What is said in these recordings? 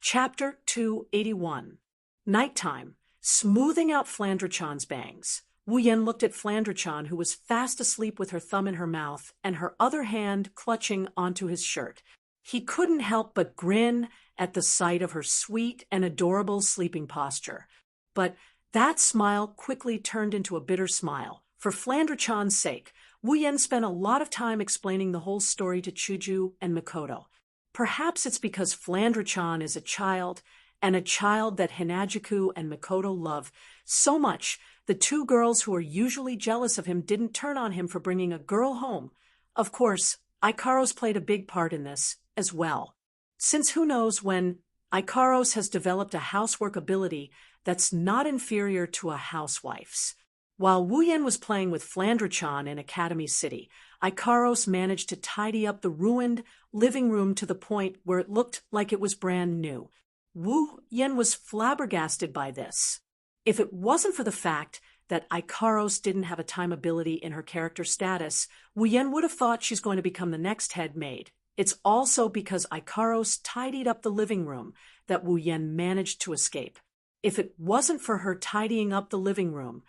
Chapter 281. Nighttime. Smoothing out Flandre-chan's bangs. Wu Yan looked at Flandre-chan, who was fast asleep with her thumb in her mouth and her other hand clutching onto his shirt. He couldn't help but grin at the sight of her sweet and adorable sleeping posture. But that smile quickly turned into a bitter smile. For Flandre-chan's sake, Wu Yan spent a lot of time explaining the whole story to Shoujo and Mikoto. Perhaps it's because Flandre-chan is a child, and a child that Hinajuku and Mikoto love so much. The two girls who are usually jealous of him didn't turn on him for bringing a girl home. Of course, Ikaros played a big part in this as well. Since who knows when Ikaros has developed a housework ability that's not inferior to a housewife's. While Wu Yan was playing with Flandre-chan in Academy City, Ikaros managed to tidy up the ruined living room to the point where it looked like it was brand new. Wu Yan was flabbergasted by this. If it wasn't for the fact that Ikaros didn't have a time ability in her character status, Wu Yan would have thought she's going to become the next head maid. It's also because Ikaros tidied up the living room that Wu Yan managed to escape. If it wasn't for her tidying up the living room,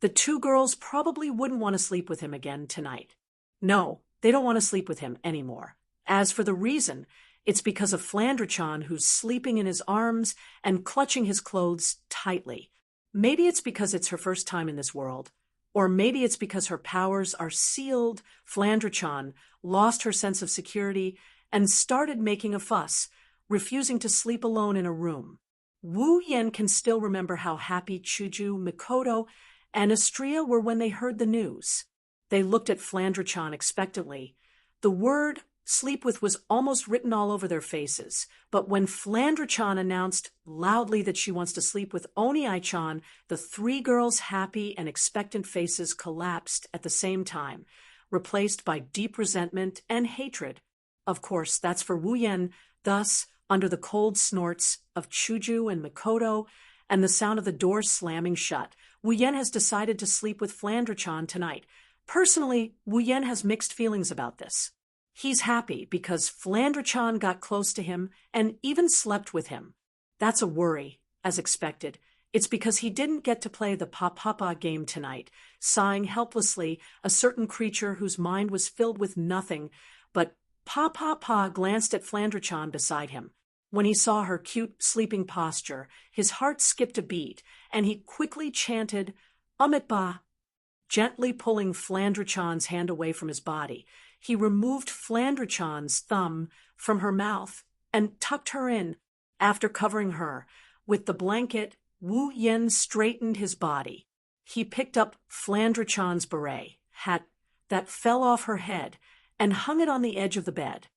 the two girls probably wouldn't want to sleep with him again tonight. No, they don't want to sleep with him anymore. As for the reason, it's because of Flandre-chan, who's sleeping in his arms and clutching his clothes tightly. Maybe it's because it's her first time in this world. Or maybe it's because her powers are sealed. Flandre-chan lost her sense of security and started making a fuss, refusing to sleep alone in a room. Wu Yan can still remember how happy Shoujo, Mikoto, and Astria were when they heard the news. They looked at Flandre-chan expectantly. The word sleep with was almost written all over their faces, but when Flandre-chan announced loudly that she wants to sleep with Oni-chan, the three girls' happy and expectant faces collapsed at the same time, replaced by deep resentment and hatred. Of course, that's for Wu Yan. Thus, under the cold snorts of Shoujo and Mikoto and the sound of the door slamming shut, Wu Yan has decided to sleep with Flandre-chan tonight. Personally, Wu Yan has mixed feelings about this. He's happy because Flandre-chan got close to him and even slept with him. That's a worry, as expected. It's because he didn't get to play the pa-pa-pa game tonight, sighing helplessly, a certain creature whose mind was filled with nothing. But pa-pa-pa glanced at Flandre-chan beside him. When he saw her cute sleeping posture, his heart skipped a beat, and he quickly chanted, "Amit-ba," gently pulling Flandre-chan's hand away from his body. He removed Flandre-chan's thumb from her mouth and tucked her in. After covering her with the blanket, Wu Yan straightened his body. He picked up Flandre-chan's beret, hat, that fell off her head, and hung it on the edge of the bed.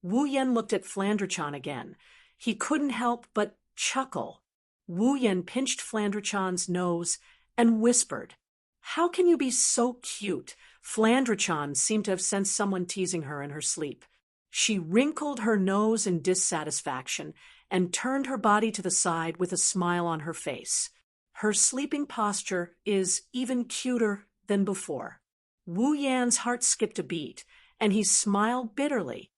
Wu Yan looked at Flandre-chan again. He couldn't help but chuckle. Wu Yan pinched Flandre-chan's nose and whispered, "How can you be so cute?" Flandre-chan seemed to have sensed someone teasing her in her sleep. She wrinkled her nose in dissatisfaction and turned her body to the side with a smile on her face. Her sleeping posture is even cuter than before. Wu Yan's heart skipped a beat, and he smiled bitterly.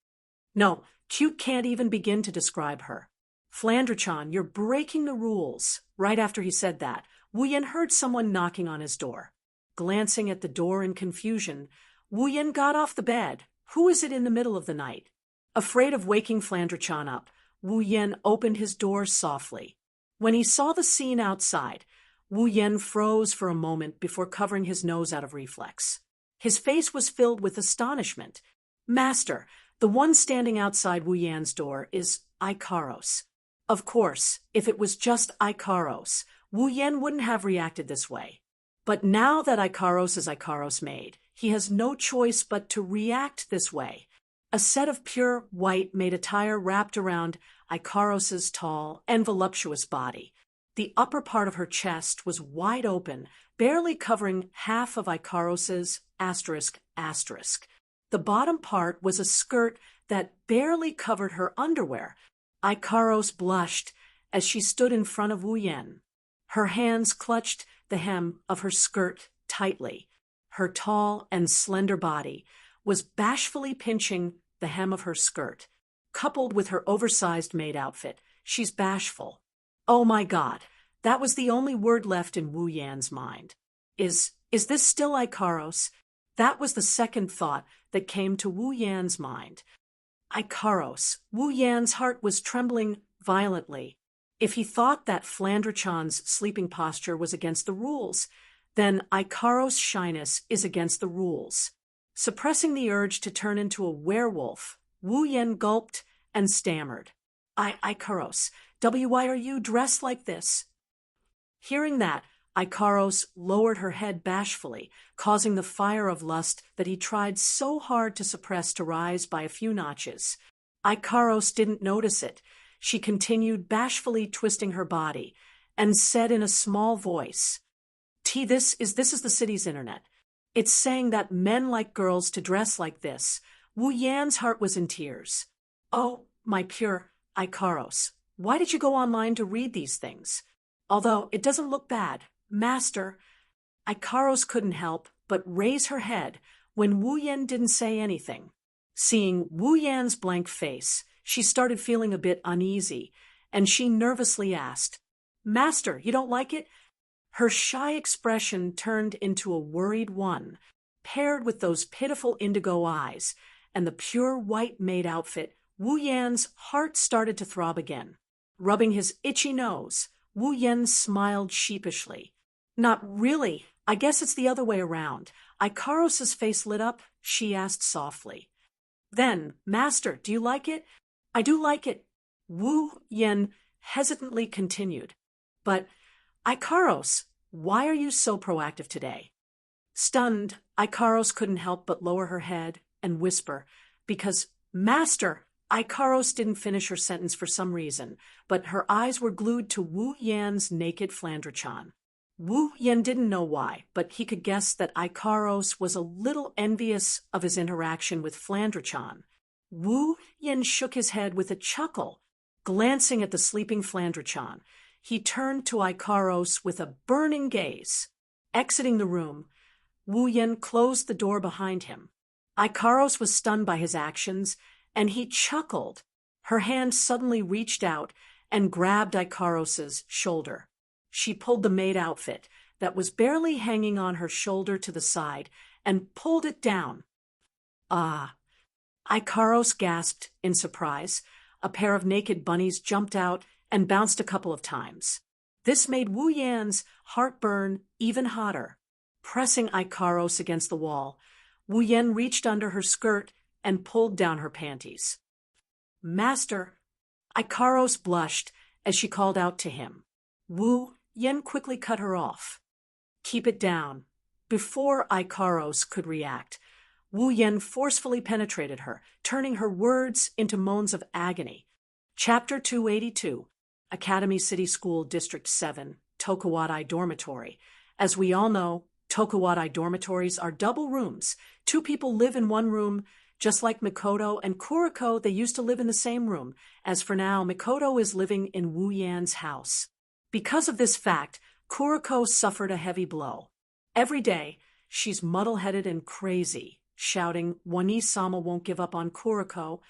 No, cute can't even begin to describe her. Flandre-chan, you're breaking the rules. Right after he said that, Wu Yan heard someone knocking on his door. Glancing at the door in confusion, Wu Yan got off the bed. Who is it in the middle of the night? Afraid of waking Flandre-chan up, Wu Yan opened his door softly. When he saw the scene outside, Wu Yan froze for a moment before covering his nose out of reflex. His face was filled with astonishment. "Master, the one standing outside Wu Yan's door is Ikaros." Of course, if it was just Ikaros, Wu Yan wouldn't have reacted this way. But now that Ikaros is Ikaros' maid, he has no choice but to react this way. A set of pure white made attire wrapped around Ikaros' tall and voluptuous body. The upper part of her chest was wide open, barely covering half of Ikaros' ***. The bottom part was a skirt that barely covered her underwear. Ikaros blushed as she stood in front of Wu Yan. Her hands clutched the hem of her skirt tightly. Her tall and slender body was bashfully pinching the hem of her skirt. Coupled with her oversized maid outfit, she's bashful. Oh my God, that was the only word left in Wu Yan's mind. Is this still Ikaros? That was the second thought that came to Wu Yan's mind. Ikaros. Wu Yan's heart was trembling violently. If he thought that Flandre-chan's sleeping posture was against the rules, then Ikaros' shyness is against the rules. Suppressing the urge to turn into a werewolf, Wu Yan gulped and stammered. Ikaros, why are you dressed like this? Hearing that, Ikaros lowered her head bashfully, causing the fire of lust that he tried so hard to suppress to rise by a few notches. Ikaros didn't notice it. She continued bashfully twisting her body and said in a small voice, This is the city's internet. It's saying that men like girls to dress like this. Wu Yan's heart was in tears. Oh, my pure Ikaros, why did you go online to read these things? Although it doesn't look bad, Master. Ikaros couldn't help but raise her head when Wu Yan didn't say anything. Seeing Wu Yan's blank face, she started feeling a bit uneasy, and she nervously asked, Master, you don't like it? Her shy expression turned into a worried one, paired with those pitiful indigo eyes and the pure white maid outfit. Wu Yan's heart started to throb again. Rubbing his itchy nose, Wu Yan smiled sheepishly. Not really. I guess it's the other way around. Ikaros' face lit up. She asked softly. Then, Master, do you like it? I do like it. Wu Yan hesitantly continued. But, Ikaros, why are you so proactive today? Stunned, Ikaros couldn't help but lower her head and whisper, because, Master, Ikaros didn't finish her sentence for some reason, but her eyes were glued to Wu Yan's naked Flandre-chan. Wu Yan didn't know why, but he could guess that Ikaros was a little envious of his interaction with Flandre-chan. Wu Yan shook his head with a chuckle, glancing at the sleeping Flandre-chan. He turned to Ikaros with a burning gaze. Exiting the room, Wu Yan closed the door behind him. Ikaros was stunned by his actions, and he chuckled. Her hand suddenly reached out and grabbed Ikaros' shoulder. She pulled the maid outfit that was barely hanging on her shoulder to the side and pulled it down. Ah! Ikaros gasped in surprise. A pair of naked bunnies jumped out and bounced a couple of times. This made Wu Yan's heart burn even hotter. Pressing Ikaros against the wall, Wu Yan reached under her skirt and pulled down her panties. Master! Ikaros blushed as she called out to him. Wu Yan quickly cut her off. Keep it down. Before Ikaros could react, Wu Yan forcefully penetrated her, turning her words into moans of agony. Chapter 282, Academy City School District 7, Tokuwadai Dormitory. As we all know, Tokuwadai dormitories are double rooms. Two people live in one room. Just like Mikoto and Kuriko, they used to live in the same room. As for now, Mikoto is living in Wu Yan's house. Because of this fact, Kuriko suffered a heavy blow. Every day, she's muddle-headed and crazy, shouting, Wani-sama won't give up on Kuriko,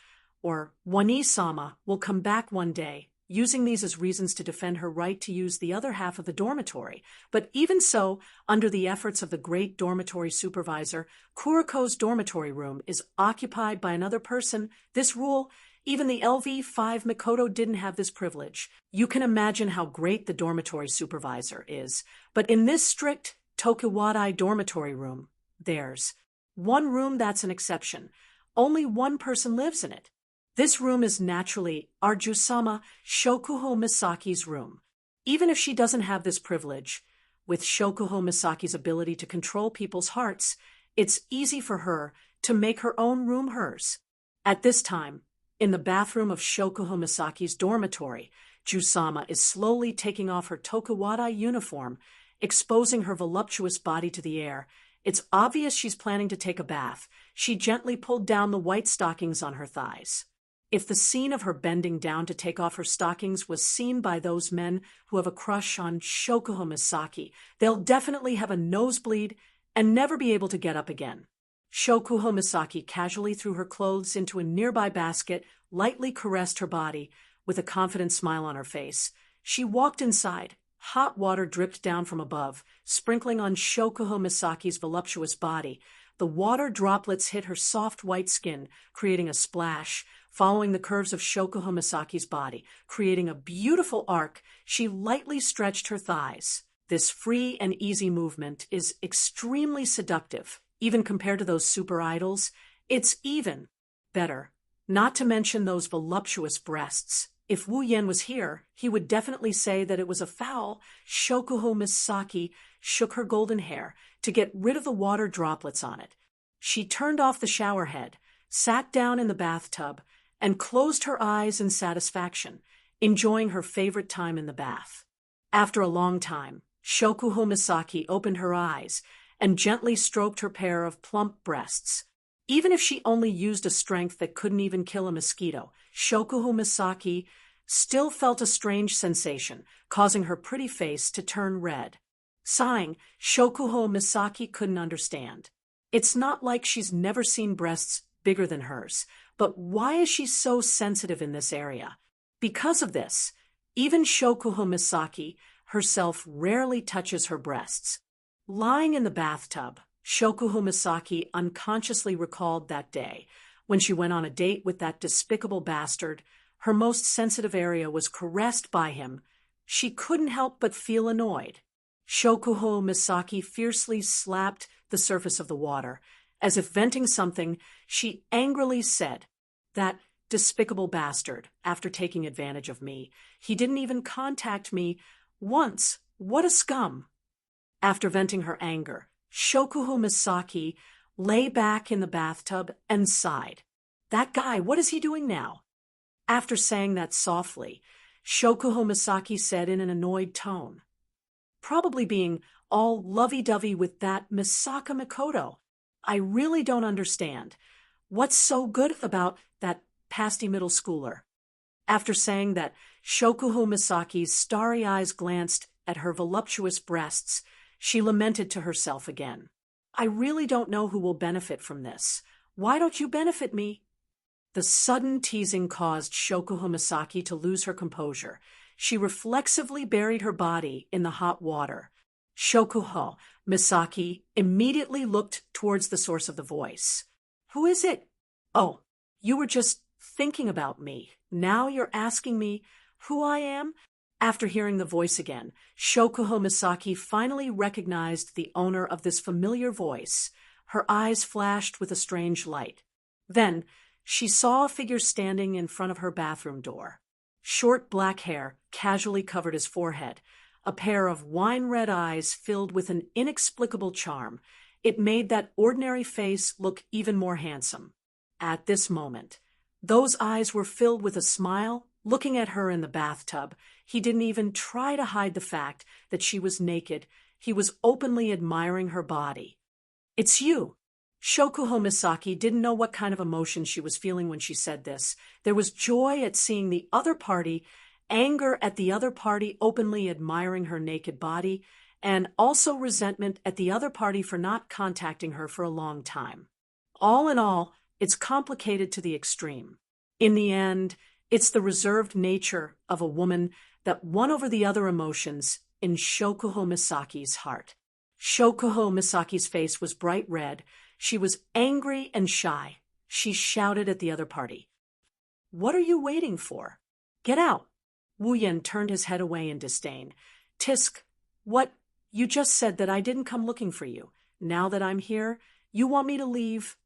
or Wani-sama will come back one day, using these as reasons to defend her right to use the other half of the dormitory. But even so, under the efforts of the great dormitory supervisor, Kuriko's dormitory room is occupied by another person. This rule, even the LV5 Mikoto didn't have this privilege. You can imagine how great the dormitory supervisor is. But in this strict Tokuwadai dormitory room, there's one room that's an exception. Only one person lives in it. This room is naturally Arjusama Shokuho Misaki's room. Even if she doesn't have this privilege, with Shokuho Misaki's ability to control people's hearts, it's easy for her to make her own room hers. At this time, in the bathroom of Shokuho Misaki's dormitory, Jusama is slowly taking off her Tokuwadai uniform, exposing her voluptuous body to the air. It's obvious she's planning to take a bath. She gently pulled down the white stockings on her thighs. If the scene of her bending down to take off her stockings was seen by those men who have a crush on Shokuho Misaki, they'll definitely have a nosebleed and never be able to get up again. Shokuho Misaki casually threw her clothes into a nearby basket, lightly caressed her body, with a confident smile on her face. She walked inside. Hot water dripped down from above, sprinkling on Shokuho Misaki's voluptuous body. The water droplets hit her soft white skin, creating a splash, following the curves of Shokuho Misaki's body, creating a beautiful arc. She lightly stretched her thighs. This free and easy movement is extremely seductive, even compared to those super idols. It's even better. Not to mention those voluptuous breasts. If Wu Yan was here, he would definitely say that it was a foul. Shokuho Misaki shook her golden hair to get rid of the water droplets on it. She turned off the shower head, sat down in the bathtub, and closed her eyes in satisfaction, enjoying her favorite time in the bath. After a long time, Shokuho Misaki opened her eyes and gently stroked her pair of plump breasts. Even if she only used a strength that couldn't even kill a mosquito, Shokuho Misaki still felt a strange sensation, causing her pretty face to turn red. Sighing, Shokuho Misaki couldn't understand. It's not like she's never seen breasts bigger than hers, but why is she so sensitive in this area? Because of this, even Shokuho Misaki herself rarely touches her breasts. Lying in the bathtub, Shokuho Misaki unconsciously recalled that day when she went on a date with that despicable bastard. Her most sensitive area was caressed by him. She couldn't help but feel annoyed. Shokuho Misaki fiercely slapped the surface of the water. As if venting something, she angrily said, "That despicable bastard, after taking advantage of me. He didn't even contact me once. What a scum." After venting her anger, Shokuho Misaki lay back in the bathtub and sighed. That guy, what is he doing now? After saying that softly, Shokuho Misaki said in an annoyed tone, "Probably being all lovey-dovey with that Misaka Mikoto. I really don't understand. What's so good about that pasty middle schooler?" After saying that, Shokuho Misaki's starry eyes glanced at her voluptuous breasts. She lamented to herself again. "I really don't know who will benefit from this. Why don't you benefit me?" The sudden teasing caused Shokuho Misaki to lose her composure. She reflexively buried her body in the hot water. Shokuho Misaki immediately looked towards the source of the voice. "Who is it?" "Oh, you were just thinking about me. Now you're asking me who I am?" After hearing the voice again, Shokuho Misaki finally recognized the owner of this familiar voice. Her eyes flashed with a strange light. Then, she saw a figure standing in front of her bathroom door. Short black hair casually covered his forehead. A pair of wine-red eyes filled with an inexplicable charm. It made that ordinary face look even more handsome. At this moment, those eyes were filled with a smile. Looking at her in the bathtub, he didn't even try to hide the fact that she was naked. He was openly admiring her body. "It's you." Shokuho Misaki didn't know what kind of emotion she was feeling when she said this. There was joy at seeing the other party, anger at the other party openly admiring her naked body, and also resentment at the other party for not contacting her for a long time. All in all, it's complicated to the extreme. In the end, it's the reserved nature of a woman that won over the other emotions in Shokuho Misaki's heart. Shokuho Misaki's face was bright red. She was angry and shy. She shouted at the other party, "What are you waiting for? Get out." Wu Yan turned his head away in disdain. "Tisk, what? You just said that I didn't come looking for you. Now that I'm here, you want me to leave?"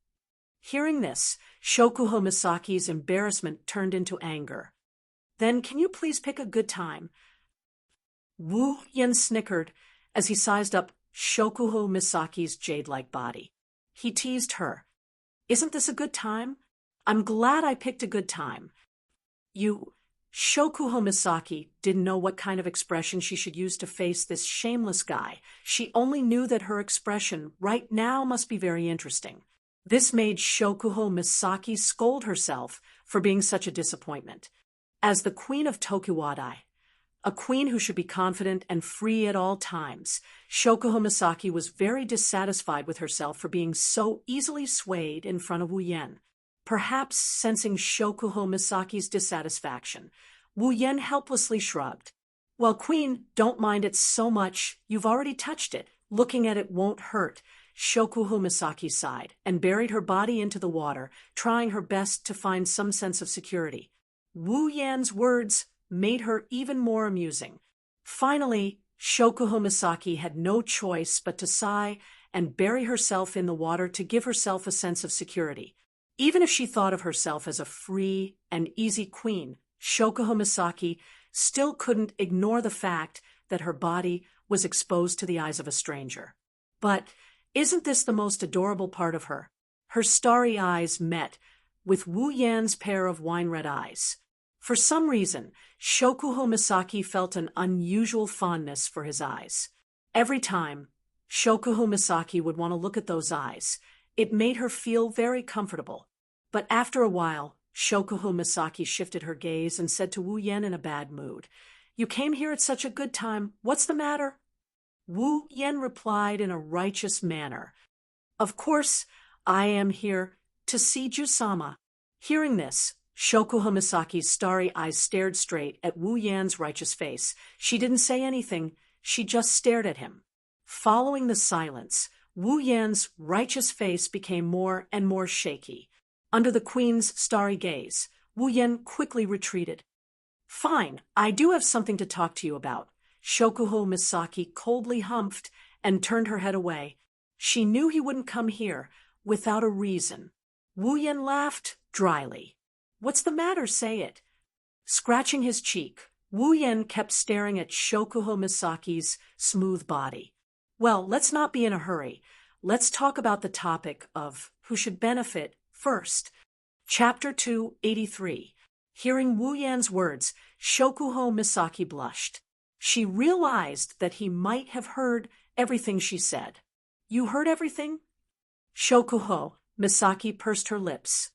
Hearing this, Shokuho Misaki's embarrassment turned into anger. "Then can you please pick a good time?" Wu Yan snickered as he sized up Shokuho Misaki's jade-like body. He teased her. "Isn't this a good time? I'm glad I picked a good time." Shokuho Misaki didn't know what kind of expression she should use to face this shameless guy. She only knew that her expression right now must be very interesting. This made Shokuho Misaki scold herself for being such a disappointment. As the queen of Tokiwadai, a queen who should be confident and free at all times, Shokuho Misaki was very dissatisfied with herself for being so easily swayed in front of Wu Yan. Perhaps sensing Shokuho Misaki's dissatisfaction, Wu Yen helplessly shrugged. Well, Queen, don't mind it so much, you've already touched it. Looking at it won't hurt. Shokuho Misaki sighed and buried her body into the water, trying her best to find some sense of security. Wu Yan's words made her even more amusing. Finally, Shokuho Misaki had no choice but to sigh and bury herself in the water to give herself a sense of security. Even if she thought of herself as a free and easy queen, Shokuho Misaki still couldn't ignore the fact that her body was exposed to the eyes of a stranger. But isn't this the most adorable part of her? Her starry eyes met with Wu Yan's pair of wine-red eyes. For some reason, Shokuho Misaki felt an unusual fondness for his eyes. Every time, Shokuho Misaki would want to look at those eyes. It made her feel very comfortable. But after a while, Shokuho Misaki shifted her gaze and said to Wu Yan in a bad mood, "You came here at such a good time. What's the matter?" Wu Yan replied in a righteous manner, "Of course, I am here to see Jusama." Hearing this, Shokuho Misaki's starry eyes stared straight at Wu Yan's righteous face. She didn't say anything, she just stared at him. Following the silence, Wu Yan's righteous face became more and more shaky. Under the queen's starry gaze, Wu Yan quickly retreated. "Fine, I do have something to talk to you about." Shokuho Misaki coldly humphed and turned her head away. She knew he wouldn't come here without a reason. Wu Yan laughed dryly. "What's the matter? Say it." Scratching his cheek, Wu Yan kept staring at Shokuho Misaki's smooth body. "Well, let's not be in a hurry. Let's talk about the topic of who should benefit first." Chapter 283. Hearing Wu Yan's words, Shokuho Misaki blushed. She realized that he might have heard everything she said. "You heard everything?" Shokuho Misaki pursed her lips.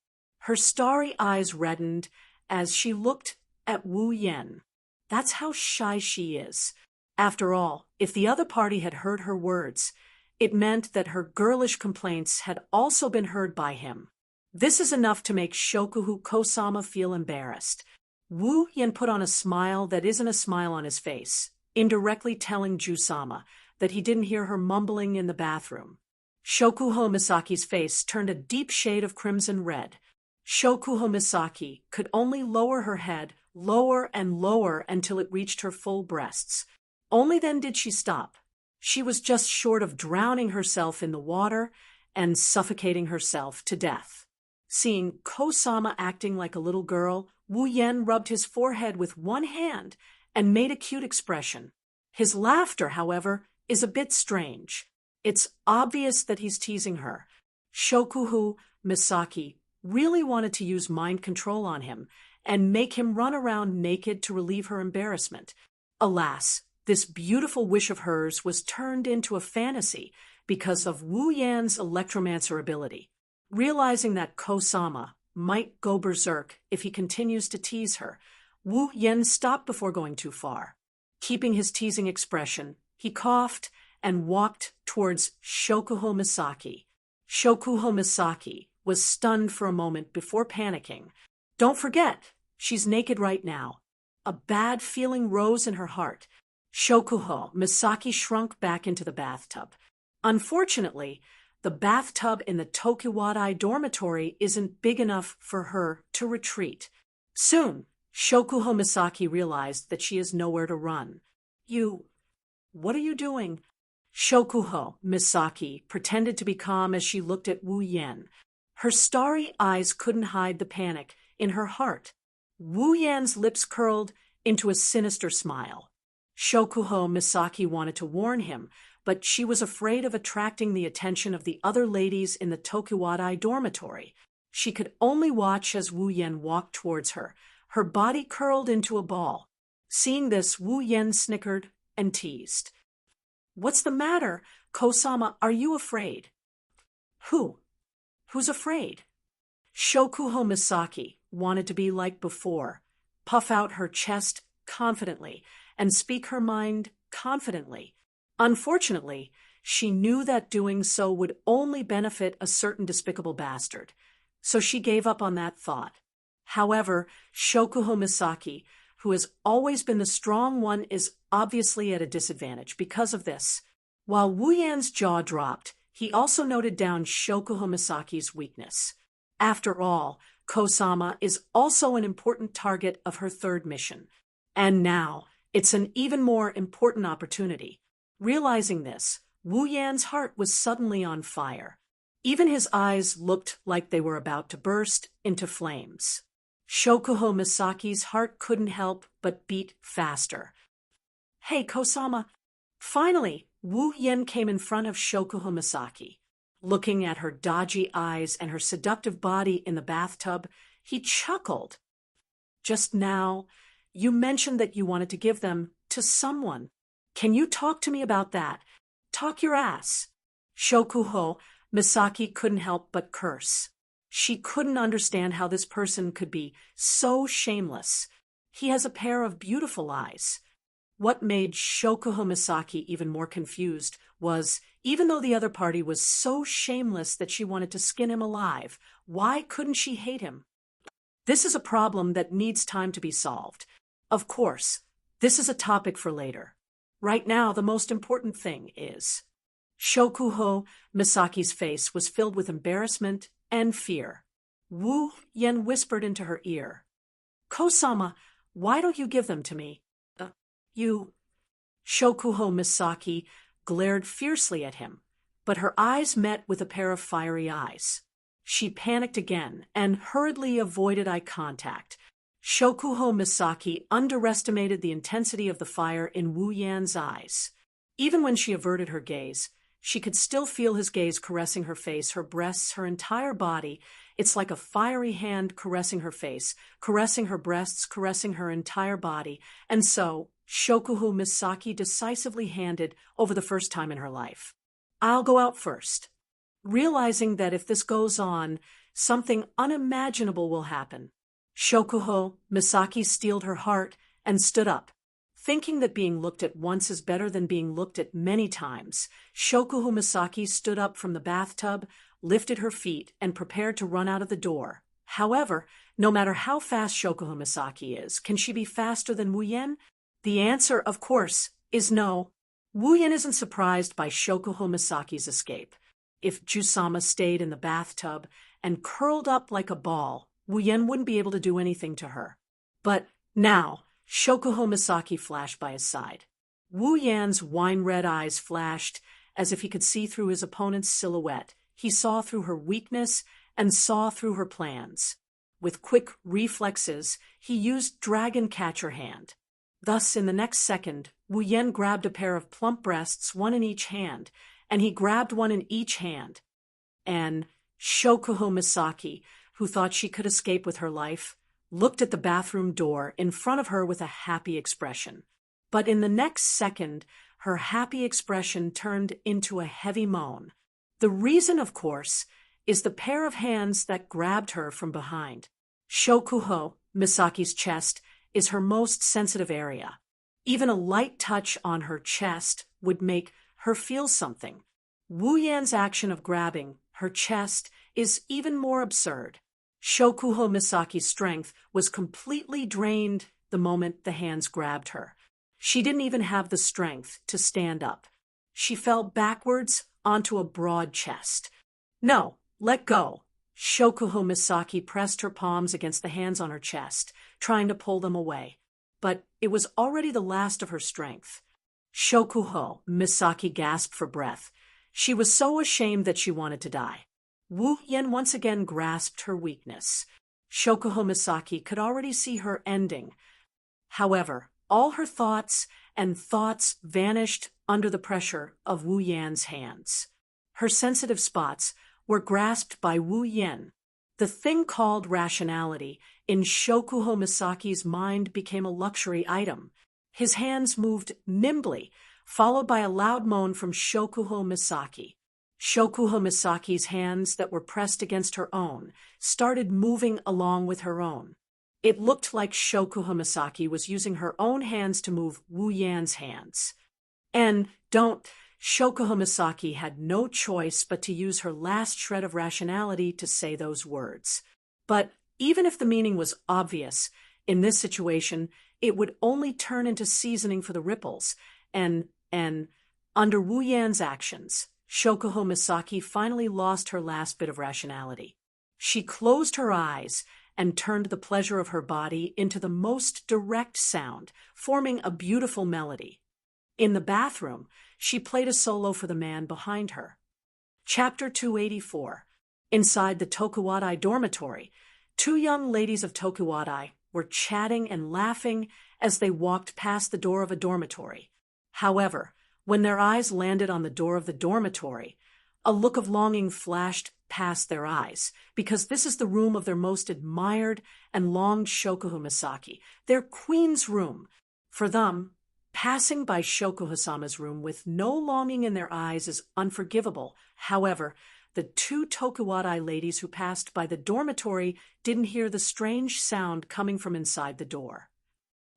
Her starry eyes reddened as she looked at Wu Yan. That's how shy she is. After all, if the other party had heard her words, it meant that her girlish complaints had also been heard by him. This is enough to make Shokuho Kosama feel embarrassed. Wu Yan put on a smile that isn't a smile on his face, indirectly telling Jusama that he didn't hear her mumbling in the bathroom. Shokuho Misaki's face turned a deep shade of crimson red. Shokuho Misaki could only lower her head lower and lower until it reached her full breasts. Only then did she stop. She was just short of drowning herself in the water and suffocating herself to death. Seeing Kosama acting like a little girl, Wu Yan rubbed his forehead with one hand and made a cute expression. His laughter, however, is a bit strange. It's obvious that he's teasing her. Shokuho Misaki really wanted to use mind control on him and make him run around naked to relieve her embarrassment. Alas, this beautiful wish of hers was turned into a fantasy because of Wu Yan's electromancer ability. Realizing that Kosama might go berserk if he continues to tease her, Wu Yan stopped before going too far. Keeping his teasing expression, he coughed and walked towards Shokuho Misaki. Shokuho Misaki was stunned for a moment before panicking. Don't forget, she's naked right now. A bad feeling rose in her heart. Shokuho Misaki shrunk back into the bathtub. Unfortunately, the bathtub in the Tokiwadai dormitory isn't big enough for her to retreat. Soon, Shokuho Misaki realized that she is nowhere to run. What are you doing?" Shokuho Misaki pretended to be calm as she looked at Wu Yan. Her starry eyes couldn't hide the panic in her heart. Wu Yan's lips curled into a sinister smile. Shokuho Misaki wanted to warn him, but she was afraid of attracting the attention of the other ladies in the Tokiwadai dormitory. She could only watch as Wu Yan walked towards her, her body curled into a ball. Seeing this, Wu Yan snickered and teased. "What's the matter? Kosama, are you afraid?" Who's afraid?" Shokuho Misaki wanted to be like before, puff out her chest confidently and speak her mind confidently. Unfortunately, she knew that doing so would only benefit a certain despicable bastard, so she gave up on that thought. However, Shokuho Misaki, who has always been the strong one, is obviously at a disadvantage because of this. While Wu Yan's jaw dropped, he also noted down Shokuho Misaki's weakness. After all, Kosama is also an important target of her third mission. And now, it's an even more important opportunity. Realizing this, Wu Yan's heart was suddenly on fire. Even his eyes looked like they were about to burst into flames. Shokuho Misaki's heart couldn't help but beat faster. "Hey, Kosama!" Finally, Wu Yan came in front of Shokuho Misaki. Looking at her dodgy eyes and her seductive body in the bathtub, he chuckled. "Just now, you mentioned that you wanted to give them to someone. Can you talk to me about that? Talk your ass." Shokuho Misaki couldn't help but curse. She couldn't understand how this person could be so shameless. He has a pair of beautiful eyes. What made Shokuho Misaki even more confused was, even though the other party was so shameless that she wanted to skin him alive, why couldn't she hate him? This is a problem that needs time to be solved. Of course, this is a topic for later. Right now, the most important thing is... Shokuho Misaki's face was filled with embarrassment and fear. Wu Yan whispered into her ear, "Kosama, why don't you give them to me?" You... Shokuho Misaki glared fiercely at him, but her eyes met with a pair of fiery eyes. She panicked again and hurriedly avoided eye contact. Shokuho Misaki underestimated the intensity of the fire in Wu Yan's eyes. Even when she averted her gaze, she could still feel his gaze caressing her face, her breasts, her entire body. It's like a fiery hand caressing her face, caressing her breasts, caressing her entire body. And so, Shokuho Misaki decisively handed over the first time in her life. "I'll go out first." Realizing that if this goes on, something unimaginable will happen, Shokuho Misaki steeled her heart and stood up. Thinking that being looked at once is better than being looked at many times, Shokuho Misaki stood up from the bathtub, lifted her feet, and prepared to run out of the door. However, no matter how fast Shokuho Misaki is, can she be faster than Wu Yan? The answer, of course, is no. Wu Yan isn't surprised by Shokuho Misaki's escape. If Jusama stayed in the bathtub and curled up like a ball, Wu Yan wouldn't be able to do anything to her. But now, Shokuho Misaki flashed by his side. Wu Yan's wine-red eyes flashed as if he could see through his opponent's silhouette. He saw through her weakness and saw through her plans. With quick reflexes, he used Dragon Catcher Hand. Thus, in the next second, Wu Yan grabbed a pair of plump breasts, one in each hand, and he grabbed one in each hand. And Shokuho Misaki, who thought she could escape with her life, looked at the bathroom door in front of her with a happy expression. But in the next second, her happy expression turned into a heavy moan. The reason, of course, is the pair of hands that grabbed her from behind. Shokuho Misaki's chest is her most sensitive area. Even a light touch on her chest would make her feel something. Wu Yan's action of grabbing her chest is even more absurd. Shokuho Misaki's strength was completely drained the moment the hands grabbed her. She didn't even have the strength to stand up. She fell backwards onto a broad chest. "No, let go." Shokuho Misaki pressed her palms against the hands on her chest, trying to pull them away. But it was already the last of her strength. Shokuho Misaki gasped for breath. She was so ashamed that she wanted to die. Wu Yan once again grasped her weakness. Shokuho Misaki could already see her ending. However, all her thoughts vanished under the pressure of Wu Yan's hands. Her sensitive spots were grasped by Wu Yan. The thing called rationality in Shokuho Misaki's mind became a luxury item. His hands moved nimbly, followed by a loud moan from Shokuho Misaki. Shokuho Misaki's hands that were pressed against her own started moving along with her own. It looked like Shokuho Misaki was using her own hands to move Wu Yan's hands. Shokuho Misaki had no choice but to use her last shred of rationality to say those words. But even if the meaning was obvious, in this situation, it would only turn into seasoning for the ripples, and under Wu Yan's actions, Shokuho Misaki finally lost her last bit of rationality. She closed her eyes and turned the pleasure of her body into the most direct sound, forming a beautiful melody. In the bathroom, she played a solo for the man behind her. Chapter 284. Inside the Tokuwadai dormitory, two young ladies of Tokuwadai were chatting and laughing as they walked past the door of a dormitory. However, when their eyes landed on the door of the dormitory, a look of longing flashed past their eyes, because this is the room of their most admired and longed Shokuho Misaki, their queen's room. For them, passing by Shokuho-sama's room with no longing in their eyes is unforgivable. However, the two Tokuwadai ladies who passed by the dormitory didn't hear the strange sound coming from inside the door.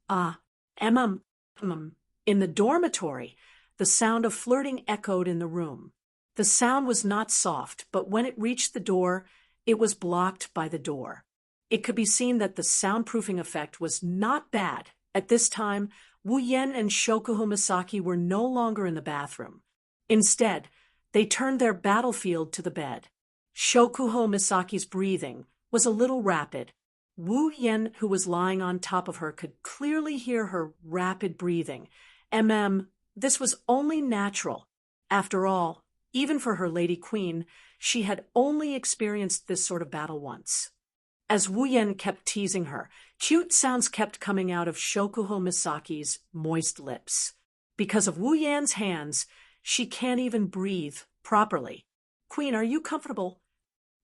In the dormitory, the sound of flirting echoed in the room. The sound was not soft, but when it reached the door, it was blocked by the door. It could be seen that the soundproofing effect was not bad. At this time, Wu Yan and Shokuho Misaki were no longer in the bathroom. Instead, they turned their battlefield to the bed. Shokuho Misaki's breathing was a little rapid. Wu Yan, who was lying on top of her, could clearly hear her rapid breathing. This was only natural. After all, even for her lady queen, she had only experienced this sort of battle once. As Wu Yan kept teasing her, cute sounds kept coming out of Shokuho Misaki's moist lips. Because of Wu Yan's hands, she can't even breathe properly. "Queen, are you comfortable?"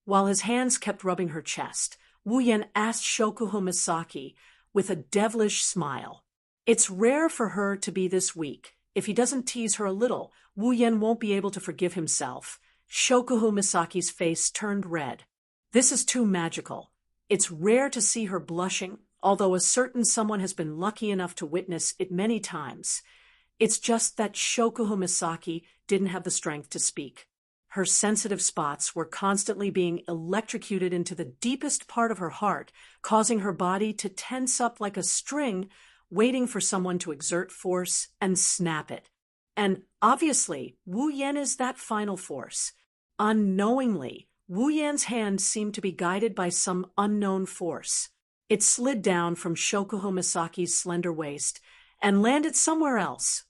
While his hands kept rubbing her chest, Wu Yan asked Shokuho Misaki with a devilish smile. It's rare for her to be this weak. If he doesn't tease her a little, Wu Yan won't be able to forgive himself. Shokuho Misaki's face turned red. This is too magical. It's rare to see her blushing, although a certain someone has been lucky enough to witness it many times. It's just that Shokuho Misaki didn't have the strength to speak. Her sensitive spots were constantly being electrocuted into the deepest part of her heart, causing her body to tense up like a string, waiting for someone to exert force and snap it. And obviously, Wu Yan is that final force. Unknowingly, Wu Yan's hand seemed to be guided by some unknown force. It slid down from Shokuho Misaki's slender waist and landed somewhere else.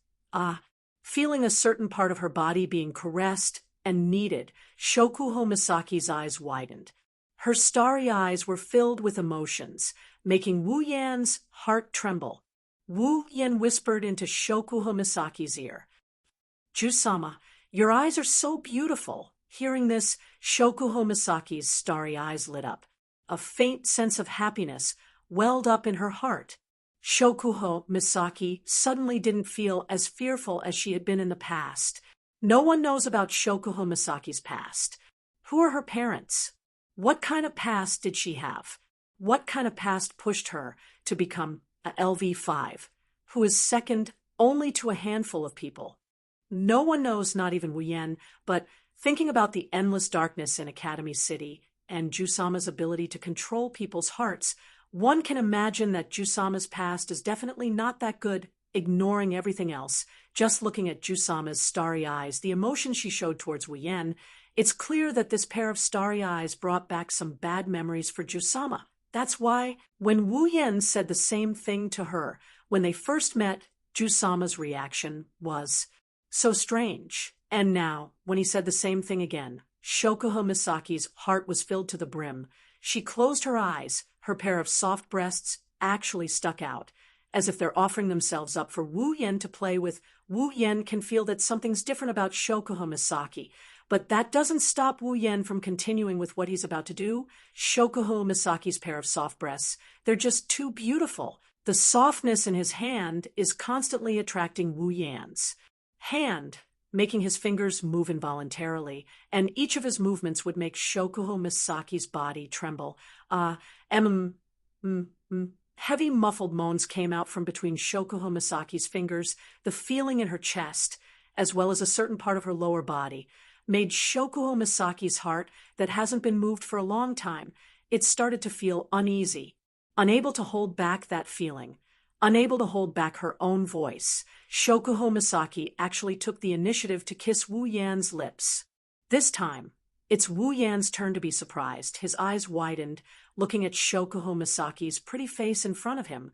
Feeling a certain part of her body being caressed and kneaded, Shokuho Misaki's eyes widened. Her starry eyes were filled with emotions, making Wu Yan's heart tremble. Wu Yan whispered into Shokuho Misaki's ear, "Ju-sama, your eyes are so beautiful." Hearing this, Shokuho Misaki's starry eyes lit up. A faint sense of happiness welled up in her heart. Shokuho Misaki suddenly didn't feel as fearful as she had been in the past. No one knows about Shokuho Misaki's past. Who are her parents? What kind of past did she have? What kind of past pushed her to become a LV5, who is second only to a handful of people? No one knows, not even Wu Yan, but thinking about the endless darkness in Academy City and Ju-sama's ability to control people's hearts, one can imagine that Ju-sama's past is definitely not that good. Ignoring everything else, just looking at Ju-sama's starry eyes, the emotion she showed towards Wu Yan, it's clear that this pair of starry eyes brought back some bad memories for Ju-sama. That's why, when Wu Yan said the same thing to her when they first met, Ju-sama's reaction was so strange. And now, when he said the same thing again, Shokuho Misaki's heart was filled to the brim. She closed her eyes, her pair of soft breasts actually stuck out, as if they're offering themselves up for Wu Yan to play with. Wu Yan can feel that something's different about Shokuho Misaki, but that doesn't stop Wu Yan from continuing with what he's about to do. Shokuho Misaki's pair of soft breasts, they're just too beautiful. The softness in his hand is constantly attracting Wu Yan's hand, making his fingers move involuntarily, and each of his movements would make Shokuho Misaki's body tremble. Heavy muffled moans came out from between Shokuho Misaki's fingers. The feeling in her chest, as well as a certain part of her lower body, made Shokuho Misaki's heart, that hasn't been moved for a long time, it started to feel uneasy. Unable to hold back that feeling, Unable to hold back her own voice, Shokuho Misaki actually took the initiative to kiss Wu Yan's lips. This time, it's Wu Yan's turn to be surprised. His eyes widened, looking at Shokuho Misaki's pretty face in front of him.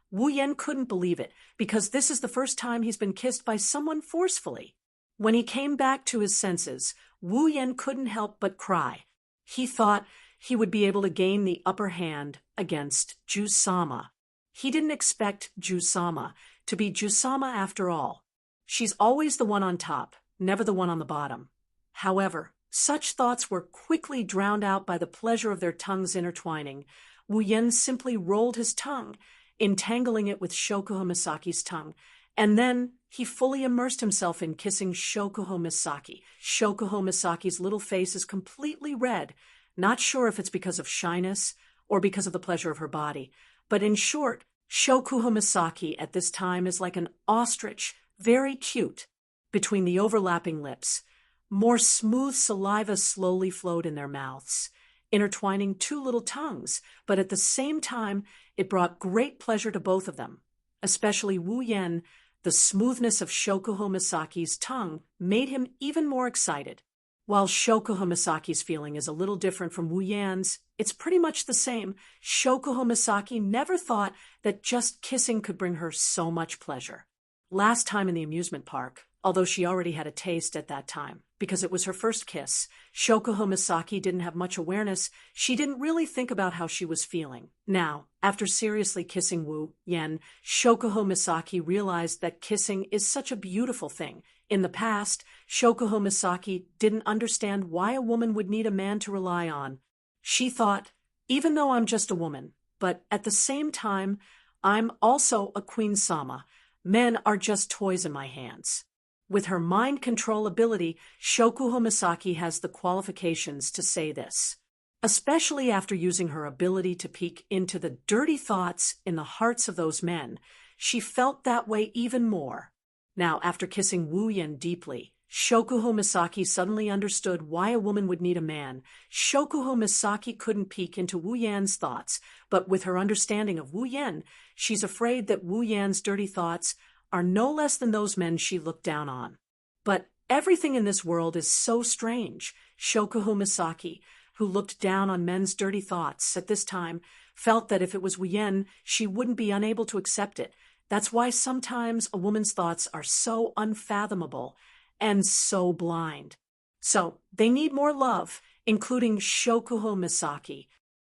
Wu Yan couldn't believe it, because this is the first time he's been kissed by someone forcefully. When he came back to his senses, Wu Yan couldn't help but cry. He thought he would be able to gain the upper hand against Ju-sama. He didn't expect Ju-sama to be Ju-sama after all. She's always the one on top, never the one on the bottom. However, such thoughts were quickly drowned out by the pleasure of their tongues intertwining. Wu Yan simply rolled his tongue, entangling it with Shokuho Misaki's tongue, and then he fully immersed himself in kissing Shokuho Misaki. Shokuho Misaki's little face is completely red, not sure if it's because of shyness or because of the pleasure of her body. But in short, Shokuho Misaki at this time is like an ostrich, very cute. Between the overlapping lips, more smooth saliva slowly flowed in their mouths, intertwining two little tongues, but at the same time, it brought great pleasure to both of them. Especially Wu Yan, the smoothness of Shokuho Misaki's tongue made him even more excited. While Shokuho Misaki's feeling is a little different from Wu Yan's, it's pretty much the same. Shokuho Misaki never thought that just kissing could bring her so much pleasure. Last time in the amusement park, although she already had a taste at that time, because it was her first kiss, Shokuho Misaki didn't have much awareness. She didn't really think about how she was feeling. Now, after seriously kissing Wu Yan, Shokuho Misaki realized that kissing is such a beautiful thing. In the past, Shokuho Misaki didn't understand why a woman would need a man to rely on. She thought, even though I'm just a woman, but at the same time, I'm also a queen-sama. Men are just toys in my hands. With her mind control ability, Shokuho Misaki has the qualifications to say this, especially after using her ability to peek into the dirty thoughts in the hearts of those men. She felt that way even more. Now, after kissing Wu Yan deeply, Shokuho Misaki suddenly understood why a woman would need a man. Shokuho Misaki couldn't peek into Wu Yan's thoughts, but with her understanding of Wu Yan, she's afraid that Wu Yan's dirty thoughts are no less than those men she looked down on. But everything in this world is so strange. Shokuho Misaki, who looked down on men's dirty thoughts at this time, felt that if it was Wu Yan, she wouldn't be unable to accept it. That's why sometimes a woman's thoughts are so unfathomable and so blind. So they need more love, including Shokuho Misaki.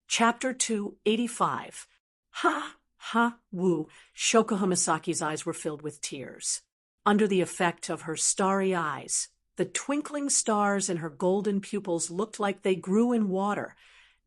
Chapter 285. Ha! Ha! Woo! Shokuho Misaki's eyes were filled with tears. Under the effect of her starry eyes, the twinkling stars in her golden pupils looked like they grew in water,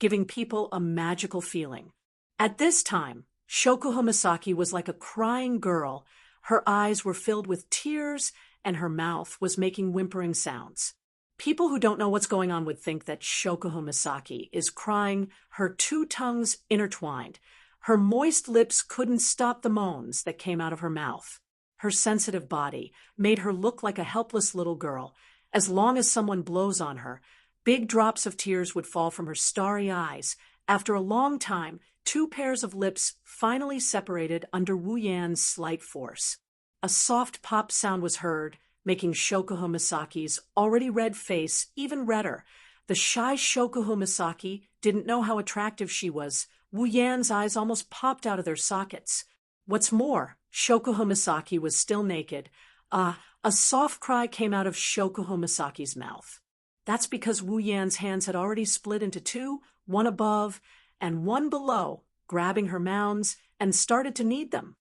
giving people a magical feeling. At this time, Shokuho Misaki was like a crying girl. Her eyes were filled with tears, and her mouth was making whimpering sounds. People who don't know what's going on would think that Shokuho Misaki is crying, her two tongues intertwined. Her moist lips couldn't stop the moans that came out of her mouth. Her sensitive body made her look like a helpless little girl. As long as someone blows on her, big drops of tears would fall from her starry eyes. After a long time, two pairs of lips finally separated under Wu Yan's slight force. A soft pop sound was heard, making Shokuho Misaki's already red face even redder. The shy Shokuho Misaki didn't know how attractive she was. Wu Yan's eyes almost popped out of their sockets. What's more, Shokuho Misaki was still naked. A soft cry came out of Shokuho Misaki's mouth. That's because Wu Yan's hands had already split into two, one above and one below, grabbing her mounds, and started to knead them.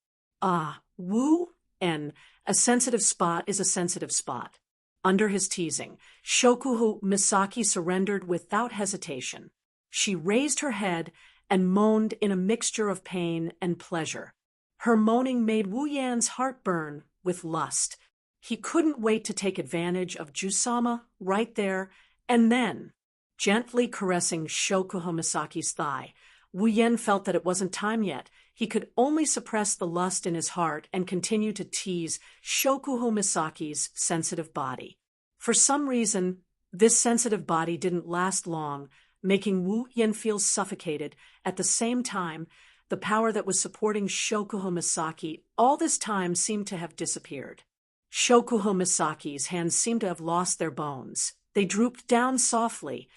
Wu N. A sensitive spot is a sensitive spot. Under his teasing, Shokuho Misaki surrendered without hesitation. She raised her head and moaned in a mixture of pain and pleasure. Her moaning made Wu Yan's heart burn with lust. He couldn't wait to take advantage of Ju-sama right there and then. Gently caressing Shokuho Misaki's thigh, Wu Yan felt that it wasn't time yet. He could only suppress the lust in his heart and continue to tease Shokuho Misaki's sensitive body. For some reason, this sensitive body didn't last long, making Wu Yan feel suffocated. At the same time, the power that was supporting Shoujo Misaki, all this time seemed to have disappeared. Shoujo Misaki's hands seemed to have lost their bones. They drooped down softly.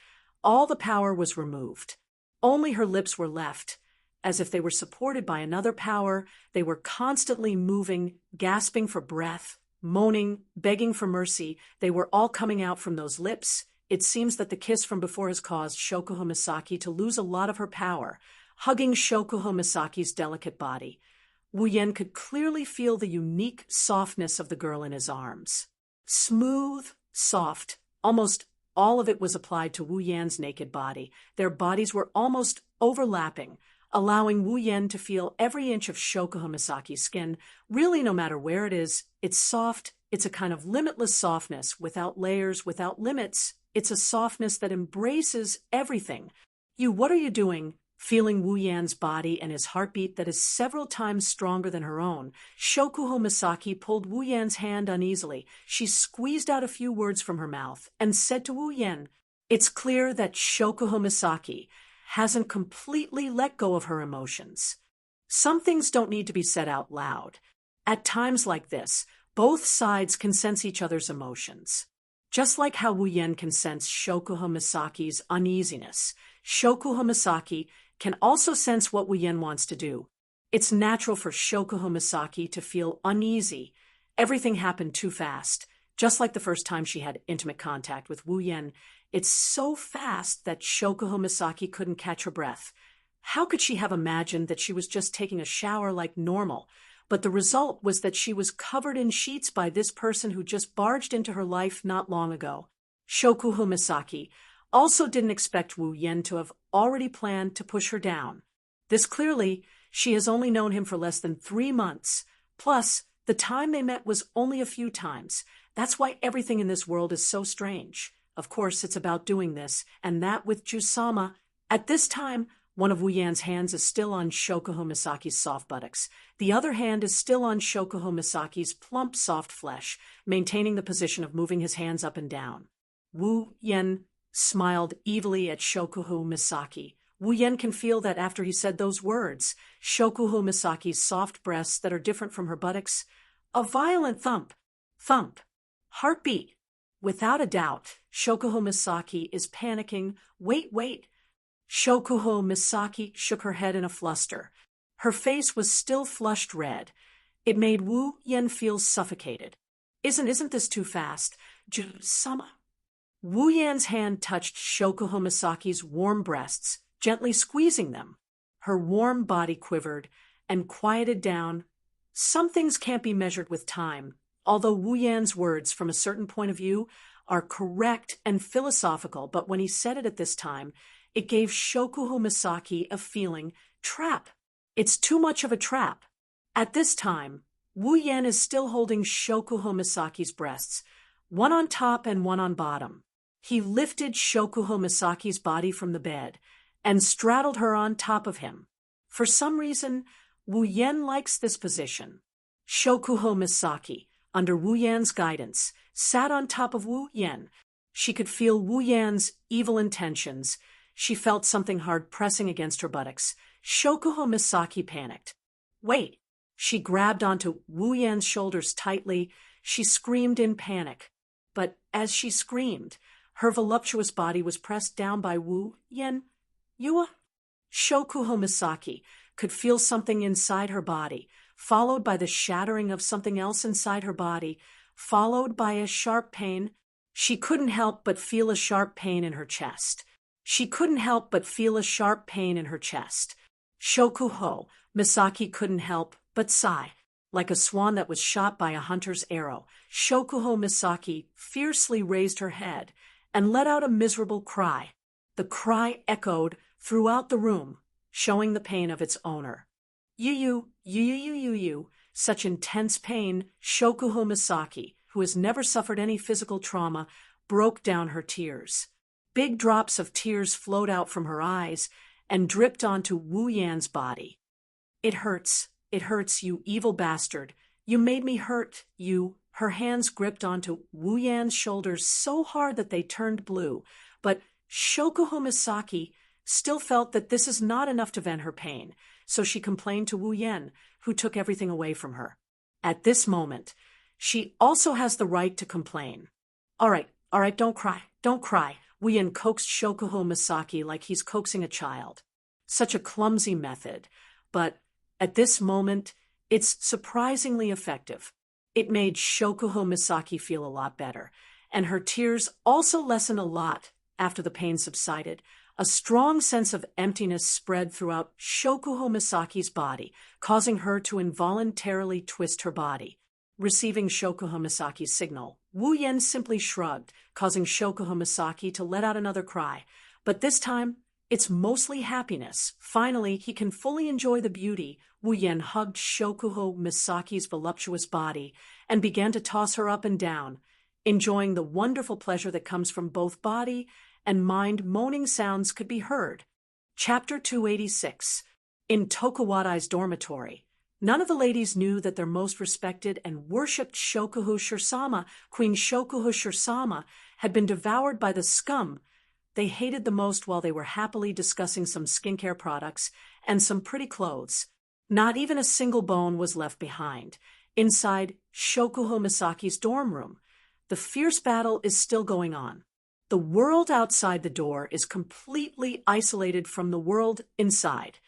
All the power was removed. Only her lips were left. As if they were supported by another power, they were constantly moving, gasping for breath, moaning, begging for mercy. They were all coming out from those lips. It seems that the kiss from before has caused Shoujo Misaki to lose a lot of her power, hugging Shoujo Misaki's delicate body. Wu Yan could clearly feel the unique softness of the girl in his arms. Smooth, soft, almost all of it was applied to Wu Yan's naked body. Their bodies were almost overlapping, allowing Wu Yan to feel every inch of Shoujo Misaki's skin. Really, no matter where it is, it's soft. It's a kind of limitless softness, without layers, without limits. It's a softness that embraces everything. What are you doing? Feeling Wu Yan's body and his heartbeat that is several times stronger than her own, Shoujo Misaki pulled Wu Yan's hand uneasily. She squeezed out a few words from her mouth and said to Wu Yan, "It's clear that Shoujo Misaki hasn't completely let go of her emotions. Some things don't need to be said out loud. At times like this, both sides can sense each other's emotions. Just like how Wu Yan can sense Shoujo Misaki's uneasiness, Shoujo Misaki can also sense what Wu Yan wants to do. It's natural for Shoujo Misaki to feel uneasy. Everything happened too fast. Just like the first time she had intimate contact with Wu Yan, it's so fast that Shoujo Misaki couldn't catch her breath. How could she have imagined that she was just taking a shower like normal? But the result was that she was covered in sheets by this person who just barged into her life not long ago. Shoujo Misaki also didn't expect Wu Yan to have already planned to push her down. This clearly, she has only known him for less than 3 months. Plus, the time they met was only a few times. That's why everything in this world is so strange. Of course, it's about doing this, and that with Jusama. At this time, one of Wu Yan's hands is still on Shoujo Misaki's soft buttocks. The other hand is still on Shoujo Misaki's plump, soft flesh, maintaining the position of moving his hands up and down. Wu Yan smiled evilly at Shoujo Misaki. Wu Yan can feel that after he said those words, Shoujo Misaki's soft breasts that are different from her buttocks, a violent thump, heartbeat. Without a doubt, Shoujo Misaki is panicking. Wait. Shoujo Misaki shook her head in a fluster. Her face was still flushed red. It made Wu Yan feel suffocated. Isn't this too fast? Jusama. Wu Yan's hand touched Shoujo Misaki's warm breasts, gently squeezing them. Her warm body quivered and quieted down. Some things can't be measured with time, although Wu Yan's words, from a certain point of view, are correct and philosophical, but when he said it at this time, it gave Shoujo Misaki a feeling, trap. It's too much of a trap. At this time, Wu Yan is still holding Shoujo Misaki's breasts, one on top and one on bottom. He lifted Shoujo Misaki's body from the bed and straddled her on top of him. For some reason, Wu Yan likes this position. Shoujo Misaki, under Wu Yan's guidance, sat on top of Wu Yan. She could feel Wu Yan's evil intentions. She felt something hard pressing against her buttocks. Shoujo Misaki panicked. Wait! She grabbed onto Wu Yan's shoulders tightly. She screamed in panic. But as she screamed, her voluptuous body was pressed down by Wu Yan. Shoujo Misaki could feel something inside her body, followed by the shattering of something else inside her body, followed by a sharp pain. She couldn't help but feel a sharp pain in her chest. Shoujo Misaki couldn't help but sigh, like a swan that was shot by a hunter's arrow. Shoujo Misaki fiercely raised her head and let out a miserable cry. The cry echoed throughout the room, showing the pain of its owner. Such intense pain. Shoujo Misaki, who has never suffered any physical trauma, broke down her tears. Big drops of tears flowed out from her eyes and dripped onto Wu Yan's body. It hurts, you evil bastard. You made me hurt, you. Her hands gripped onto Wu Yan's shoulders so hard that they turned blue, but Shoujo Misaki still felt that this is not enough to vent her pain. so she complained to Wu Yan, who took everything away from her. At this moment, she also has the right to complain. All right, don't cry, don't cry. Wu Yan coaxed Shoujo Misaki like he's coaxing a child. Such a clumsy method, but at this moment, it's surprisingly effective. It made Shoujo Misaki feel a lot better, and her tears also lessened a lot after the pain subsided. A strong sense of emptiness spread throughout Shoujo Misaki's body, causing her to involuntarily twist her body. Receiving Shoujo Misaki's signal, Wu Yan simply shrugged, causing Shoujo Misaki to let out another cry. But this time, it's mostly happiness. Finally, he can fully enjoy the beauty. Wu Yan hugged Shoujo Misaki's voluptuous body and began to toss her up and down, enjoying the wonderful pleasure that comes from both body and mind. Moaning sounds could be heard. Chapter 286. In Tokuwadai's dormitory, none of the ladies knew that their most respected and worshipped Shokuhu Shirsama, Queen Shokuhu Shirsama, had been devoured by the scum they hated the most while they were happily discussing some skincare products and some pretty clothes. Not even a single bone was left behind. Inside Shokuho Misaki's dorm room, the fierce battle is still going on. The world outside the door is completely isolated from the world inside.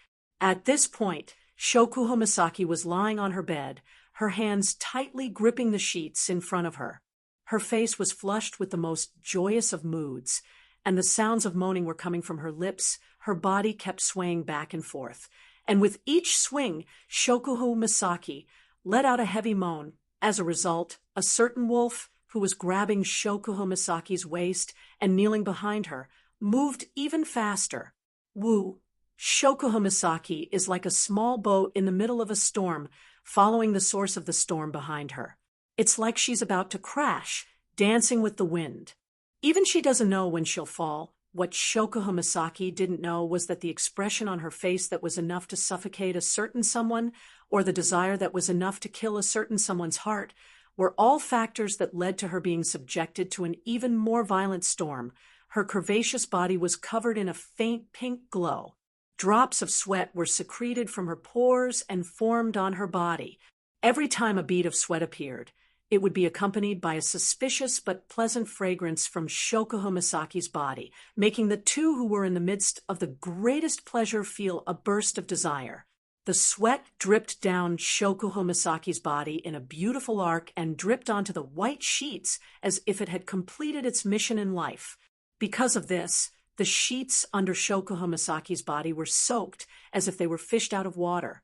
At this point, Shokuho Misaki was lying on her bed, her hands tightly gripping the sheets in front of her. Her face was flushed with the most joyous of moods, and the sounds of moaning were coming from her lips. Her body kept swaying back and forth, and with each swing, Shokuho Misaki let out a heavy moan. As a result, a certain wolf, who was grabbing Shokuho Misaki's waist and kneeling behind her, moved even faster. Woo! Shokuho Misaki is like a small boat in the middle of a storm, following the source of the storm behind her. It's like she's about to crash, dancing with the wind. Even she doesn't know when she'll fall. What Shokuho Misaki didn't know was that the expression on her face that was enough to suffocate a certain someone, or the desire that was enough to kill a certain someone's heart, were all factors that led to her being subjected to an even more violent storm. Her curvaceous body was covered in a faint pink glow. Drops of sweat were secreted from her pores and formed on her body. Every time a bead of sweat appeared, it would be accompanied by a suspicious but pleasant fragrance from Shokuho Misaki's body, making the two who were in the midst of the greatest pleasure feel a burst of desire. The sweat dripped down Shokuho Misaki's body in a beautiful arc and dripped onto the white sheets as if it had completed its mission in life. Because of this, the sheets under Shokuho Misaki's body were soaked as if they were fished out of water.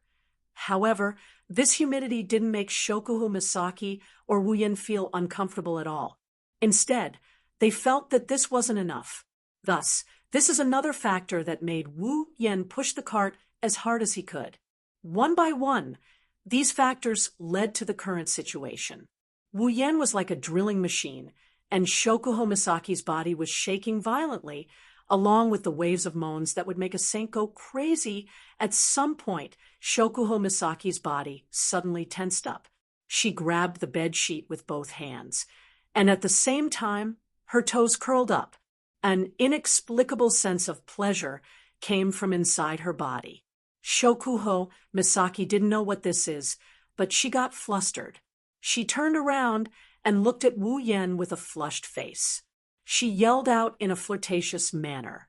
However, this humidity didn't make Shokuho Misaki or Wu Yan feel uncomfortable at all. Instead, they felt that this wasn't enough. Thus, this is another factor that made Wu Yan push the cart as hard as he could. One by one, these factors led to the current situation. Wu Yan was like a drilling machine, and Shokuho Misaki's body was shaking violently, along with the waves of moans that would make a saint go crazy. At some point, Shokuho Misaki's body suddenly tensed up. She grabbed the bed sheet with both hands, and at the same time, her toes curled up. An inexplicable sense of pleasure came from inside her body. Shokuho Misaki didn't know what this is, but she got flustered. She turned around and looked at Wu Yan with a flushed face. She yelled out in a flirtatious manner,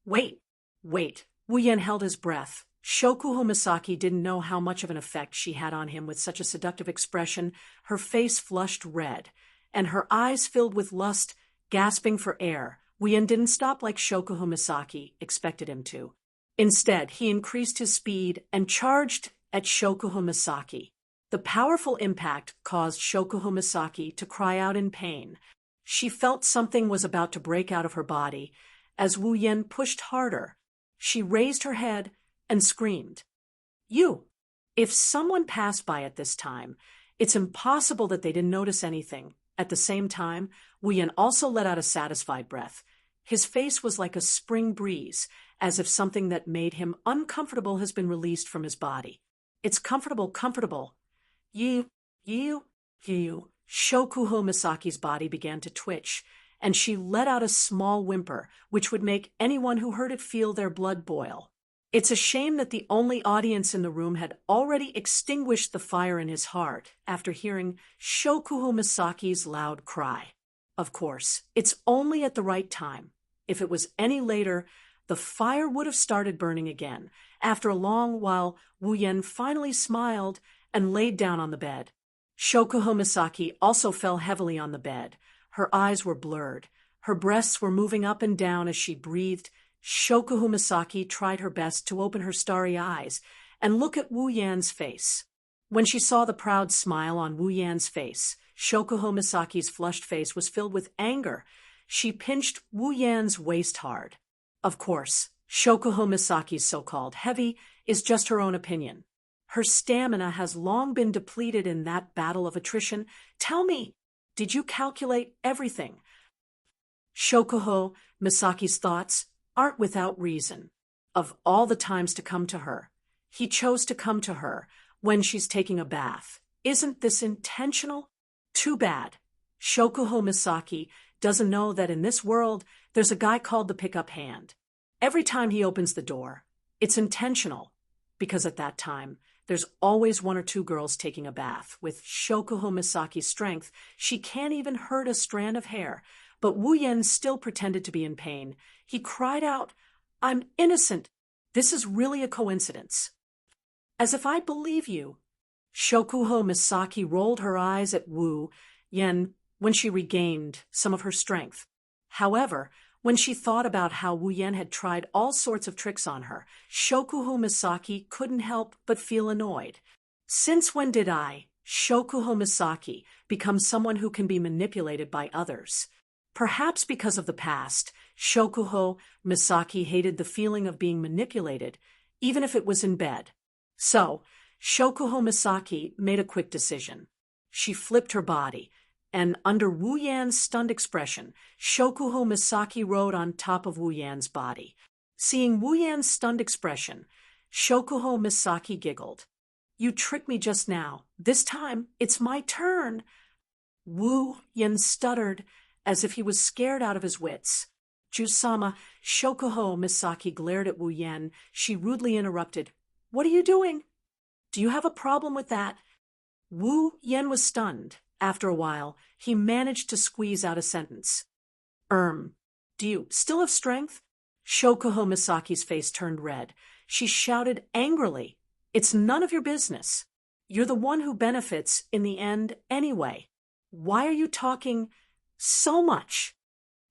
"Wait, wait." Wu Yan held his breath. Shokuho Misaki didn't know how much of an effect she had on him with such a seductive expression. Her face flushed red, and her eyes filled with lust, gasping for air. Wu Yan didn't stop like Shokuho Misaki expected him to. Instead, he increased his speed and charged at Shokuho Misaki. The powerful impact caused Shokuho Misaki to cry out in pain. She felt something was about to break out of her body. As Wu Yan pushed harder, she raised her head and screamed, "You!" If someone passed by at this time, it's impossible that they didn't notice anything. At the same time, Wu Yan also let out a satisfied breath. His face was like a spring breeze, as if something that made him uncomfortable has been released from his body. "It's comfortable, comfortable." You. Shokuho Misaki's body began to twitch, and she let out a small whimper, which would make anyone who heard it feel their blood boil. It's a shame that the only audience in the room had already extinguished the fire in his heart after hearing Shokuho Misaki's loud cry. Of course, it's only at the right time. If it was any later, the fire would have started burning again. After a long while, Wu Yan finally smiled and laid down on the bed. Shokuho Misaki also fell heavily on the bed. Her eyes were blurred. Her breasts were moving up and down as she breathed. Shokuho Misaki tried her best to open her starry eyes and look at Wu Yan's face. When she saw the proud smile on Wu Yan's face, Shokuho Misaki's flushed face was filled with anger. She pinched Wu Yan's waist hard. Of course, Shokuho Misaki's so-called heavy is just her own opinion. Her stamina has long been depleted in that battle of attrition. Tell me, did you calculate everything? Shokuho Misaki's thoughts aren't without reason. Of all the times to come to her, he chose to come to her when she's taking a bath. Isn't this intentional? Too bad. Shokuho Misaki doesn't know that in this world, there's a guy called the pickup hand. Every time he opens the door, it's intentional, because at that time, there's always one or two girls taking a bath. With Shokuho Misaki's strength, she can't even hurt a strand of hair. But Wu Yan still pretended to be in pain. He cried out, "I'm innocent. This is really a coincidence." "As if I believe you." Shokuho Misaki rolled her eyes at Wu Yan when she regained some of her strength. However, when she thought about how Wu Yan had tried all sorts of tricks on her, Shokuho Misaki couldn't help but feel annoyed. Since when did I, Shokuho Misaki, become someone who can be manipulated by others? Perhaps because of the past, Shokuho Misaki hated the feeling of being manipulated, even if it was in bed. So, Shokuho Misaki made a quick decision. She flipped her body, and under Wu Yan's stunned expression, Shokuho Misaki rode on top of Wu Yan's body. Seeing Wu Yan's stunned expression, Shokuho Misaki giggled. "You tricked me just now. This time, it's my turn." Wu Yan stuttered, as if he was scared out of his wits. "Jusama," Shokuho Misaki glared at Wu Yan. She rudely interrupted. "What are you doing? Do you have a problem with that?" Wu Yan was stunned. After a while, he managed to squeeze out a sentence. Do you still have strength?" Shokuho Misaki's face turned red. She shouted angrily, "It's none of your business. You're the one who benefits in the end anyway. Why are you talking so much?"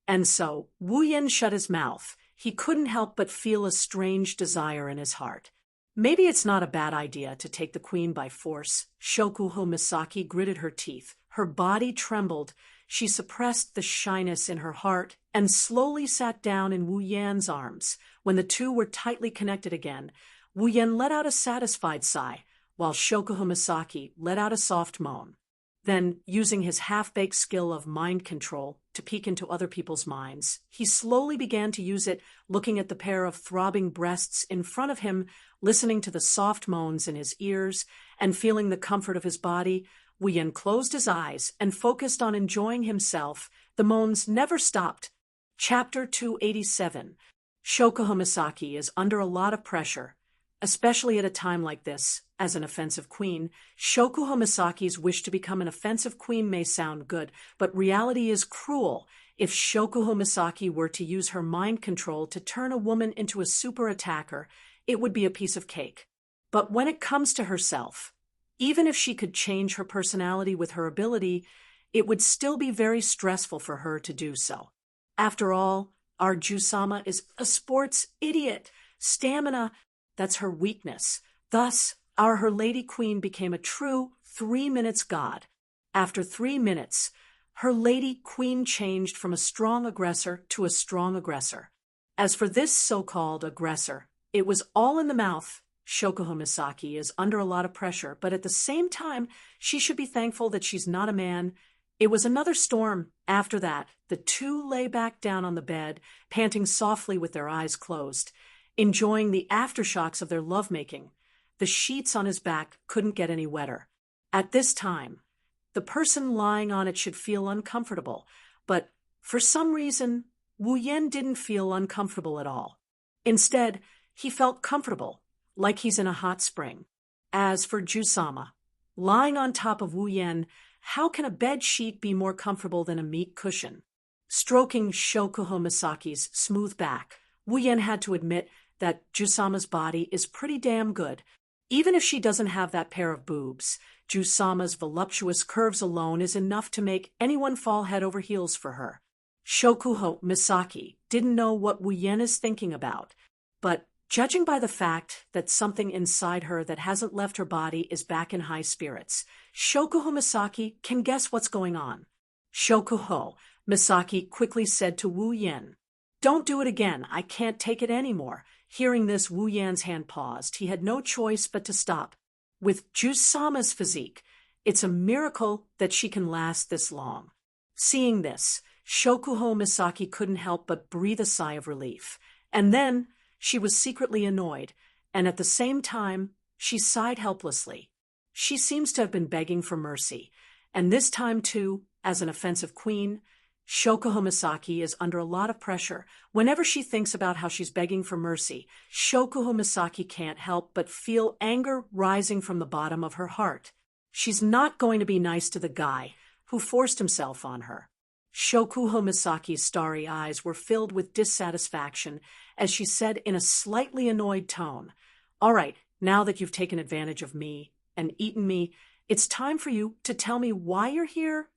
And so Wu Yan shut his mouth. He couldn't help but feel a strange desire in his heart. Maybe it's not a bad idea to take the queen by force. Shokuho Misaki gritted her teeth. Her body trembled. She suppressed the shyness in her heart and slowly sat down in Wu Yan's arms. When the two were tightly connected again, Wu Yan let out a satisfied sigh, while Shokuho Misaki let out a soft moan. Then, using his half-baked skill of mind control to peek into other people's minds, he slowly began to use it, looking at the pair of throbbing breasts in front of him, listening to the soft moans in his ears, and feeling the comfort of his body. Wu Yan closed his eyes and focused on enjoying himself. The moans never stopped. Chapter 287. Shokuho Misaki is under a lot of pressure, especially at a time like this. As an offensive queen, Shokuho Misaki's wish to become an offensive queen may sound good, but reality is cruel. If Shokuho Misaki were to use her mind control to turn a woman into a super attacker, it would be a piece of cake. But when it comes to herself, even if she could change her personality with her ability, it would still be very stressful for her to do so. After all, our Jusama is a sports idiot. Stamina, that's her weakness. Thus, Her Lady Queen became a true 3 minutes god. After 3 minutes, Her Lady Queen changed from a strong aggressor to a strong aggressor. As for this so-called aggressor, it was all in the mouth. Shokuho Misaki is under a lot of pressure, but at the same time, she should be thankful that she's not a man. It was another storm. After that, the two lay back down on the bed, panting softly with their eyes closed, enjoying the aftershocks of their lovemaking. The sheets on his back couldn't get any wetter. At this time, the person lying on it should feel uncomfortable, but for some reason, Wu Yan didn't feel uncomfortable at all. Instead, He felt comfortable, like he's in a hot spring. As for Jusama, lying on top of Wu Yan, how can a bed sheet be more comfortable than a meat cushion? Stroking Shokuho Misaki's smooth back, Wu Yan had to admit that Jusama's body is pretty damn good. Even if she doesn't have that pair of boobs, Jusama's voluptuous curves alone is enough to make anyone fall head over heels for her. Shokuho Misaki didn't know what Wu Yan is thinking about, but judging by the fact that something inside her that hasn't left her body is back in high spirits, Shokuho Misaki can guess what's going on. Shokuho Misaki quickly said to Wu Yan, "Don't do it again, I can't take it anymore." Hearing this, Wu Yan's hand paused. He had no choice but to stop. With Jusama's physique, it's a miracle that she can last this long. Seeing this, Shokuho Misaki couldn't help but breathe a sigh of relief. And then she was secretly annoyed, and at the same time, she sighed helplessly. She seems to have been begging for mercy, and this time too, as an offensive queen, Shokuho Misaki is under a lot of pressure. Whenever she thinks about how she's begging for mercy, Shokuho Misaki can't help but feel anger rising from the bottom of her heart. She's not going to be nice to the guy who forced himself on her. Shokuho Misaki's starry eyes were filled with dissatisfaction as she said in a slightly annoyed tone, "All right, now that you've taken advantage of me and eaten me, it's time for you to tell me why you're here?"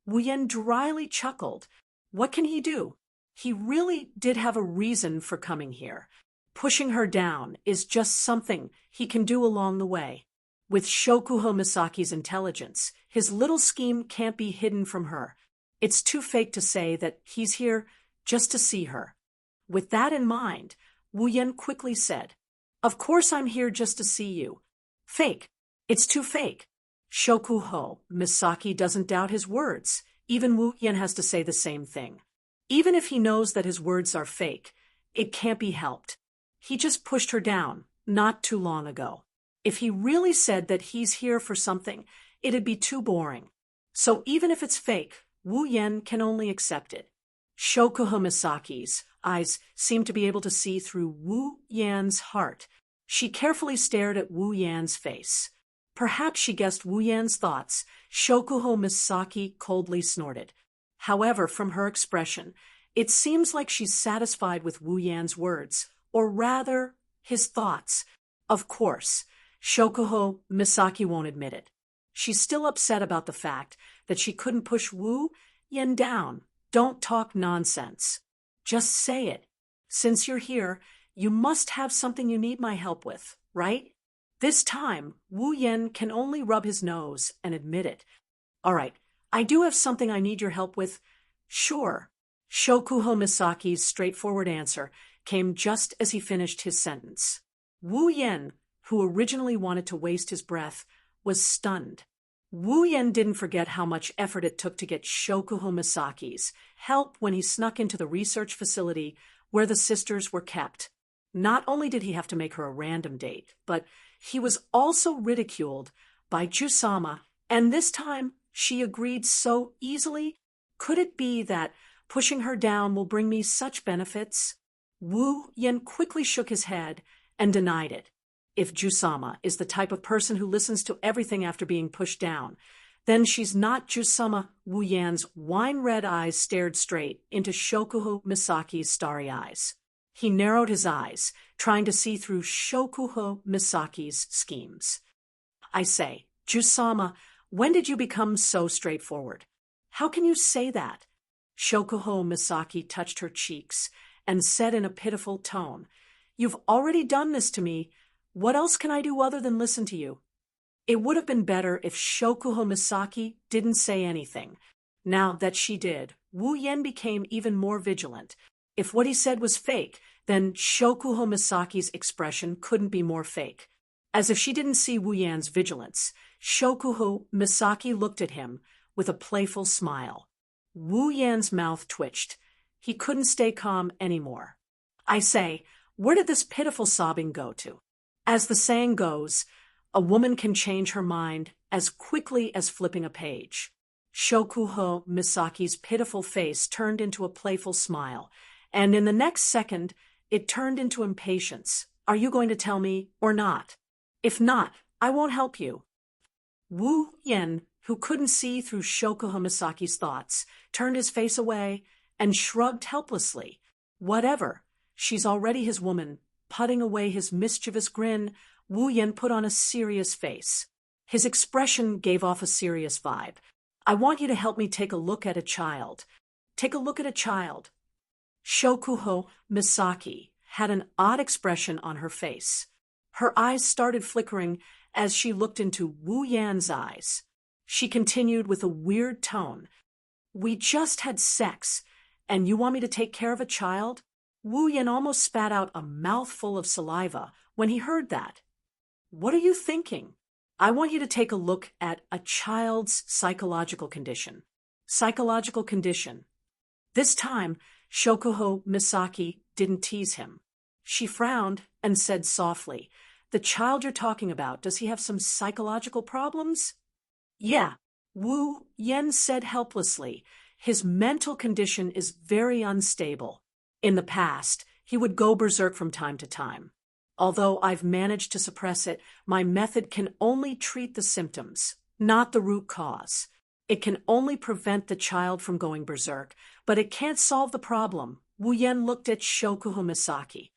Wu Yan dryly chuckled. What can he do? He really did have a reason for coming here. Pushing her down is just something he can do along the way. With Shokuho Misaki's intelligence, his little scheme can't be hidden from her. It's too fake to say that he's here just to see her. With that in mind, Wu Yan quickly said, "Of course I'm here just to see you." Fake. It's too fake. Shokuho Misaki doesn't doubt his words. Even Wu Yan has to say the same thing. Even if he knows that his words are fake, it can't be helped. He just pushed her down not too long ago. If he really said that he's here for something, it'd be too boring. So even if it's fake, Wu Yan can only accept it. Shokuho Misaki's eyes seemed to be able to see through Wu Yan's heart. She carefully stared at Wu Yan's face. Perhaps she guessed Wu Yan's thoughts. Shokuho Misaki coldly snorted. However, from her expression, it seems like she's satisfied with Wu Yan's words, or rather, his thoughts. Of course, Shokuho Misaki won't admit it. She's still upset about the fact that she couldn't push Wu Yan down. Don't talk nonsense. Just say it. Since you're here, you must have something you need my help with, right? This time, Wu Yan can only rub his nose and admit it. "All right, I do have something I need your help with." "Sure." Shokuho Misaki's straightforward answer came just as he finished his sentence. Wu Yan, who originally wanted to waste his breath, was stunned. Wu Yan didn't forget how much effort it took to get Shokuho Misaki's help when he snuck into the research facility where the sisters were kept. Not only did he have to make her a random date, but he was also ridiculed by Jusama, and this time she agreed so easily. Could it be that pushing her down will bring me such benefits? Wu Yan quickly shook his head and denied it. If Jusama is the type of person who listens to everything after being pushed down, then she's not Jusama. Wu Yan's wine-red eyes stared straight into Shokuho Misaki's starry eyes. He narrowed his eyes, trying to see through Shokuho Misaki's schemes. "I say, Jusama, when did you become so straightforward? How can you say that?" Shokuho Misaki touched her cheeks and said in a pitiful tone, "You've already done this to me. What else can I do other than listen to you?" It would have been better if Shokuho Misaki didn't say anything. Now that she did, Wu Yan became even more vigilant. If what he said was fake, then Shokuho Misaki's expression couldn't be more fake. As if she didn't see Wu Yan's vigilance, Shokuho Misaki looked at him with a playful smile. Wu Yan's mouth twitched. He couldn't stay calm anymore. "I say, where did this pitiful sobbing go to?" As the saying goes, a woman can change her mind as quickly as flipping a page. Shokuho Misaki's pitiful face turned into a playful smile, and in the next second, it turned into impatience. Are you going to tell me or not? If not, I won't help you. Wu Yen, who couldn't see through Shoko Hamasaki's thoughts, turned his face away and shrugged helplessly. Whatever. She's already his woman. Putting away his mischievous grin, Wu Yen put on a serious face. His expression gave off a serious vibe. I want you to help me take a look at a child. Take a look at a child. Shokuho Misaki had an odd expression on her face. Her eyes started flickering as she looked into Wu Yan's eyes. She continued with a weird tone. We just had sex, and you want me to take care of a child? Wu Yan almost spat out a mouthful of saliva when he heard that. What are you thinking? I want you to take a look at a child's psychological condition. Psychological condition. This time, Shokuho Misaki didn't tease him. She frowned and said softly, The child you're talking about, does he have some psychological problems? Yeah, Wu Yen said helplessly. His mental condition is very unstable. In the past, he would go berserk from time to time. Although I've managed to suppress it, my method can only treat the symptoms, not the root cause. It can only prevent the child from going berserk, but it can't solve the problem. Wu Yen looked at Shokuho Misaki.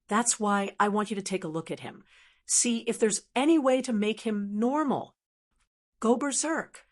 That's why I want you to take a look at him. See if there's any way to make him normal. Go berserk.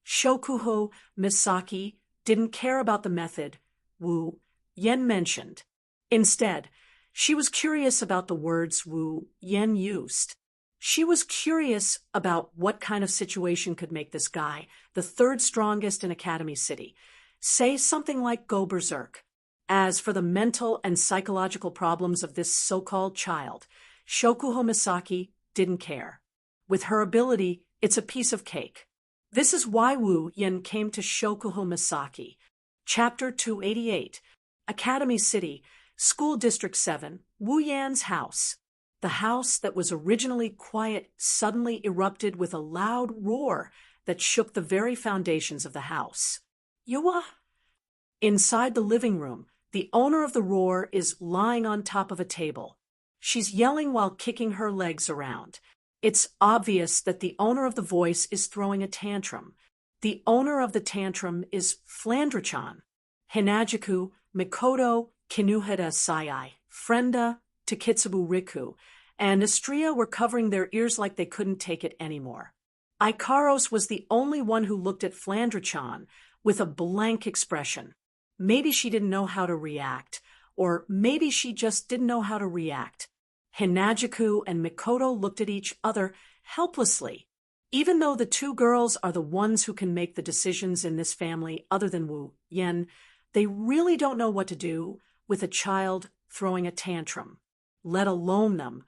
Shokuho Misaki didn't care about the method Wu Yen mentioned. Instead, she was curious about the words Wu Yen used. She was curious about what kind of situation could make this guy, the third strongest in Academy City, say something like go berserk. As for the mental and psychological problems of this so-called child, Shokuho Misaki didn't care. With her ability, it's a piece of cake. This is why Wu Yen came to Shokuho Misaki. Chapter 288, Academy City, School District 7, Wu Yan's house. The house that was originally quiet suddenly erupted with a loud roar that shook the very foundations of the house. Yuwa! Inside the living room, the owner of the roar is lying on top of a table. She's yelling while kicking her legs around. It's obvious that the owner of the voice is throwing a tantrum. The owner of the tantrum is Flandra-chan. Hinajuku, Mikoto, Kinuheda Sayai, Frenda, Takitsubu Riku, and Estrella were covering their ears like they couldn't take it anymore. Ikaros was the only one who looked at Flandra-chan with a blank expression. Maybe she didn't know how to react, or maybe she just didn't know how to react. Hinajuku and Mikoto looked at each other helplessly. Even though the two girls are the ones who can make the decisions in this family other than Wu Yen, they really don't know what to do with a child throwing a tantrum, let alone them.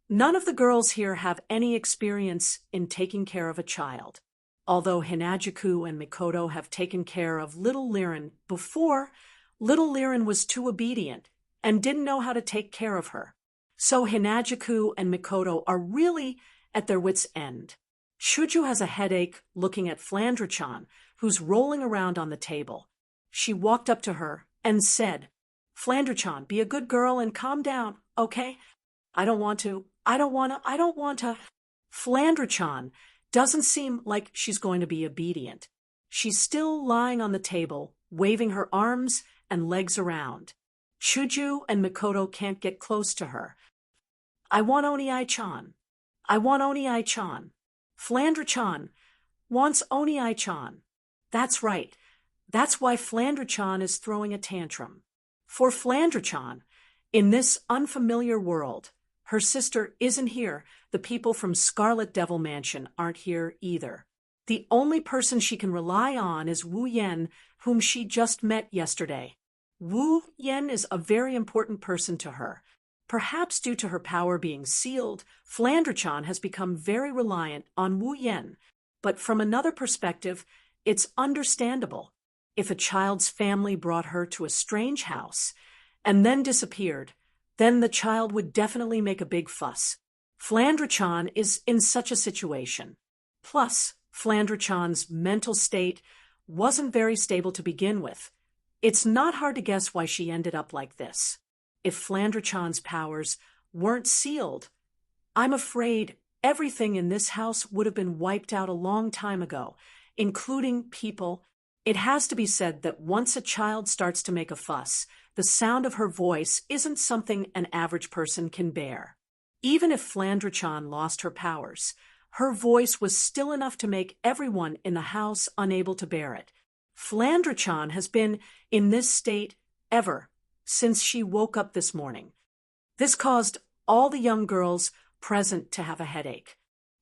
None of the girls here have any experience in taking care of a child. Although Hinajuku and Mikoto have taken care of little Liren before, little Liren was too obedient and didn't know how to take care of her. So Hinajuku and Mikoto are really at their wits' end. Shoujo has a headache looking at Flandra-chan, who's rolling around on the table. She walked up to her and said, Flandra-chan, be a good girl and calm down, okay? I don't want to. Flandra-chan doesn't seem like she's going to be obedient. She's still lying on the table, waving her arms and legs around. Shoujo and Mikoto can't get close to her. I want Oni-chan. Flandra-chan wants Oni-chan. That's right. That's why Flandra-chan is throwing a tantrum. For Flandra-chan, in this unfamiliar world, her sister isn't here. The people from Scarlet Devil Mansion aren't here either. The only person she can rely on is Wu Yen, whom she just met yesterday. Wu Yen is a very important person to her. Perhaps due to her power being sealed, Flandra-chan has become very reliant on Wu Yen. But from another perspective, it's understandable. If a child's family brought her to a strange house and then disappeared, then the child would definitely make a big fuss. Flandra-chan is in such a situation. Plus, Flandra-chan's mental state wasn't very stable to begin with. It's not hard to guess why she ended up like this. If Flandra-chan's powers weren't sealed. I'm afraid everything in this house would have been wiped out a long time ago, including people. It has to be said that once a child starts to make a fuss, the sound of her voice isn't something an average person can bear. Even if Flandre-chan lost her powers, her voice was still enough to make everyone in the house unable to bear it. Flandre-chan has been in this state ever since she woke up this morning. This caused all the young girls present to have a headache.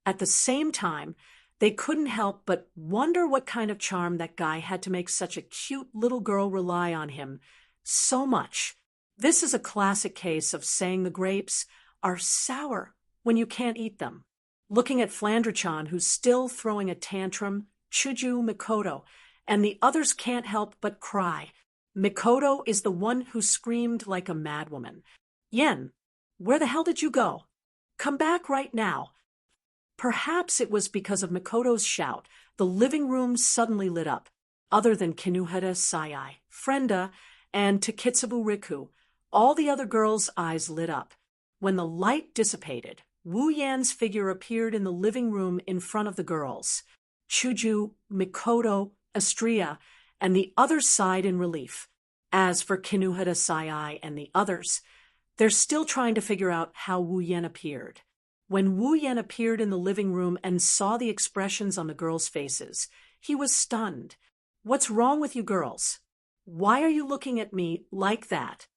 At the same time, they couldn't help but wonder what kind of charm that guy had to make such a cute little girl rely on him so much. This is a classic case of saying the grapes are sour when you can't eat them. Looking at Flandre-chan, who's still throwing a tantrum, Shoujo, Mikoto, and the others can't help but cry. Mikoto is the one who screamed like a madwoman. Yen, where the hell did you go? Come back right now. Perhaps it was because of Mikoto's shout, the living room suddenly lit up. Other than Kinuhara Sayai, Frenda, and Takitsubu Riku, all the other girls' eyes lit up. When the light dissipated, Wu Yan's figure appeared in the living room in front of the girls. Shoujo, Mikoto, Astria, and the others sighed in relief. As for Kinuhara Sayai and the others, they're still trying to figure out how Wu Yan appeared. When Wu Yan appeared in the living room and saw the expressions on the girls' faces, he was stunned. What's wrong with you girls? Why are you looking at me like that?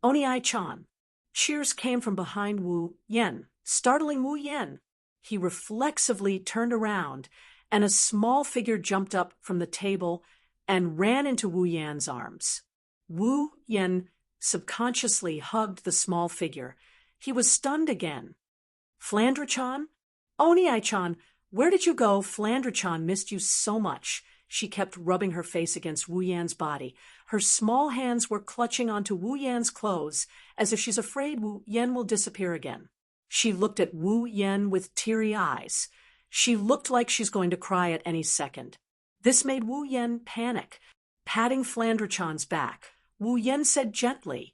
Oni-chan. Cheers came from behind Wu Yan, startling Wu Yan. He reflexively turned around, and a small figure jumped up from the table and ran into Wu Yan's arms. Wu Yan subconsciously hugged the small figure. He was stunned again. Flandre-chan? Oni-chan, where did you go? Flandre-chan missed you so much. She kept rubbing her face against Wu Yan's body. Her small hands were clutching onto Wu Yan's clothes, as if she's afraid Wu Yan will disappear again. She looked at Wu Yan with teary eyes. She looked like she's going to cry at any second. This made Wu Yan panic. Patting Flandre-chan's back, Wu Yan said gently,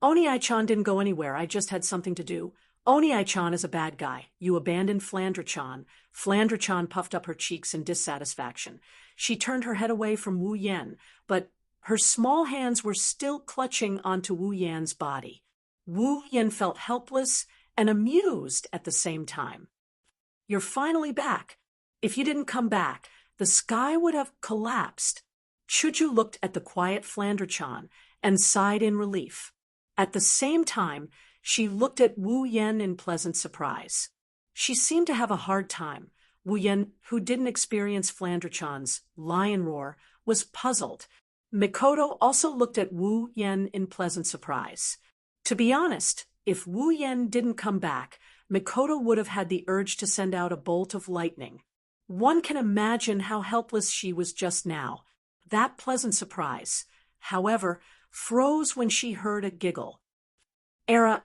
Oni-chan didn't go anywhere. I just had something to do. Oni-chan is a bad guy. You abandoned Flandre-chan. Flandre-chan puffed up her cheeks in dissatisfaction. She turned her head away from Wu Yan, but her small hands were still clutching onto Wu Yan's body. Wu Yan felt helpless and amused at the same time. You're finally back. If you didn't come back, the sky would have collapsed. Shoujo looked at the quiet Flandre-chan and sighed in relief. At the same time, she looked at Wu Yan in pleasant surprise. She seemed to have a hard time. Wu Yan, who didn't experience Flandre-chan's lion roar, was puzzled. Mikoto also looked at Wu Yan in pleasant surprise. To be honest, if Wu Yan didn't come back, Mikoto would have had the urge to send out a bolt of lightning. One can imagine how helpless she was just now. That pleasant surprise, however, froze when she heard a giggle. Era.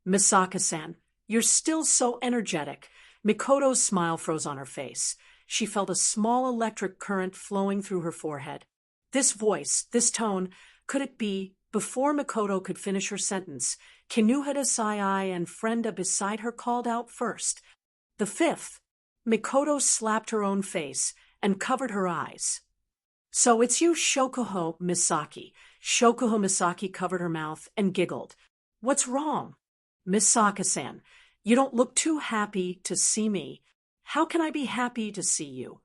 Misaka-san, you're still so energetic. Mikoto's smile froze on her face. She felt a small electric current flowing through her forehead. This voice, this tone, could it be? Before Mikoto could finish her sentence, Kinuhara Sayai and Frenda beside her called out first. The fifth. Mikoto slapped her own face and covered her eyes. So it's you, Shokuho Misaki. Shokuho Misaki covered her mouth and giggled. What's wrong? Misaka-san, you don't look too happy to see me. How can I be happy to see you?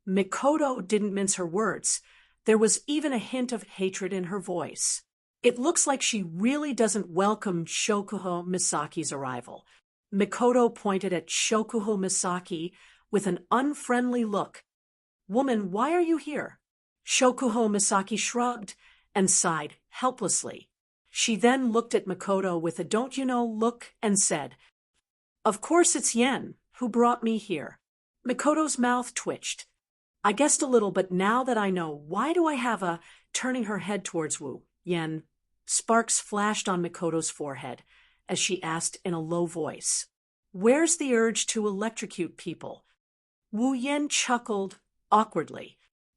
Mikoto didn't mince her words. There was even a hint of hatred in her voice. It looks like she really doesn't welcome Shokuho Misaki's arrival. Mikoto pointed at Shokuho Misaki with an unfriendly look. Woman, why are you here? Shokuho Misaki shrugged and sighed helplessly. She then looked at Mikoto with a don't-you-know look and said, Of course it's Yen who brought me here. Mikoto's mouth twitched. I guessed a little, but now that I know, why do I have a... Turning her head towards Wu Yen, sparks flashed on Mikoto's forehead as she asked in a low voice, Where's the urge to electrocute people? Wu Yen chuckled awkwardly.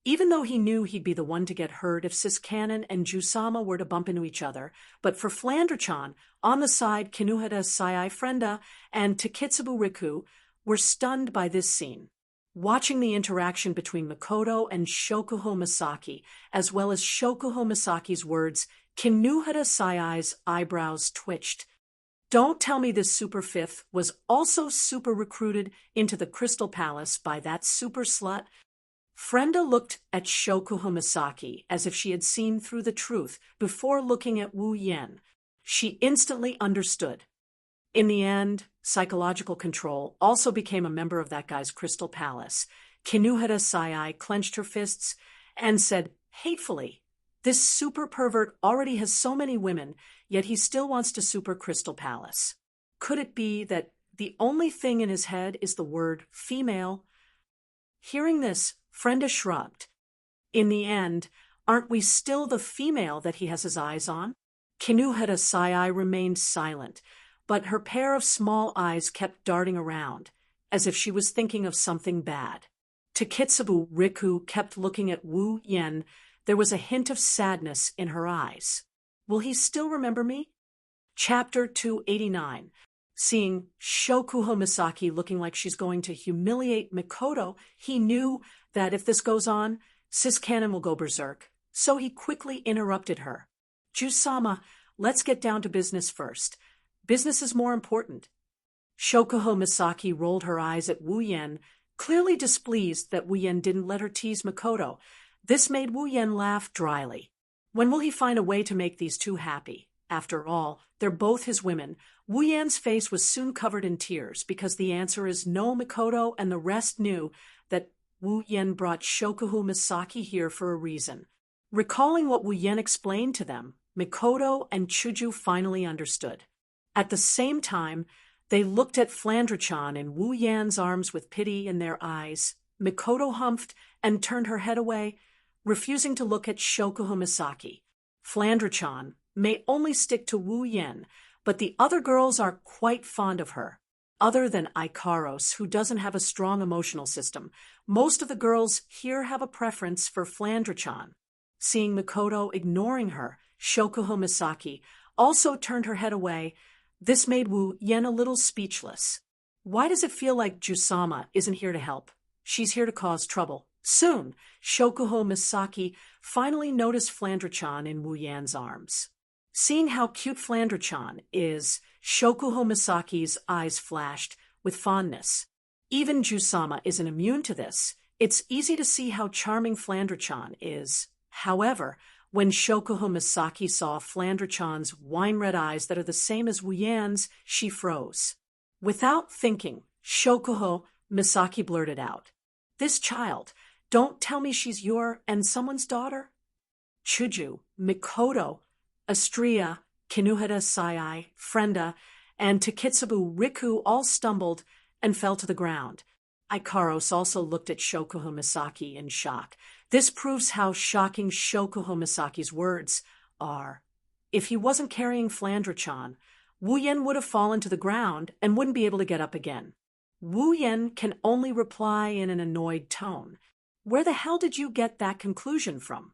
even though he knew he'd be the one to get hurt if Siskanen and Jusama were to bump into each other. But for Flandre-chan, on the side, Kinuhara Sai Frenda and Takitsubu Riku were stunned by this scene. Watching the interaction between Mikoto and Shokuho Misaki, as well as Shokuho Misaki's words, Kinuhara Sai's eyebrows twitched. Don't tell me this super fifth was also super recruited into the Crystal Palace by that super slut? Frenda looked at Shokuho Misaki as if she had seen through the truth before looking at Wu Yen. She instantly understood. In the end, psychological control also became a member of that guy's Crystal Palace. Kinuhara Sai clenched her fists and said hatefully, "This super pervert already has so many women, yet he still wants to super Crystal Palace. Could it be that the only thing in his head is the word female?" Hearing this, Frenda shrugged. In the end, aren't we still the female that he has his eyes on? Kinuhara Sai remained silent, but her pair of small eyes kept darting around, as if she was thinking of something bad. Takitsubu Riku kept looking at Wu Yen. There was a hint of sadness in her eyes. Will he still remember me? Chapter 289. Seeing Shokuho Misaki looking like she's going to humiliate Mikoto, he knew that if this goes on, Siskanen will go berserk, so he quickly interrupted her. "Jusama, let's get down to business first. Business is more important." Shokuho Misaki rolled her eyes at Wu Yen, clearly displeased that Wu Yen didn't let her tease Mikoto. This made Wu Yen laugh dryly. When will he find a way to make these two happy? After all, they're both his women. Wu Yan's face was soon covered in tears because the answer is no. Mikoto and the rest knew that Wu Yen brought Shokuho Misaki here for a reason. Recalling what Wu Yen explained to them, Mikoto and Shoujo finally understood. At the same time, they looked at Flandre-chan in Wu Yan's arms with pity in their eyes. Mikoto humphed and turned her head away, refusing to look at Shokuho Misaki. Flandre-chan may only stick to Wu Yen, but the other girls are quite fond of her. Other than Ikaros, who doesn't have a strong emotional system, most of the girls here have a preference for Flandre-chan. Seeing Mikoto ignoring her, Shokuho Misaki also turned her head away. This made Wu Yen a little speechless. Why does it feel like Jusama isn't here to help? She's here to cause trouble. Soon, Shokuho Misaki finally noticed Flandre-chan in Wu Yan's arms. Seeing how cute Flandre-chan is, Shokuho Misaki's eyes flashed with fondness. Even Jusama isn't immune to this. It's easy to see how charming Flandre-chan is. However, when Shokuho Misaki saw Flandre-chan's wine-red eyes that are the same as Wu Yan's, she froze. Without thinking, Shokuho Misaki blurted out, "This child, don't tell me she's your and someone's daughter?" Shoujo, Mikoto, Astria, Kinuhara Sai, Frenda, and Takitsubu Riku all stumbled and fell to the ground. Ikaros also looked at Shokuho Misaki in shock. This proves how shocking Shokuho Misaki's words are. If he wasn't carrying Flandre-chan, Wu Yen would have fallen to the ground and wouldn't be able to get up again. Wu Yen can only reply in an annoyed tone. "Where the hell did you get that conclusion from?"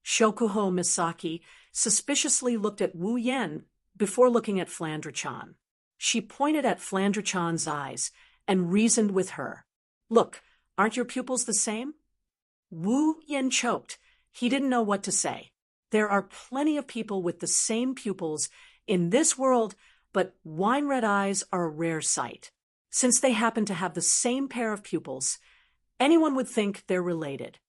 Shokuho Misaki suspiciously looked at Wu Yen before looking at Flandre-chan. She pointed at Flandre-chan's eyes and reasoned with her. "Look, aren't your pupils the same?" Wu Yen choked. He didn't know what to say. There are plenty of people with the same pupils in this world, but wine-red eyes are a rare sight. Since they happen to have the same pair of pupils, anyone would think they're related.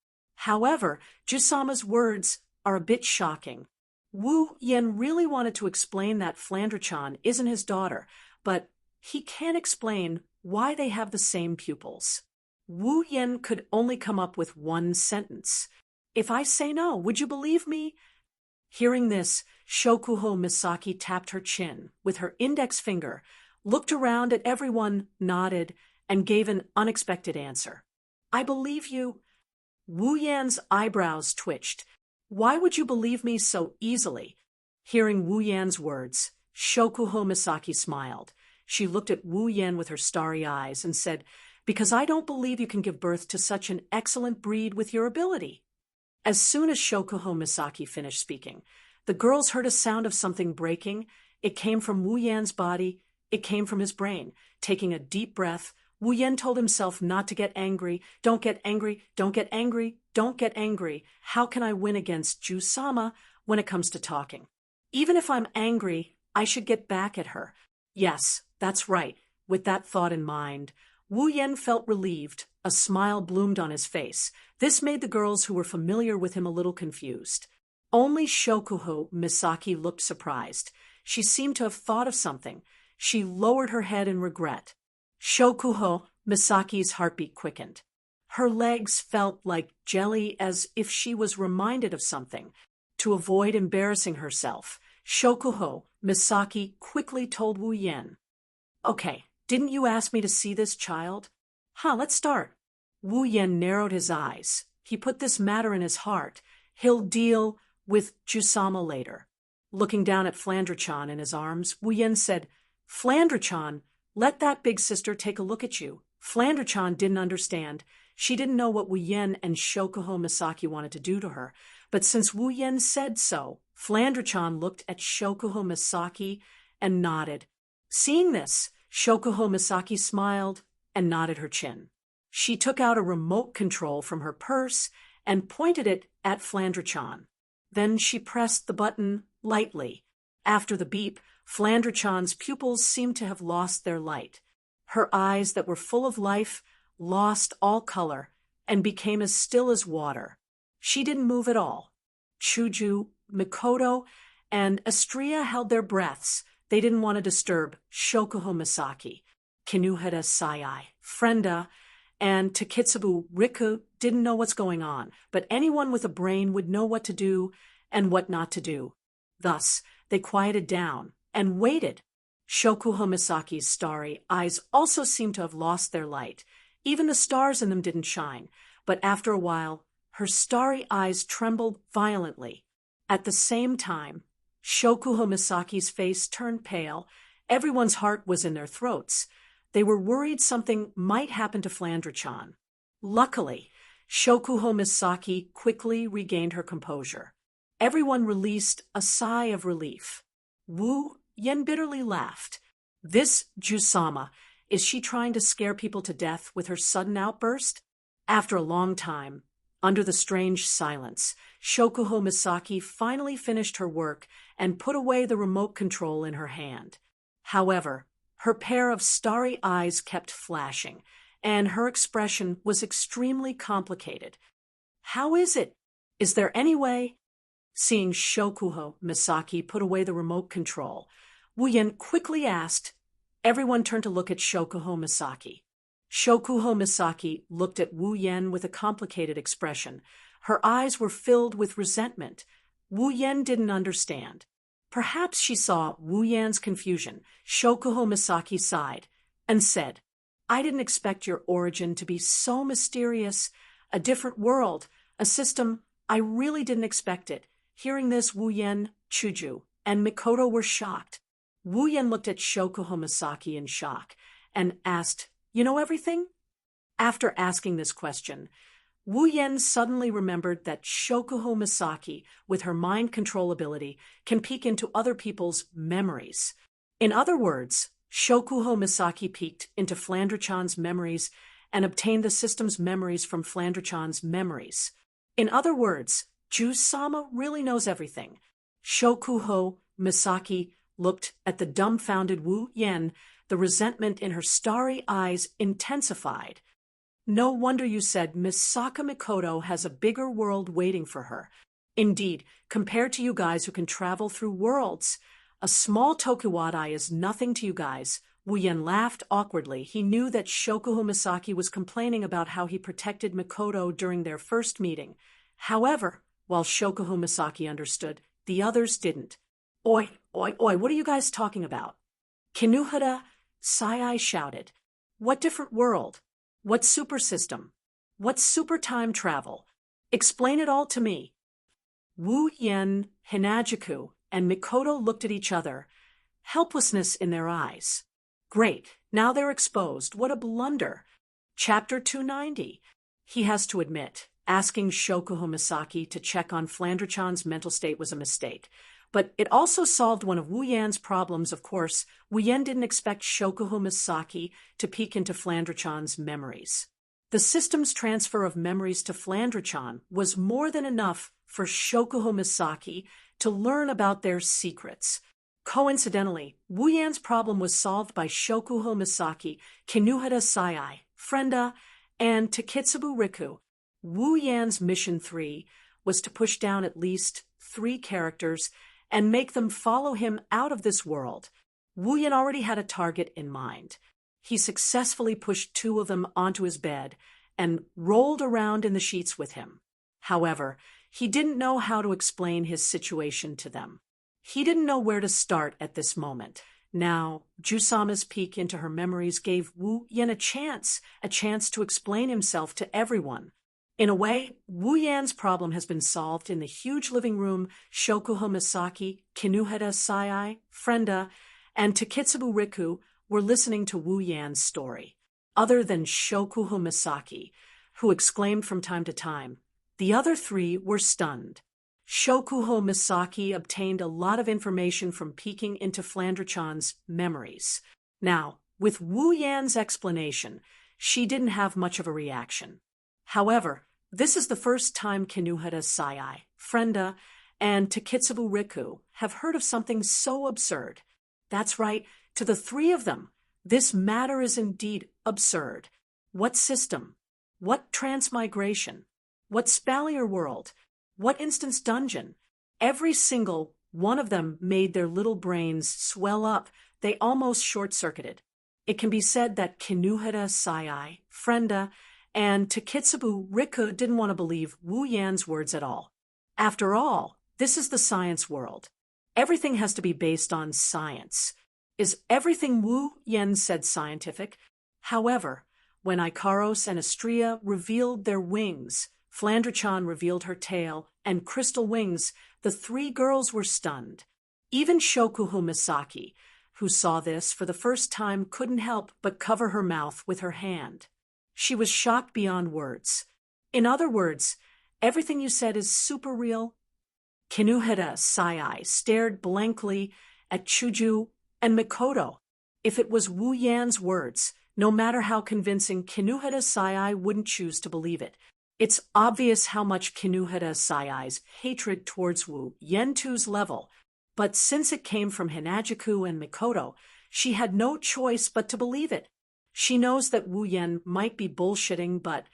However, Jusama's words are a bit shocking. Wu Yen really wanted to explain that Flandre-chan isn't his daughter, but he can't explain why they have the same pupils. Wu Yen could only come up with one sentence. "If I say no, would you believe me?" Hearing this, Shokuho Misaki tapped her chin with her index finger, looked around at everyone, nodded, and gave an unexpected answer. "I believe you." Wu Yan's eyebrows twitched. "Why would you believe me so easily?" Hearing Wu Yan's words, Shokuho Misaki smiled. She looked at Wu Yen with her starry eyes and said, because I don't believe you can give birth to such an excellent breed with your ability." As soon as Shokuho Misaki finished speaking, the girls heard a sound of something breaking. It came from Wu Yan's body. It came from his brain. Taking a deep breath, Wu Yan told himself not to get angry. "Don't get angry, don't get angry, don't get angry. How can I win against Ju-sama when it comes to talking? Even if I'm angry, I should get back at her." Yes, that's right. With that thought in mind, Wu Yan felt relieved. A smile bloomed on his face. This made the girls who were familiar with him a little confused. Only Shokuho Misaki looked surprised. She seemed to have thought of something. She lowered her head in regret. Shokuho Misaki's heartbeat quickened. Her legs felt like jelly, as if she was reminded of something. To avoid embarrassing herself, Shokuho Misaki quickly told Wu Yan, "Okay, didn't you ask me to see this child? Let's start." Wu Yan narrowed his eyes. He put this matter in his heart. He'll deal with Ju-sama later. Looking down at Flandre-chan in his arms, Wu Yan said, "Flandre-chan, let that big sister take a look at you." Flandre-chan didn't understand. She didn't know what Wu Yan and Shokuho Misaki wanted to do to her. But since Wu Yan said so, Flandre-chan looked at Shokuho Misaki and nodded. Seeing this, Shokuho Misaki smiled and nodded her chin. She took out a remote control from her purse and pointed it at Flandre-chan. Then she pressed the button lightly. After the beep, Flandre-chan's pupils seemed to have lost their light. Her eyes that were full of life lost all color and became as still as water. She didn't move at all. Shoujo, Mikoto, and Astria held their breaths. They didn't want to disturb Shokuho Misaki. Kinuhara Sayai, Frenda, and Takitsubu Riku didn't know what's going on, but anyone with a brain would know what to do and what not to do. Thus, they quieted down and waited. Shokuho Misaki's starry eyes also seemed to have lost their light. Even the stars in them didn't shine, but after a while, her starry eyes trembled violently. At the same time, Shokuho Misaki's face turned pale. Everyone's heart was in their throats. They were worried something might happen to Flandre-chan. Luckily, Shokuho Misaki quickly regained her composure. Everyone released a sigh of relief. Wu Yan bitterly laughed. This Ju-sama, is she trying to scare people to death with her sudden outburst? After a long time, under the strange silence, Shokuho Misaki finally finished her work and put away the remote control in her hand. However, her pair of starry eyes kept flashing, and her expression was extremely complicated. "How is it? Is there any way?" Seeing Shokuho Misaki put away the remote control, Wu Yan quickly asked. Everyone turned to look at Shokuho Misaki. Shokuho Misaki looked at Wu Yan with a complicated expression. Her eyes were filled with resentment. Wu Yan didn't understand. Perhaps she saw Wu Yan's confusion. Shokuho Misaki sighed and said, "I didn't expect your origin to be so mysterious. A different world, a system. I really didn't expect it." Hearing this, Wu Yan, Shoujo, and Mikoto were shocked. Wu Yan looked at Shokuho Misaki in shock and asked, "You know everything?" After asking this question, Wu Yan suddenly remembered that Shokuho Misaki, with her mind control ability, can peek into other people's memories. In other words, Shokuho Misaki peeked into Flandre-chan's memories and obtained the system's memories from Flandre-chan's memories. In other words, Ju-sama really knows everything. Shokuho Misaki looked at the dumbfounded Wu Yan. The resentment in her starry eyes intensified. "No wonder you said Misaka Mikoto has a bigger world waiting for her. Indeed, compared to you guys who can travel through worlds, a small Tokuwadai is nothing to you guys." Wu Yan laughed awkwardly. He knew that Shokuho Misaki was complaining about how he protected Mikoto during their first meeting. However, while Shokuho Misaki understood, the others didn't. "Oi, oi, oi, what are you guys talking about?" Kinuhara Sayai shouted. "What different world? What super system? What super time travel? Explain it all to me." Wu Yan, Hinajuku, and Mikoto looked at each other, helplessness in their eyes. Great, now they're exposed. What a blunder. Chapter 290. He has to admit, asking Shokuho Misaki to check on Flandre-chan's mental state was a mistake. But it also solved one of Wu Yan's problems. Of course, Wu Yan didn't expect Shokuho Misaki to peek into Flandre-chan's memories. The system's transfer of memories to Flandre-chan was more than enough for Shokuho Misaki to learn about their secrets. Coincidentally, Wu Yan's problem was solved by Shokuho Misaki, Kinuhara Sayai, Frenda, and Takitsubu Riku. Wu Yan's mission 3 was to push down at least 3 characters and make them follow him out of this world. Wu Yan already had a target in mind. He successfully pushed 2 of them onto his bed and rolled around in the sheets with him. However, he didn't know how to explain his situation to them. He didn't know where to start at this moment. Now, Jusama's peek into her memories gave Wu Yan a chance to explain himself to everyone. In a way, Wu Yan's problem has been solved in the huge living room. Shokuho Misaki, Kinuhara Sayai, Frenda, and Takitsubu Riku were listening to Wu Yan's story. Other than Shokuho Misaki, who exclaimed from time to time, the other 3 were stunned. Shokuho Misaki obtained a lot of information from peeking into Flandre-chan's memories. Now, with Wu Yan's explanation, she didn't have much of a reaction. However, this is the first time Kinuhara Sayai, Frenda, and Takitsubu Riku have heard of something so absurd. That's right, to the 3 of them, this matter is indeed absurd. What system? What transmigration? What spalier world? What instance dungeon? Every single one of them made their little brains swell up. They almost short-circuited. It can be said that Kinuhara Sayai, Frenda, and Takitsubu Riku didn't want to believe Wu Yan's words at all. After all, this is the science world. Everything has to be based on science. Is everything Wu Yan said scientific? However, when Ikaros and Astrea revealed their wings, Flandre-chan revealed her tail and crystal wings, the 3 girls were stunned. Even Shokuho Misaki, who saw this for the first time, couldn't help but cover her mouth with her hand. She was shocked beyond words. In other words, everything you said is super real? Kinuhara Sayai stared blankly at Shoujo and Mikoto. If it was Wu Yan's words, no matter how convincing, Kinuhara Sayai wouldn't choose to believe it. It's obvious how much Kinuhara Sayai's hatred towards Wu Yan to's level, but since it came from Hinajuku and Mikoto, she had no choice but to believe it. She knows that Wu Yan might be bullshitting, but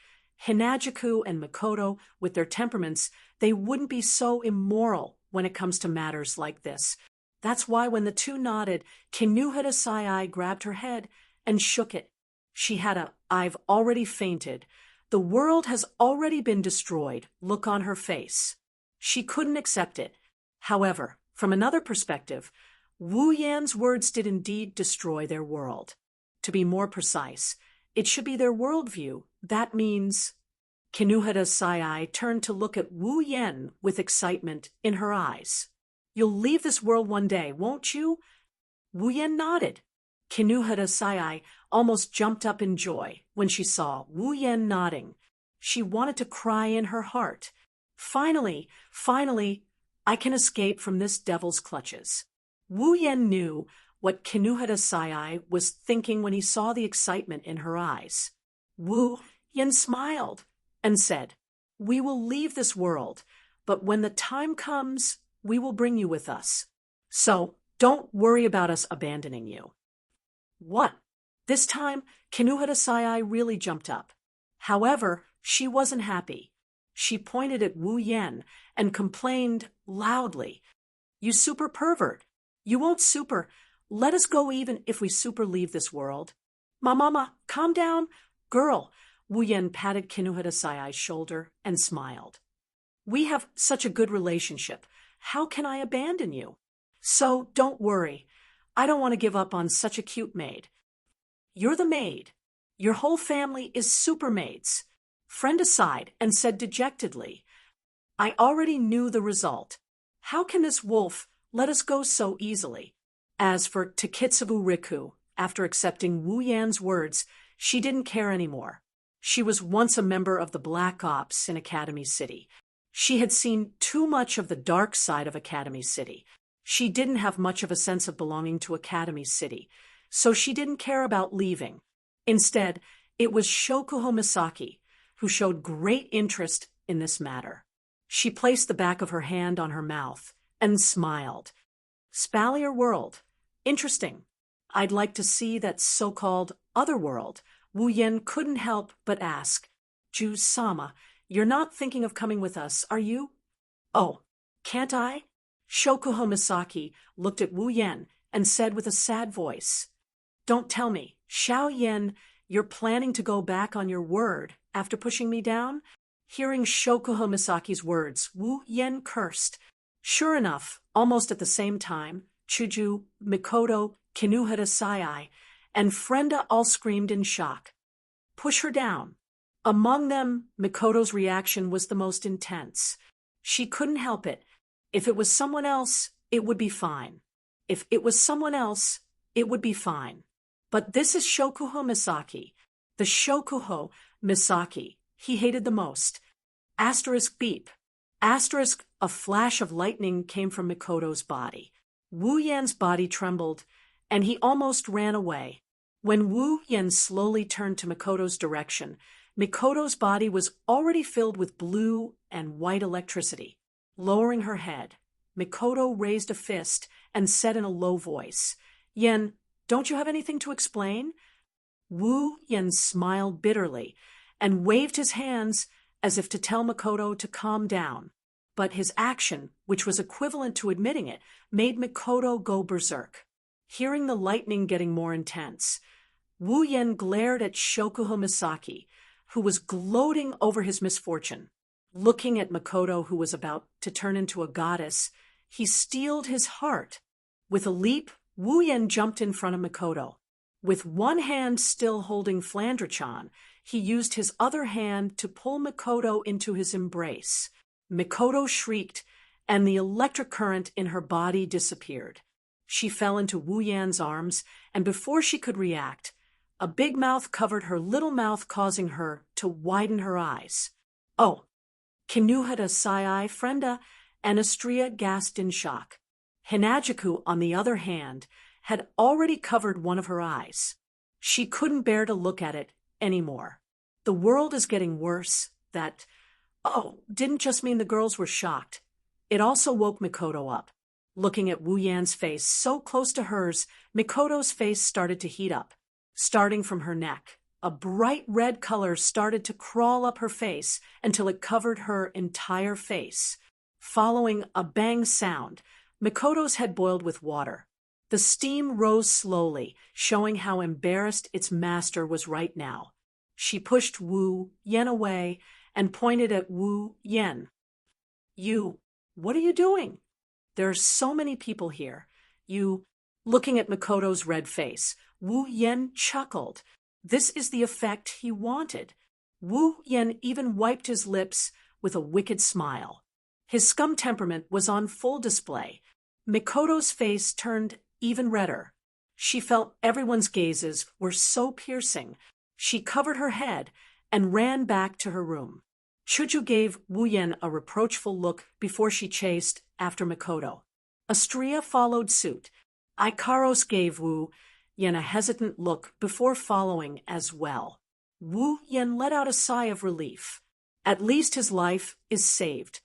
Hinajuku and Mikoto, with their temperaments, they wouldn't be so immoral when it comes to matters like this. That's why when the 2 nodded, Kinuhara Sayai grabbed her head and shook it. She had a "I've already fainted. The world has already been destroyed" look on her face. She couldn't accept it. However, from another perspective, Wu Yan's words did indeed destroy their world. To be more precise, it should be their worldview. That means... Kinuhara Sayai turned to look at Wu Yan with excitement in her eyes. "You'll leave this world one day, won't you?" Wu Yan nodded. Kinuhara Sayai almost jumped up in joy when she saw Wu Yan nodding. She wanted to cry in her heart. Finally, I can escape from this devil's clutches. Wu Yan knew what Kinuhara Sayai was thinking when he saw the excitement in her eyes. Wu Yan smiled and said, "We will leave this world, but when the time comes, we will bring you with us. So don't worry about us abandoning you." What? This time, Kinuhara Sayai really jumped up. However, she wasn't happy. She pointed at Wu Yan and complained loudly. "You super pervert. You won't super. Let us go even if we super leave this world." Mama, calm down. Girl, Wu Yan patted Kinuhara Sayai's shoulder and smiled. "We have such a good relationship. How can I abandon you? So don't worry. I don't want to give up on such a cute maid. You're the maid. Your whole family is super maids." Frenda sighed and said dejectedly, "I already knew the result. How can this wolf let us go so easily?" As for Takitsubu Riku, after accepting Wu Yan's words, she didn't care anymore. She was once a member of the Black Ops in Academy City. She had seen too much of the dark side of Academy City. She didn't have much of a sense of belonging to Academy City, so she didn't care about leaving. Instead, it was Shokuho Misaki who showed great interest in this matter. She placed the back of her hand on her mouth and smiled. Spallier world. Interesting. I'd like to see that so-called other world. Wu Yen couldn't help but ask. Ju-sama, you're not thinking of coming with us, are you? Oh, can't I? Shokuho Misaki looked at Wu Yen and said with a sad voice, Don't tell me, Xiao Yen, you're planning to go back on your word after pushing me down? Hearing Shokuho Misaki's words, Wu Yen cursed. Sure enough, almost at the same time, Chuju, Mikoto, Kinuhara Sai, and Frenda all screamed in shock. Push her down. Among them, Mikoto's reaction was the most intense. She couldn't help it. If it was someone else, it would be fine. If it was someone else, it would be fine. But this is Shokuho Misaki. The Shokuho Misaki he hated the most. Asterisk beep. Asterisk, a flash of lightning came from Mikoto's body. Wu Yan's body trembled, and he almost ran away. When Wu Yan slowly turned to Mikoto's direction, Mikoto's body was already filled with blue and white electricity. Lowering her head, Mikoto raised a fist and said in a low voice, Yen, don't you have anything to explain? Wu Yan smiled bitterly and waved his hands as if to tell Mikoto to calm down. But his action, which was equivalent to admitting it, made Mikoto go berserk. Hearing the lightning getting more intense, Wu Yen glared at Shokuho Misaki, who was gloating over his misfortune. Looking at Mikoto, who was about to turn into a goddess, he steeled his heart. With a leap, Wu Yen jumped in front of Mikoto. With one hand still holding Flandre-chan, he used his other hand to pull Mikoto into his embrace. Mikoto shrieked, and the electric current in her body disappeared. She fell into Wu Yan's arms, and before she could react, a big mouth covered her little mouth, causing her to widen her eyes. Oh! Kinuhara Sai, Frenda, and Astria gasped in shock. Hinajiku, on the other hand, had already covered one of her eyes. She couldn't bear to look at it anymore. The world is getting worse. That, didn't just mean the girls were shocked. It also woke Mikoto up. Looking at Wu Yan's face so close to hers, Mikoto's face started to heat up. Starting from her neck, a bright red color started to crawl up her face until it covered her entire face. Following a bang sound, Mikoto's head boiled with water. The steam rose slowly, showing how embarrassed its master was right now. She pushed Wu Yen away and pointed at Wu Yen. You, what are you doing? There are so many people here. You, looking at Mikoto's red face, Wu Yen chuckled. This is the effect he wanted. Wu Yen even wiped his lips with a wicked smile. His scum temperament was on full display. Mikoto's face turned even redder. She felt everyone's gazes were so piercing. She covered her head and ran back to her room. Shoujo gave Wu Yen a reproachful look before she chased after Mikoto. Astria followed suit. Ikaros gave Wu Yen a hesitant look before following as well. Wu Yen let out a sigh of relief. At least his life is saved.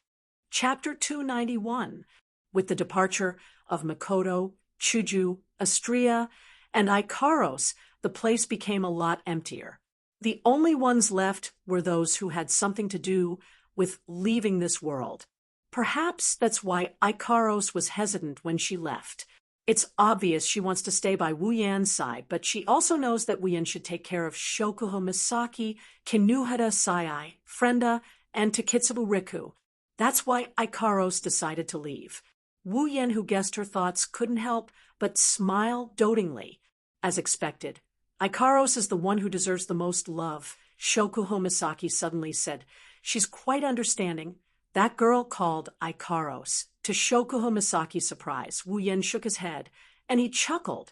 Chapter 291. With the departure of Mikoto, Chuju, Astria, and Ikaros, the place became a lot emptier. The only ones left were those who had something to do with leaving this world. Perhaps that's why Ikaros was hesitant when she left. It's obvious she wants to stay by Wu Yan's side, but she also knows that Wu Yan should take care of Shokuho Misaki, Kinuhara Sai, Frenda, and Takitsubu Riku. That's why Ikaros decided to leave. Wu Yan, who guessed her thoughts, couldn't help but smile dotingly. As expected, Ikaros is the one who deserves the most love, Shokuho Misaki suddenly said. She's quite understanding. That girl called Ikaros. To Shokuho Misaki's surprise, Wu Yan shook his head, and he chuckled.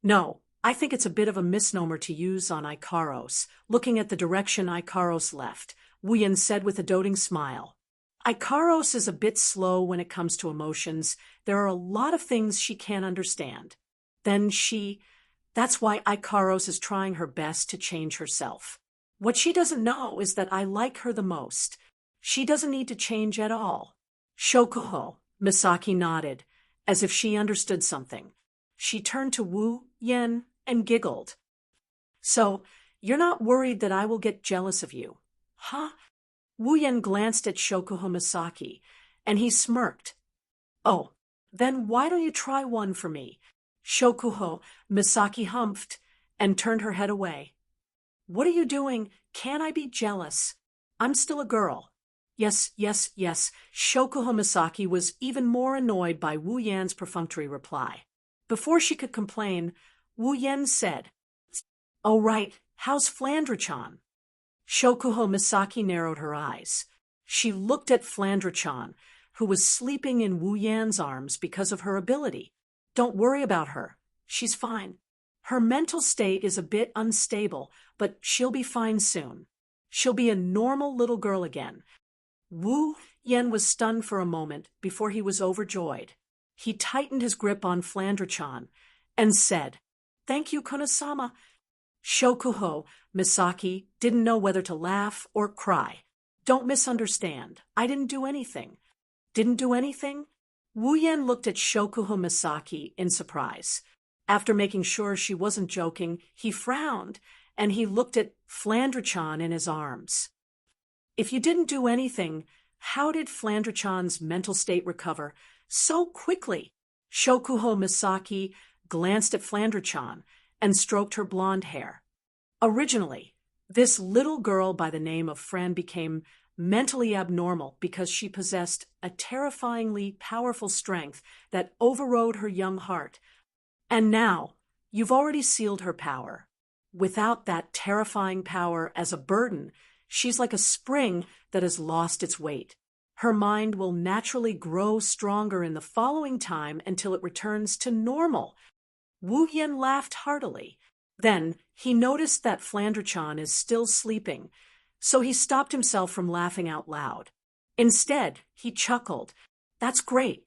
No, I think it's a bit of a misnomer to use on Ikaros, looking at the direction Ikaros left, Wu Yan said with a doting smile. Ikaros is a bit slow when it comes to emotions. There are a lot of things she can't understand. That's why Ikaros is trying her best to change herself. What she doesn't know is that I like her the most. She doesn't need to change at all. Shoujo, Misaki nodded, as if she understood something. She turned to Wu Yan and giggled. So, you're not worried that I will get jealous of you, huh? Wu Yan glanced at Shoujo Misaki, and he smirked. Oh, then why don't you try one for me? Shoujo Misaki humphed and turned her head away. What are you doing? Can't I be jealous? I'm still a girl. Yes. Shoujo Misaki was even more annoyed by Wu Yan's perfunctory reply. Before she could complain, Wu Yan said, "Oh right, how's Flandra-chan?" Shoujo Misaki narrowed her eyes. She looked at Flandra-chan, who was sleeping in Wu Yan's arms because of her ability. Don't worry about her. She's fine. Her mental state is a bit unstable, but she'll be fine soon. She'll be a normal little girl again. Wu Yan was stunned for a moment before he was overjoyed. He tightened his grip on Flandra-chan and said, "Thank you, Konosama." Shoujo Misaki didn't know whether to laugh or cry. Don't misunderstand. I didn't do anything. Didn't do anything? Wu Yan looked at Shoujo Misaki in surprise. After making sure she wasn't joking, he frowned, and he looked at Flandra-chan in his arms. If you didn't do anything, how did Flandra-chan's mental state recover so quickly? Shoujo Misaki glanced at Flandra-chan and stroked her blonde hair. Originally, this little girl by the name of Fran became mentally abnormal because she possessed a terrifyingly powerful strength that overrode her young heart. And now, you've already sealed her power. Without that terrifying power as a burden, she's like a spring that has lost its weight. Her mind will naturally grow stronger in the following time until it returns to normal. Wu Yan laughed heartily. Then he noticed that Flandra-chan is still sleeping, so he stopped himself from laughing out loud. Instead, he chuckled. That's great.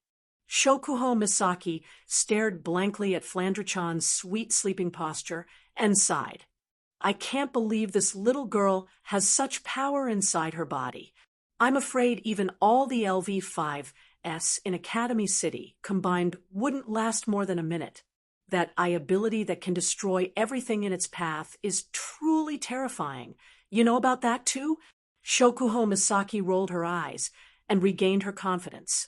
Shoujo Misaki stared blankly at Flandra-chan's sweet sleeping posture and sighed. I can't believe this little girl has such power inside her body. I'm afraid even all the LV5s in Academy City combined wouldn't last more than a minute. That ability that can destroy everything in its path is truly terrifying. You know about that too? Shoujo Misaki rolled her eyes and regained her confidence.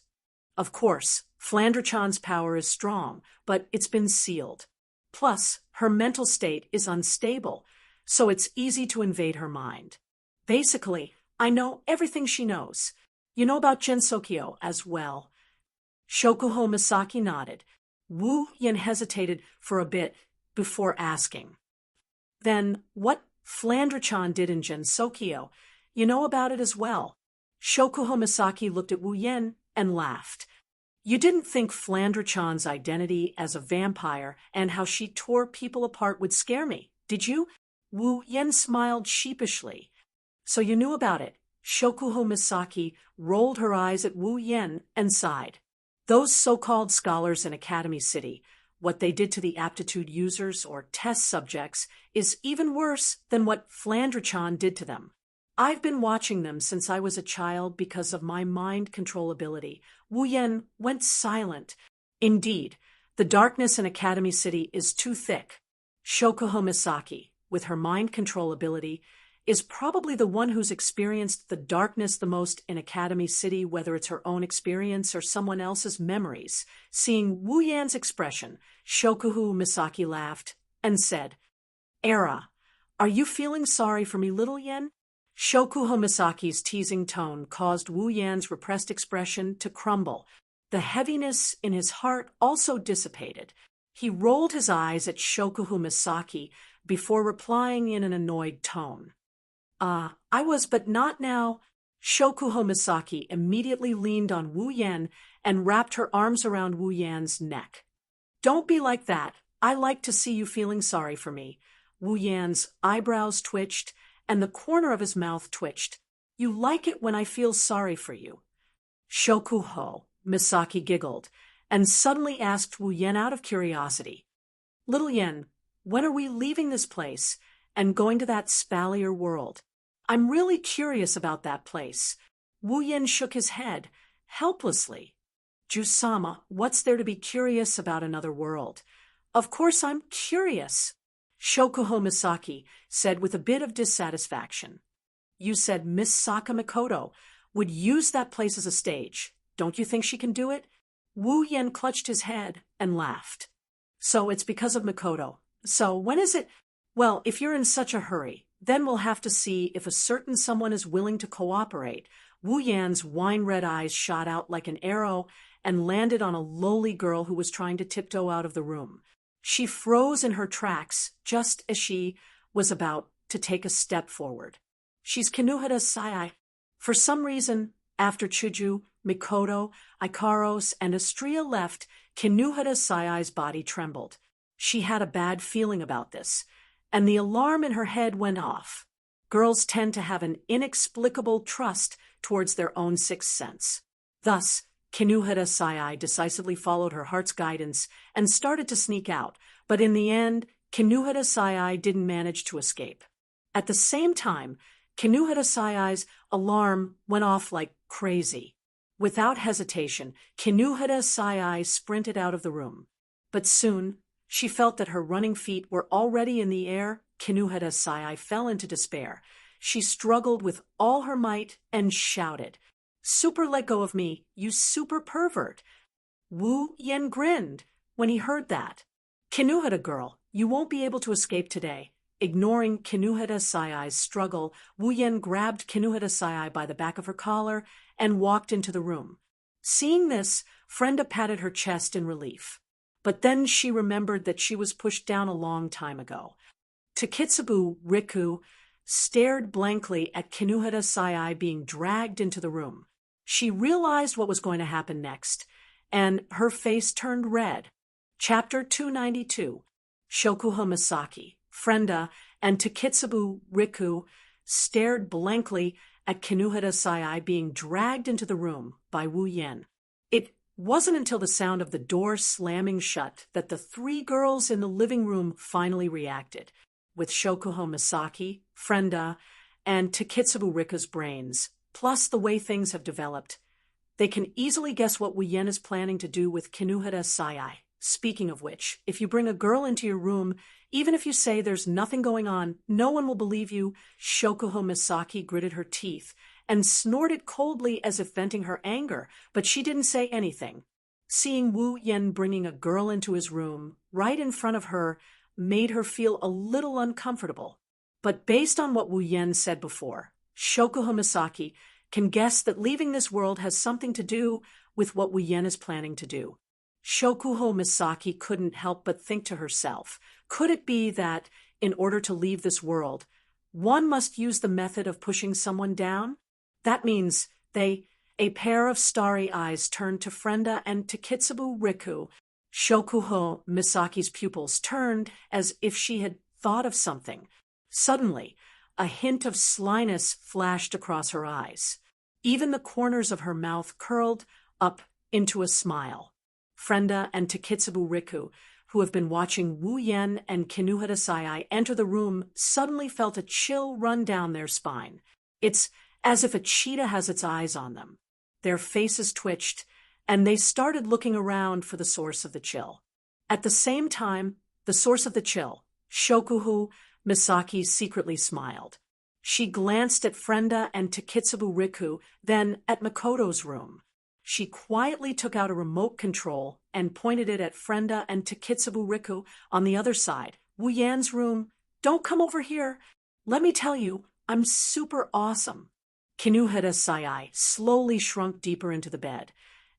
Of course, Flandra-chan's power is strong, but it's been sealed. Plus, her mental state is unstable, so it's easy to invade her mind. Basically, I know everything she knows. You know about Jinsokyo as well. Shoujo Misaki nodded. Wu Yan hesitated for a bit before asking. Then what Flandra-chan did in Jinsokyo, you know about it as well. Shoujo Misaki looked at Wu Yan and laughed. You didn't think Flandra-chan's identity as a vampire and how she tore people apart would scare me, did you? Wu Yan smiled sheepishly. So you knew about it. Shoujo Misaki rolled her eyes at Wu Yan and sighed. Those so-called scholars in Academy City, what they did to the aptitude users or test subjects is even worse than what Flandra-chan did to them. I've been watching them since I was a child because of my mind control ability. Wu Yan went silent. Indeed, the darkness in Academy City is too thick. Shoujo Misaki, with her mind control ability, is probably the one who's experienced the darkness the most in Academy City, whether it's her own experience or someone else's memories. Seeing Wu Yan's expression, Shoujo Misaki laughed and said, Era, are you feeling sorry for me, little Yan? Shoujo Misaki's teasing tone caused Wu Yan's repressed expression to crumble. The heaviness in his heart also dissipated. He rolled his eyes at Shoujo Misaki before replying in an annoyed tone. I was, but not now. Shoujo Misaki immediately leaned on Wu Yan and wrapped her arms around Wu Yan's neck. Don't be like that. I like to see you feeling sorry for me. Wu Yan's eyebrows twitched, and the corner of his mouth twitched. You like it when I feel sorry for you. Shokuho, Misaki giggled, and suddenly asked Wu Yan out of curiosity. Little Yen, when are we leaving this place and going to that spallier world? I'm really curious about that place. Wu Yen shook his head, helplessly. Jusama, what's there to be curious about another world? Of course I'm curious, Shokuho Misaki said with a bit of dissatisfaction. You said Miss Saka Mikoto would use that place as a stage. Don't you think she can do it? Wu Yen clutched his head and laughed. So it's because of Mikoto. So when is it? Well, if you're in such a hurry, then we'll have to see if a certain someone is willing to cooperate. Wu Yan's wine-red eyes shot out like an arrow and landed on a lowly girl who was trying to tiptoe out of the room. She froze in her tracks just as she was about to take a step forward. She's Kinuhara Sayai. For some reason, after Chuju, Mikoto, Ikaros, and Astria left, Kinuhara Sayai's body trembled. She had a bad feeling about this, and the alarm in her head went off. Girls tend to have an inexplicable trust towards their own sixth sense. Thus, Kinuhara Sayai decisively followed her heart's guidance and started to sneak out, but in the end, Kinuhara Sayai didn't manage to escape. At the same time, Kinuhara Sayai's alarm went off like crazy. Without hesitation, Kinuhara Sayai sprinted out of the room. But soon, she felt that her running feet were already in the air. Kinuhara Sayai fell into despair. She struggled with all her might and shouted, "Super let go of me, you super pervert!" Wu Yen grinned when he heard that. "Kinuhara girl, you won't be able to escape today." Ignoring Kinuhara Sayai's struggle, Wu Yen grabbed Kinuhara Sayai by the back of her collar and walked into the room. Seeing this, Frenda patted her chest in relief. But then she remembered that she was pushed down a long time ago. Takitsubu Riku stared blankly at Kinuhara Sayai being dragged into the room. She realized what was going to happen next, and her face turned red. Chapter 292. Shokuho Misaki, Frenda, and Takitsubu Riku stared blankly at Kinuhara Sayai being dragged into the room by Wu Yen. It wasn't until the sound of the door slamming shut that the three girls in the living room finally reacted. With Shokuho Misaki, Frenda, and Takitsubu Riku's brains, plus the way things have developed, they can easily guess what Wu Yen is planning to do with Kinuhara Sayai. Speaking of which, if you bring a girl into your room, even if you say there's nothing going on, no one will believe you. Shokuho Misaki gritted her teeth and snorted coldly as if venting her anger, but she didn't say anything. Seeing Wu Yen bringing a girl into his room right in front of her made her feel a little uncomfortable. But based on what Wu Yen said before, Shokuho Misaki can guess that leaving this world has something to do with what Wu Yen is planning to do. Shokuho Misaki couldn't help but think to herself, could it be that, in order to leave this world, one must use the method of pushing someone down? That means a pair of starry eyes turned to Frenda and Takitsubu Riku. Shokuho Misaki's pupils turned as if she had thought of something. Suddenly, a hint of slyness flashed across her eyes. Even the corners of her mouth curled up into a smile. Frenda and Takitsubu Riku, who have been watching Wu Yen and Kinuhara Sayai enter the room, suddenly felt a chill run down their spine. It's as if a cheetah has its eyes on them. Their faces twitched, and they started looking around for the source of the chill. At the same time, the source of the chill, Shokuho Misaki secretly smiled. She glanced at Frenda and Takitsubu Riku, then at Mikoto's room. She quietly took out a remote control and pointed it at Frenda and Takitsubu Riku on the other side. Wu Yan's room. Don't come over here. Let me tell you, I'm super awesome. Kinuhara Sayai slowly shrunk deeper into the bed,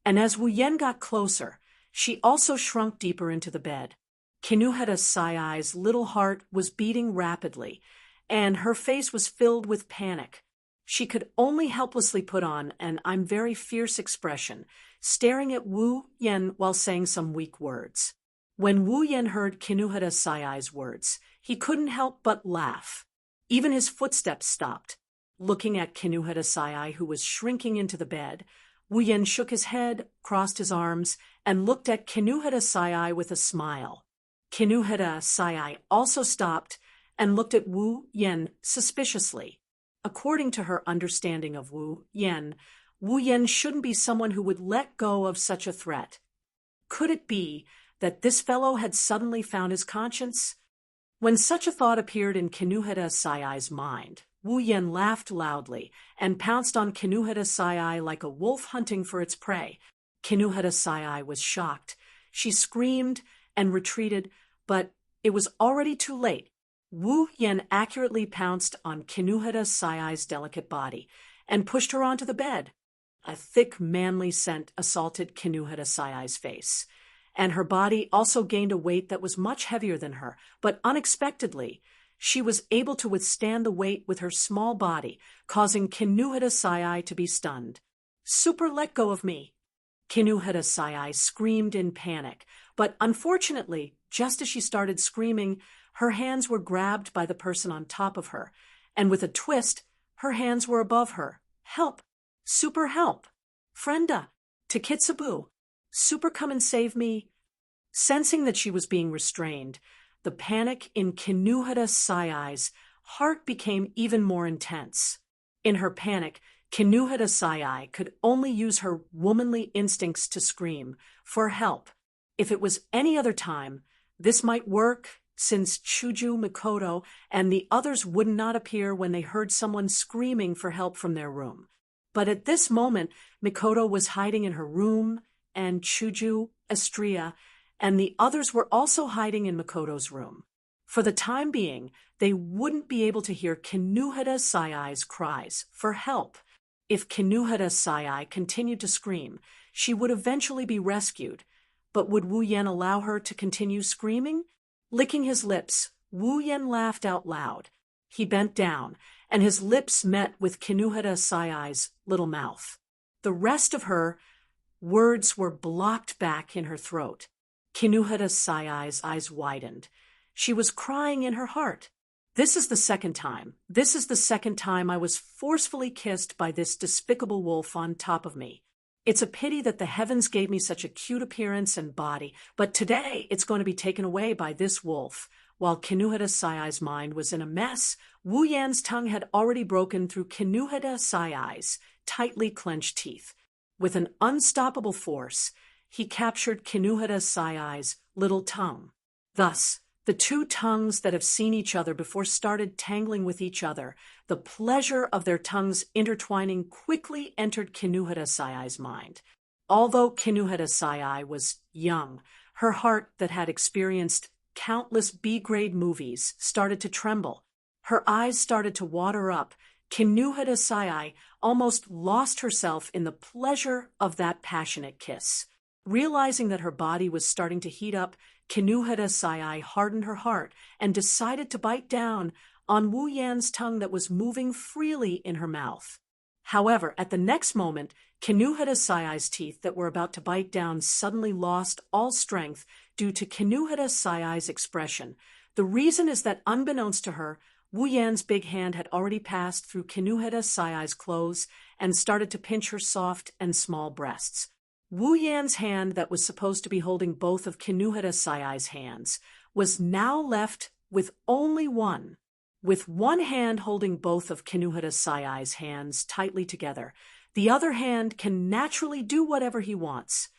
and as Wu Yen got closer, she also shrunk deeper into the bed. Kinuhara Sayai's little heart was beating rapidly, and her face was filled with panic. She could only helplessly put on an "I'm very fierce" expression, staring at Wu Yen while saying some weak words. When Wu Yan heard Kinuhara Sayai's words, he couldn't help but laugh. Even his footsteps stopped. Looking at Kinuhara Sayai, who was shrinking into the bed, Wu Yan shook his head, crossed his arms, and looked at Kinuhara Sayai with a smile. Kinuhara Sayai also stopped and looked at Wu Yan suspiciously. According to her understanding of Wu Yan shouldn't be someone who would let go of such a threat. Could it be that this fellow had suddenly found his conscience? When such a thought appeared in Kinuhara Sayai's mind, Wu Yan laughed loudly and pounced on Kinuhara Sayai like a wolf hunting for its prey. Kinuhara Sayai was shocked. She screamed and retreated, but it was already too late. Wu Yan accurately pounced on Kinuhara Sayai's delicate body and pushed her onto the bed. A thick, manly scent assaulted Kinuhara Sayai's face, and her body also gained a weight that was much heavier than her, but unexpectedly, she was able to withstand the weight with her small body, causing Kinuhara Sayai to be stunned. "Super, let go of me!" Kinuhara Sayai screamed in panic, but unfortunately, just as she started screaming, her hands were grabbed by the person on top of her, and with a twist, her hands were above her. "Help! Super, help! Frenda! Takitsubu! Super, come and save me!" Sensing that she was being restrained, the panic in Kinuhara Sayai's heart became even more intense. In her panic, Kinuhara Sayai could only use her womanly instincts to scream for help. If it was any other time, this might work, since Shoujo, Mikoto, and the others would not appear when they heard someone screaming for help from their room. But at this moment, Mikoto was hiding in her room, and Shoujo, Estrella, and the others were also hiding in Mikoto's room. For the time being, they wouldn't be able to hear Kinuhara Sayai's cries for help. If Kinuhara Sayai continued to scream, she would eventually be rescued. But would Wu Yan allow her to continue screaming? Licking his lips, Wu Yan laughed out loud. He bent down, and his lips met with Kinuhara Sayai's little mouth. The rest of her words were blocked back in her throat. Kinuhara Sayai's eyes widened. She was crying in her heart. This is the second time I was forcefully kissed by this despicable wolf on top of me. It's a pity that the heavens gave me such a cute appearance and body, but today it's going to be taken away by this wolf." While Kinuhara Sayai's mind was in a mess, Wu Yan's tongue had already broken through Kinuhara Sayai's tightly clenched teeth. With an unstoppable force, he captured Kinuhara Sayai's little tongue. Thus, the two tongues that have seen each other before started tangling with each other. The pleasure of their tongues intertwining quickly entered Kinuhara Sayai's mind. Although Kinuhara Sayai was young, her heart that had experienced countless B-grade movies started to tremble. Her eyes started to water up. Kinuhara Sayai almost lost herself in the pleasure of that passionate kiss. Realizing that her body was starting to heat up, Kinuhara Sayai hardened her heart and decided to bite down on Wu Yan's tongue that was moving freely in her mouth. However, at the next moment, Kinuhara Sayai's teeth that were about to bite down suddenly lost all strength due to Kinuhara Sayai's expression. The reason is that unbeknownst to her, Wu Yan's big hand had already passed through Kinuhara Sayai's clothes and started to pinch her soft and small breasts. Wu Yan's hand that was supposed to be holding both of Kinuhara Sayai's hands was now left with only one. With one hand holding both of Kinuhara Sayai's hands tightly together, the other hand can naturally do whatever he wants.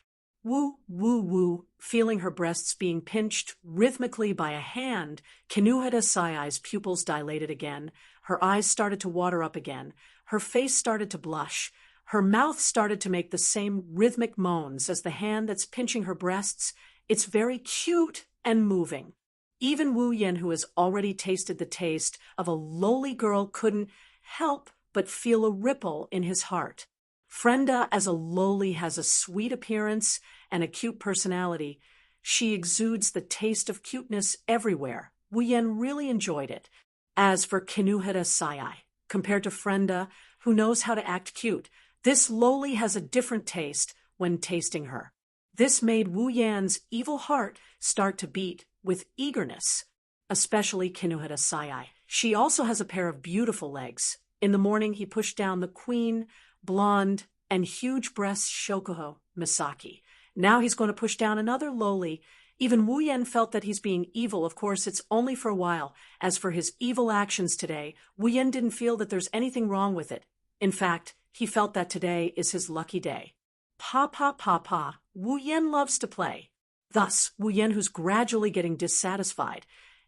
Woo, woo, woo, feeling her breasts being pinched rhythmically by a hand, Kinuhara Sayai's pupils dilated again, her eyes started to water up again, her face started to blush, her mouth started to make the same rhythmic moans as the hand that's pinching her breasts. It's very cute and moving. Even Wu Yan, who has already tasted the taste of a lowly girl, couldn't help but feel a ripple in his heart. Frenda, as a lowly, has a sweet appearance and a cute personality. She exudes the taste of cuteness everywhere. Wu Yan really enjoyed it. As for Kinuhara Sayai, compared to Frenda, who knows how to act cute, this lowly has a different taste when tasting her. This made Wu Yan's evil heart start to beat with eagerness, especially Kinuhata Sayai. She also has a pair of beautiful legs. In the morning, he pushed down the queen, blonde, and huge-breast Shokuho Misaki. Now he's going to push down another lowly. Even Wu Yan felt that he's being evil. Of course, it's only for a while. As for his evil actions today, Wu Yan didn't feel that there's anything wrong with it. In fact, he felt that today is his lucky day. Pa, Wu Yan loves to play. Thus, Wu Yan, who's gradually getting dissatisfied,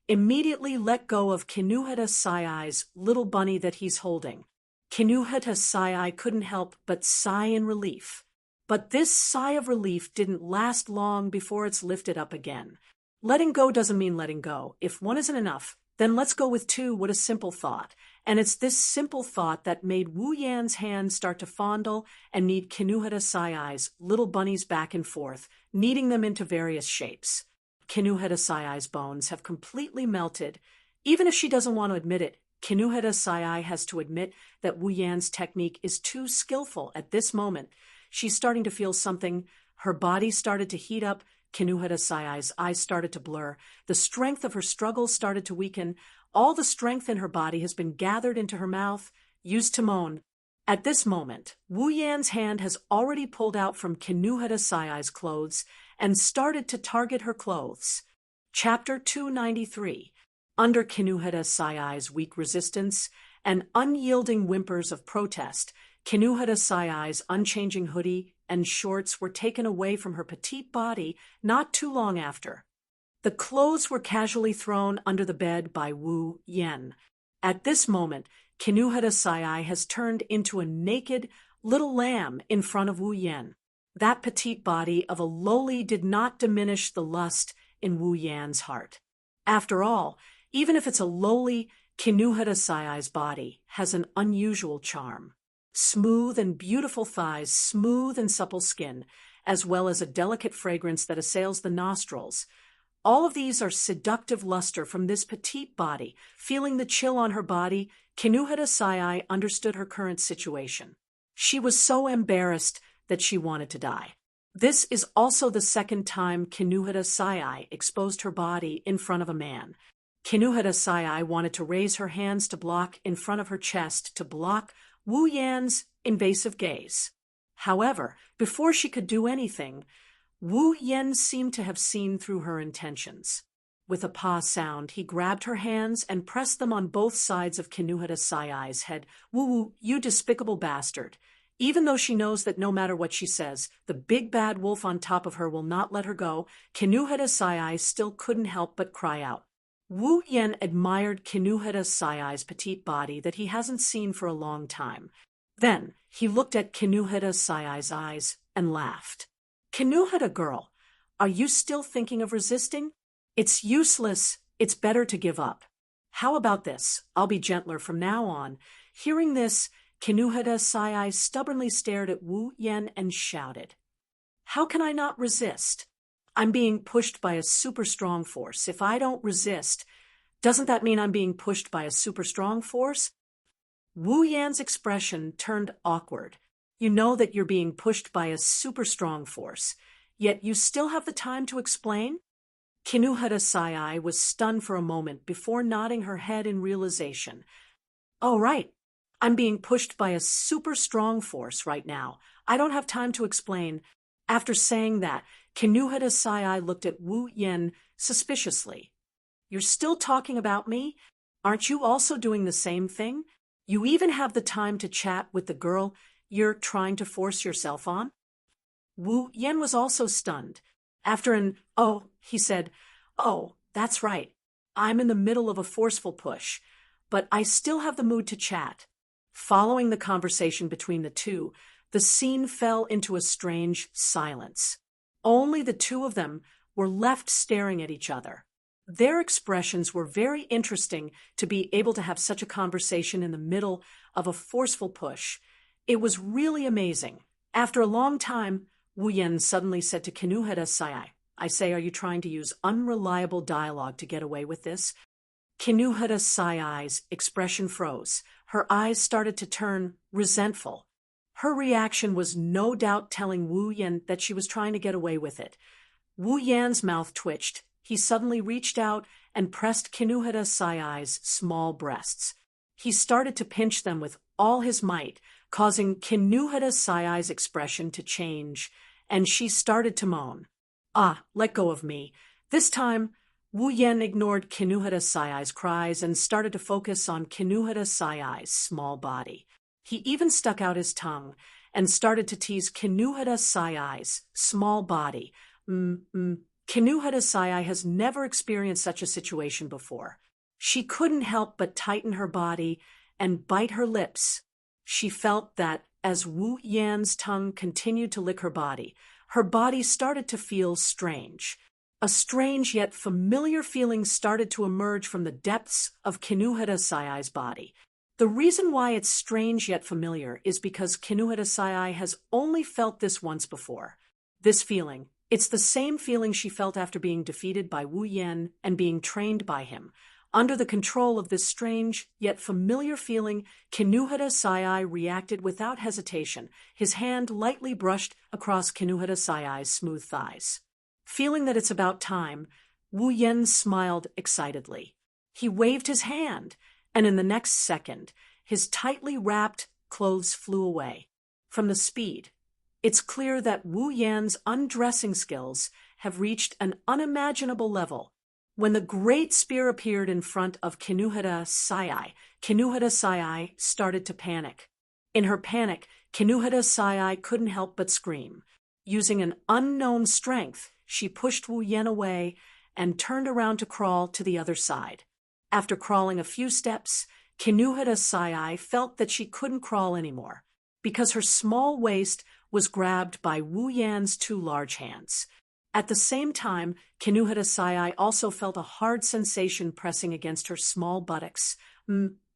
immediately let go of Kinuhata Sayai's little bunny that he's holding. Kinuhata Sayai couldn't help but sigh in relief. But this sigh of relief didn't last long before it's lifted up again. Letting go doesn't mean letting go. If one isn't enough, then let's go with two. What a simple thought. And it's this simple thought that made Wu Yan's hand start to fondle and knead Kinuhata Sayai's little bunnies back and forth, kneading them into various shapes. Kinuhata Sayai's bones have completely melted. Even if she doesn't want to admit it, Kinuhata Sayai has to admit that Wu Yan's technique is too skillful at this moment. She's starting to feel something. Her body started to heat up. Kinuhata Sayai's eyes started to blur. The strength of her struggle started to weaken. All the strength in her body has been gathered into her mouth, used to moan. At this moment, Wu Yan's hand has already pulled out from Kinuhata Sayai's clothes and started to target her clothes. Chapter 293. Under Kinuhata Sayai's weak resistance and unyielding whimpers of protest, Kinuhata Sayai's unchanging hoodie and shorts were taken away from her petite body not too long after. The clothes were casually thrown under the bed by Wu Yan. At this moment, Kinuhata Sayai has turned into a naked little lamb in front of Wu Yan. That petite body of a lowly did not diminish the lust in Wu Yan's heart. After all, even if it's a lowly, Kinuhata Sayai's body has an unusual charm. Smooth and beautiful thighs, smooth and supple skin, as well as a delicate fragrance that assails the nostrils. All of these are seductive luster from this petite body. Feeling the chill on her body, Kinuhata Sayai understood her current situation. She was so embarrassed that she wanted to die. This is also the second time Kinuhata Sayai exposed her body in front of a man. Kinuhata Sayai wanted to raise her hands to block in front of her chest to block Wu Yan's invasive gaze. However, before she could do anything, Wu Yan seemed to have seen through her intentions. With a pa sound, he grabbed her hands and pressed them on both sides of Kinuhata Sayai's head. Wu, you despicable bastard. Even though she knows that no matter what she says, the big bad wolf on top of her will not let her go, Kinuhata Sayai still couldn't help but cry out. Wu Yan admired Kinuhata Sayai's petite body that he hasn't seen for a long time. Then he looked at Kinuhata Sayai's eyes and laughed. Kinuhata girl, are you still thinking of resisting? It's useless. It's better to give up. How about this? I'll be gentler from now on. Hearing this, Kinuhata Sayai stubbornly stared at Wu Yan and shouted, How can I not resist? I'm being pushed by a super strong force. If I don't resist, doesn't that mean I'm being pushed by a super strong force? Wu Yan's expression turned awkward. You know that you're being pushed by a super strong force, yet you still have the time to explain? Kinuhata Sayai was stunned for a moment before nodding her head in realization. Oh, right. I'm being pushed by a super strong force right now. I don't have time to explain. After saying that, Kinuhata Sayai looked at Wu Yan suspiciously. You're still talking about me? Aren't you also doing the same thing? You even have the time to chat with the girl you're trying to force yourself on? Wu Yan was also stunned. After an, oh, he said, Oh, that's right. I'm in the middle of a forceful push, but I still have the mood to chat. Following the conversation between the two, the scene fell into a strange silence. Only the two of them were left staring at each other. Their expressions were very interesting to be able to have such a conversation in the middle of a forceful push. It was really amazing. After a long time, Wu Yan suddenly said to Kinuhata Sayai, I say, are you trying to use unreliable dialogue to get away with this? Kinuhata Sayai's expression froze. Her eyes started to turn resentful. Her reaction was no doubt telling Wu Yan that she was trying to get away with it. Wu Yan's mouth twitched. He suddenly reached out and pressed Kinuhara Sayai's small breasts. He started to pinch them with all his might, causing Kinuhara Sayai's expression to change, and she started to moan. "Ah, let go of me." This time, Wu Yan ignored Kinuhara Sayai's cries and started to focus on Kinuhara Sayai's small body. He even stuck out his tongue and started to tease Kinuhara Sayai's small body. Kinuhara Sayai has never experienced such a situation before. She couldn't help but tighten her body and bite her lips. She felt that as Wu Yan's tongue continued to lick her body started to feel strange. A strange yet familiar feeling started to emerge from the depths of Kinuhara Sayai's body. The reason why it's strange yet familiar is because Kinuhara Sayai has only felt this once before. This feeling, it's the same feeling she felt after being defeated by Wu Yan and being trained by him. Under the control of this strange yet familiar feeling, Kinuhara Sayai reacted without hesitation. His hand lightly brushed across Kinuhara Sayai's smooth thighs. Feeling that it's about time, Wu Yan smiled excitedly. He waved his hand, and in the next second, his tightly wrapped clothes flew away. From the speed, it's clear that Wu Yan's undressing skills have reached an unimaginable level. When the great spear appeared in front of Kinuhara Sayai started to panic. In her panic, Kinuhara Sayai couldn't help but scream. Using an unknown strength, she pushed Wu Yan away and turned around to crawl to the other side. After crawling a few steps, Kinuhara Sayai felt that she couldn't crawl anymore, because her small waist was grabbed by Wu Yan's two large hands. At the same time, Kinuhara Sayai also felt a hard sensation pressing against her small buttocks.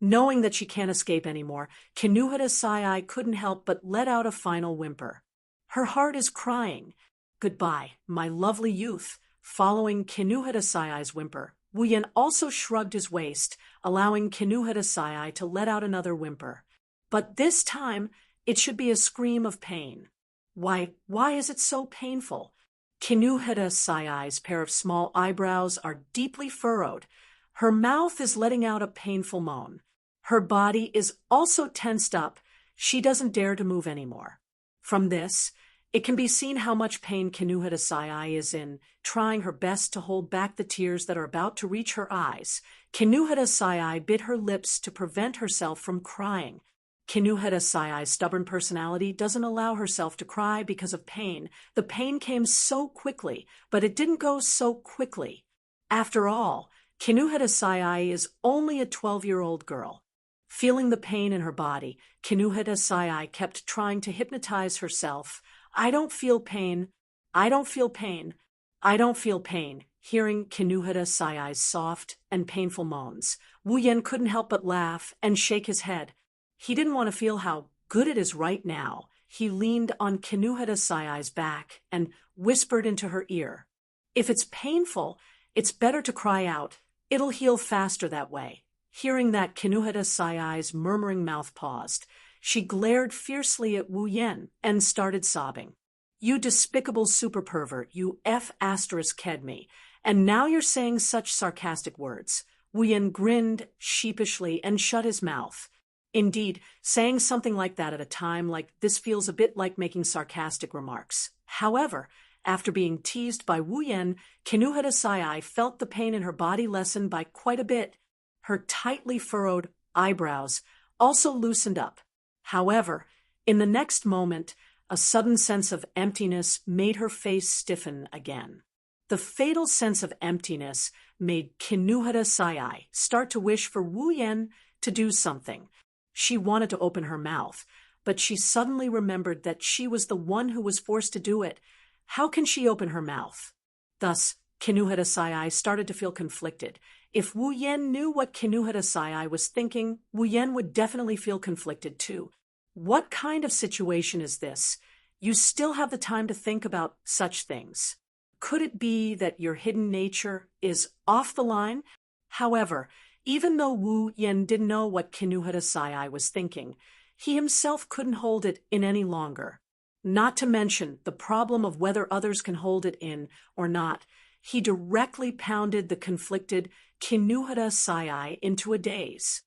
Knowing that she can't escape anymore, Kinuhara Sayai couldn't help but let out a final whimper. Her heart is crying. "Goodbye, my lovely youth." Following Kinuhara Sayai's whimper, Wu Yan also shrugged his waist, allowing Kinuhara Sayai to let out another whimper. But this time, it should be a scream of pain. Why is it so painful? Kinuhara Sayai's pair of small eyebrows are deeply furrowed. Her mouth is letting out a painful moan. Her body is also tensed up. She doesn't dare to move anymore. From this, it can be seen how much pain Kinuhara Sayai is in, trying her best to hold back the tears that are about to reach her eyes. Kinuhara Sayai bit her lips to prevent herself from crying. Kinuhara Sayai's stubborn personality doesn't allow herself to cry because of pain. The pain came so quickly, but it didn't go so quickly. After all, Kinuhara Sayai is only a 12-year-old girl. Feeling the pain in her body, Kinuhara Sayai kept trying to hypnotize herself. "I don't feel pain. I don't feel pain. I don't feel pain." Hearing Kinuhara Sayai's soft and painful moans, Wu Yan couldn't help but laugh and shake his head. He didn't want to feel how good it is right now. He leaned on Kinuhara Sayai's back and whispered into her ear. "If it's painful, it's better to cry out. It'll heal faster that way." Hearing that, Kinuhara Sayai's murmuring mouth paused. She glared fiercely at Wu Yan and started sobbing. "You despicable super pervert, you F***ed me. And now you're saying such sarcastic words." Wu Yan grinned sheepishly and shut his mouth. Indeed, saying something like that at a time like this feels a bit like making sarcastic remarks. However, after being teased by Wu Yan, Kinuhara Sayai felt the pain in her body lessen by quite a bit. Her tightly furrowed eyebrows also loosened up. However, in the next moment, a sudden sense of emptiness made her face stiffen again. The fatal sense of emptiness made Kinuhara Sayai start to wish for Wu Yan to do something. She wanted to open her mouth, but she suddenly remembered that she was the one who was forced to do it. How can she open her mouth? Thus, Kinuhara Sayai started to feel conflicted. If Wu Yan knew what Kinuhara Sayai was thinking, Wu Yan would definitely feel conflicted too. What kind of situation is this? You still have the time to think about such things. Could it be that your hidden nature is off the line? However, even though Wu Yan didn't know what Kinuhara Sayai was thinking, He himself couldn't hold it in any longer. Not to mention the problem of whether others can hold it in or not. He directly pounded the conflicted Kinuhara Sayai into a daze.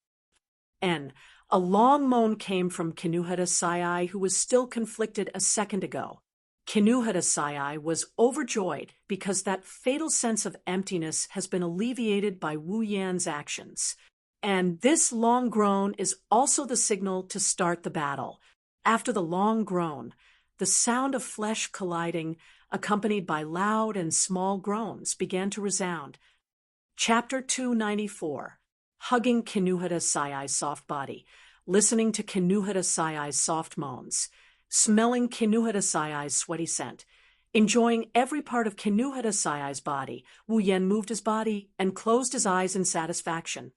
A long moan came from Kinuhara Sayai, who was still conflicted a second ago. Kinuhara Sayai was overjoyed because that fatal sense of emptiness has been alleviated by Wu Yan's actions. And this long groan is also the signal to start the battle. After the long groan, the sound of flesh colliding, accompanied by loud and small groans, began to resound. Chapter 294. Hugging Kinuhara Sayai's soft body, listening to Kinuhara Sayai's soft moans, smelling Kinuhara Sayai's sweaty scent, enjoying every part of Kinuhara Sayai's body, Wu Yan moved his body and closed his eyes in satisfaction.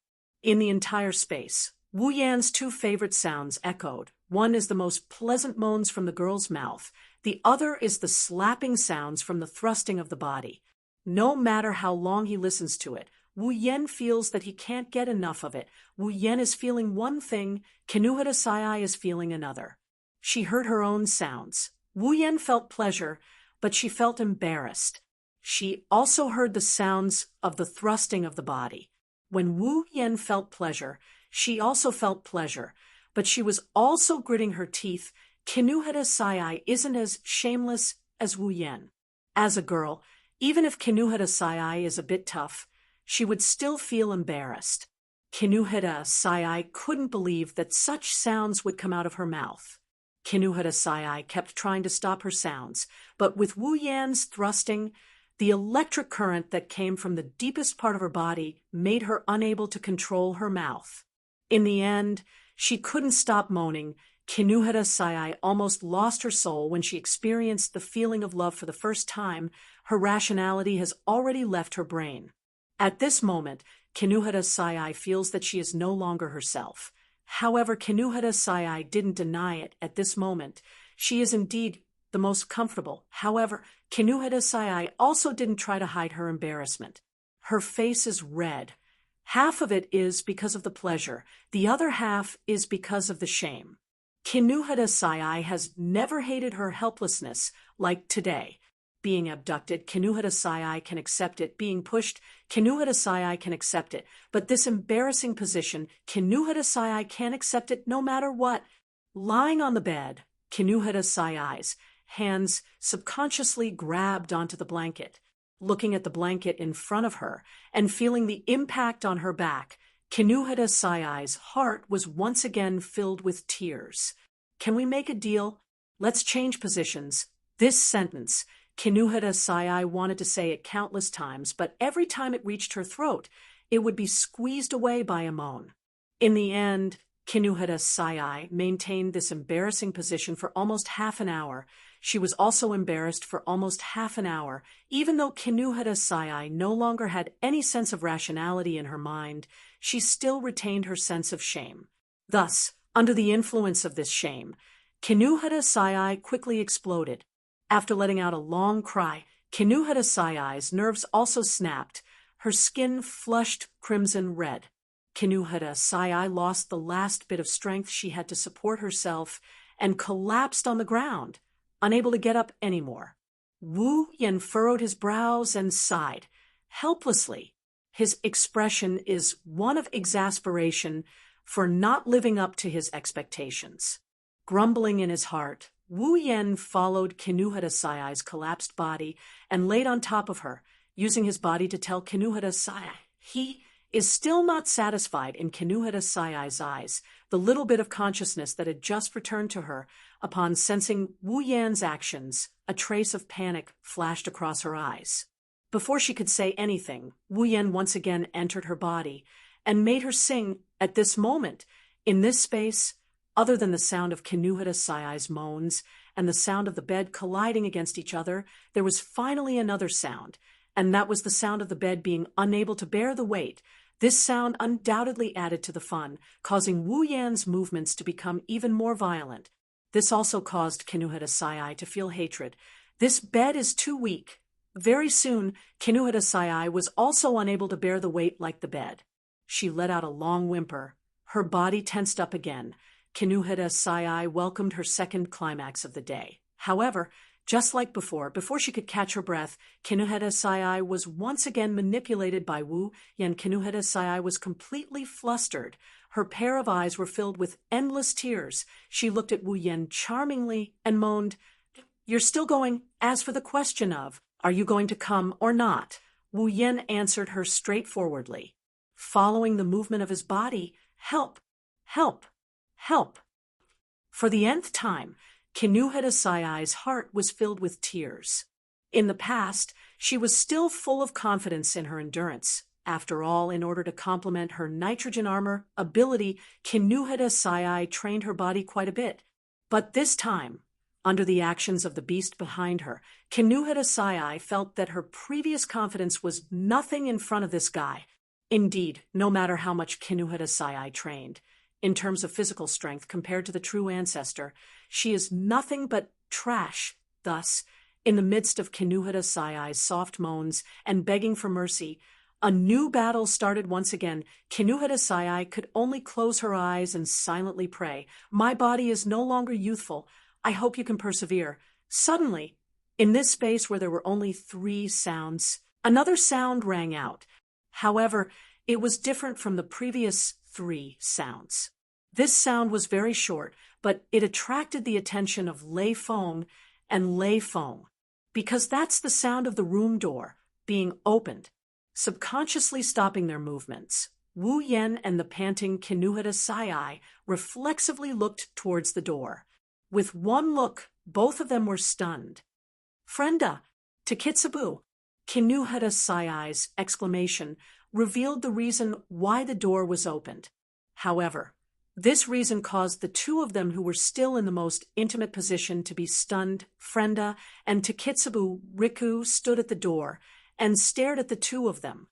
In the entire space, Wu Yan's two favorite sounds echoed. One is the most pleasant moans from the girl's mouth. The other is the slapping sounds from the thrusting of the body. No matter how long he listens to it, Wu Yan feels that he can't get enough of it. Wu Yan is feeling one thing, Kinuhara Sayai is feeling another. She heard her own sounds. Wu Yan felt pleasure, but she felt embarrassed. She also heard the sounds of the thrusting of the body. When Wu Yan felt pleasure, she also felt pleasure, but she was also gritting her teeth. Kinuhara Sayai isn't as shameless as Wu Yan. As a girl, even if Kinuhara Sayai is a bit tough, she would still feel embarrassed. Kinuhara Sayai couldn't believe that such sounds would come out of her mouth. Kinuhara Sayai kept trying to stop her sounds, but with Wu Yan's thrusting, the electric current that came from the deepest part of her body made her unable to control her mouth. In the end, she couldn't stop moaning. Kinuhara Sayai almost lost her soul when she experienced the feeling of love for the first time. Her rationality has already left her brain. At this moment, Kinuhara Sayai feels that she is no longer herself. However, Kinuhara Sayai didn't deny it at this moment. She is indeed the most comfortable. However, Kinuhara Sayai also didn't try to hide her embarrassment. Her face is red. Half of it is because of the pleasure. The other half is because of the shame. Kinuhara Sayai has never hated her helplessness like today. Being abducted, Kinuhara Sayai can accept it. Being pushed, Kinuhara Sayai can accept it. But this embarrassing position, Kinuhara Sayai can't accept it no matter what. Lying on the bed, Kinuhara Sayai's hands subconsciously grabbed onto the blanket. Looking at the blanket in front of her and feeling the impact on her back, Kinuhara Sayai's heart was once again filled with tears. Can we make a deal? Let's change positions. This sentence, Kinuhara Sayai wanted to say it countless times, but every time it reached her throat, it would be squeezed away by a moan. In the end, Kinuhara Sayai maintained this embarrassing position for almost half an hour. She was also embarrassed for almost half an hour. Even though Kinuhara Sayai no longer had any sense of rationality in her mind, she still retained her sense of shame. Thus, under the influence of this shame, Kinuhara Sayai quickly exploded. After letting out a long cry, Kinuhara Sayai's nerves also snapped. Her skin flushed crimson red. Kinuhara Sayai lost the last bit of strength she had to support herself and collapsed on the ground, unable to get up anymore. Wu Yan furrowed his brows and sighed, helplessly. His expression is one of exasperation for not living up to his expectations. Grumbling in his heart, Wu Yan followed Kinuhara Sayai's collapsed body and laid on top of her, using his body to tell Kinuhara Sayai he is still not satisfied. In Kinuhara Sayai's eyes, the little bit of consciousness that had just returned to her upon sensing Wu Yan's actions, a trace of panic flashed across her eyes. Before she could say anything, Wu Yan once again entered her body and made her sing. At this moment, in this space, other than the sound of Kinuhara Sayai's moans and the sound of the bed colliding against each other, there was finally another sound, and that was the sound of the bed being unable to bear the weight. This sound undoubtedly added to the fun, causing Wu Yan's movements to become even more violent. This also caused Kinuhara Sayai to feel hatred. This bed is too weak. Very soon, Kinuhara Sayai was also unable to bear the weight like the bed. She let out a long whimper. Her body tensed up again. Kinuheda Sayai welcomed her second climax of the day. However, just like before she could catch her breath, Kinuheda Sayai was once again manipulated by Wu Yan. Kinuheda Sayai was completely flustered. Her pair of eyes were filled with endless tears. She looked at Wu Yan charmingly and moaned, "You're still going? As for the question of, are you going to come or not?" Wu Yan answered her straightforwardly, following the movement of his body, "Help, help, help." For the nth time, Kinuheda Sayai's heart was filled with tears. In the past, she was still full of confidence in her endurance. After all, in order to complement her nitrogen armor ability, Kinuheda Sayai trained her body quite a bit. But this time, under the actions of the beast behind her, Kinuheda Sayai felt that her previous confidence was nothing in front of this guy. Indeed, no matter how much Kinuheda Sayai trained, in terms of physical strength compared to the true ancestor, she is nothing but trash. Thus, in the midst of Kinuheda Sayai's soft moans and begging for mercy, a new battle started once again. Kinuheda Sayai could only close her eyes and silently pray, "My body is no longer youthful. I hope you can persevere." Suddenly, in this space where there were only 3 sounds, another sound rang out. However, it was different from the previous 3 sounds. This sound was very short, but it attracted the attention of Lei Feng and Lei Feng, because that's the sound of the room door being opened. Subconsciously stopping their movements, Wu Yan and the panting Kinuheda Sayai reflexively looked towards the door. With one look, both of them were stunned. "Frenda, Takitsubu!" Kinuheda Sayai's exclamation revealed the reason why the door was opened. However, this reason caused the 2 of them who were still in the most intimate position to be stunned. Frenda and Takitsubu Riku stood at the door and stared at the 2 of them.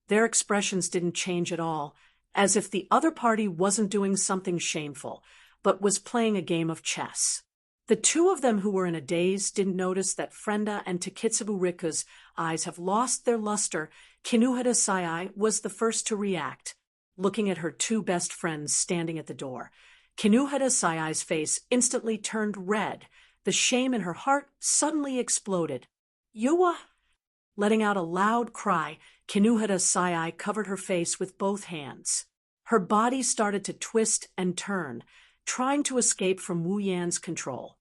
Their expressions didn't change at all, as if the other party wasn't doing something shameful, but was playing a game of chess. The 2 of them who were in a daze didn't notice that Frenda and Takitsubu Riku's eyes have lost their luster. Kinuheda Sayai was the first to react, looking at her 2 best friends standing at the door. Kinuheda Sayai's face instantly turned red. The shame in her heart suddenly exploded. "Yuwa!" Letting out a loud cry, Kinuheda Sayai covered her face with both hands. Her body started to twist and turn, trying to escape from Wu Yan's control.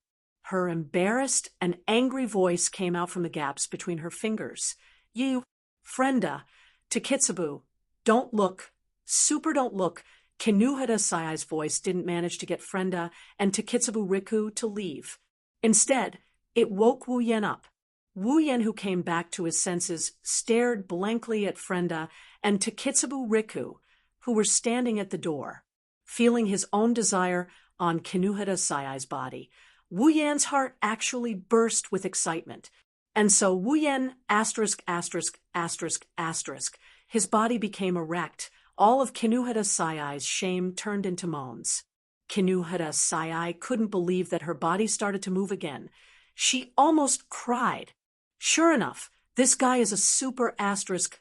Her embarrassed and angry voice came out from the gaps between her fingers. "You, Frenda, Takitsubu, don't look. Super don't look." Kinuheda Sayai's voice didn't manage to get Frenda and Takitsubu Riku to leave. Instead, it woke Wu Yan up. Wu Yan, who came back to his senses, stared blankly at Frenda and Takitsubu Riku, who were standing at the door. Feeling his own desire on Kinuheda Sayai's body, Wu Yan's heart actually burst with excitement. And so Wu Yan, his body became erect. All of Kinuheda Sayai's shame turned into moans. Kinuheda Sayai couldn't believe that her body started to move again. She almost cried. Sure enough, this guy is a super asterisk.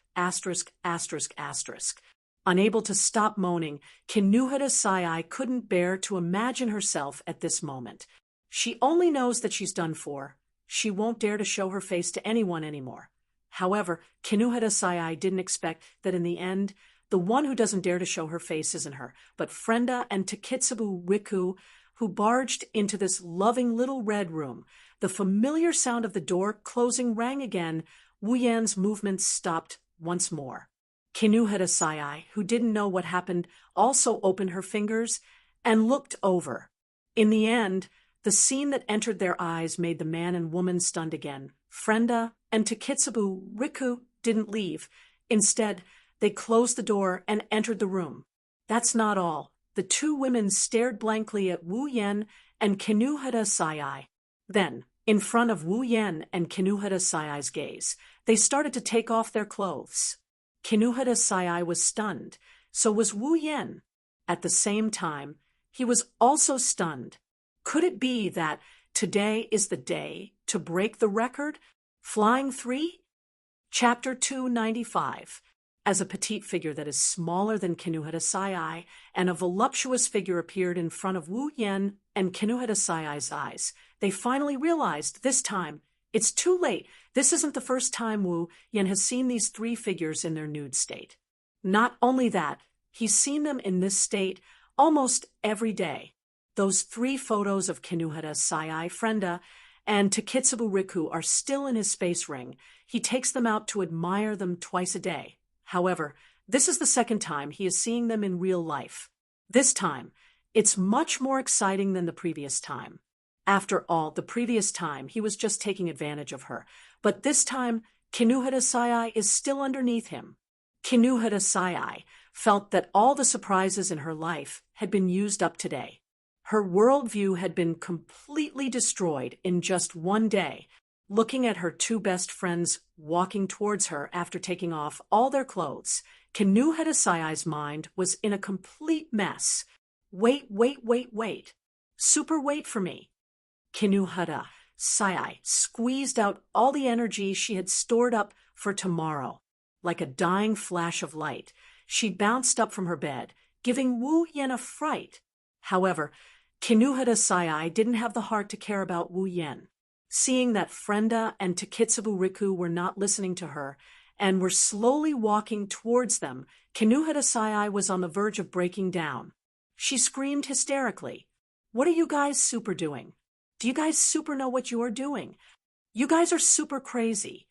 Unable to stop moaning, Kinuheda Sayai couldn't bear to imagine herself at this moment. She only knows that she's done for. She won't dare to show her face to anyone anymore. However, Kinuheda Sayai didn't expect that in the end, the one who doesn't dare to show her face isn't her, but Frenda and Takitsubu Riku, who barged into this loving little red room. The familiar sound of the door closing rang again. Wu Yan's movements stopped once more. Kinuheda Sayai, who didn't know what happened, also opened her fingers and looked over. In the end, the scene that entered their eyes made the man and woman stunned again. Frenda and Takitsubu Riku didn't leave. Instead, they closed the door and entered the room. That's not all. The 2 women stared blankly at Wu Yan and Kinuheda Sayai. Then, in front of Wu Yan and Kinuheda Sayai's gaze, they started to take off their clothes. Kinuheda Sayai was stunned, so was Wu Yan. At the same time, he was also stunned. Could it be that today is the day to break the record? Flying 3? Chapter 295. as a petite figure that is smaller than Kinuhara Sai and a voluptuous figure appeared in front of Wu Yan and Kinuhara Sai's eyes. They finally realized, this time, it's too late. This isn't the first time Wu Yan has seen these three figures in their nude state. Not only that, he's seen them in this state almost every day. Those three photos of Kinuhara Sai, Frenda, and Takitsubu Riku are still in his space ring. He takes them out to admire them twice a day. However, this is the second time he is seeing them in real life. This time, it's much more exciting than the previous time. After all, the previous time he was just taking advantage of her, but this time Kinuhara Sai is still underneath him. Kinuhara Sai felt that all the surprises in her life had been used up today. Her worldview had been completely destroyed in just one day. Looking at her two best friends walking towards her after taking off all their clothes, Kinuhara Sai's mind was in a complete mess. Wait. Super wait for me. Kinuhara Sai squeezed out all the energy she had stored up for tomorrow. Like a dying flash of light, she bounced up from her bed, giving Wu Yan a fright. However, Kinuhara Sai didn't have the heart to care about Wu Yan. Seeing that Frenda and Takitsubu Riku were not listening to her and were slowly walking towards them, Kinuhara Sai was on the verge of breaking down. She screamed hysterically, "What are you guys super doing? Do you guys super know what you are doing? You guys are super crazy."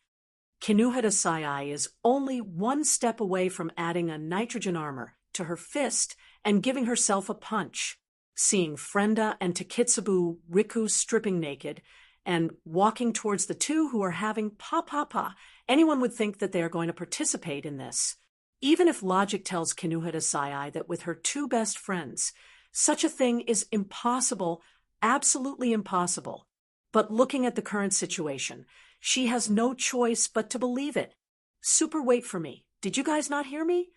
Kinuhara Sai is only one step away from adding a nitrogen armor to her fist and giving herself a punch. Seeing Frenda and Takitsubu Riku stripping naked and walking towards the two who are having pa, anyone would think that they are going to participate in this. Even if logic tells Kinuhara Sai that with her two best friends, such a thing is impossible, absolutely impossible. But looking at the current situation, she has no choice but to believe it. Super wait for me. Did you guys not hear me?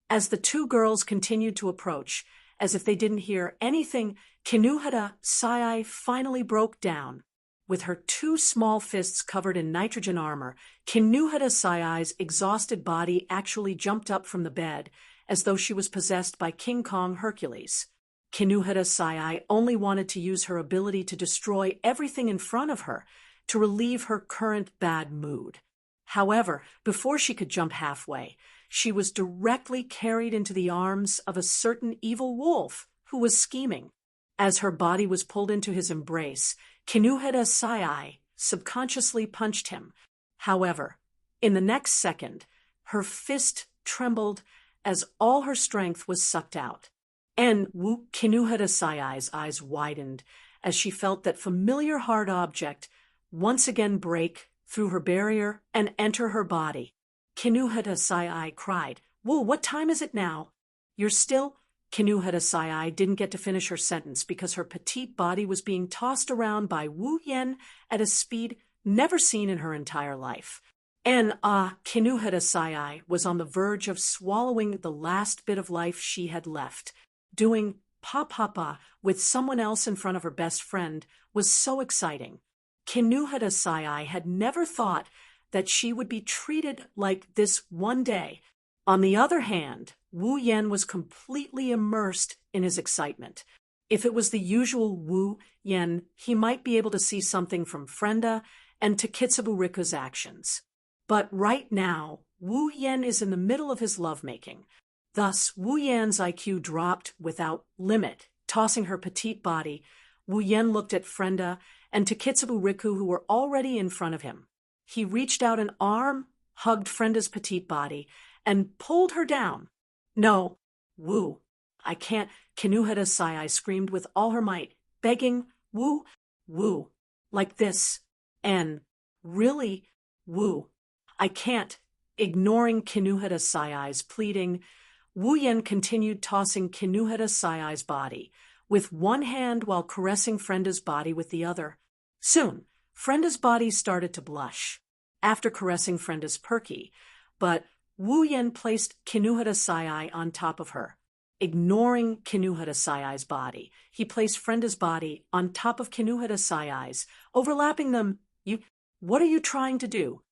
As the two girls continued to approach, as if they didn't hear anything, Kinuhara Sai finally broke down. With her two small fists covered in nitrogen armor, Kinuhara Sai's exhausted body actually jumped up from the bed, as though she was possessed by King Kong Hercules. Kinuhara Sai only wanted to use her ability to destroy everything in front of her, to relieve her current bad mood. However, before she could jump halfway, she was directly carried into the arms of a certain evil wolf who was scheming. As her body was pulled into his embrace, Kinuhara Sai subconsciously punched him. However, in the next second, her fist trembled as all her strength was sucked out. And Kinuhara Sai's eyes widened as she felt that familiar hard object once again break through her barrier and enter her body. Kinuhara Sai cried, "Wu, what time is it now?" "You're still—" Kinuhara Sai didn't get to finish her sentence because her petite body was being tossed around by Wu Yan at a speed never seen in her entire life. And Kinuhara Sai was on the verge of swallowing the last bit of life she had left. Doing pa with someone else in front of her best friend was so exciting. Kinuhara Sai had never thought that she would be treated like this one day. On the other hand, Wu Yan was completely immersed in his excitement. If it was the usual Wu Yan, he might be able to see something from Frenda and Takitsubu Riku's actions. But right now, Wu Yan is in the middle of his lovemaking. Thus, Wu Yan's IQ dropped without limit. Tossing her petite body, Wu Yan looked at Frenda and Takitsubu Riku, who were already in front of him. He reached out an arm, hugged Frenda's petite body, and pulled her down. "No, Wu, I can't," Kinuhara Sai screamed with all her might, begging, "Wu, like this. And really, Wu, I can't." Ignoring Kinuhara Sai's pleading, Wu Yan continued tossing Kinuhara Sai's body, with one hand while caressing Frenda's body with the other. Soon, Frenda's body started to blush. After caressing Frenda's perky, but Wu Yan placed Kinuhara Sai on top of her. Ignoring Kinuhara Sai's body, he placed Frenda's body on top of Kinuhara Sai's, overlapping them. What are you trying to do?"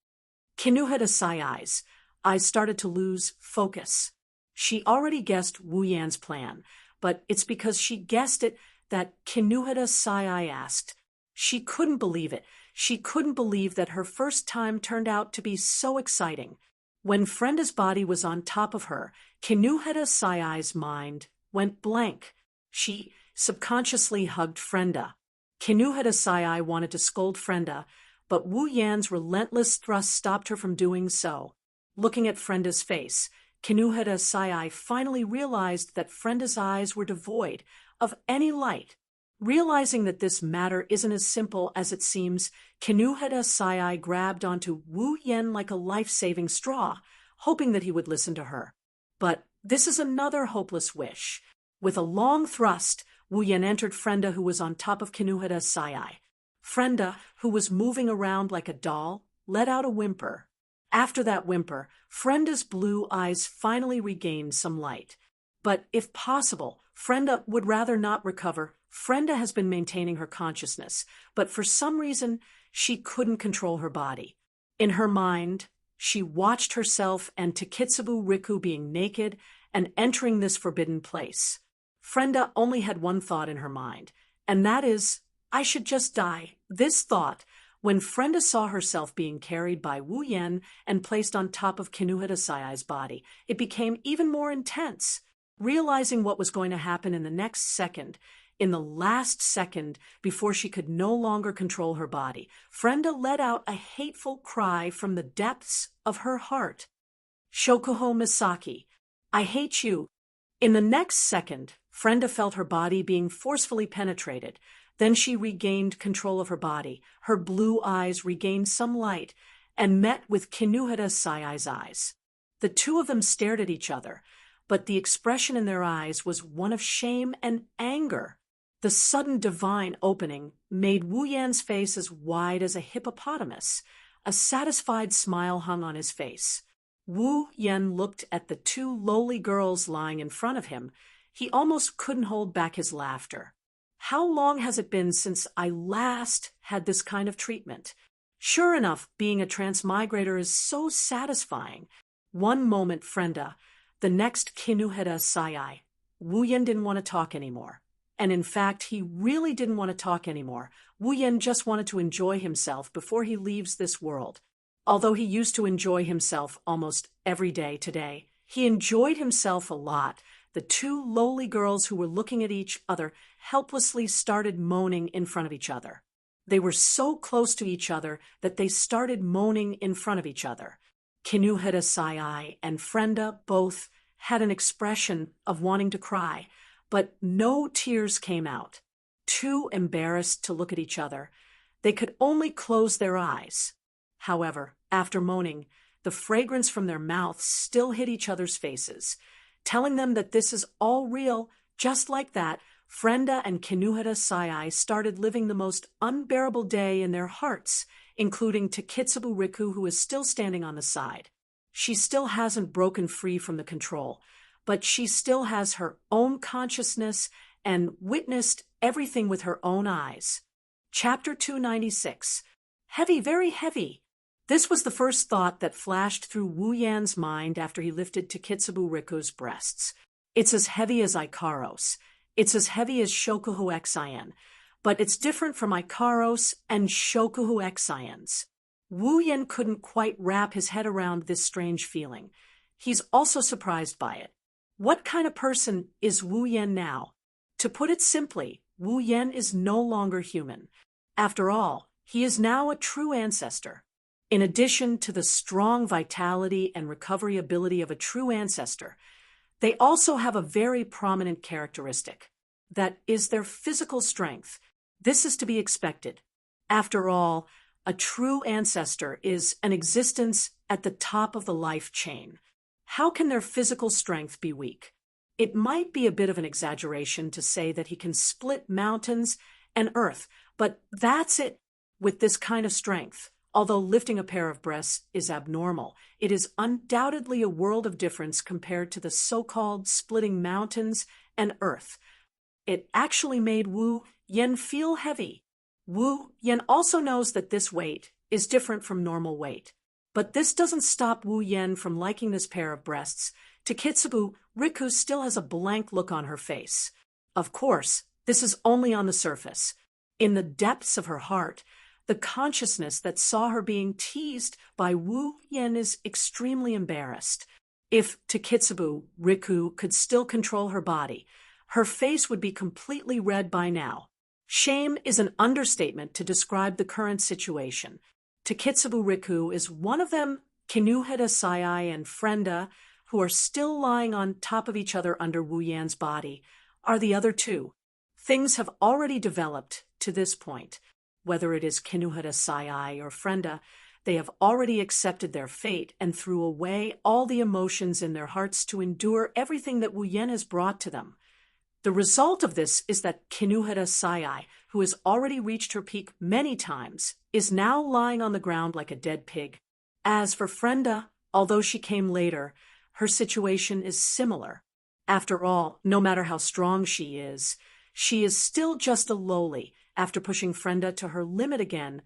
Kinuhara Sai's eyes started to lose focus. She already guessed Wu Yan's plan, but it's because she guessed it that Kinuhara Sai asked. She couldn't believe it. She couldn't believe that her first time turned out to be so exciting. When Frenda's body was on top of her, Kinuhara Sai's mind went blank. She subconsciously hugged Frenda. Kinuhara Sai wanted to scold Frenda, but Wu Yan's relentless thrust stopped her from doing so. Looking at Frenda's face, Kinuhara Sai finally realized that Frenda's eyes were devoid of any light. Realizing that this matter isn't as simple as it seems, Kinuhara Sai grabbed onto Wu Yan like a life-saving straw, hoping that he would listen to her. But this is another hopeless wish. With a long thrust, Wu Yan entered Frenda, who was on top of Kinuhara Sai. Frenda, who was moving around like a doll, let out a whimper. After that whimper, Frenda's blue eyes finally regained some light. But if possible, Frenda would rather not recover. Frenda has been maintaining her consciousness, but for some reason, she couldn't control her body. In her mind, she watched herself and Takitsubu Riku being naked and entering this forbidden place. Frenda only had one thought in her mind, and that is, I should just die. This thought, when Frenda saw herself being carried by Wu Yan and placed on top of Kinuhara Sai's body, it became even more intense. Realizing what was going to happen in the next second, in the last second before she could no longer control her body, Frenda let out a hateful cry from the depths of her heart. Shokuho Misaki, I hate you. In the next second, Frenda felt her body being forcefully penetrated. Then she regained control of her body. Her blue eyes regained some light and met with Kinuhara Sai's eyes. The two of them stared at each other, but the expression in their eyes was one of shame and anger. The sudden divine opening made Wu Yan's face as wide as a hippopotamus. A satisfied smile hung on his face. Wu Yan looked at the two lowly girls lying in front of him. He almost couldn't hold back his laughter. How long has it been since I last had this kind of treatment? Sure enough, being a transmigrator is so satisfying. One moment Frenda, the next Kinuhara Sai. Wu Yan didn't want to talk anymore. And in fact, he really didn't want to talk anymore. Wu Yan just wanted to enjoy himself before he leaves this world. Although he used to enjoy himself almost every day today, he enjoyed himself a lot. The two lowly girls who were looking at each other helplessly started moaning in front of each other. They were so close to each other that they started moaning in front of each other. Kinuhara Sai and Frenda both had an expression of wanting to cry, but no tears came out. Too embarrassed to look at each other, they could only close their eyes. However, after moaning, the fragrance from their mouths still hit each other's faces, telling them that this is all real. Just like that, Frenda and Kinuhara Sai started living the most unbearable day in their hearts, including Takitsubu Riku, who is still standing on the side. She still hasn't broken free from the control, but she still has her own consciousness and witnessed everything with her own eyes. Chapter 296. Heavy, very heavy. This was the first thought that flashed through Wu Yan's mind after he lifted Takitsubu Riku's breasts. It's as heavy as Ikaros. It's as heavy as Shokuhu Xien, but it's different from Ikaros and Shokuhu Xiens. Wu Yan couldn't quite wrap his head around this strange feeling. He's also surprised by it. What kind of person is Wu Yan now? To put it simply, Wu Yan is no longer human. After all, he is now a true ancestor. In addition to the strong vitality and recovery ability of a true ancestor, they also have a very prominent characteristic. That is their physical strength. This is to be expected. After all, a true ancestor is an existence at the top of the life chain. How can their physical strength be weak? It might be a bit of an exaggeration to say that he can split mountains and earth, but that's it with this kind of strength. Although lifting a pair of breasts is abnormal, it is undoubtedly a world of difference compared to the so-called splitting mountains and earth. It actually made Wu Yan feel heavy. Wu Yan also knows that this weight is different from normal weight. But this doesn't stop Wu Yen from liking this pair of breasts. Takitsubu Riku still has a blank look on her face. Of course, this is only on the surface. In the depths of her heart, the consciousness that saw her being teased by Wu Yen is extremely embarrassed. If Takitsubu Riku could still control her body, her face would be completely red by now. Shame is an understatement to describe the current situation. Takitsubu Riku is one of them. Kinuheda Sayai and Frenda, who are still lying on top of each other under Wu Yan's body, are the other two. Things have already developed to this point. Whether it is Kinuheda Sayai or Frenda, they have already accepted their fate and threw away all the emotions in their hearts to endure everything that Wu Yan has brought to them. The result of this is that Kinuheda Sayai, who has already reached her peak many times, is now lying on the ground like a dead pig. As for Frenda, although she came later, her situation is similar. After all, no matter how strong she is still just a lowly. After pushing Frenda to her limit again,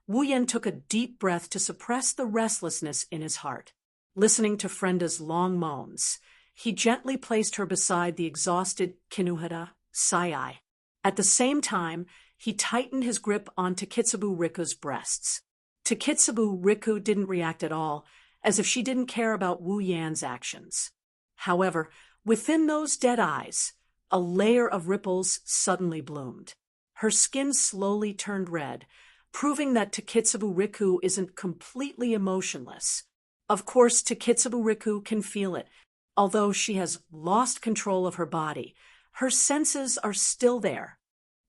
Wu Yan took a deep breath to suppress the restlessness in his heart. Listening to Frenda's long moans, he gently placed her beside the exhausted Kinuheda Sayai. At the same time, he tightened his grip on Takitsubu Riku's breasts. Takitsubu Riku didn't react at all, as if she didn't care about Wu Yan's actions. However, within those dead eyes, a layer of ripples suddenly bloomed. Her skin slowly turned red, proving that Takitsubu Riku isn't completely emotionless. Of course, Takitsubu Riku can feel it. Although she has lost control of her body, her senses are still there.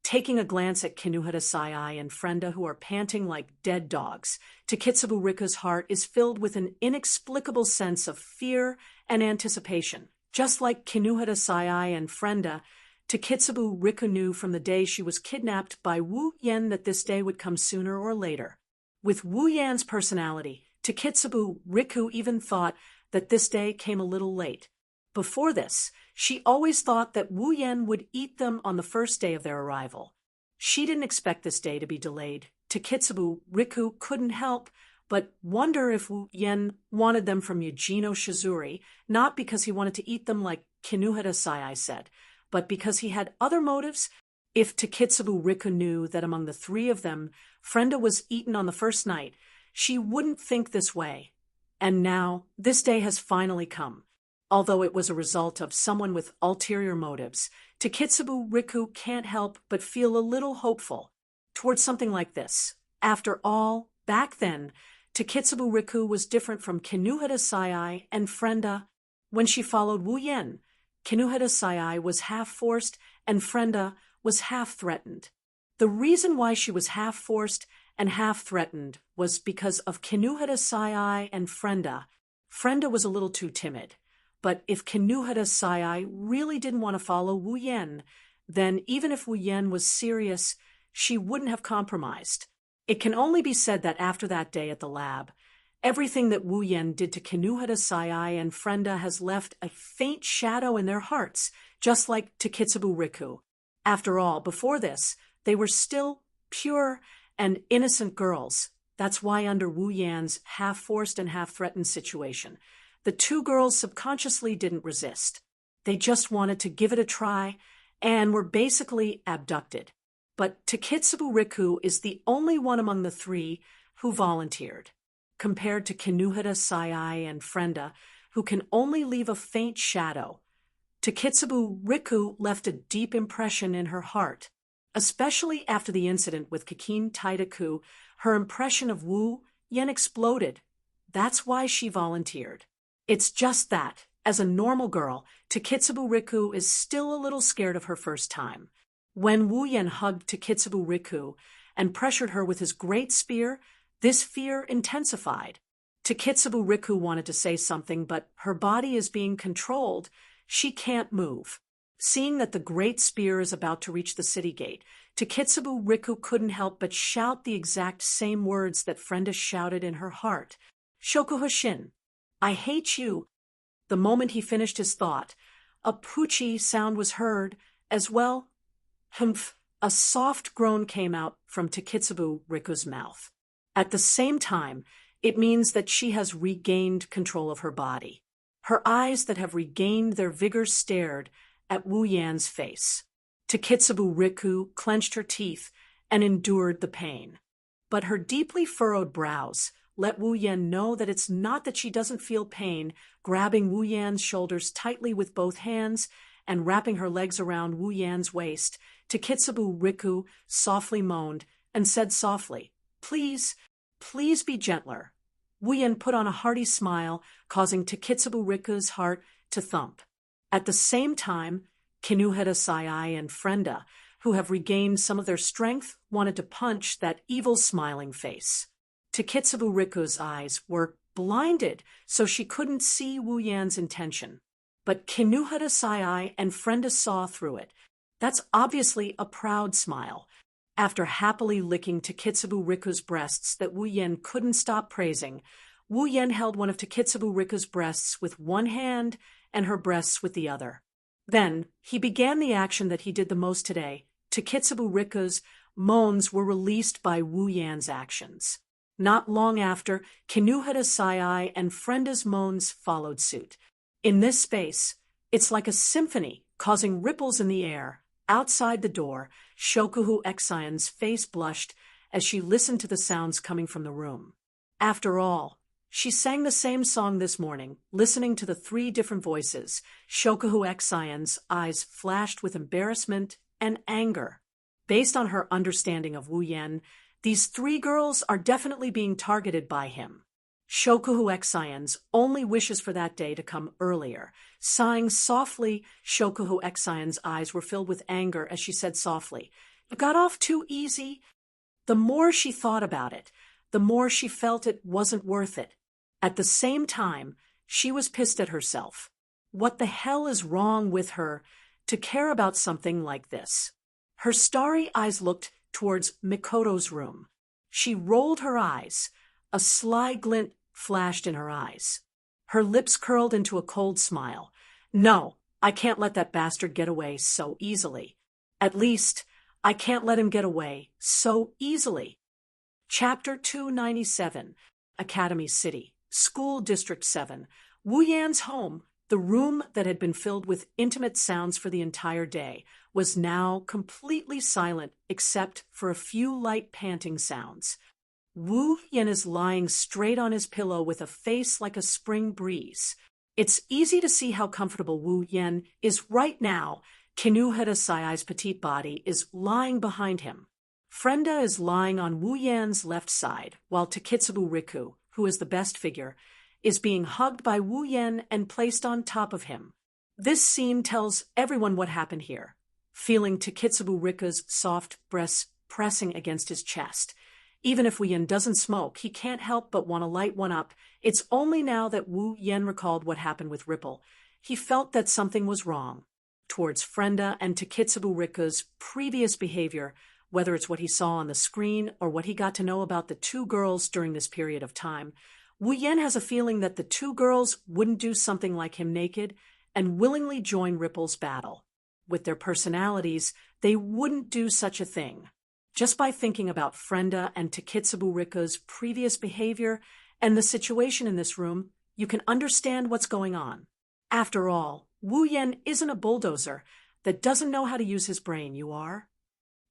Taking a glance at Kinuheda Sayai and Frenda, who are panting like dead dogs, Takitsubu Riku's heart is filled with an inexplicable sense of fear and anticipation. Just like Kinuheda Sayai and Frenda, Takitsubu Riku knew from the day she was kidnapped by Wu Yan that this day would come sooner or later. With Wu Yan's personality, Takitsubu Riku even thought that this day came a little late. Before this, she always thought that Wu Yan would eat them on the first day of their arrival. She didn't expect this day to be delayed. Takitsubu Riku couldn't help but wonder if Wu Yan wanted them from Yujino Shizuri, not because he wanted to eat them like Kinuheda Sayai said, but because he had other motives. If Takitsubu Riku knew that among the three of them, Frenda was eaten on the first night, she wouldn't think this way. And now, this day has finally come. Although it was a result of someone with ulterior motives, Takitsubu Riku can't help but feel a little hopeful towards something like this. After all, back then, Takitsubu Riku was different from Kinuheda Sayai and Frenda. When she followed Wu Yan, Kinuheda Sayai was half-forced and Frenda was half-threatened. The reason why she was half-forced and half-threatened was because of Kinuheda Sayai and Frenda. Frenda was a little too timid. But if Kinuheda Sayai really didn't want to follow Wu Yan, then even if Wu Yan was serious, she wouldn't have compromised. It can only be said that after that day at the lab, everything that Wu Yan did to Kinuheda Sayai and Frenda has left a faint shadow in their hearts, just like Takitsubu Riku. After all, before this, they were still pure and innocent girls. That's why under Wu Yan's half-forced and half-threatened situation, the two girls subconsciously didn't resist. They just wanted to give it a try and were basically abducted. But Takitsubu Riku is the only one among the three who volunteered, compared to Kinuheda Sayai and Frenda, who can only leave a faint shadow. Takitsubu Riku left a deep impression in her heart. Especially after the incident with Kikin Taidaku, her impression of Wu Yan exploded. That's why she volunteered. It's just that, as a normal girl, Takitsubu Riku is still a little scared of her first time. When Wu Yan hugged Takitsubu Riku and pressured her with his great spear, this fear intensified. Takitsubu Riku wanted to say something, but her body is being controlled. She can't move. Seeing that the great spear is about to reach the city gate, Takitsubu Riku couldn't help but shout the exact same words that Frenda shouted in her heart. Shokuhoshin, I hate you. The moment he finished his thought, a poochie sound was heard, as well. Humph, a soft groan came out from Takitsubu Riku's mouth. At the same time, It means that she has regained control of her body. Her eyes that have regained their vigor stared at Wu Yan's face. Takitsubu Riku clenched her teeth and endured the pain. But her deeply furrowed brows let Wu Yan know that it's not that she doesn't feel pain, grabbing Wu Yan's shoulders tightly with both hands and wrapping her legs around Wu Yan's waist. Takitsubu Riku softly moaned and said softly, "Please, please be gentler." Wu Yan put on a hearty smile, causing Takitsubu Riku's heart to thump. At the same time, Kinuheta Sai and Frenda, who have regained some of their strength, wanted to punch that evil smiling face. Takitsubu Riku's eyes were blinded, so she couldn't see Wu Yan's intention. But Kinuheta Sai and Frenda saw through it. That's obviously a proud smile. After happily licking Takitsubu Riku's breasts that Wu Yan couldn't stop praising, Wu Yan held one of Takitsubu Riku's breasts with one hand and her breasts with the other. Then he began the action that he did the most today. Takitsubu Riku's moans were released by Wu Yan's actions. Not long after, Kinuheta Sai and Frenda's moans followed suit. In this space, it's like a symphony, causing ripples in the air. Outside the door, Shokuhu Exian's face blushed as she listened to the sounds coming from the room. After all, she sang the same song this morning, listening to the three different voices. Shokuhu Exian's eyes flashed with embarrassment and anger. Based on her understanding of Wu Yan, these three girls are definitely being targeted by him. Shokuhu Exian's only wishes for that day to come earlier. Sighing softly, Shokuhu Exian's eyes were filled with anger as she said softly, "You got off too easy." The more she thought about it, the more she felt it wasn't worth it. At the same time, she was pissed at herself. What the hell is wrong with her to care about something like this? Her starry eyes looked towards Mikoto's room. She rolled her eyes. A sly glint flashed in her eyes. Her lips curled into a cold smile. "No, I can't let that bastard get away so easily. At least, I can't let him get away so easily." Chapter 297, Academy City, School District 7. Wu Yan's home, the room that had been filled with intimate sounds for the entire day, was now completely silent except for a few light panting sounds. Wu Yan is lying straight on his pillow with a face like a spring breeze. It's easy to see how comfortable Wu Yan is right now. Kinuheta Sai's petite body is lying behind him. Frenda is lying on Wu Yan's left side, while Takitsubu Riku, who is the best figure, is being hugged by Wu Yan and placed on top of him. This scene tells everyone what happened here. Feeling Takitsubu Riku's soft breasts pressing against his chest. Even if Wu Yan doesn't smoke, he can't help but want to light one up. It's only now that Wu Yan recalled what happened with Ripple. He felt that something was wrong. Towards Frenda and Takitsubu Riku's previous behavior, whether it's what he saw on the screen or what he got to know about the two girls during this period of time, Wu Yan has a feeling that the two girls wouldn't do something like him naked and willingly join Ripple's battle. With their personalities, they wouldn't do such a thing. Just by thinking about Frenda and Takitsubu Riku's previous behavior and the situation in this room, you can understand what's going on. After all, Wu Yan isn't a bulldozer that doesn't know how to use his brain, you are.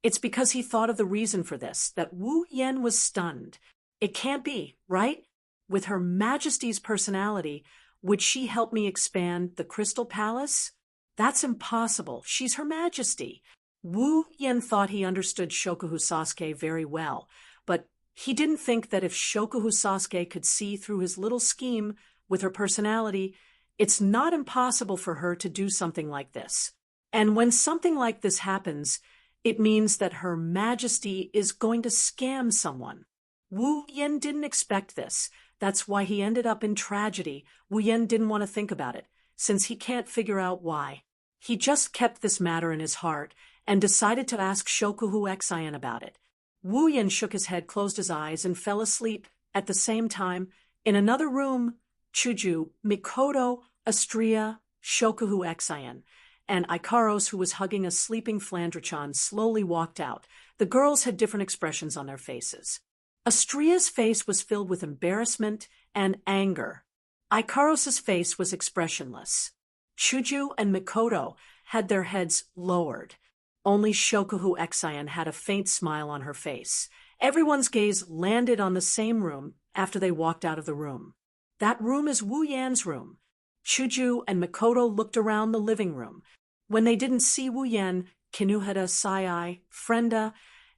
It's because he thought of the reason for this that Wu Yan was stunned. It can't be, right? With Her Majesty's personality, would she help me expand the Crystal Palace? That's impossible. She's Her Majesty. Wu Yan thought he understood Shokuhu Sasuke very well, but he didn't think that if Shokuhu Sasuke could see through his little scheme with her personality, it's not impossible for her to do something like this. And when something like this happens, it means that Her Majesty is going to scam someone. Wu Yan didn't expect this. That's why he ended up in tragedy. Wu Yan didn't want to think about it, since he can't figure out why. He just kept this matter in his heart and decided to ask Shokuhu Exian about it. Wu Yan shook his head, closed his eyes, and fell asleep. At the same time, in another room, Chuju, Mikoto, Astria, Shokuhu Exian, and Ikaros, who was hugging a sleeping Flandrechan, slowly walked out. The girls had different expressions on their faces. Astria's face was filled with embarrassment and anger. Ikaros's face was expressionless. Shoujo and Mikoto had their heads lowered. Only Shokuhu Exion had a faint smile on her face. Everyone's gaze landed on the same room after they walked out of the room. That room is Wu Yan's room. Shoujo and Mikoto looked around the living room. When they didn't see Wu Yan, Kinuhara Sayai, Frenda,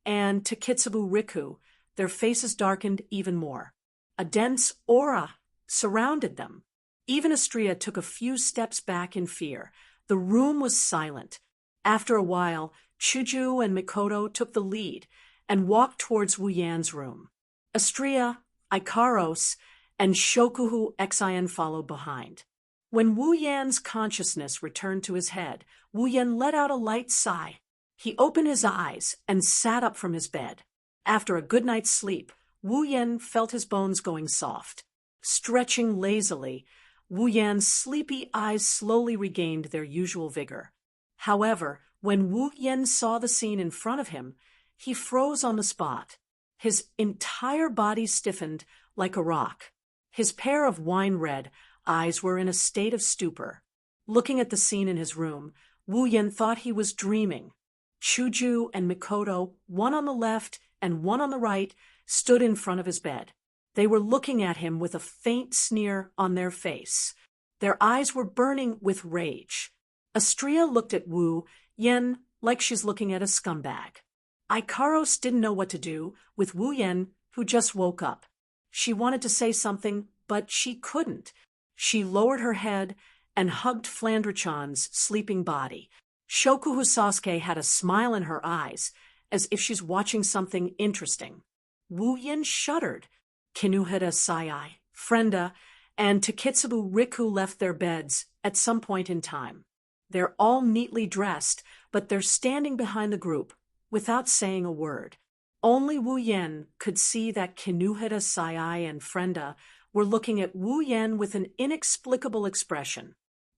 and Takitsubu Riku, their faces darkened even more. A dense aura surrounded them. Even Astria took a few steps back in fear. The room was silent. After a while, Shoujo and Mikoto took the lead and walked towards Wu Yan's room. Astria, Ikaros, and Shokuhu Exion followed behind. When Wu Yan's consciousness returned to his head, Wu Yan let out a light sigh. He opened his eyes and sat up from his bed. After a good night's sleep, Wu Yan felt his bones going soft. Stretching lazily, Wu Yan's sleepy eyes slowly regained their usual vigor. However, when Wu Yan saw the scene in front of him, he froze on the spot. His entire body stiffened like a rock. His pair of wine-red eyes were in a state of stupor. Looking at the scene in his room, Wu Yan thought he was dreaming. Shoujo and Mikoto, one on the left and one on the right, stood in front of his bed. They were looking at him with a faint sneer on their face. Their eyes were burning with rage. Astria looked at Wu Yan like she's looking at a scumbag. Ikaros didn't know what to do with Wu Yan, who just woke up. She wanted to say something, but she couldn't. She lowered her head and hugged Flandre-chan's sleeping body. Shokuhu Sasuke had a smile in her eyes, as if she's watching something interesting. Wu Yan shuddered. Kinuhara Sayai, Frenda, and Takitsubu Riku left their beds at some point in time. They're all neatly dressed, but they're standing behind the group, without saying a word. Only Wu Yan could see that Kinuhara Sayai and Frenda were looking at Wu Yan with an inexplicable expression.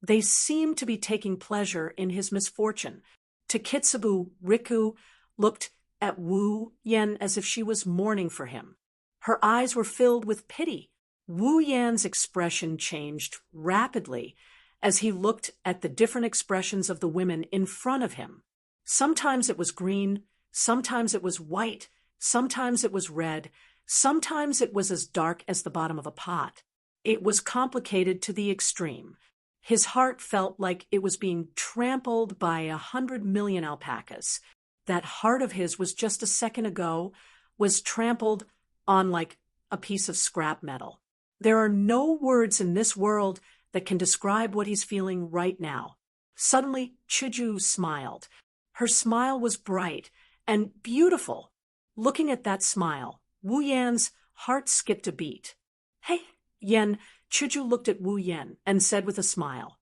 They seemed to be taking pleasure in his misfortune. Takitsubu Riku looked at Wu Yan as if she was mourning for him. Her eyes were filled with pity. Wu Yan's expression changed rapidly as he looked at the different expressions of the women in front of him. Sometimes it was green, sometimes it was white, sometimes it was red, sometimes it was as dark as the bottom of a pot. It was complicated to the extreme. His heart felt like it was being trampled by 100 million alpacas. That heart of his was just a second ago was trampled on like a piece of scrap metal. There are no words in this world that can describe what he's feeling right now. Suddenly, Shoujo smiled. Her smile was bright and beautiful. Looking at that smile, Wu Yan's heart skipped a beat. "Hey, Yan," Shoujo looked at Wu Yan and said with a smile,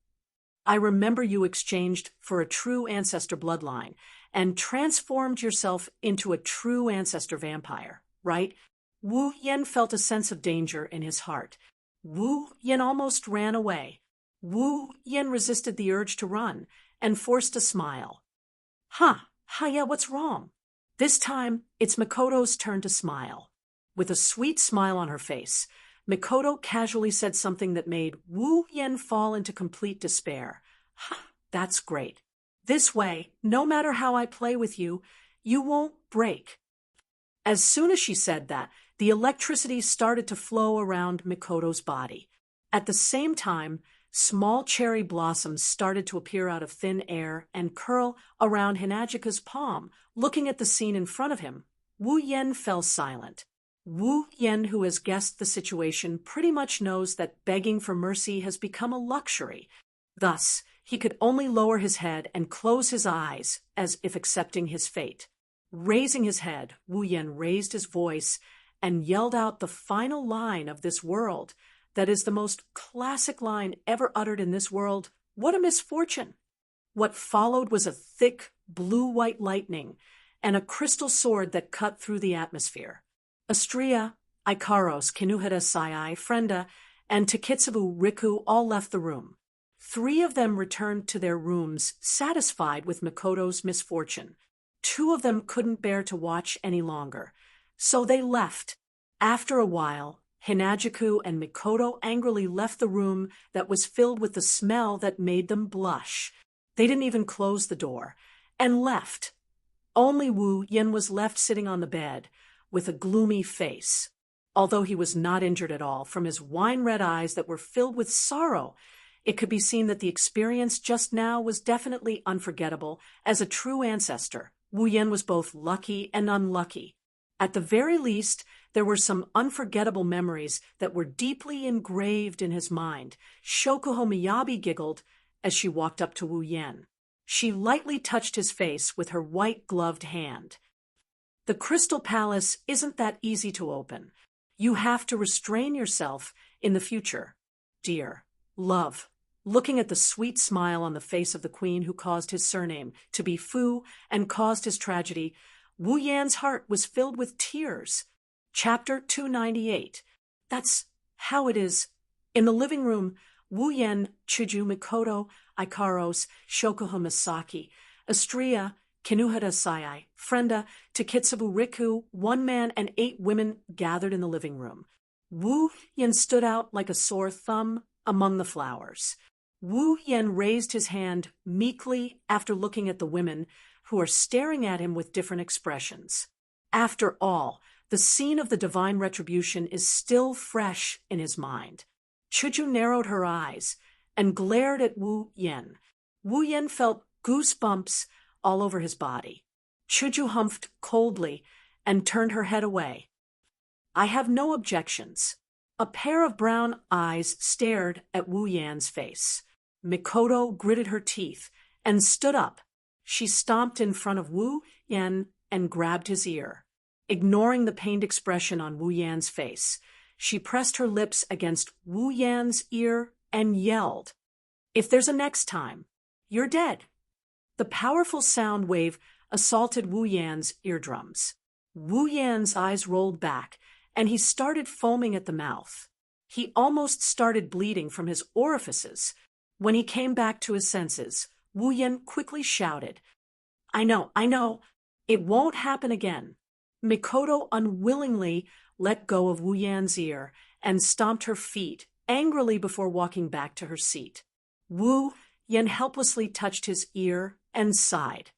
"I remember you exchanged for a true ancestor bloodline and transformed yourself into a true ancestor vampire, right?" Wu Yan felt a sense of danger in his heart. Wu Yan almost ran away. Wu Yan resisted the urge to run and forced a smile. Yeah, what's wrong? This time, it's Mikoto's turn to smile. With a sweet smile on her face, Mikoto casually said something that made Wu Yan fall into complete despair. That's great. This way, no matter how I play with you, you won't break." As soon as she said that, the electricity started to flow around Mikoto's body. At the same time, small cherry blossoms started to appear out of thin air and curl around Hinajika's palm. Looking at the scene in front of him, Wu Yan fell silent. Wu Yan, who has guessed the situation, pretty much knows that begging for mercy has become a luxury. Thus, he could only lower his head and close his eyes as if accepting his fate. Raising his head, Wu Yan raised his voice and yelled out the final line of this world that is the most classic line ever uttered in this world. What a misfortune! What followed was a thick, blue-white lightning and a crystal sword that cut through the atmosphere. Astria, Ikaros, Kinuhara Sayai, Frenda, and Takitsubu Riku all left the room. 3 of them returned to their rooms satisfied with Mikoto's misfortune. 2 of them couldn't bear to watch any longer, so they left. After a while, Hinajuku and Mikoto angrily left the room that was filled with the smell that made them blush. They didn't even close the door, and left. Only Wu Yin was left sitting on the bed, with a gloomy face. Although he was not injured at all, from his wine-red eyes that were filled with sorrow, it could be seen that the experience just now was definitely unforgettable. As a true ancestor, Wu Yin was both lucky and unlucky. At the very least, there were some unforgettable memories that were deeply engraved in his mind. Shokuho Miyabi giggled as she walked up to Wu Yin. She lightly touched his face with her white-gloved hand. The Crystal Palace isn't that easy to open. You have to restrain yourself in the future. Dear, love. Looking at the sweet smile on the face of the queen who caused his surname to be Fu and caused his tragedy, Wu Yan's heart was filled with tears. Chapter 298. That's how it is. In the living room, Wu Yan, Shoujo, Mikoto, Ikaros, Shokuho Misaki, Astria, Kinuhara Sayai, Frenda, Takitsubu Riku, 1 man and 8 women gathered in the living room. Wu Yan stood out like a sore thumb among the flowers. Wu Yan raised his hand meekly after looking at the women, who are staring at him with different expressions. After all, the scene of the divine retribution is still fresh in his mind. Shoujo narrowed her eyes and glared at Wu Yan. Wu Yan felt goosebumps all over his body. Shoujo humphed coldly and turned her head away. I have no objections. A pair of brown eyes stared at Wu Yan's face. Mikoto gritted her teeth and stood up. She stomped in front of Wu Yan and grabbed his ear. Ignoring the pained expression on Wu Yan's face, she pressed her lips against Wu Yan's ear and yelled, "If there's a next time, you're dead." The powerful sound wave assaulted Wu Yan's eardrums. Wu Yan's eyes rolled back, and he started foaming at the mouth. He almost started bleeding from his orifices. When he came back to his senses, Wu Yan quickly shouted, I know, it won't happen again." Mikoto unwillingly let go of Wu Yan's ear and stomped her feet angrily before walking back to her seat. Wu Yan helplessly touched his ear and sighed.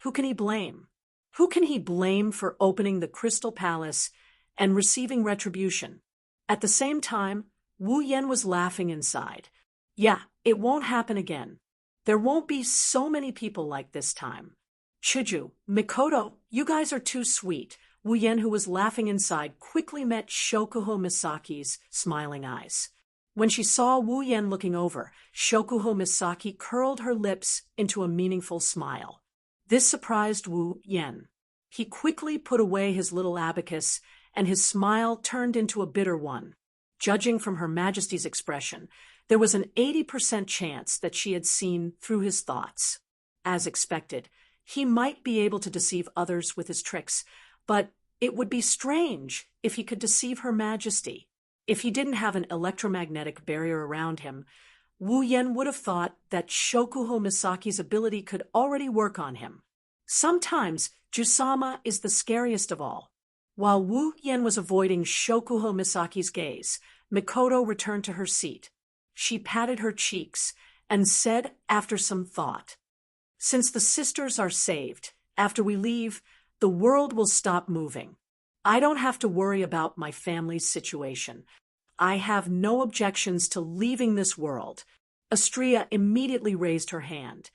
Who can he blame? Who can he blame for opening the Crystal Palace and receiving retribution? At the same time, Wu Yan was laughing inside. Yeah, it won't happen again. There won't be so many people like this time. Shoujo, Mikoto, you guys are too sweet. Wu Yan, who was laughing inside, quickly met Shokuho Misaki's smiling eyes. When she saw Wu Yan looking over, Shokuho Misaki curled her lips into a meaningful smile. This surprised Wu Yan. He quickly put away his little abacus, and his smile turned into a bitter one. Judging from Her Majesty's expression, there was an 80% chance that she had seen through his thoughts. As expected, he might be able to deceive others with his tricks, but it would be strange if he could deceive Her Majesty. If he didn't have an electromagnetic barrier around him, Wu Yan would have thought that Shokuho Misaki's ability could already work on him. Sometimes, Jusama is the scariest of all. While Wu Yan was avoiding Shokuho Misaki's gaze, Mikoto returned to her seat. She patted her cheeks and said after some thought, "Since the sisters are saved, after we leave, the world will stop moving. I don't have to worry about my family's situation. I have no objections to leaving this world." Astria immediately raised her hand.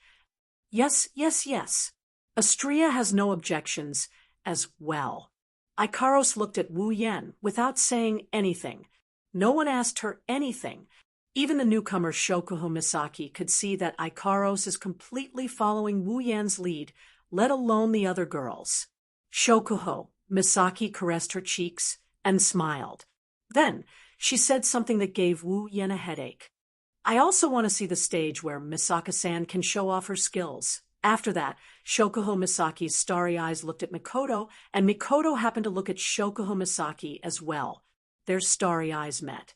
Yes. Astria has no objections as well. Ikaros looked at Wu Yan without saying anything. No one asked her anything. Even the newcomer Shokuho Misaki could see that Ikaros is completely following Wu Yan's lead, let alone the other girls. Shokuho Misaki caressed her cheeks and smiled. Then she said something that gave Wu Yan a headache. "I also want to see the stage where Misaka-san can show off her skills." After that, Shokuho Misaki's starry eyes looked at Mikoto, and Mikoto happened to look at Shokuho Misaki as well. Their starry eyes met,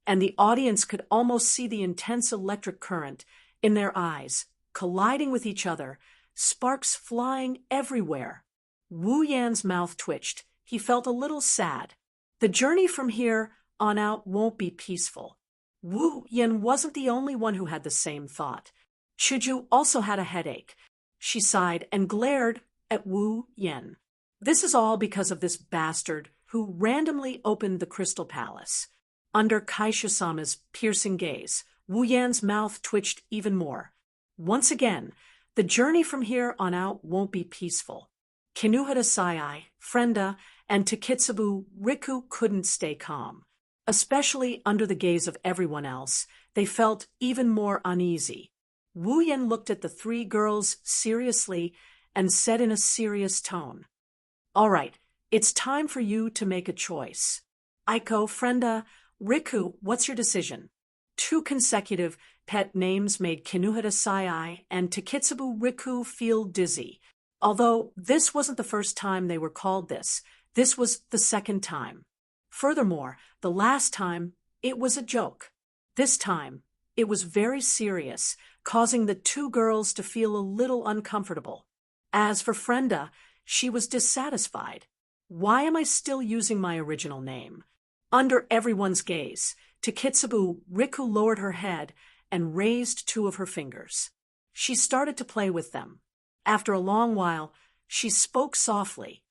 and the audience could almost see the intense electric current in their eyes, colliding with each other, sparks flying everywhere. Wu Yan's mouth twitched. He felt a little sad. The journey from here on out won't be peaceful. Wu Yen wasn't the only one who had the same thought. Shoujo also had a headache. She sighed and glared at Wu Yen. This is all because of this bastard who randomly opened the Crystal Palace. Under Kaisha-sama's piercing gaze, Wu Yan's mouth twitched even more. Once again, the journey from here on out won't be peaceful. Kinuhara Sai, Frenda, and Takitsubu Riku couldn't stay calm. Especially under the gaze of everyone else, they felt even more uneasy. Wu Yan looked at the three girls seriously and said in a serious tone, "All right, it's time for you to make a choice. Aiko, Frenda, Riku, what's your decision?" 2 consecutive pet names made Kinuhara Sai and Takitsubu Riku feel dizzy. Although this wasn't the first time they were called this was the second time. Furthermore, the last time, it was a joke. This time, it was very serious, causing the 2 girls to feel a little uncomfortable. As for Frenda, she was dissatisfied. Why am I still using my original name? Under everyone's gaze, Takitsubu Riku lowered her head and raised 2 of her fingers. She started to play with them. After a long while, she spoke softly.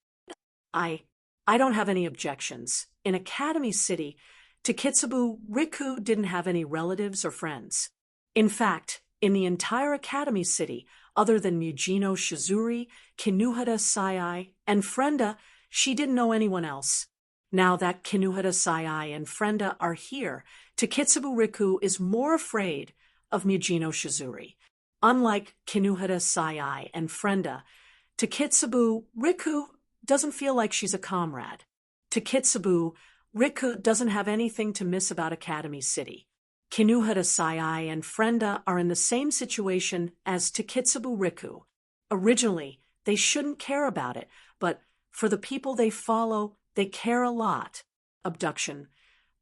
I don't have any objections. In Academy City, Takitsubu Riku didn't have any relatives or friends. In fact, in the entire Academy City, other than Mujino Shizuri, Kinuhara Sai, and Frenda, she didn't know anyone else. Now that Kinuhara Sai and Frenda are here, Takitsubu Riku is more afraid of Mujino Shizuri. Unlike Kinuhara Sai and Frenda, Takitsubu Riku doesn't feel like she's a comrade. Takitsubu Riku doesn't have anything to miss about Academy City. Kinuhara Sai and Frenda are in the same situation as Takitsubu Riku. Originally, they shouldn't care about it, but for the people they follow, they care a lot. Abduction,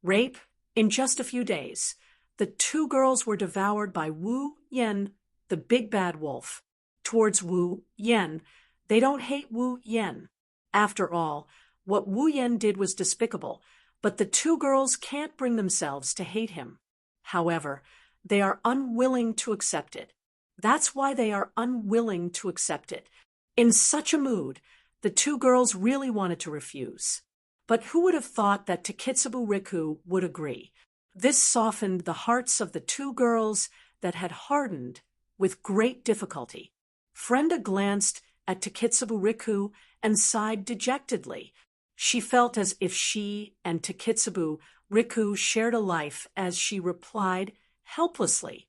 rape, in just a few days. The 2 girls were devoured by Wu Yen, the big bad wolf. Towards Wu Yen, they don't hate Wu Yen. After all, what Wu Yen did was despicable, but the 2 girls can't bring themselves to hate him. However, they are unwilling to accept it. That's why they are unwilling to accept it. In such a mood, the 2 girls really wanted to refuse. But who would have thought that Takitsubu Riku would agree? This softened the hearts of the 2 girls that had hardened with great difficulty. Frenda glanced at Takitsubu Riku and sighed dejectedly. She felt as if she and Takitsubu Riku shared a life as she replied helplessly.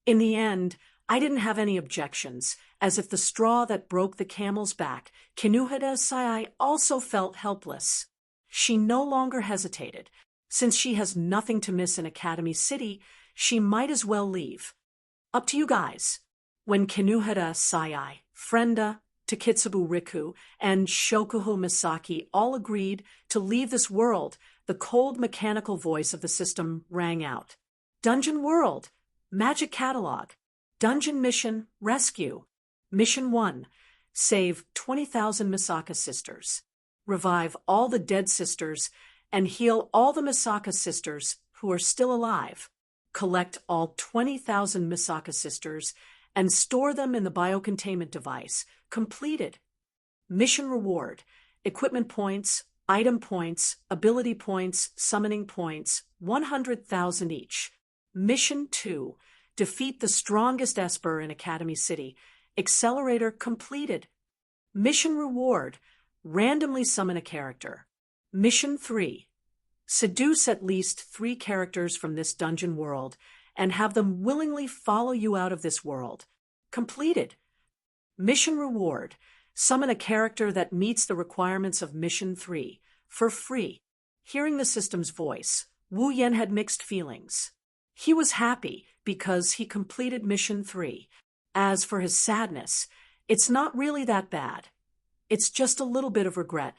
In the end, I didn't have any objections. As if the straw that broke the camel's back, Kinuhara Sai also felt helpless. She no longer hesitated. Since she has nothing to miss in Academy City, she might as well leave. Up to you guys. When Kinuhara Sai, Frenda, Takitsubu Riku, and Shokuho Misaki all agreed to leave this world, the cold mechanical voice of the system rang out. Dungeon World, Magic Catalog, Dungeon Mission, Rescue. Mission 1, save 20,000 Misaka sisters. Revive all the dead sisters and heal all the Misaka sisters who are still alive. Collect all 20,000 Misaka sisters and store them in the biocontainment device. Completed. Mission reward, equipment points, item points, ability points, summoning points, 100,000 each. Mission 2, defeat the strongest Esper in Academy City. Accelerator completed. Mission reward, randomly summon a character. Mission 3, seduce at least 3 characters from this dungeon world and have them willingly follow you out of this world. Completed. Mission reward, summon a character that meets the requirements of Mission 3, for free. Hearing the system's voice, Wu Yen had mixed feelings. He was happy because he completed Mission 3. As for his sadness, it's not really that bad. It's just a little bit of regret.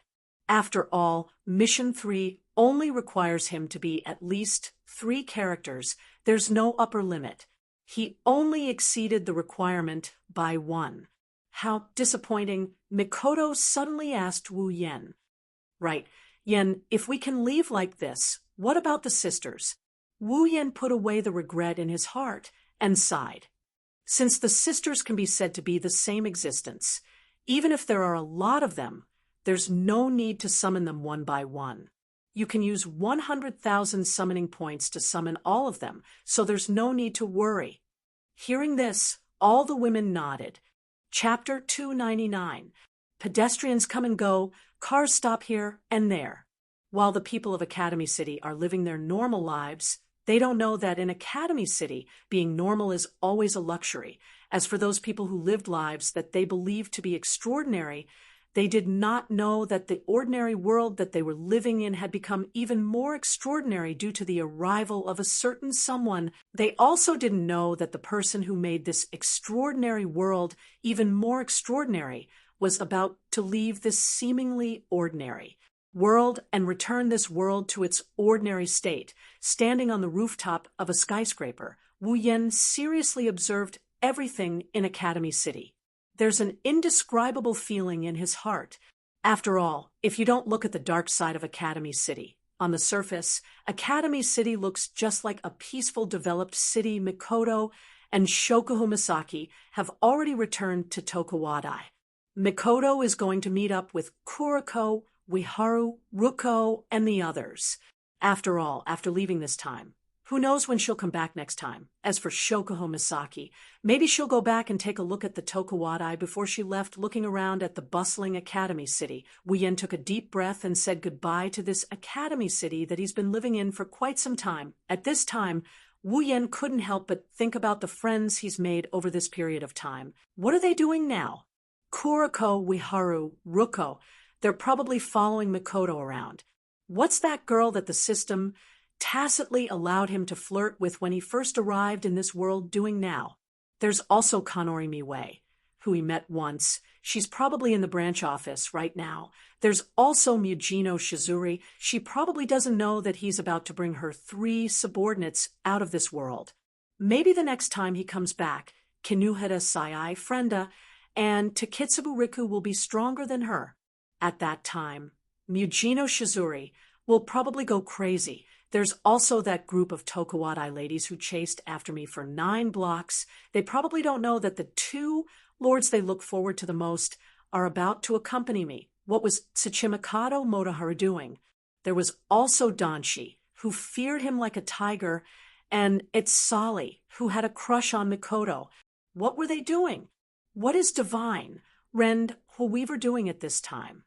After all, Mission 3 only requires him to be at least 3 characters. There's no upper limit. He only exceeded the requirement by 1. How disappointing. Mikoto suddenly asked Wu Yen. Right, Yen, if we can leave like this, what about the sisters? Wu Yen put away the regret in his heart and sighed. Since the sisters can be said to be the same existence, even if there are a lot of them, there's no need to summon them one by one. You can use 100,000 summoning points to summon all of them, so there's no need to worry. Hearing this, all the women nodded. Chapter 299. Pedestrians come and go, cars stop here and there. While the people of Academy City are living their normal lives, they don't know that in Academy City, being normal is always a luxury. As for those people who lived lives that they believed to be extraordinary, they did not know that the ordinary world that they were living in had become even more extraordinary due to the arrival of a certain someone. They also didn't know that the person who made this extraordinary world even more extraordinary was about to leave this seemingly ordinary world and return this world to its ordinary state. Standing on the rooftop of a skyscraper, Wu Yen seriously observed everything in Academy City. There's an indescribable feeling in his heart. After all, if you don't look at the dark side of Academy City, on the surface, Academy City looks just like a peaceful, developed city. Mikoto and Shoujo Misaki have already returned to Tokuwadai. Mikoto is going to meet up with Kuriko, Ueharu, Ruko, and the others. After all, after leaving this time, who knows when she'll come back next time? As for Shoujo Misaki, maybe she'll go back and take a look at the Tokuwadai before she left, looking around at the bustling Academy City. Wu Yen took a deep breath and said goodbye to this Academy City that he's been living in for quite some time. At this time, Wu Yen couldn't help but think about the friends he's made over this period of time. What are they doing now? Kuriko, Ueharu, Ruko, they're probably following Mikoto around. What's that girl that the system tacitly allowed him to flirt with when he first arrived in this world doing now? There's also Kanori Miwei, who he met once. She's probably in the branch office right now. There's also Mujino Shizuri. She probably doesn't know that he's about to bring her 3 subordinates out of this world. Maybe the next time he comes back, Kinuhara Sai Frenda and Takitsubu Riku will be stronger than her. At that time, Mujino Shizuri will probably go crazy. There's also that group of Tokuwadai ladies who chased after me for 9 blocks. They probably don't know that the 2 lords they look forward to the most are about to accompany me. What was Tsuchimikado Motoharu doing? There was also Danshi, who feared him like a tiger, and Itsali, who had a crush on Mikoto. What were they doing? What is Divine, Rend, Weaver doing at this time?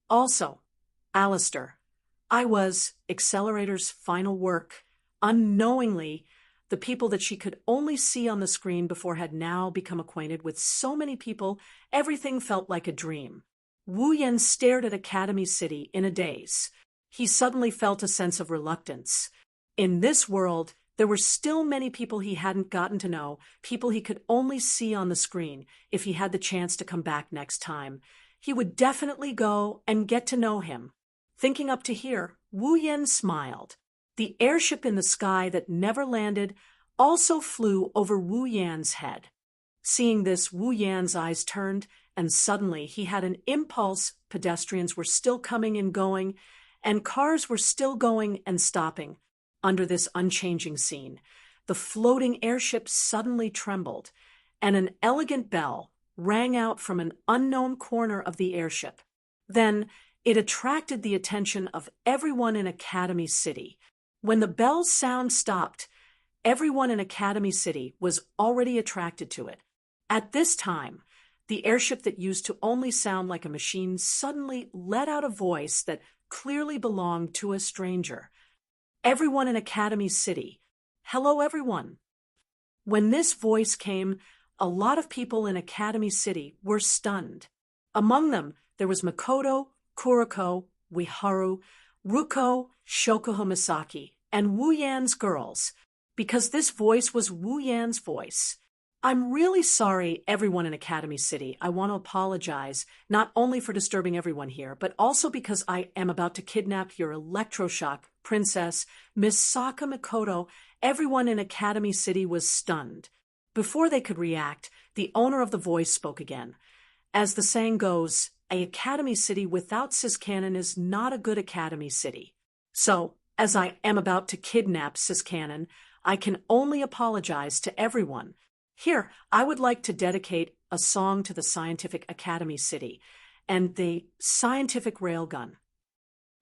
Also, Alistair. I was Accelerator's final work. Unknowingly, the people that she could only see on the screen before had now become acquainted with so many people, everything felt like a dream. Wu Yen stared at Academy City in a daze. He suddenly felt a sense of reluctance. In this world, there were still many people he hadn't gotten to know, people he could only see on the screen. If he had the chance to come back next time, he would definitely go and get to know him. Thinking up to here, Wu Yen smiled. The airship in the sky that never landed also flew over Wu Yan's head. Seeing this, Wu Yan's eyes turned, and suddenly he had an impulse. Pedestrians were still coming and going, and cars were still going and stopping. Under this unchanging scene, the floating airship suddenly trembled, and an elegant bell rang out from an unknown corner of the airship. Then it attracted the attention of everyone in Academy City. When the bell's sound stopped, everyone in Academy City was already attracted to it. At this time, the airship that used to only sound like a machine suddenly let out a voice that clearly belonged to a stranger. Everyone in Academy City. Hello, everyone. When this voice came, a lot of people in Academy City were stunned. Among them, there was Mikoto, Kuriko, Ueharu, Ruko, Shoujo Misaki, and Wu Yan's girls, because this voice was Wu Yan's voice. I'm really sorry, everyone in Academy City. I want to apologize, not only for disturbing everyone here, but also because I am about to kidnap your electroshock princess, Miss Saka Mikoto. Everyone in Academy City was stunned. Before they could react, the owner of the voice spoke again. As the saying goes, a academy city without Siskanen is not a good academy city. So, as I am about to kidnap Siskanen, I can only apologize to everyone. Here, I would like to dedicate a song to the Scientific Academy City and the scientific railgun.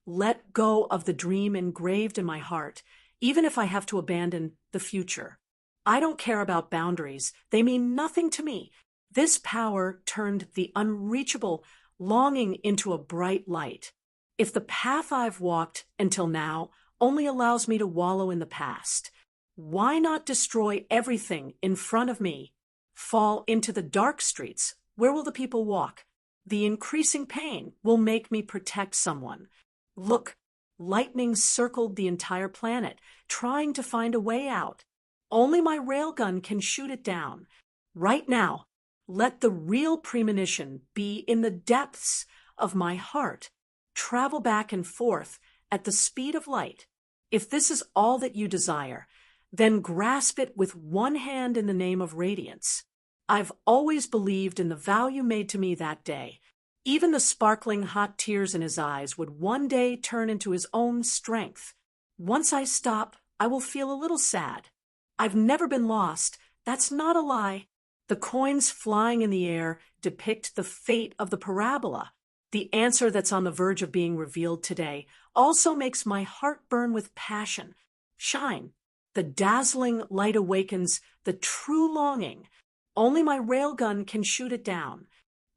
Let go of the dream engraved in my heart, even if I have to abandon the future. I don't care about boundaries. They mean nothing to me. This power turned the unreachable longing into a bright light. If the path I've walked until now only allows me to wallow in the past, why not destroy everything in front of me? Fall into the dark streets. Where will the people walk? The increasing pain will make me protect someone. Look, lightning circled the entire planet, trying to find a way out. Only my railgun can shoot it down. Right now, let the real premonition be in the depths of my heart. Travel back and forth at the speed of light. If this is all that you desire, then grasp it with one hand in the name of radiance. I've always believed in the value made to me that day. Even the sparkling hot tears in his eyes would one day turn into his own strength. Once I stop, I will feel a little sad. I've never been lost. That's not a lie. The coins flying in the air depict the fate of the parabola. The answer that's on the verge of being revealed today also makes my heart burn with passion. Shine. The dazzling light awakens the true longing. Only my railgun can shoot it down.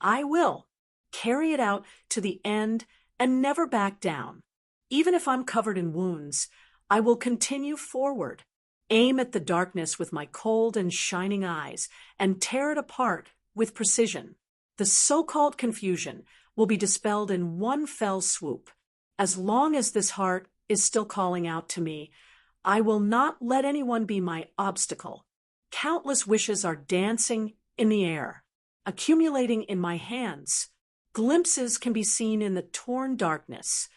I will carry it out to the end and never back down. Even if I'm covered in wounds, I will continue forward. Aim at the darkness with my cold and shining eyes and tear it apart with precision. The so-called confusion will be dispelled in one fell swoop. As long as this heart is still calling out to me, I will not let anyone be my obstacle. Countless wishes are dancing in the air, accumulating in my hands. Glimpses can be seen in the torn darkness,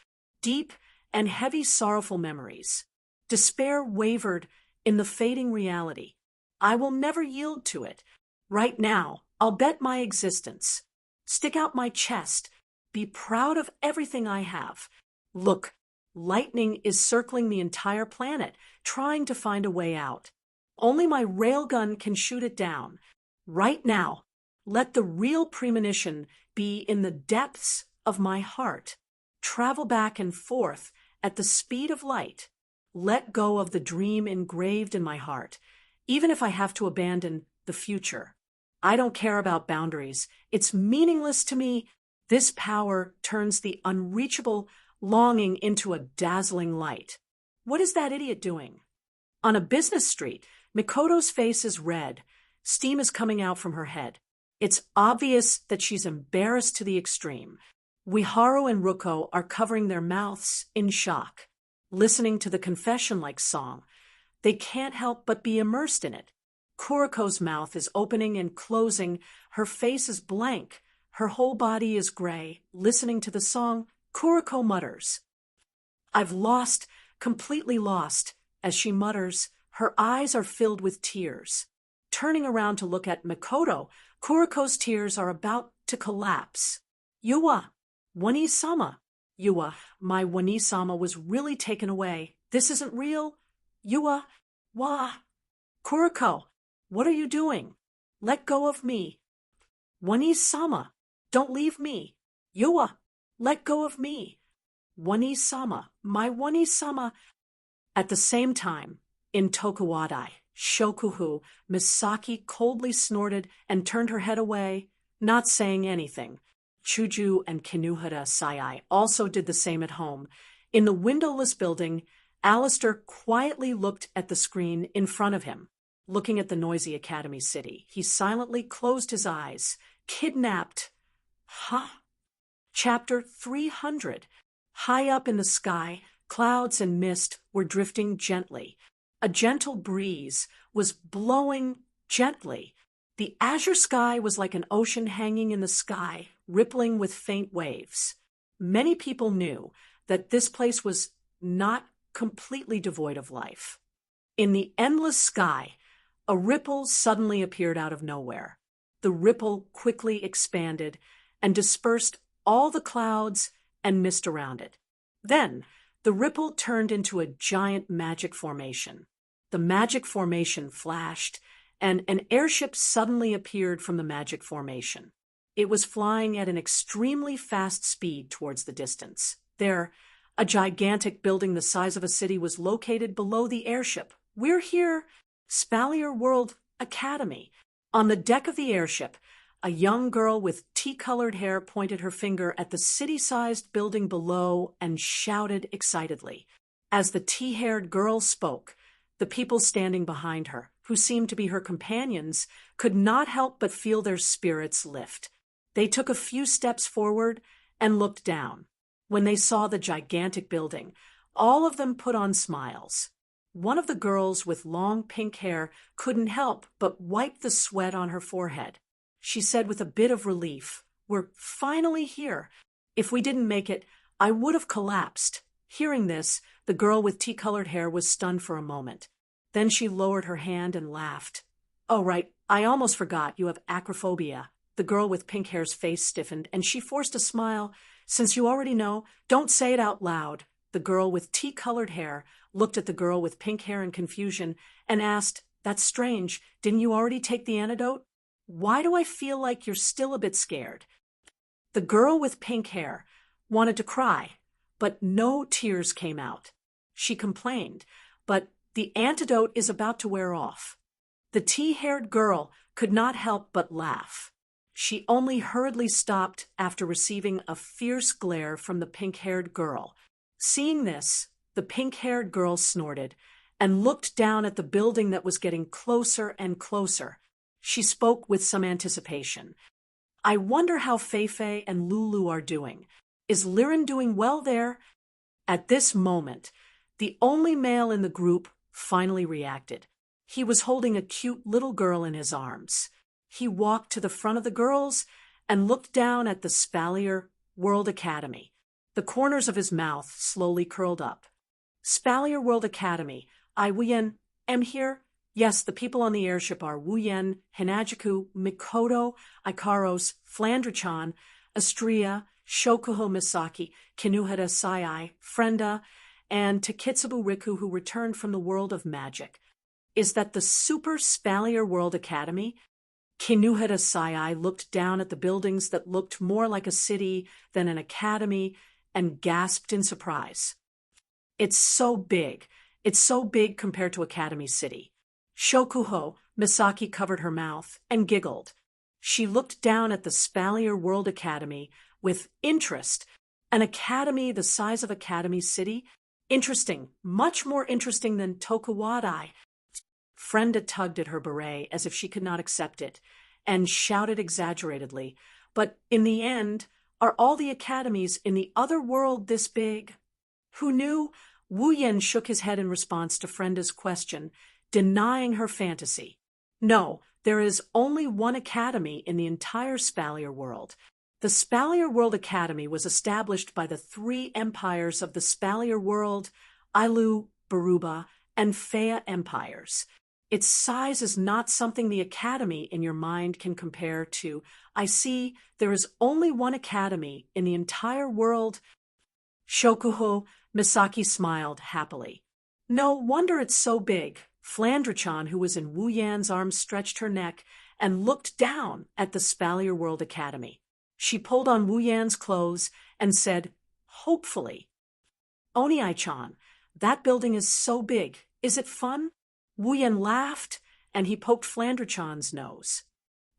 deep and heavy sorrowful memories. Despair wavered in the fading reality. I will never yield to it. Right now, I'll bet my existence. Stick out my chest. Be proud of everything I have. Look, lightning is circling the entire planet, trying to find a way out. Only my railgun can shoot it down. Right now, let the real premonition be in the depths of my heart. Travel back and forth at the speed of light. Let go of the dream engraved in my heart, even if I have to abandon the future. I don't care about boundaries. It's meaningless to me. This power turns the unreachable longing into a dazzling light. What is that idiot doing? On a business street, Mikoto's face is red. Steam is coming out from her head. It's obvious that she's embarrassed to the extreme. Ueharu and Ruko are covering their mouths in shock, listening to the confession-like song. They can't help but be immersed in it. Kuriko's mouth is opening and closing. Her face is blank. Her whole body is gray. Listening to the song, Kuriko mutters, "I've lost, completely lost." As she mutters, her eyes are filled with tears. Turning around to look at Mikoto, Kuriko's tears are about to collapse. "Yuwa, Wani-sama. Yuwa, my Wani-sama was really taken away. This isn't real. Yuwa, wa. Kuriko, what are you doing? Let go of me. Wani-sama, don't leave me. Yuwa, let go of me. Wani-sama, my Wani-sama." At the same time, in Tokuwadai, Shokuhu, Misaki coldly snorted and turned her head away, not saying anything. Shoujo and Kinuhara Sayai also did the same at home. In the windowless building, Alistair quietly looked at the screen in front of him, looking at the noisy academy city. He silently closed his eyes. Kidnapped. Huh? Chapter 300. High up in the sky, clouds and mist were drifting gently. A gentle breeze was blowing gently. The azure sky was like an ocean hanging in the sky, rippling with faint waves. Many people knew that this place was not completely devoid of life. In the endless sky, a ripple suddenly appeared out of nowhere. The ripple quickly expanded and dispersed all the clouds and mist around it. Then, the ripple turned into a giant magic formation. The magic formation flashed, and an airship suddenly appeared from the magic formation. It was flying at an extremely fast speed towards the distance. There, a gigantic building the size of a city was located below the airship. "We're here, Spalier World Academy." On the deck of the airship, a young girl with tea-colored hair pointed her finger at the city-sized building below and shouted excitedly. As the tea-haired girl spoke, the people standing behind her, who seemed to be her companions, could not help but feel their spirits lift. They took a few steps forward and looked down. When they saw the gigantic building, all of them put on smiles. One of the girls with long pink hair couldn't help but wipe the sweat on her forehead. She said with a bit of relief, "We're finally here. If we didn't make it, I would have collapsed." Hearing this, the girl with tea-colored hair was stunned for a moment. Then she lowered her hand and laughed. "Oh, right, I almost forgot, you have acrophobia." The girl with pink hair's face stiffened, and she forced a smile. "Since you already know, don't say it out loud." The girl with tea-colored hair looked at the girl with pink hair in confusion and asked, "That's strange. Didn't you already take the antidote? Why do I feel like you're still a bit scared?" The girl with pink hair wanted to cry, but no tears came out. She complained, "But the antidote is about to wear off." The tea-haired girl could not help but laugh. She only hurriedly stopped after receiving a fierce glare from the pink-haired girl. Seeing this, the pink-haired girl snorted and looked down at the building that was getting closer and closer. She spoke with some anticipation. "I wonder how Feifei and Lulu are doing. Is Liren doing well there?" At this moment, the only male in the group finally reacted. He was holding a cute little girl in his arms. He walked to the front of the girls and looked down at the Spalier World Academy. The corners of his mouth slowly curled up. "Spalier World Academy, I Wuyen am here. Yes, the people on the airship are Wuyen, Hinajuku, Mikoto, Ikaros, Flandrachan, Astria, Shokuho Misaki, Kinuhara Sai, Frenda, and Takitsubu Riku, who returned from the world of magic." Is that the Super Spalier World Academy? Kinuhara Sai looked down at the buildings that looked more like a city than an academy and gasped in surprise. "It's so big. It's so big compared to Academy City." Shokuho Misaki covered her mouth and giggled. She looked down at the Spalier World Academy with interest. An academy the size of Academy City? Interesting, much more interesting than Tokuwadai. Frenda tugged at her beret as if she could not accept it, and shouted exaggeratedly, "But in the end, are all the academies in the other world this big?" Who knew? Wu Yen shook his head in response to Frenda's question, denying her fantasy. "No, there is only one academy in the entire Spalier world. The Spalier World Academy was established by the 3 empires of the Spalier world, Ailu, Baruba, and Fea empires. Its size is not something the academy in your mind can compare to. I see there is only one academy in the entire world." Shokuho Misaki smiled happily. "No wonder it's so big." Flandrachan, who was in Wu Yan's arms, stretched her neck and looked down at the Spalier World Academy. She pulled on Wu Yan's clothes and said, "Hopefully." "Oni-chan, that building is so big. Is it fun?" Wu Yan laughed, and he poked Flandrachan's nose.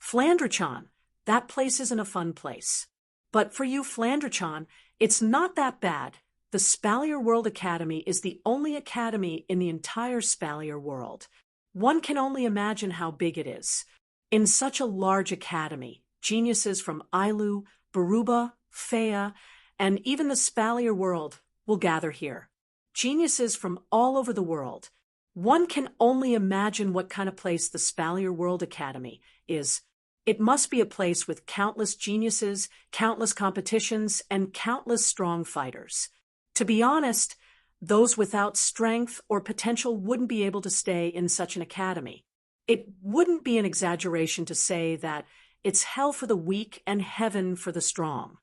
"Flandrachan, that place isn't a fun place. But for you, Flandrachan, it's not that bad. The Spalier World Academy is the only academy in the entire Spalier world. One can only imagine how big it is. In such a large academy, geniuses from Ailu, Baruba, Fea, and even the Spalier world will gather here. Geniuses from all over the world. One can only imagine what kind of place the Spalier World Academy is. It must be a place with countless geniuses, countless competitions, and countless strong fighters. To be honest, those without strength or potential wouldn't be able to stay in such an academy. It wouldn't be an exaggeration to say that it's hell for the weak and heaven for the strong."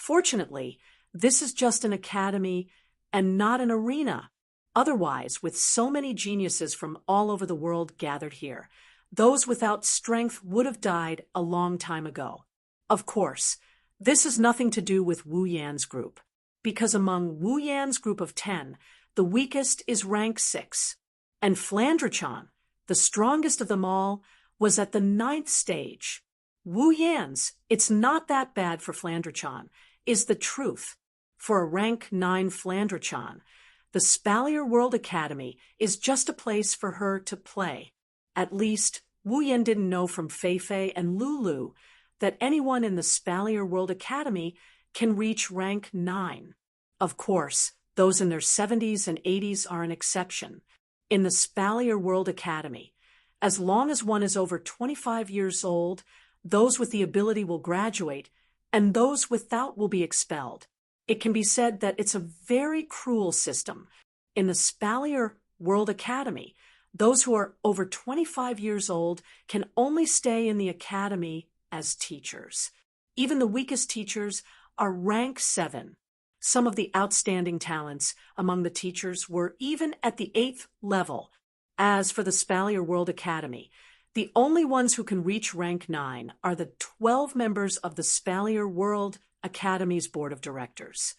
Fortunately, this is just an academy and not an arena. Otherwise, with so many geniuses from all over the world gathered here, those without strength would have died a long time ago. Of course, this has nothing to do with Wu Yan's group, because among Wu Yan's group of 10, the weakest is rank 6, and Flandre-chan, the strongest of them all, was at the 9th stage. Wu Yan's, it's not that bad for Flandre-chan, is the truth. For a rank 9 Flandre-chan, the Spalier World Academy is just a place for her to play. At least, Wu Yan didn't know from Fei-Fei and Lulu that anyone in the Spalier World Academy can reach rank 9. Of course, those in their 70s and 80s are an exception. In the Spalier World Academy, as long as one is over 25 years old, those with the ability will graduate, and those without will be expelled. It can be said that it's a very cruel system. In the Spalier World Academy, those who are over 25 years old can only stay in the academy as teachers. Even the weakest teachers are rank 7. Some of the outstanding talents among the teachers were even at the 8th level. As for the Spalier World Academy, the only ones who can reach rank 9 are the 12 members of the Spalier World Academy's Board of Directors.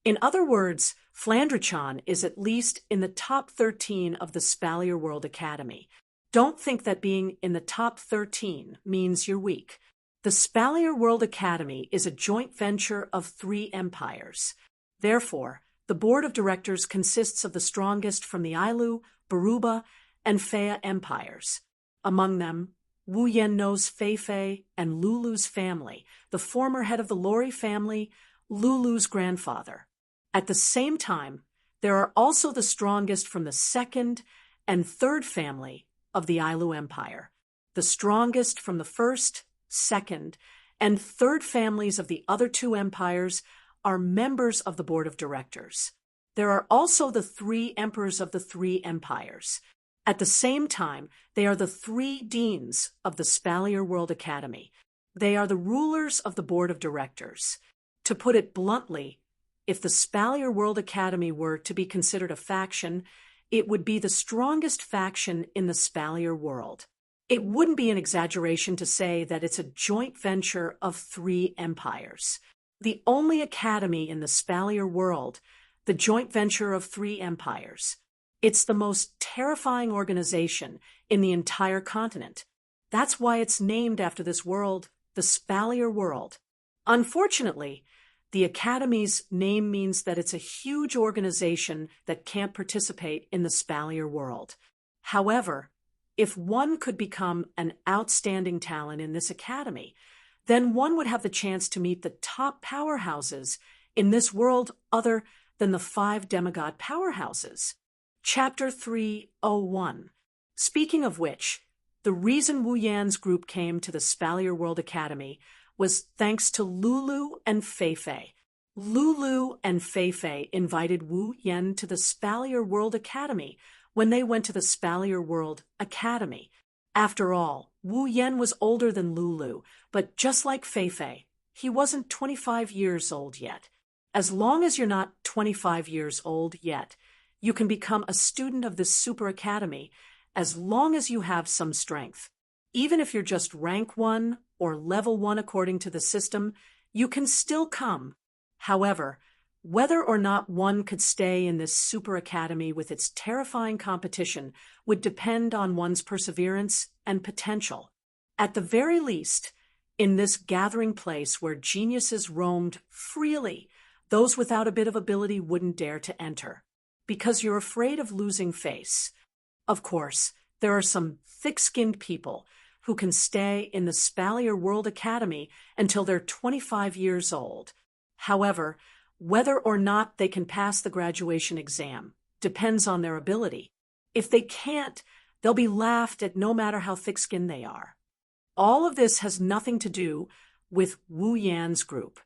In other words, Flandre-chan is at least in the top 13 of the Spalier World Academy. Don't think that being in the top 13 means you're weak. The Spalier World Academy is a joint venture of 3 empires. Therefore, the board of directors consists of the strongest from the Ailu, Baruba, and Fea empires. Among them, Wu Yan knows Fei-Fei and Lulu's family, the former head of the Lori family, Lulu's grandfather. At the same time, there are also the strongest from the 2nd and 3rd family of the Ailu Empire, the strongest from the 1st, 2nd, and 3rd families of the other 2 empires are members of the board of directors. There are also the 3 emperors of the 3 empires. At the same time, they are the 3 deans of the Spalier World Academy. They are the rulers of the board of directors. To put it bluntly, if the Spalier World Academy were to be considered a faction, it would be the strongest faction in the Spalier world. It wouldn't be an exaggeration to say that it's a joint venture of 3 empires. The only academy in the Spalier world, the joint venture of 3 empires. It's the most terrifying organization in the entire continent. That's why it's named after this world, the Spalier world. Unfortunately, the Academy's name means that it's a huge organization that can't participate in the Spalier world. However, if one could become an outstanding talent in this academy, then one would have the chance to meet the top powerhouses in this world other than the 5 demigod powerhouses. Chapter 301. Speaking of which, the reason Wu Yan's group came to the Spalier World Academy was thanks to Lulu and Fei-Fei. Lulu and Fei-Fei invited Wu Yan to the Spalier World Academy when they went to the Spalier World Academy. After all, Wu Yan was older than Lulu, but just like Fei-Fei, he wasn't 25 years old yet. As long as you're not 25 years old yet, you can become a student of this super academy as long as you have some strength. Even if you're just rank 1 or level 1 according to the system, you can still come. However, whether or not one could stay in this super academy with its terrifying competition would depend on one's perseverance and potential. At the very least, in this gathering place where geniuses roamed freely, those without a bit of ability wouldn't dare to enter, because you're afraid of losing face. Of course, there are some thick-skinned people who can stay in the Spalier World Academy until they're 25 years old. However, whether or not they can pass the graduation exam depends on their ability. If they can't, they'll be laughed at no matter how thick-skinned they are. All of this has nothing to do with Wu Yan's group.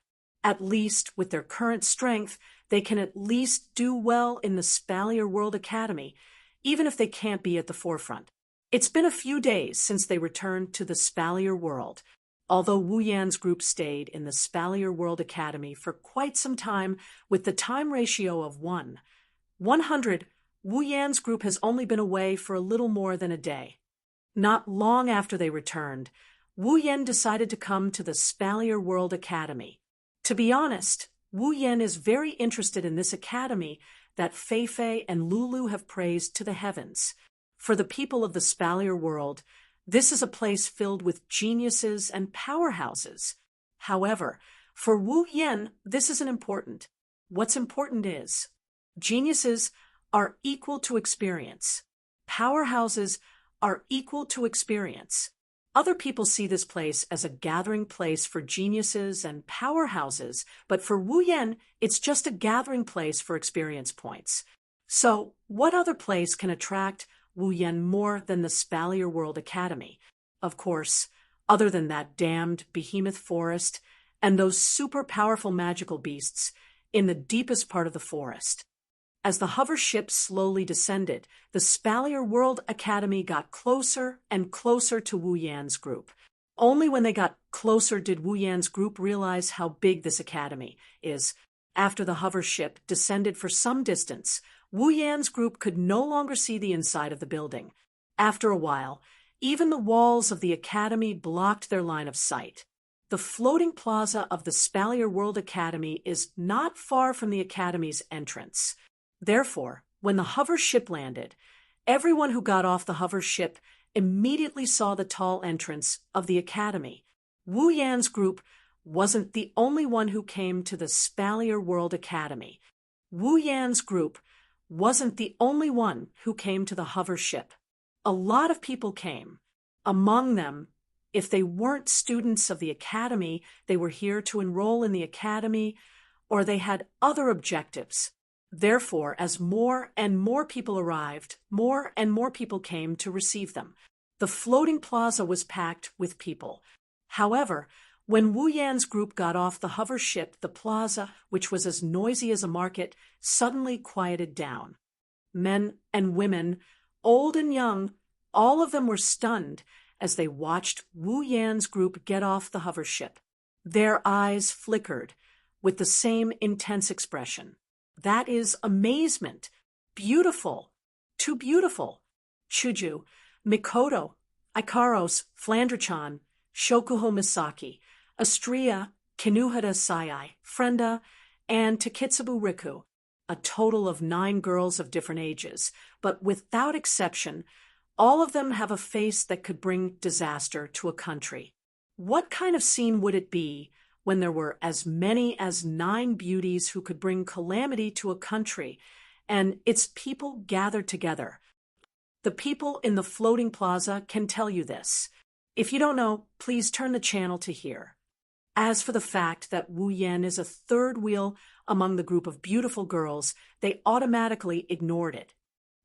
At least with their current strength, they can at least do well in the Spalier World Academy, even if they can't be at the forefront. It's been a few days since they returned to the Spalier world. although Wu Yan's group stayed in the Spalier World Academy for quite some time with the time ratio of 100, Wu Yan's group has only been away for a little more than a day. Not long after they returned, Wu Yan decided to come to the Spalier World Academy. To be honest, Wu Yan is very interested in this academy that Fei and Lulu have praised to the heavens. For the people of the Spalier world, this is a place filled with geniuses and powerhouses. However, for Wu Yan, this isn't important. What's important is, geniuses are equal to experience. Powerhouses are equal to experience. Other people see this place as a gathering place for geniuses and powerhouses, but for Wu Yan, it's just a gathering place for experience points. So, what other place can attract Wu Yan more than the Spalier World Academy? Of course, other than that damned behemoth forest and those super powerful magical beasts in the deepest part of the forest. As the hover ship slowly descended, the Spalier World Academy got closer and closer to Wu Yan's group. Only when they got closer did Wu Yan's group realize how big this academy is. After the hover ship descended for some distance, Wu Yan's group could no longer see the inside of the building. After a while, even the walls of the academy blocked their line of sight. The floating plaza of the Spalier World Academy is not far from the academy's entrance. Therefore, when the hover ship landed, everyone who got off the hover ship immediately saw the tall entrance of the academy. Wu Yan's group wasn't the only one who came to the Spalier World Academy. Wu Yan's group wasn't the only one who came to the hover ship. A lot of people came. Among them, if they weren't students of the academy, they were here to enroll in the academy, or they had other objectives. Therefore, as more and more people arrived, more and more people came to receive them. The floating plaza was packed with people. However, when Wu Yan's group got off the hover ship, the plaza, which was as noisy as a market, suddenly quieted down. Men and women, old and young, all of them were stunned as they watched Wu Yan's group get off the hover ship. Their eyes flickered with the same intense expression. That is amazement. Beautiful. Too beautiful. Shoujo, Mikoto, Ikaros, Flandre-chan, Shokuho Misaki, Astria, Kinuhara Sayai, Frenda, and Takitsubu Riku. A total of 9 girls of different ages, but without exception, all of them have a face that could bring disaster to a country. What kind of scene would it be when there were as many as 9 beauties who could bring calamity to a country, and its people gathered together? The people in the floating plaza can tell you this. If you don't know, please turn the channel to here. As for the fact that Wu Yan is a third wheel among the group of beautiful girls, they automatically ignored it.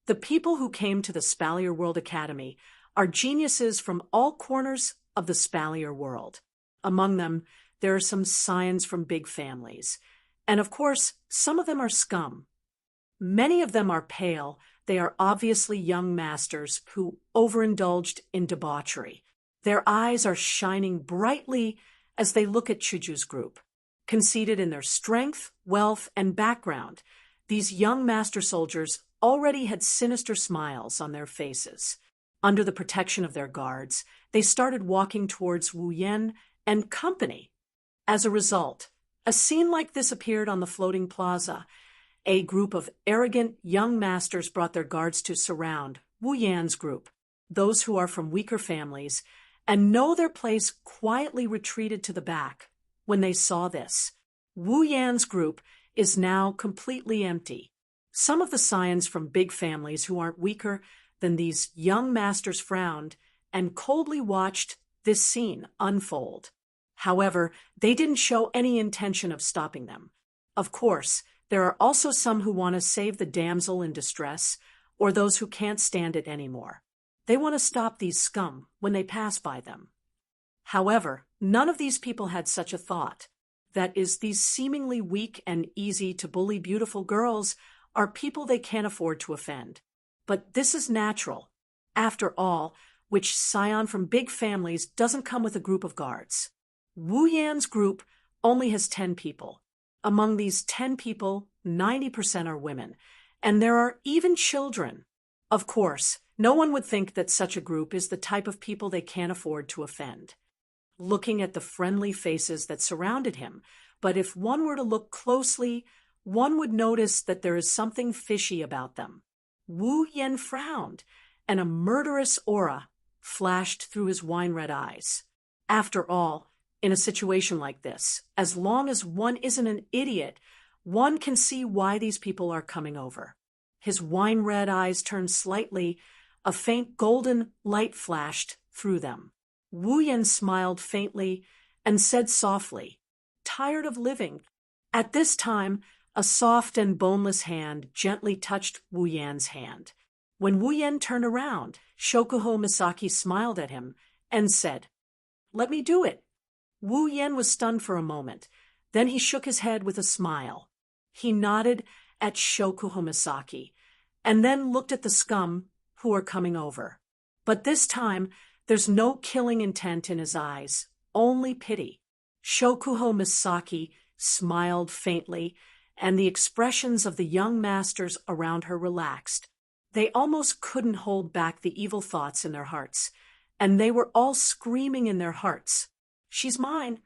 The people who came to the Spalier World Academy are geniuses from all corners of the Spalier world. Among them, there are some scions from big families. And of course, some of them are scum. Many of them are pale. They are obviously young masters who overindulged in debauchery. Their eyes are shining brightly as they look at Shoujo's group. Conceited in their strength, wealth, and background, these young master soldiers already had sinister smiles on their faces. Under the protection of their guards, they started walking towards Wu Yan and company. As a result, a scene like this appeared on the floating plaza. A group of arrogant young masters brought their guards to surround Wu Yan's group. Those who are from weaker families and know their place quietly retreated to the back. When they saw this, Wu Yan's group is now completely empty. Some of the scions from big families who aren't weaker than these young masters frowned and coldly watched this scene unfold. However, they didn't show any intention of stopping them. Of course, there are also some who want to save the damsel in distress, or those who can't stand it anymore. They want to stop these scum when they pass by them. However, none of these people had such a thought. That is, these seemingly weak and easy to bully beautiful girls are people they can't afford to offend. But this is natural. After all, which scion from big families doesn't come with a group of guards. Wu Yan's group only has 10 people. Among these 10 people, 90% are women, and there are even children. Of course, no one would think that such a group is the type of people they can't afford to offend. Looking at the friendly faces that surrounded him, but if one were to look closely, one would notice that there is something fishy about them. Wu Yan frowned, and a murderous aura flashed through his wine-red eyes. After all, in a situation like this, as long as one isn't an idiot, one can see why these people are coming over. His wine-red eyes turned slightly, a faint golden light flashed through them. Wu Yan smiled faintly and said softly, "Tired of living?" At this time, a soft and boneless hand gently touched Wu Yan's hand. When Wu Yan turned around, Shoujo Misaki smiled at him and said, "Let me do it." Wu Yan was stunned for a moment. Then he shook his head with a smile. He nodded at Shoujo Misaki and then looked at the scum who are coming over. But this time, there's no killing intent in his eyes, only pity. Shoujo Misaki smiled faintly, and the expressions of the young masters around her relaxed. They almost couldn't hold back the evil thoughts in their hearts, and they were all screaming in their hearts, "She's mine."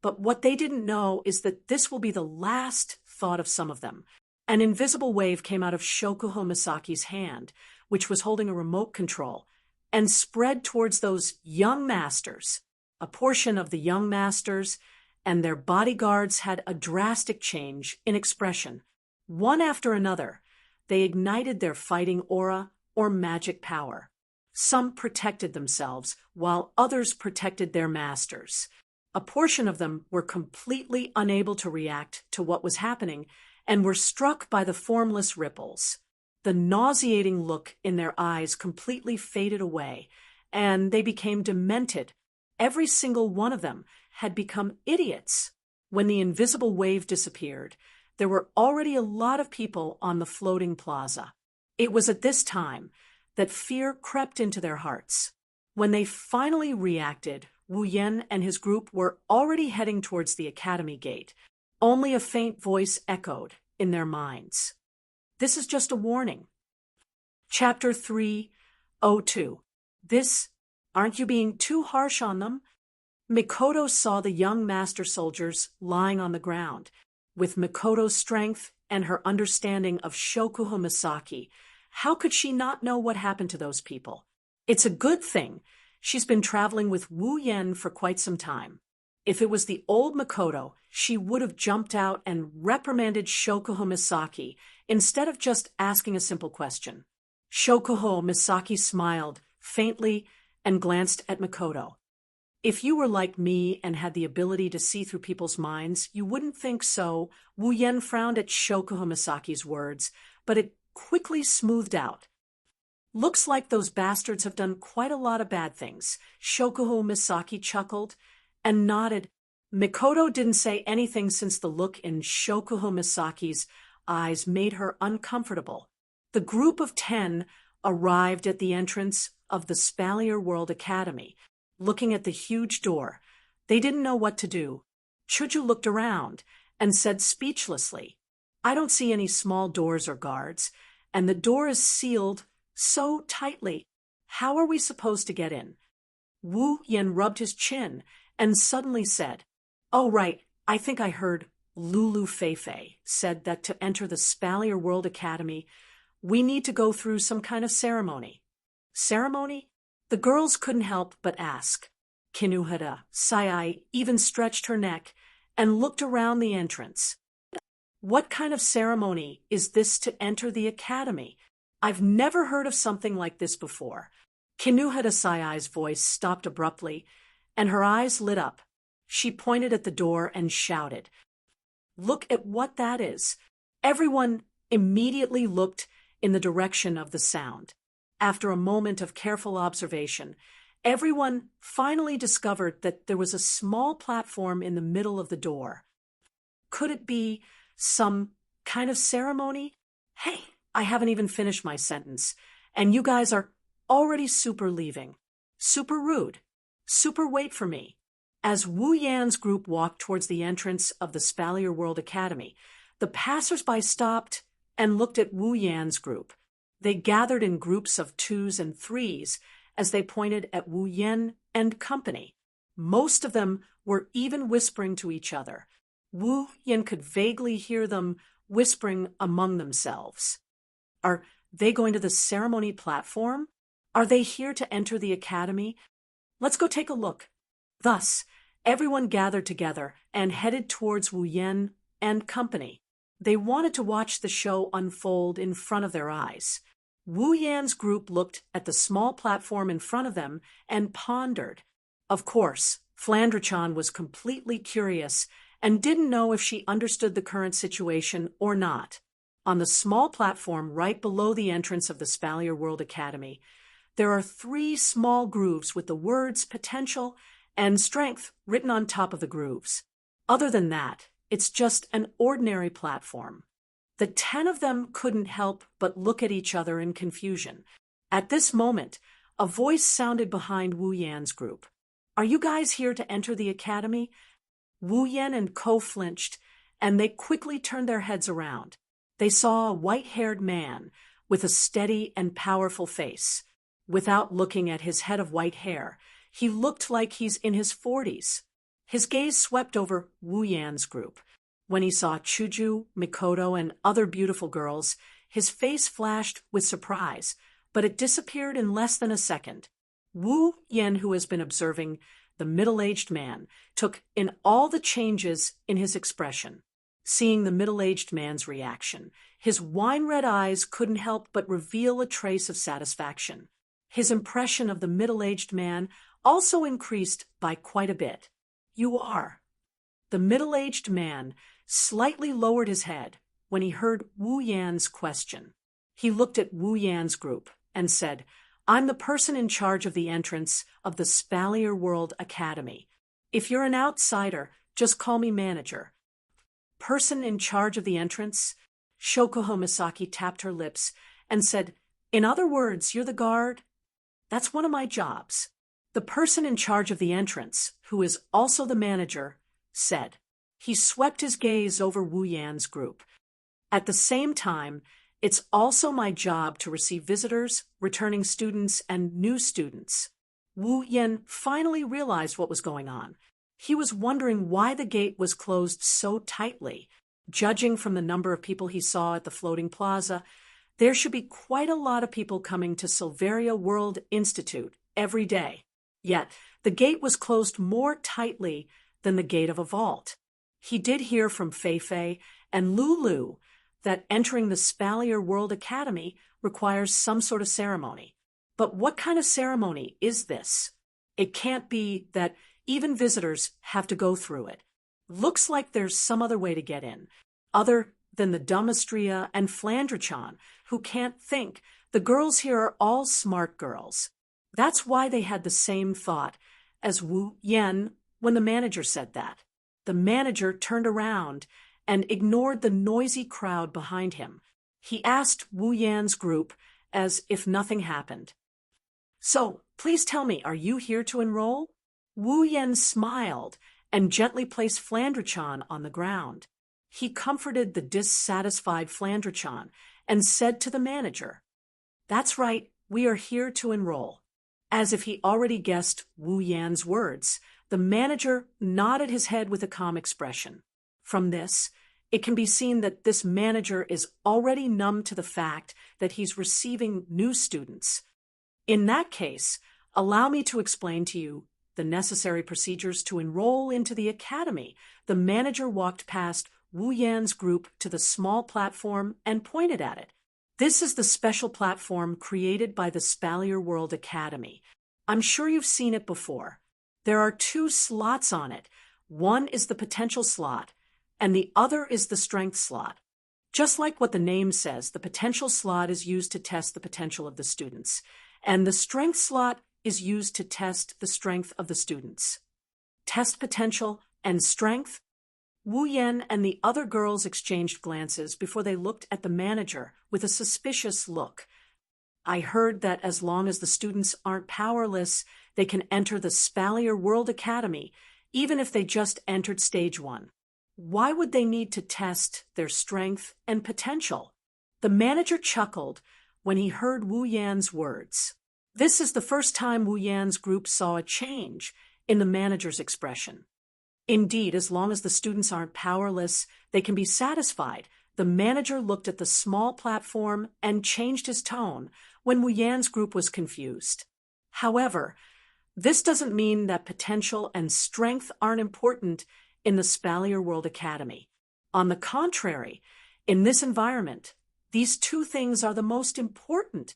But what they didn't know is that this will be the last thought of some of them. An invisible wave came out of Shoujo Misaki's hand, which was holding a remote control, and spread towards those young masters. A portion of the young masters and their bodyguards had a drastic change in expression. One after another, they ignited their fighting aura or magic power. Some protected themselves, while others protected their masters. A portion of them were completely unable to react to what was happening and were struck by the formless ripples. The nauseating look in their eyes completely faded away, and they became demented. Every single one of them had become idiots. When the invisible wave disappeared, there were already a lot of people on the floating plaza. It was at this time that fear crept into their hearts. When they finally reacted, Wu Yan and his group were already heading towards the academy gate. Only a faint voice echoed in their minds. "This is just a warning." Chapter 3:02. Aren't you being too harsh on them? Mikoto saw the young master soldiers lying on the ground. With Mikoto's strength and her understanding of Shoujo Misaki, how could she not know what happened to those people? It's a good thing she's been traveling with Wu Yan for quite some time. If it was the old Mikoto, she would have jumped out and reprimanded Shoujo Misaki instead of just asking a simple question. Shoujo Misaki smiled faintly and glanced at Mikoto. "If you were like me and had the ability to see through people's minds, you wouldn't think so." Wu Yan frowned at Shoujo Misaki's words, but it quickly smoothed out. "Looks like those bastards have done quite a lot of bad things." Shoujo Misaki chuckled and nodded. Mikoto didn't say anything since the look in Shoujo Misaki's eyes made her uncomfortable. The group of 10 arrived at the entrance of the Spalier World Academy. Looking at the huge door, they didn't know what to do. Shoujo looked around and said speechlessly, "I don't see any small doors or guards, and the door is sealed so tightly. How are we supposed to get in?" Wu Yan rubbed his chin and suddenly said, "Oh, right, I think I heard Lulu Feifei said that to enter the Spalier World Academy, we need to go through some kind of ceremony." "Ceremony?" The girls couldn't help but ask. Kinuhara Sayai even stretched her neck and looked around the entrance. "What kind of ceremony is this to enter the academy? I've never heard of something like this before." Kinuhara Sayai's voice stopped abruptly, and her eyes lit up. She pointed at the door and shouted, "Look at what that is." Everyone immediately looked in the direction of the sound. After a moment of careful observation, everyone finally discovered that there was a small platform in the middle of the door. Could it be some kind of ceremony? Hey, I haven't even finished my sentence, and you guys are already super leaving. Super rude. Super wait for me. As Wu Yan's group walked towards the entrance of the Spalier World Academy, the passersby stopped and looked at Wu Yan's group. They gathered in groups of 2s and 3s as they pointed at Wu Yan and company. Most of them were even whispering to each other. Wu Yan could vaguely hear them whispering among themselves. Are they going to the ceremony platform? Are they here to enter the academy? Let's go take a look. Thus, everyone gathered together and headed towards Wu Yan and company. They wanted to watch the show unfold in front of their eyes. Wu Yan's group looked at the small platform in front of them and pondered. Of course, Flandre-chan was completely curious and didn't know if she understood the current situation or not. On the small platform right below the entrance of the Spalier World Academy, there are 3 small grooves with the words potential and strength written on top of the grooves. Other than that, it's just an ordinary platform. The 10 of them couldn't help but look at each other in confusion. At this moment, a voice sounded behind Wu Yan's group. Are you guys here to enter the academy? Wu Yan and Ko flinched, and they quickly turned their heads around. They saw a white-haired man with a steady and powerful face. Without looking at his head of white hair, he looked like he's in his 40s. His gaze swept over Wu Yan's group. When he saw Shoujo, Mikoto, and other beautiful girls, his face flashed with surprise, but it disappeared in less than a second. Wu Yan, who has been observing the middle-aged man, took in all the changes in his expression. Seeing the middle-aged man's reaction, his wine-red eyes couldn't help but reveal a trace of satisfaction. His impression of the middle-aged man also increased by quite a bit. You are. The middle-aged man slightly lowered his head when he heard Wu Yan's question. He looked at Wu Yan's group and said, I'm the person in charge of the entrance of the Spalier World Academy. If you're an outsider, just call me manager. Person in charge of the entrance? Shoujo Misaki tapped her lips and said, in other words, you're the guard? That's one of my jobs. The person in charge of the entrance, who is also the manager, said. He swept his gaze over Wu Yan's group. At the same time, it's also my job to receive visitors, returning students, and new students. Wu Yan finally realized what was going on. He was wondering why the gate was closed so tightly. Judging from the number of people he saw at the floating plaza, there should be quite a lot of people coming to Silveria World Institute every day. Yet, the gate was closed more tightly than the gate of a vault. He did hear from Fei and Lulu that entering the Spalier World Academy requires some sort of ceremony. But what kind of ceremony is this? It can't be that even visitors have to go through it. Looks like there's some other way to get in, other than the Domestria and Flandre-chan, who can't think. The girls here are all smart girls. That's why they had the same thought as Wu Yan when the manager said that. The manager turned around and ignored the noisy crowd behind him. He asked Wu Yan's group as if nothing happened. So, please tell me, are you here to enroll? Wu Yan smiled and gently placed Flandre-chan on the ground. He comforted the dissatisfied Flandre-chan and said to the manager, That's right, we are here to enroll. As if he already guessed Wu Yan's words, the manager nodded his head with a calm expression. From this, it can be seen that this manager is already numb to the fact that he's receiving new students. In that case, allow me to explain to you the necessary procedures to enroll into the academy. The manager walked past Wu Yan's group to the small platform and pointed at it. This is the special platform created by the Spalier World Academy. I'm sure you've seen it before. There are 2 slots on it. One is the potential slot, and the other is the strength slot. Just like what the name says, the potential slot is used to test the potential of the students, and the strength slot is used to test the strength of the students. Test potential and strength? Wu Yan and the other girls exchanged glances before they looked at the manager with a suspicious look. I heard that as long as the students aren't powerless, they can enter the Spalier World Academy, even if they just entered stage 1. Why would they need to test their strength and potential? The manager chuckled when he heard Wu Yan's words. This is the first time Wu Yan's group saw a change in the manager's expression. Indeed, as long as the students aren't powerless, they can be satisfied. The manager looked at the small platform and changed his tone when Wu Yan's group was confused. However, this doesn't mean that potential and strength aren't important in the Spalier World Academy. On the contrary, in this environment, these two things are the most important.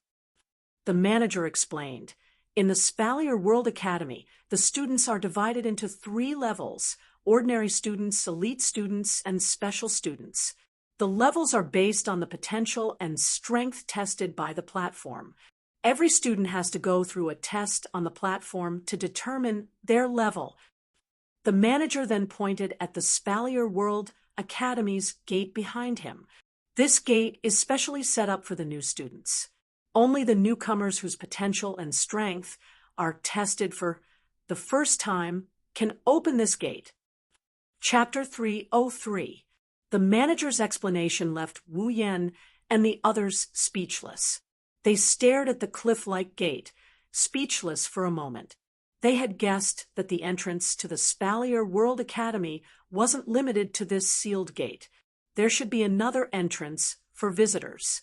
The manager explained. In the Spalier World Academy, the students are divided into 3 levels: ordinary students, elite students, and special students. The levels are based on the potential and strength tested by the platform. Every student has to go through a test on the platform to determine their level. The manager then pointed at the Spalier World Academy's gate behind him. This gate is specially set up for the new students. Only the newcomers whose potential and strength are tested for the first time can open this gate. Chapter 303. The manager's explanation left Wu Yan and the others speechless. They stared at the cliff-like gate, speechless for a moment. They had guessed that the entrance to the Spalier World Academy wasn't limited to this sealed gate. There should be another entrance for visitors.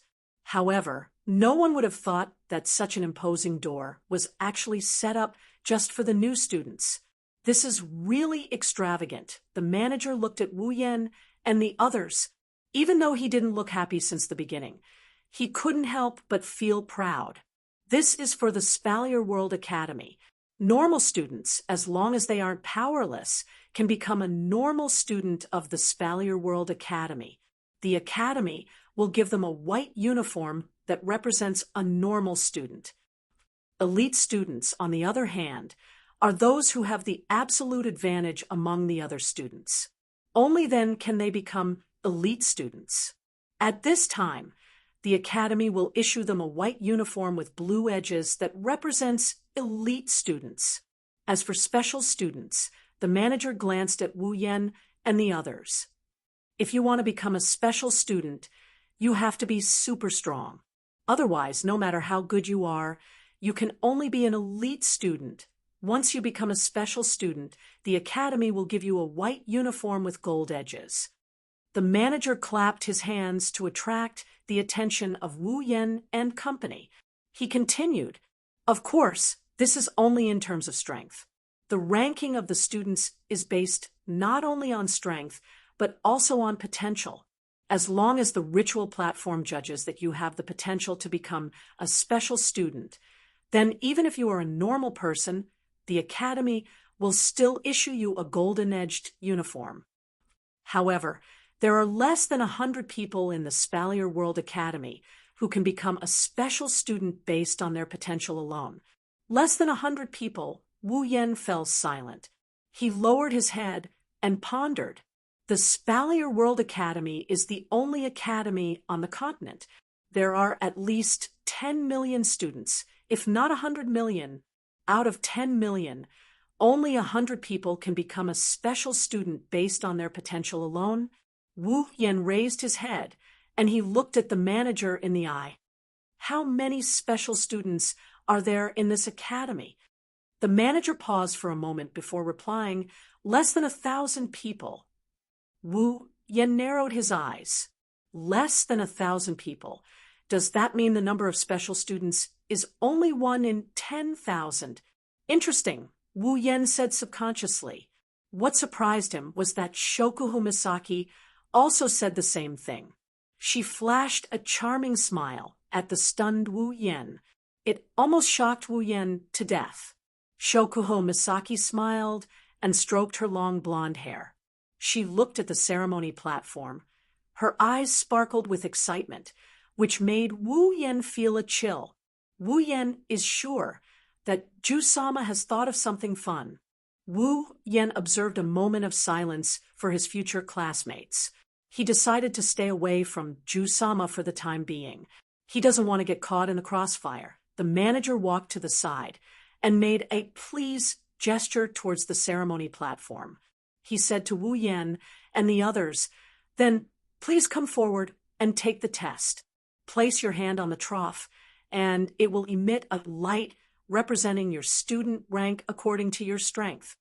However, no one would have thought that such an imposing door was actually set up just for the new students. This is really extravagant. The manager looked at Wu Yan and the others. Even though he didn't look happy since the beginning, he couldn't help but feel proud. This is for the Spalier World Academy. Normal students, as long as they aren't powerless, can become a normal student of the Spalier World Academy. The academy will give them a white uniform that represents a normal student. Elite students, on the other hand, are those who have the absolute advantage among the other students. Only then can they become elite students. At this time, the academy will issue them a white uniform with blue edges that represents elite students. As for special students, the manager glanced at Wu Yan and the others. If you want to become a special student, you have to be super strong. Otherwise, no matter how good you are, you can only be an elite student. Once you become a special student, the academy will give you a white uniform with gold edges. The manager clapped his hands to attract the attention of Wu Yan and company. He continued, "Of course, this is only in terms of strength. The ranking of the students is based not only on strength, but also on potential. As long as the ritual platform judges that you have the potential to become a special student, then even if you are a normal person, the academy will still issue you a golden-edged uniform. However, there are less than 100 people in the Spalier World Academy who can become a special student based on their potential alone. Less than 100 people." Wu Yan fell silent. He lowered his head and pondered. The Spalier World Academy is the only academy on the continent. There are at least 10 million students, if not 100 million. Out of 10 million, only 100 people can become a special student based on their potential alone. Wu Yan raised his head, and he looked at the manager in the eye. How many special students are there in this academy? The manager paused for a moment before replying, "Less than 1,000 people." Wu Yan narrowed his eyes. Less than 1,000 people. Does that mean the number of special students is only 1 in 10,000? Interesting, Wu Yan said subconsciously. What surprised him was that Shoujo Misaki also said the same thing. She flashed a charming smile at the stunned Wu Yan. It almost shocked Wu Yan to death. Shoujo Misaki smiled and stroked her long blonde hair. She looked at the ceremony platform. Her eyes sparkled with excitement, which made Wu Yan feel a chill. Wu Yan is sure that Ju-sama has thought of something fun. Wu Yan observed a moment of silence for his future classmates. He decided to stay away from Ju-sama for the time being. He doesn't want to get caught in the crossfire. The manager walked to the side and made a please gesture towards the ceremony platform. He said to Wu Yan and the others, "Then please come forward and take the test. Place your hand on the trough, and it will emit a light representing your student rank according to your strength.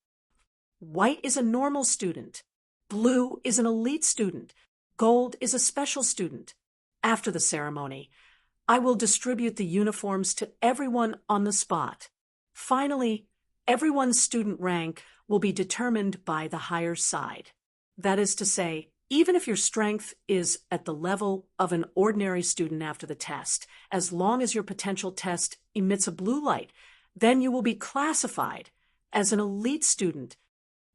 White is a normal student. Blue is an elite student. Gold is a special student. After the ceremony, I will distribute the uniforms to everyone on the spot. Finally, everyone's student rank will be determined by the higher side. That is to say, even if your strength is at the level of an ordinary student after the test, as long as your potential test emits a blue light, then you will be classified as an elite student."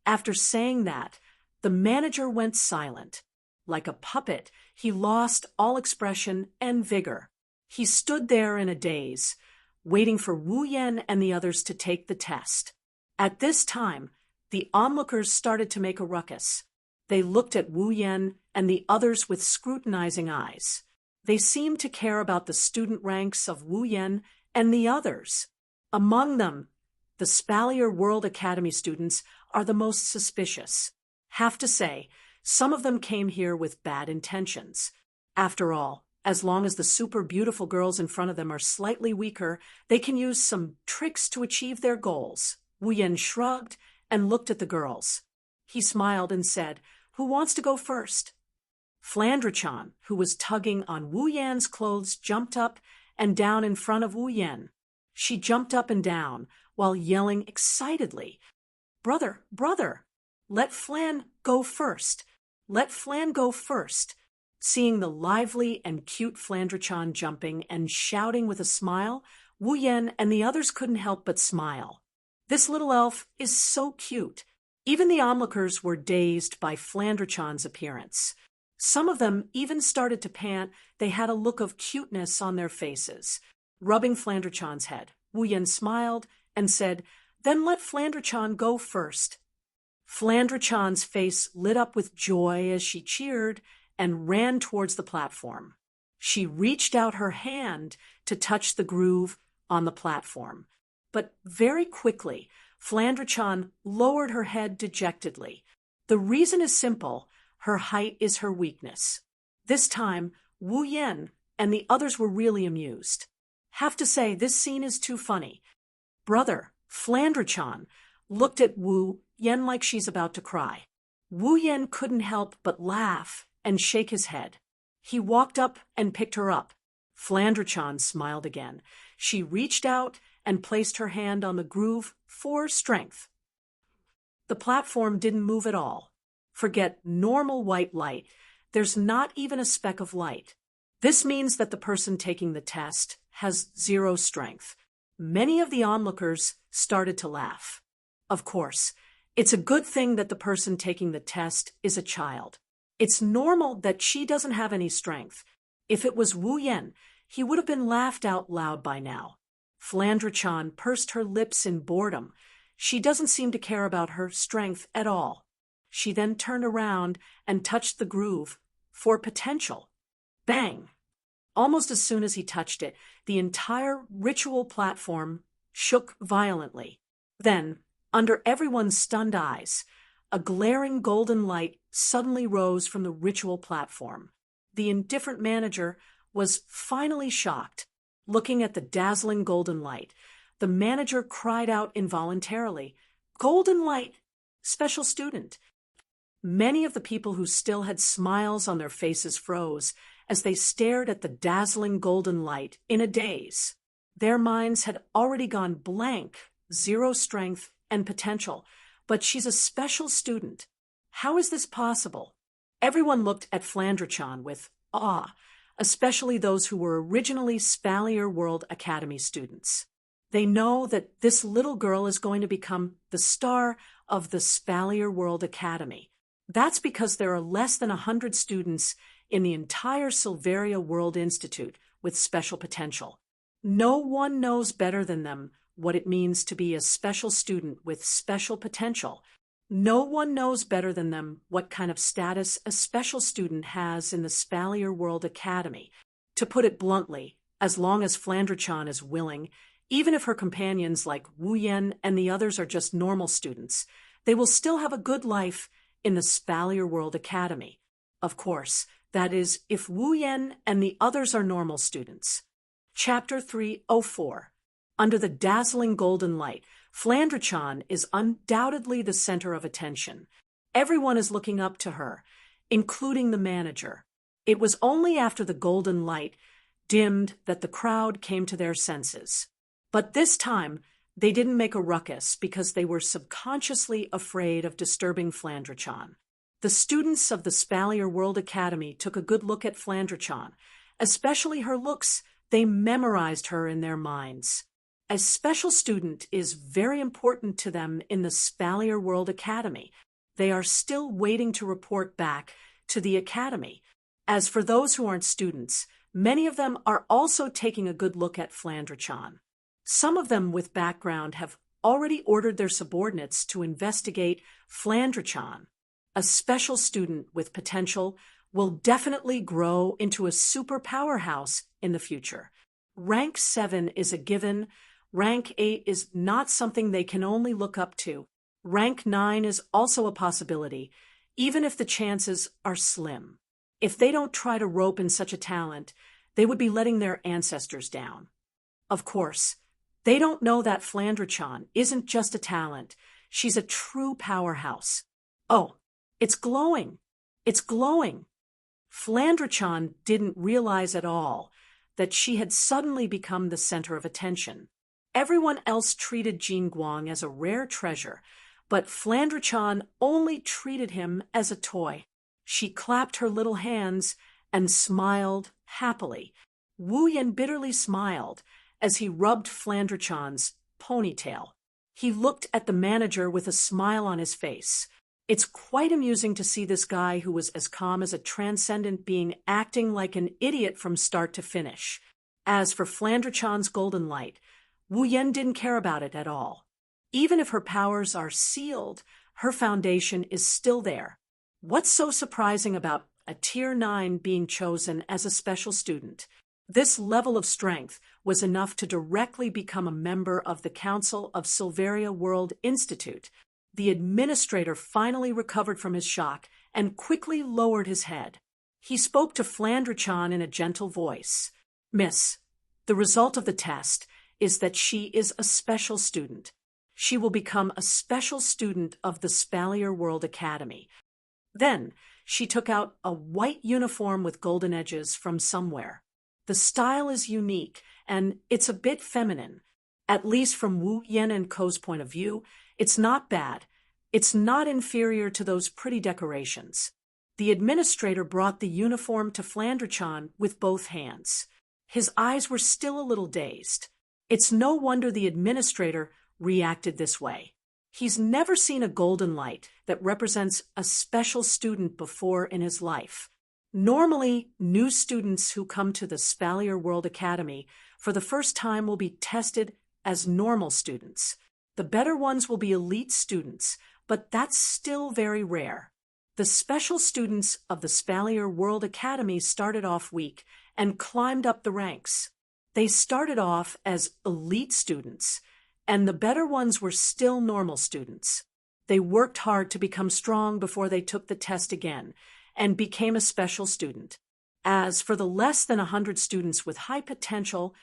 After saying that, the manager went silent. Like a puppet, he lost all expression and vigor. He stood there in a daze, waiting for Wu Yan and the others to take the test. At this time, the onlookers started to make a ruckus. They looked at Wu Yan and the others with scrutinizing eyes. They seemed to care about the student ranks of Wu Yan and the others. Among them, the Spalier World Academy students are the most suspicious. Have to say, some of them came here with bad intentions. After all, as long as the super beautiful girls in front of them are slightly weaker, they can use some tricks to achieve their goals. Wu Yan shrugged and looked at the girls. He smiled and said, "Who wants to go first?" Flandra-chan, who was tugging on Wu Yan's clothes, jumped up and down in front of Wu Yan. She jumped up and down while yelling excitedly, "Brother, brother, let Flan go first. Let Flan go first." Seeing the lively and cute Flandra-chan jumping and shouting with a smile, Wu Yan and the others couldn't help but smile. This little elf is so cute. Even the onlookers were dazed by Flandra-chan's appearance. Some of them even started to pant. They had a look of cuteness on their faces. Rubbing Flandra-chan's head, Wu Yan smiled and said, "Then let Flandra-chan go first." Flandra-chan's face lit up with joy as she cheered and ran towards the platform. She reached out her hand to touch the groove on the platform. But very quickly, Flandra-chan lowered her head dejectedly. The reason is simple. Her height is her weakness. This time, Wu Yan and the others were really amused. Have to say, this scene is too funny. Brother, Flandra-chan, looked at Wu Yan like she's about to cry. Wu Yan couldn't help but laugh and shake his head. He walked up and picked her up. Flandra-chan smiled again. She reached out and placed her hand on the groove for strength. The platform didn't move at all. Forget normal white light. There's not even a speck of light. This means that the person taking the test has zero strength. Many of the onlookers started to laugh. Of course, it's a good thing that the person taking the test is a child. It's normal that she doesn't have any strength. If it was Wu Yan, he would have been laughed out loud by now. Flandra-chan pursed her lips in boredom. She doesn't seem to care about her strength at all. She then turned around and touched the groove for potential. Bang! Almost as soon as he touched it, the entire ritual platform shook violently. Then, under everyone's stunned eyes, a glaring golden light suddenly rose from the ritual platform. The indifferent manager was finally shocked. Looking at the dazzling golden light, the manager cried out involuntarily, "Golden light! Special student!" Many of the people who still had smiles on their faces froze as they stared at the dazzling golden light in a daze. Their minds had already gone blank, zero strength and potential. But she's a special student. How is this possible? Everyone looked at Flandra-chan with awe, especially those who were originally Spalier World Academy students. They know that this little girl is going to become the star of the Spalier World Academy. That's because there are less than 100 students in the entire Silveria World Institute with special potential. No one knows better than them what it means to be a special student with special potential. No one knows better than them what kind of status a special student has in the Spalier World Academy. To put it bluntly, as long as Flandre-chan is willing, even if her companions like Wu Yan and the others are just normal students, they will still have a good life in the Spalier World Academy. Of course, that is, if Wu Yan and the others are normal students. Chapter 304. Under the dazzling golden light, Flandre-chan is undoubtedly the center of attention. Everyone is looking up to her, including the manager. It was only after the golden light dimmed that the crowd came to their senses. But this time, they didn't make a ruckus because they were subconsciously afraid of disturbing Flandre-chan. The students of the Spalier World Academy took a good look at Flandre-chan, especially her looks. They memorized her in their minds. A special student is very important to them in the Spalier World Academy. They are still waiting to report back to the academy. As for those who aren't students, many of them are also taking a good look at Flandre-chan. Some of them with background have already ordered their subordinates to investigate Flandre-chan. A special student with potential will definitely grow into a super powerhouse in the future. Rank 7 is a given. Rank 8 is not something they can only look up to. Rank 9 is also a possibility, even if the chances are slim. If they don't try to rope in such a talent, they would be letting their ancestors down. Of course, they don't know that Flandre-chan isn't just a talent. She's a true powerhouse. Oh, it's glowing. It's glowing. Flandre-chan didn't realize at all that she had suddenly become the center of attention. Everyone else treated Jin Guang as a rare treasure, but Flandre-chan only treated him as a toy. She clapped her little hands and smiled happily. Wu Yan bitterly smiled as he rubbed Flandre-chan's ponytail. He looked at the manager with a smile on his face. It's quite amusing to see this guy who was as calm as a transcendent being acting like an idiot from start to finish. As for Flandre-chan's golden light, Wu Yan didn't care about it at all. Even if her powers are sealed, her foundation is still there. What's so surprising about a Tier 9 being chosen as a special student? This level of strength was enough to directly become a member of the Council of Silveria World Institute. The administrator finally recovered from his shock and quickly lowered his head. He spoke to Flandre-chan in a gentle voice. "Miss, the result of the test is that she is a special student. She will become a special student of the Spalier World Academy." Then she took out a white uniform with golden edges from somewhere. The style is unique, and it's a bit feminine. At least from Wu Yan and Ko's point of view, it's not bad. It's not inferior to those pretty decorations. The administrator brought the uniform to Flandre-chan with both hands. His eyes were still a little dazed. It's no wonder the administrator reacted this way. He's never seen a golden light that represents a special student before in his life. Normally, new students who come to the Spalier World Academy for the first time will be tested as normal students. The better ones will be elite students, but that's still very rare. The special students of the Spalier World Academy started off weak and climbed up the ranks. They started off as elite students, and the better ones were still normal students. They worked hard to become strong before they took the test again and became a special student. As for the less than 100 students with high potential,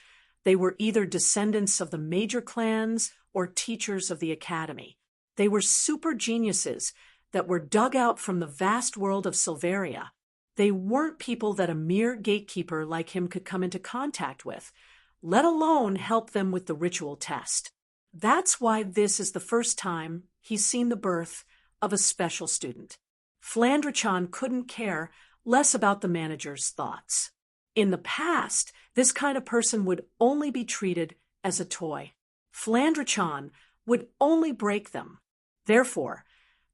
they were either descendants of the major clans or teachers of the academy. They were super geniuses that were dug out from the vast world of Silveria. They weren't people that a mere gatekeeper like him could come into contact with, let alone help them with the ritual test. That's why this is the first time he's seen the birth of a special student. Flandre-chan couldn't care less about the manager's thoughts. In the past, this kind of person would only be treated as a toy. Flandre-chan would only break them. Therefore,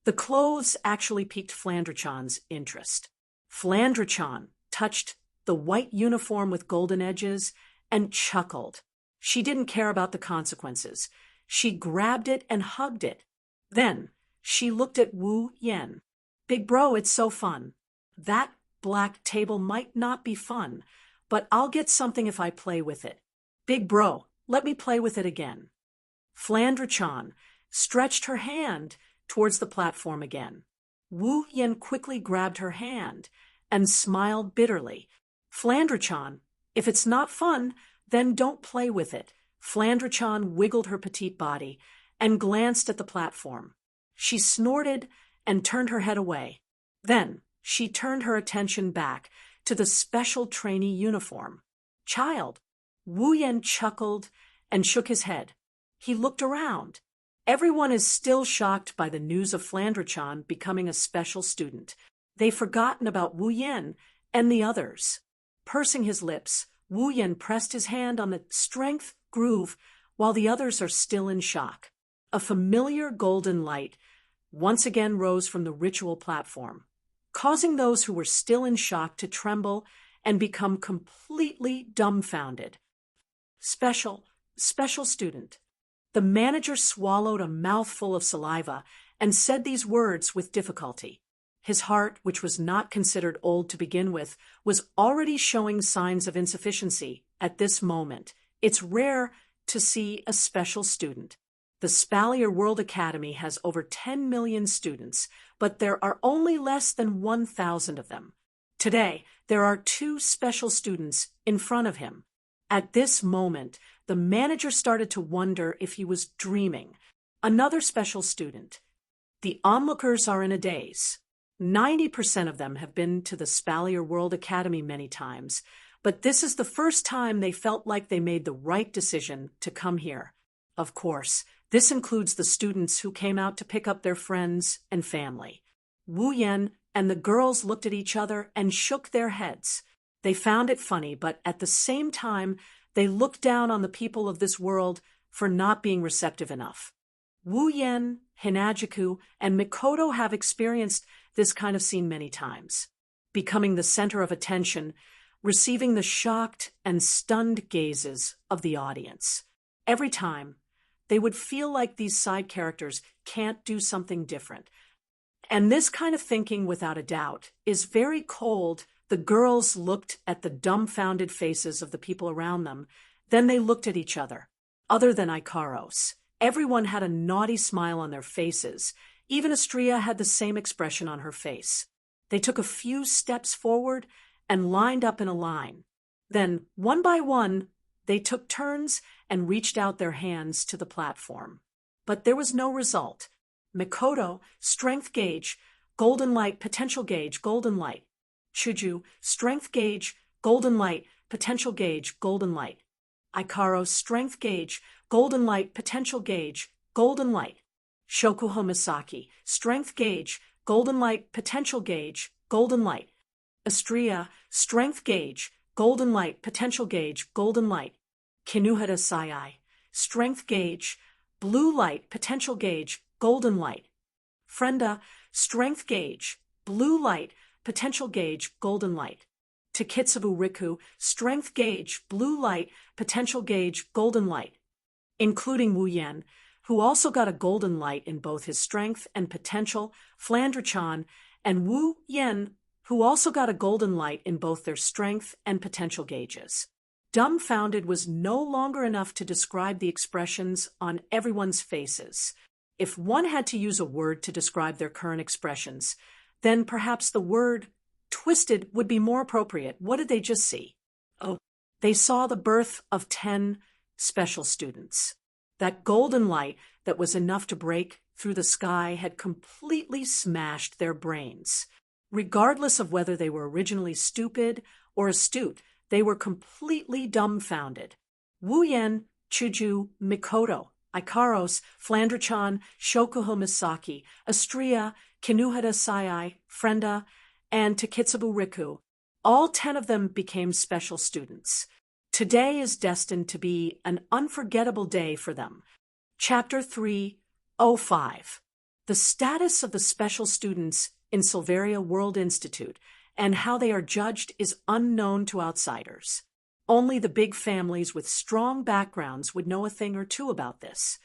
the clothes actually piqued Flandre-chan's interest. Flandre-chan touched the white uniform with golden edges and chuckled. She didn't care about the consequences. She grabbed it and hugged it. Then she looked at Wu Yan. "Big bro, it's so fun." That black table might not be fun, but I'll get something if I play with it. Big bro, let me play with it again. Flandra-chan stretched her hand towards the platform again. Wu Yen quickly grabbed her hand and smiled bitterly. Flandra-chan, if it's not fun, then don't play with it. Flandra-chan wiggled her petite body and glanced at the platform. She snorted and turned her head away. Then she turned her attention back to the special trainee uniform. Child, Wu Yen chuckled and shook his head. He looked around. Everyone is still shocked by the news of Flandra-chan becoming a special student. They've forgotten about Wu Yen and the others. Pursing his lips, Wu Yen pressed his hand on the strength groove while the others are still in shock. A familiar golden light once again rose from the ritual platform, causing those who were still in shock to tremble and become completely dumbfounded. Special student. The manager swallowed a mouthful of saliva and said these words with difficulty. His heart, which was not considered old to begin with, was already showing signs of insufficiency at this moment. It's rare to see a special student. The Spalier World Academy has over 10 million students, but there are only less than 1,000 of them. Today, there are 2 special students in front of him. At this moment, the manager started to wonder if he was dreaming. Another special student. The onlookers are in a daze. 90% of them have been to the Spalier World Academy many times, but this is the first time they felt like they made the right decision to come here. Of course, this includes the students who came out to pick up their friends and family. Wu Yen and the girls looked at each other and shook their heads. They found it funny, but at the same time, they looked down on the people of this world for not being receptive enough. Wu Yen, Hinajiku, and Mikoto have experienced this kind of scene many times, becoming the center of attention, receiving the shocked and stunned gazes of the audience. Every time, they would feel like these side characters can't do something different. And this kind of thinking, without a doubt, is very cold. The girls looked at the dumbfounded faces of the people around them. Then they looked at each other. Other than Ikaros, everyone had a naughty smile on their faces. Even Astria had the same expression on her face. They took a few steps forward and lined up in a line. Then, one by one, they took turns and reached out their hands to the platform. But there was no result. Mikoto, strength gauge, golden light, potential gauge, golden light. Shoujo, strength gauge, golden light, potential gauge, golden light. Ikaro, strength gauge, golden light, potential gauge, golden light. Shokuho Misaki, strength gauge, golden light, potential gauge, golden light. Astria, strength gauge, golden light, potential gauge, golden light. Kinuhara Sayai, strength gauge, blue light, potential gauge, golden light. Frenda, strength gauge, blue light, potential gauge, golden light. Takitsubu Riku, strength gauge, blue light, potential gauge, golden light. Including Wu Yen, who also got a golden light in both his strength and potential, Flandra-chan, and Wu Yen, who also got a golden light in both their strength and potential gauges. Dumbfounded was no longer enough to describe the expressions on everyone's faces. If one had to use a word to describe their current expressions, then perhaps the word twisted would be more appropriate. What did they just see? Oh, they saw the birth of 10 special students. That golden light that was enough to break through the sky had completely smashed their brains. Regardless of whether they were originally stupid or astute, they were completely dumbfounded. Wu Yen, Shoujo, Mikoto, Ikaros, Flandra-chan, Shokuho Misaki, Astria, Kinuhara Sayai, Frenda, and Takitsubu Riku. All 10 of them became special students. Today is destined to be an unforgettable day for them. Chapter 3:05. The status of the special students in Silveria World Institute and how they are judged is unknown to outsiders. Only the big families with strong backgrounds would know a thing or two about this.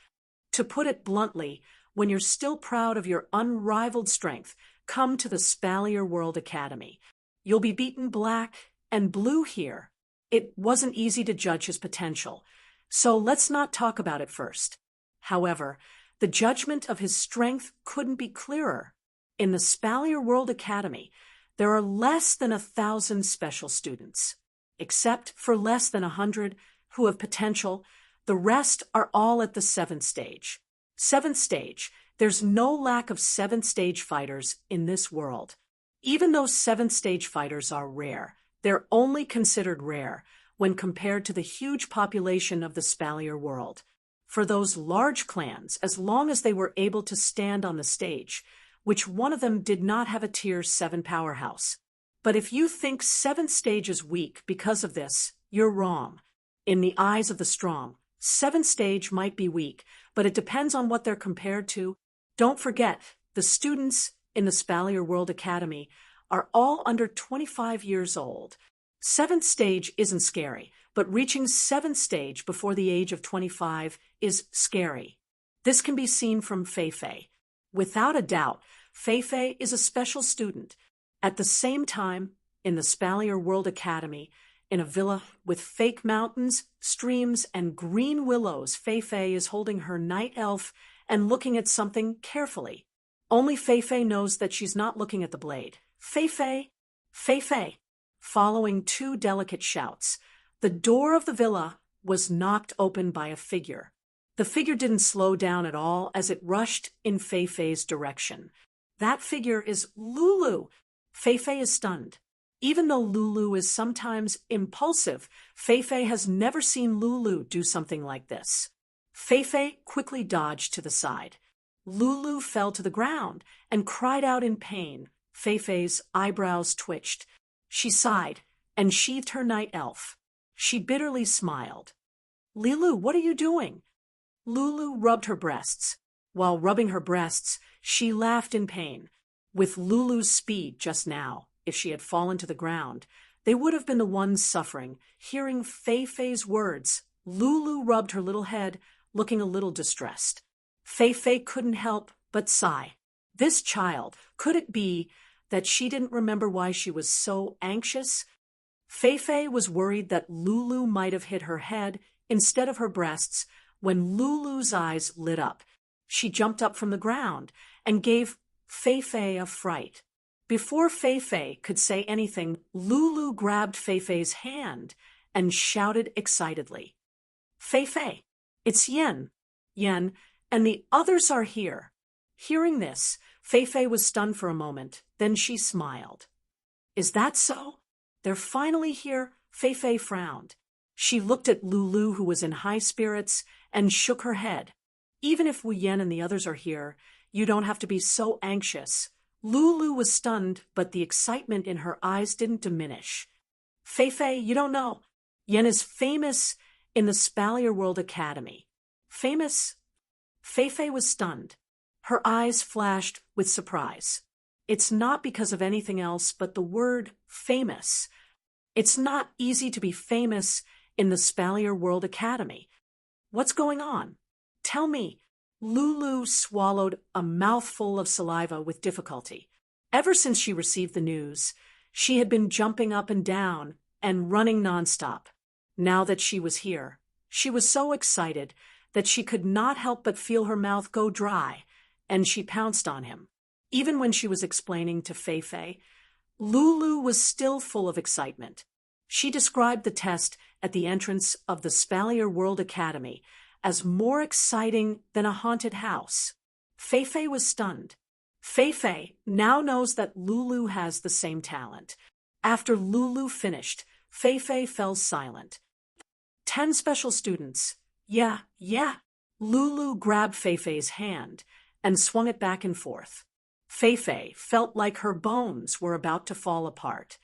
To put it bluntly, when you're still proud of your unrivaled strength, come to the Spalier World Academy. You'll be beaten black and blue here. It wasn't easy to judge his potential, so let's not talk about it first. However, the judgment of his strength couldn't be clearer. In the Spalier World Academy, there are less than 1,000 special students. Except for less than 100 who have potential, the rest are all at the 7th stage. 7th stage, there's no lack of 7th stage fighters in this world. Even though 7th stage fighters are rare, they're only considered rare when compared to the huge population of the Spalier world. For those large clans, as long as they were able to stand on the stage, which one of them did not have a Tier 7 powerhouse. But if you think 7th stage is weak because of this, you're wrong. In the eyes of the strong, 7th stage might be weak, but it depends on what they're compared to. Don't forget, the students in the Spalier World Academy are all under 25 years old. 7th stage isn't scary, but reaching 7th stage before the age of 25 is scary. This can be seen from Fei. Without a doubt, Fei is a special student. At the same time, in the Spalier World Academy, in a villa with fake mountains, streams, and green willows, Fei is holding her night elf and looking at something carefully. Only Fei knows that she's not looking at the blade. Fei. Following 2 delicate shouts, the door of the villa was knocked open by a figure. The figure didn't slow down at all as it rushed in Fei's direction. That figure is Lulu. Fei is stunned. Even though Lulu is sometimes impulsive, Fei has never seen Lulu do something like this. Fei quickly dodged to the side. Lulu fell to the ground and cried out in pain. Fei's eyebrows twitched. She sighed and sheathed her night elf. She bitterly smiled. "Lulu, what are you doing?" Lulu rubbed her breasts. While rubbing her breasts, she laughed in pain. With Lulu's speed just now, if she had fallen to the ground, they would have been the ones suffering. Hearing Fei's words, Lulu rubbed her little head, looking a little distressed. Fei couldn't help but sigh. This child, could it be that she didn't remember why she was so anxious? Fei was worried that Lulu might have hit her head instead of her breasts when Lulu's eyes lit up. She jumped up from the ground and gave Fei a fright. Before Fei could say anything, Lulu grabbed Fei's hand and shouted excitedly, "Fei, it's Yen, and the others are here." Hearing this, Fei was stunned for a moment, then she smiled. "Is that so? They're finally here?" Fei frowned. She looked at Lulu, who was in high spirits, and shook her head. "Even if Wu Yan and the others are here, you don't have to be so anxious." Lulu was stunned, but the excitement in her eyes didn't diminish. "Fei, you don't know. Yen is famous in the Spalier World Academy." "Famous?" Fei was stunned. Her eyes flashed with surprise. It's not because of anything else but the word famous. It's not easy to be famous in the Spalier World Academy. What's going on? Tell me. Lulu swallowed a mouthful of saliva with difficulty. Ever since she received the news, she had been jumping up and down and running nonstop. Now that she was here, she was so excited that she could not help but feel her mouth go dry, and she pounced on him. Even when she was explaining to Fei, Lulu was still full of excitement. She described the test at the entrance of the Spalier World Academy as more exciting than a haunted house. Fei was stunned. Fei now knows that Lulu has the same talent. After Lulu finished, Fei fell silent. 10 special students. Yeah. Lulu grabbed Fei's hand and swung it back and forth. Fei felt like her bones were about to fall apart.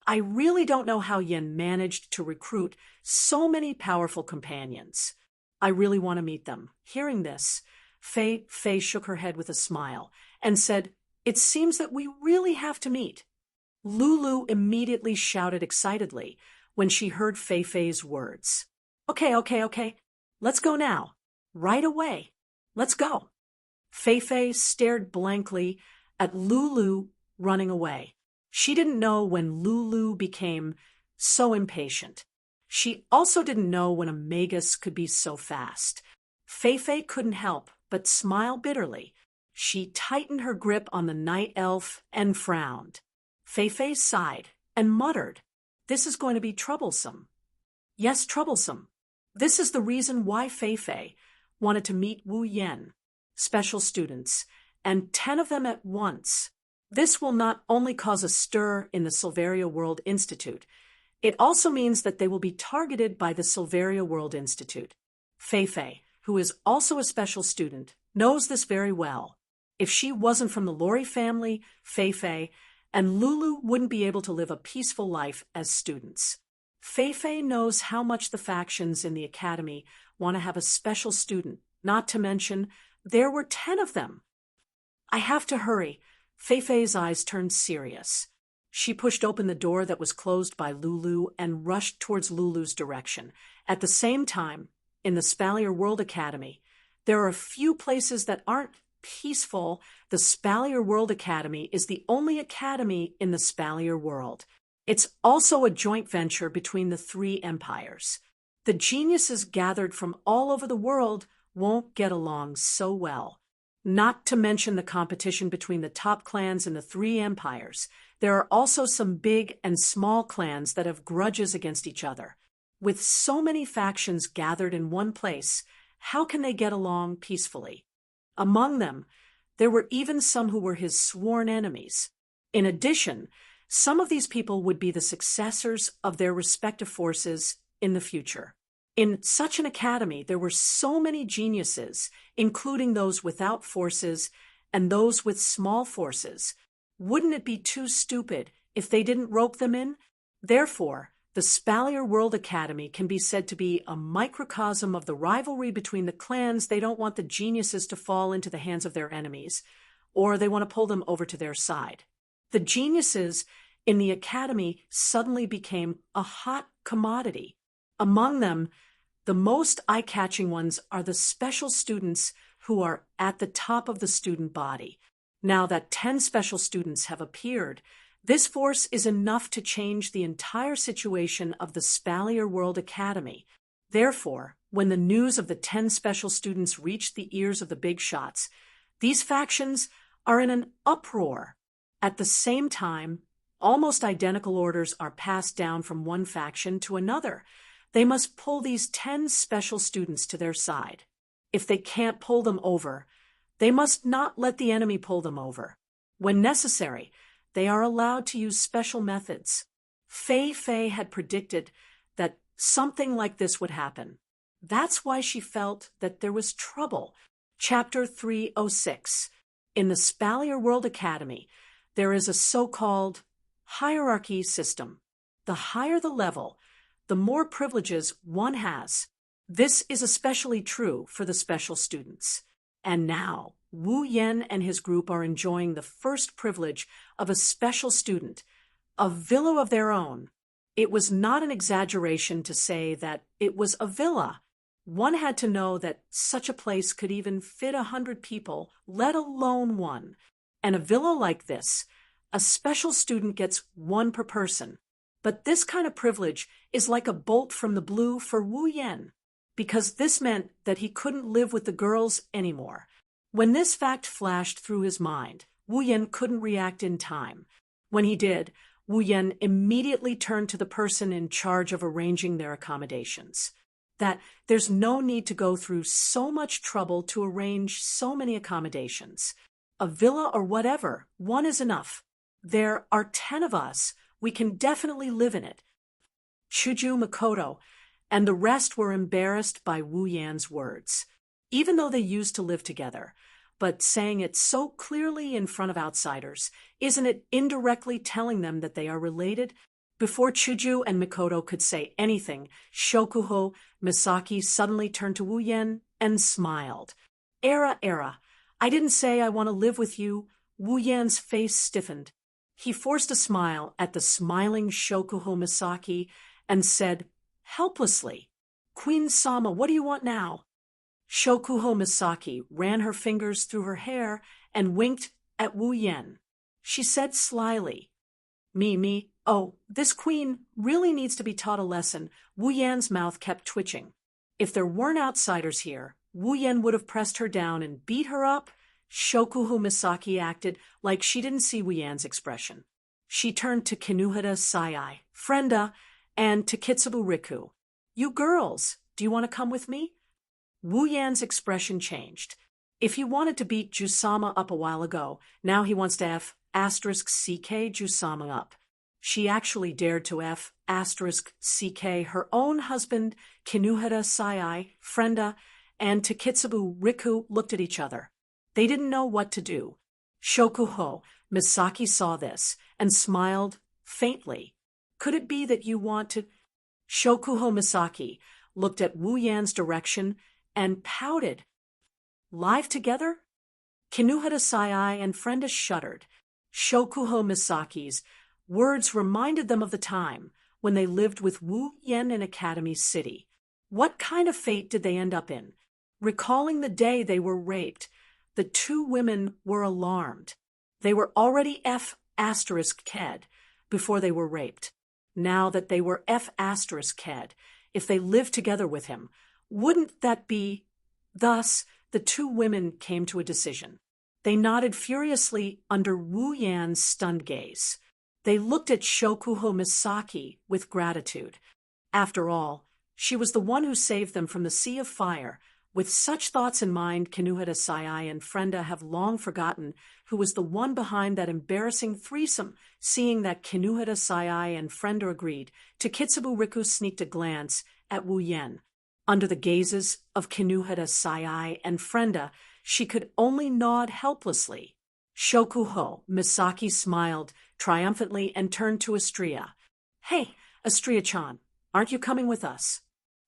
I really don't know how Yen managed to recruit so many powerful companions. I really want to meet them. Hearing this, Fei shook her head with a smile and said, "It seems that we really have to meet." Lulu immediately shouted excitedly when she heard Fei's words. Okay. Let's go now. Right away. Let's go." Fei stared blankly at Lulu running away. She didn't know when Lulu became so impatient. She also didn't know when a magus could be so fast. Feifei couldn't help but smile bitterly. She tightened her grip on the night elf and frowned. Feifei sighed and muttered, "This is going to be troublesome." Yes, troublesome. This is the reason why Feifei wanted to meet Wu Yan, special students, and 10 of them at once. This will not only cause a stir in the Silveria World Institute, it also means that they will be targeted by the Silveria World Institute. Feifei, who is also a special student, knows this very well. If she wasn't from the Lori family, Feifei and Lulu wouldn't be able to live a peaceful life as students. Feifei knows how much the factions in the academy want to have a special student, not to mention there were 10 of them. I have to hurry. Feifei's eyes turned serious. She pushed open the door that was closed by Lulu and rushed towards Lulu's direction. At the same time, in the Spalier World Academy, there are a few places that aren't peaceful. The Spalier World Academy is the only academy in the Spalier world. It's also a joint venture between the 3 empires. The geniuses gathered from all over the world won't get along so well. Not to mention the competition between the top clans in the 3 empires. There are also some big and small clans that have grudges against each other. With so many factions gathered in one place, how can they get along peacefully? Among them, there were even some who were his sworn enemies. In addition, some of these people would be the successors of their respective forces in the future. In such an academy, there were so many geniuses, including those without forces and those with small forces. Wouldn't it be too stupid if they didn't rope them in? Therefore, the Spalier World Academy can be said to be a microcosm of the rivalry between the clans. They don't want the geniuses to fall into the hands of their enemies, or they want to pull them over to their side. The geniuses in the academy suddenly became a hot commodity. Among them, the most eye-catching ones are the special students who are at the top of the student body. Now that 10 special students have appeared, this force is enough to change the entire situation of the Spalier World Academy. Therefore, when the news of the 10 special students reached the ears of the big shots, these factions are in an uproar. At the same time, almost identical orders are passed down from one faction to another. They must pull these 10 special students to their side. If they can't pull them over, they must not let the enemy pull them over. When necessary, they are allowed to use special methods. Feifei had predicted that something like this would happen. That's why she felt that there was trouble. Chapter 306. In the Spalier World Academy, there is a so-called hierarchy system. The higher the level, the more privileges one has. This is especially true for the special students. And now, Wu Yan and his group are enjoying the first privilege of a special student, a villa of their own. It was not an exaggeration to say that it was a villa. One had to know that such a place could even fit 100 people, let alone one. And a villa like this, a special student gets 1 per person. But this kind of privilege is like a bolt from the blue for Wu Yan, because this meant that he couldn't live with the girls anymore. When this fact flashed through his mind, Wu Yan couldn't react in time. When he did, Wu Yan immediately turned to the person in charge of arranging their accommodations. That there's no need to go through so much trouble to arrange so many accommodations. A villa or whatever, 1 is enough. There are 10 of us. We can definitely live in it. Shoujo, Makoto, and the rest were embarrassed by Wu Yan's words, even though they used to live together. But saying it so clearly in front of outsiders, isn't it indirectly telling them that they are related? Before Shoujo and Makoto could say anything, Shokuho Misaki suddenly turned to Wu Yan and smiled. Era, I didn't say I want to live with you. Wu Yan's face stiffened. He forced a smile at the smiling Shokuho Misaki and said, helplessly, Queen Sama, what do you want now? Shokuho Misaki ran her fingers through her hair and winked at Wu Yan. She said slyly, Me, Oh, this queen really needs to be taught a lesson. Wu Yan's mouth kept twitching. If there weren't outsiders here, Wu Yan would have pressed her down and beat her up. Shokuho Misaki acted like she didn't see Wu Yan's expression. She turned to Kinuhara Sayai, Frenda, and to Kitsubu Riku. You girls, do you want to come with me? Wu Yan's expression changed. If he wanted to beat Jusama up a while ago, now he wants to F***CK Jusama up. She actually dared to F***CK her own husband, Kinuhara Sayai, Frenda, and to Kitsubu Riku looked at each other. They didn't know what to do. Shokuho Misaki saw this and smiled faintly. Could it be that you want to? Shokuho Misaki looked at Wu Yan's direction and pouted. Live together? Kinuhara Sayai and Frenda shuddered. Shokuho Misaki's words reminded them of the time when they lived with Wu Yan in Academy City. What kind of fate did they end up in? Recalling the day they were raped, the two women were alarmed. They were already F***ked before they were raped. Now that they were F***ked, if they lived together with him, wouldn't that be? Thus, the two women came to a decision. They nodded furiously under Wu Yan's stunned gaze. They looked at Shokuho Misaki with gratitude. After all, she was the one who saved them from the sea of fire. With such thoughts in mind, Kinuhara Sayai and Frenda have long forgotten who was the one behind that embarrassing threesome. Seeing that Kinuhara Sayai and Frenda agreed, Kitsubu Riku sneaked a glance at Wu Yan. Under the gazes of Kinuhara Sayai and Frenda, she could only nod helplessly. Shokuho Misaki smiled triumphantly and turned to Astria. Hey, Astria-chan, aren't you coming with us?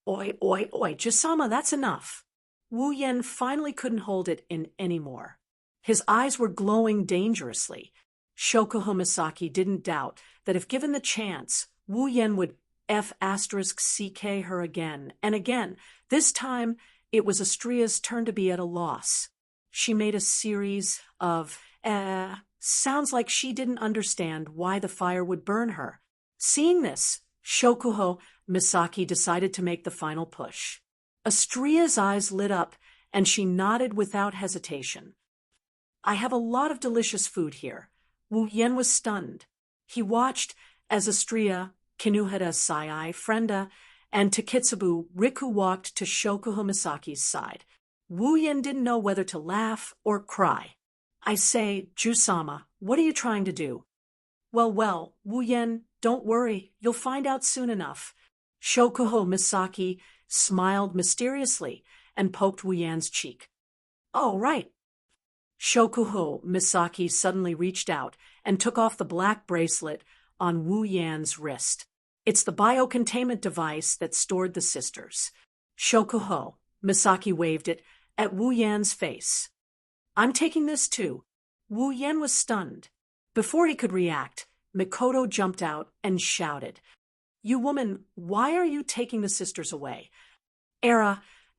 Oi, Jusama, that's enough. Wu Yan finally couldn't hold it in anymore. His eyes were glowing dangerously. Shokuho Misaki didn't doubt that if given the chance, Wu Yan would F***CK her again and again. This time, it was Astria's turn to be at a loss. She made a series of sounds like she didn't understand why the fire would burn her. Seeing this, Shokuho Misaki decided to make the final push. Astria's eyes lit up, and she nodded without hesitation. I have a lot of delicious food here. Wu Yan was stunned. He watched as Astria, Kinuhara Sayai, Frenda, and Kitsubu Riku walked to Shokuho Misaki's side. Wu Yan didn't know whether to laugh or cry. I say, Jusama, what are you trying to do? Well, Wu Yan, don't worry, you'll find out soon enough. Shokuho Misaki smiled mysteriously and poked Wu Yan's cheek. Oh, right. Shokuho Misaki suddenly reached out and took off the black bracelet on Wu Yan's wrist. It's the biocontainment device that stored the sisters. Shokuho Misaki waved it at Wu Yan's face. I'm taking this too. Wu Yan was stunned. Before he could react, Mikoto jumped out and shouted, You woman, why are you taking the sisters away?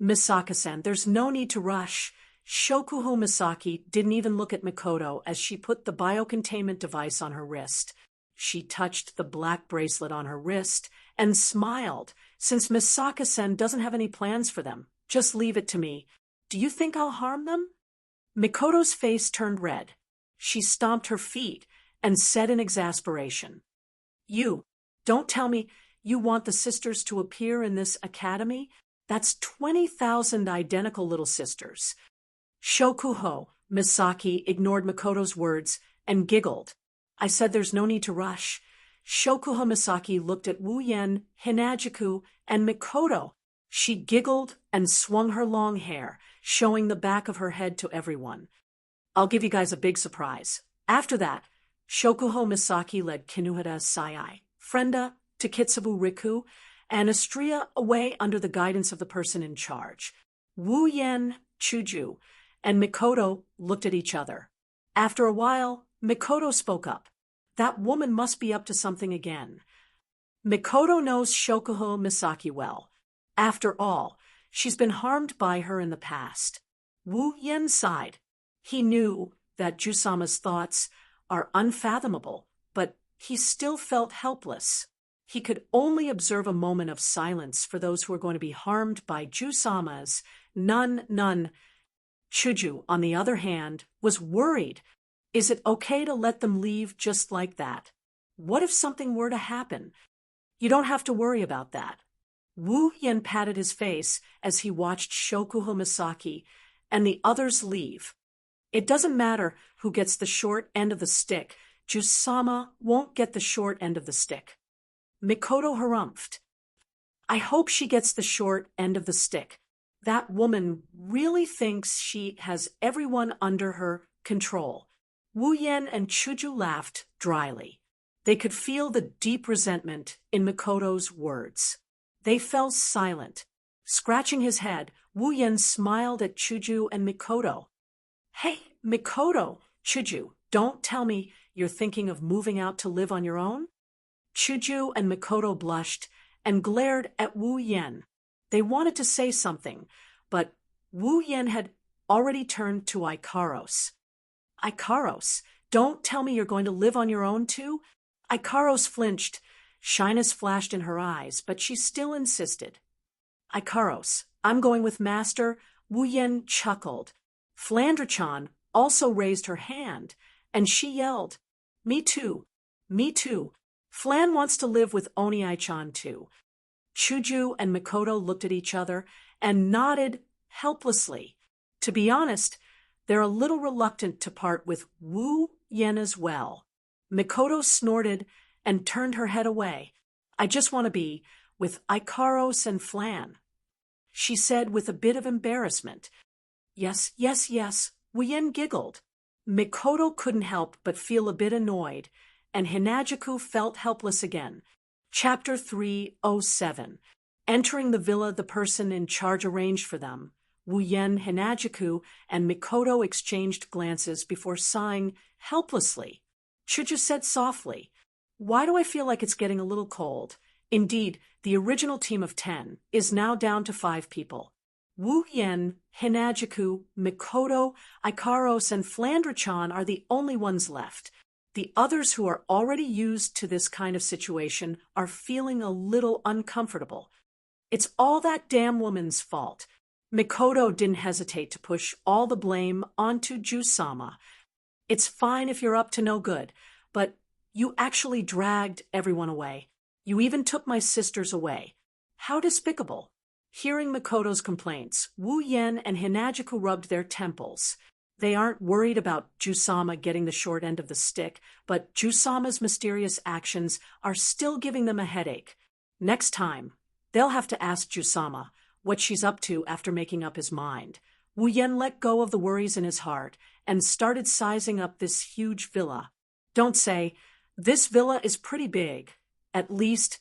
Misaka-san, there's no need to rush. Shokuho Misaki didn't even look at Mikoto as she put the biocontainment device on her wrist. She touched the black bracelet on her wrist and smiled. Since Misaka-san doesn't have any plans for them, just leave it to me. Do you think I'll harm them? Mikoto's face turned red. She stomped her feet and said in exasperation, You, don't tell me you want the sisters to appear in this academy? That's 20,000 identical little sisters. Shokuho Misaki ignored Mikoto's words and giggled. I said there's no need to rush. Shokuho Misaki looked at Wu Yan, Hinajuku, and Mikoto. She giggled and swung her long hair, showing the back of her head to everyone. I'll give you guys a big surprise. After that, Shokuho Misaki led Kinuhara Sayai, Frenda, to Kitsubu Riku, and Astria away under the guidance of the person in charge. Wu Yan, Shoujo, and Mikoto looked at each other. After a while, Mikoto spoke up. That woman must be up to something again. Mikoto knows Shokuho Misaki well. After all, she's been harmed by her in the past. Wu Yan sighed. He knew that Jusama's thoughts are unfathomable, but he still felt helpless. He could only observe a moment of silence for those who were going to be harmed by Jusama's none. Shoujo, on the other hand, was worried. Is it okay to let them leave just like that? What if something were to happen? You don't have to worry about that. Wu Yen patted his face as he watched Shokuho Misaki and the others leave. It doesn't matter who gets the short end of the stick. Jusama won't get the short end of the stick. Mikoto harumphed. I hope she gets the short end of the stick. That woman really thinks she has everyone under her control. Wu Yen and Shoujo laughed dryly. They could feel the deep resentment in Mikoto's words. They fell silent. Scratching his head, Wu Yen smiled at Shoujo and Mikoto. Hey, Mikoto, Shoujo, don't tell me you're thinking of moving out to live on your own? Shoujo and Mikoto blushed and glared at Wu Yen. They wanted to say something, but Wu Yen had already turned to Ikaros. Ikaros, don't tell me you're going to live on your own too? Ikaros flinched. Shyness flashed in her eyes, but she still insisted. Ikaros, I'm going with Master. Wu Yen chuckled. Flandra-chan also raised her hand, and she yelled, Me too. Me too. Flan wants to live with Oni-chan too. Shoujo and Mikoto looked at each other and nodded helplessly. To be honest, they're a little reluctant to part with Wu Yen as well. Mikoto snorted and turned her head away. I just want to be with Ikaros and Flan, she said with a bit of embarrassment. Yes. Wu Yen giggled. Mikoto couldn't help but feel a bit annoyed, and Hinajuku felt helpless again. Chapter 307. Entering the villa the person in charge arranged for them, Wu Yen, Hinajuku, and Mikoto exchanged glances before sighing helplessly. Shoujo said softly, Why do I feel like it's getting a little cold? Indeed, the original team of 10 is now down to 5 people. Wu Yen, Hinajuku, Mikoto, Ikaros, and Flandra-chan are the only ones left. The others who are already used to this kind of situation are feeling a little uncomfortable. It's all that damn woman's fault. Mikoto didn't hesitate to push all the blame onto Jusama. It's fine if you're up to no good, but you actually dragged everyone away. You even took my sisters away. How despicable. Hearing Mikoto's complaints, Wu Yen and Hinajuku rubbed their temples. They aren't worried about Jusama getting the short end of the stick, but Jusama's mysterious actions are still giving them a headache. Next time, they'll have to ask Jusama what she's up to after making up his mind. Wu Yen let go of the worries in his heart and started sizing up this huge villa. Don't say, this villa is pretty big. At least,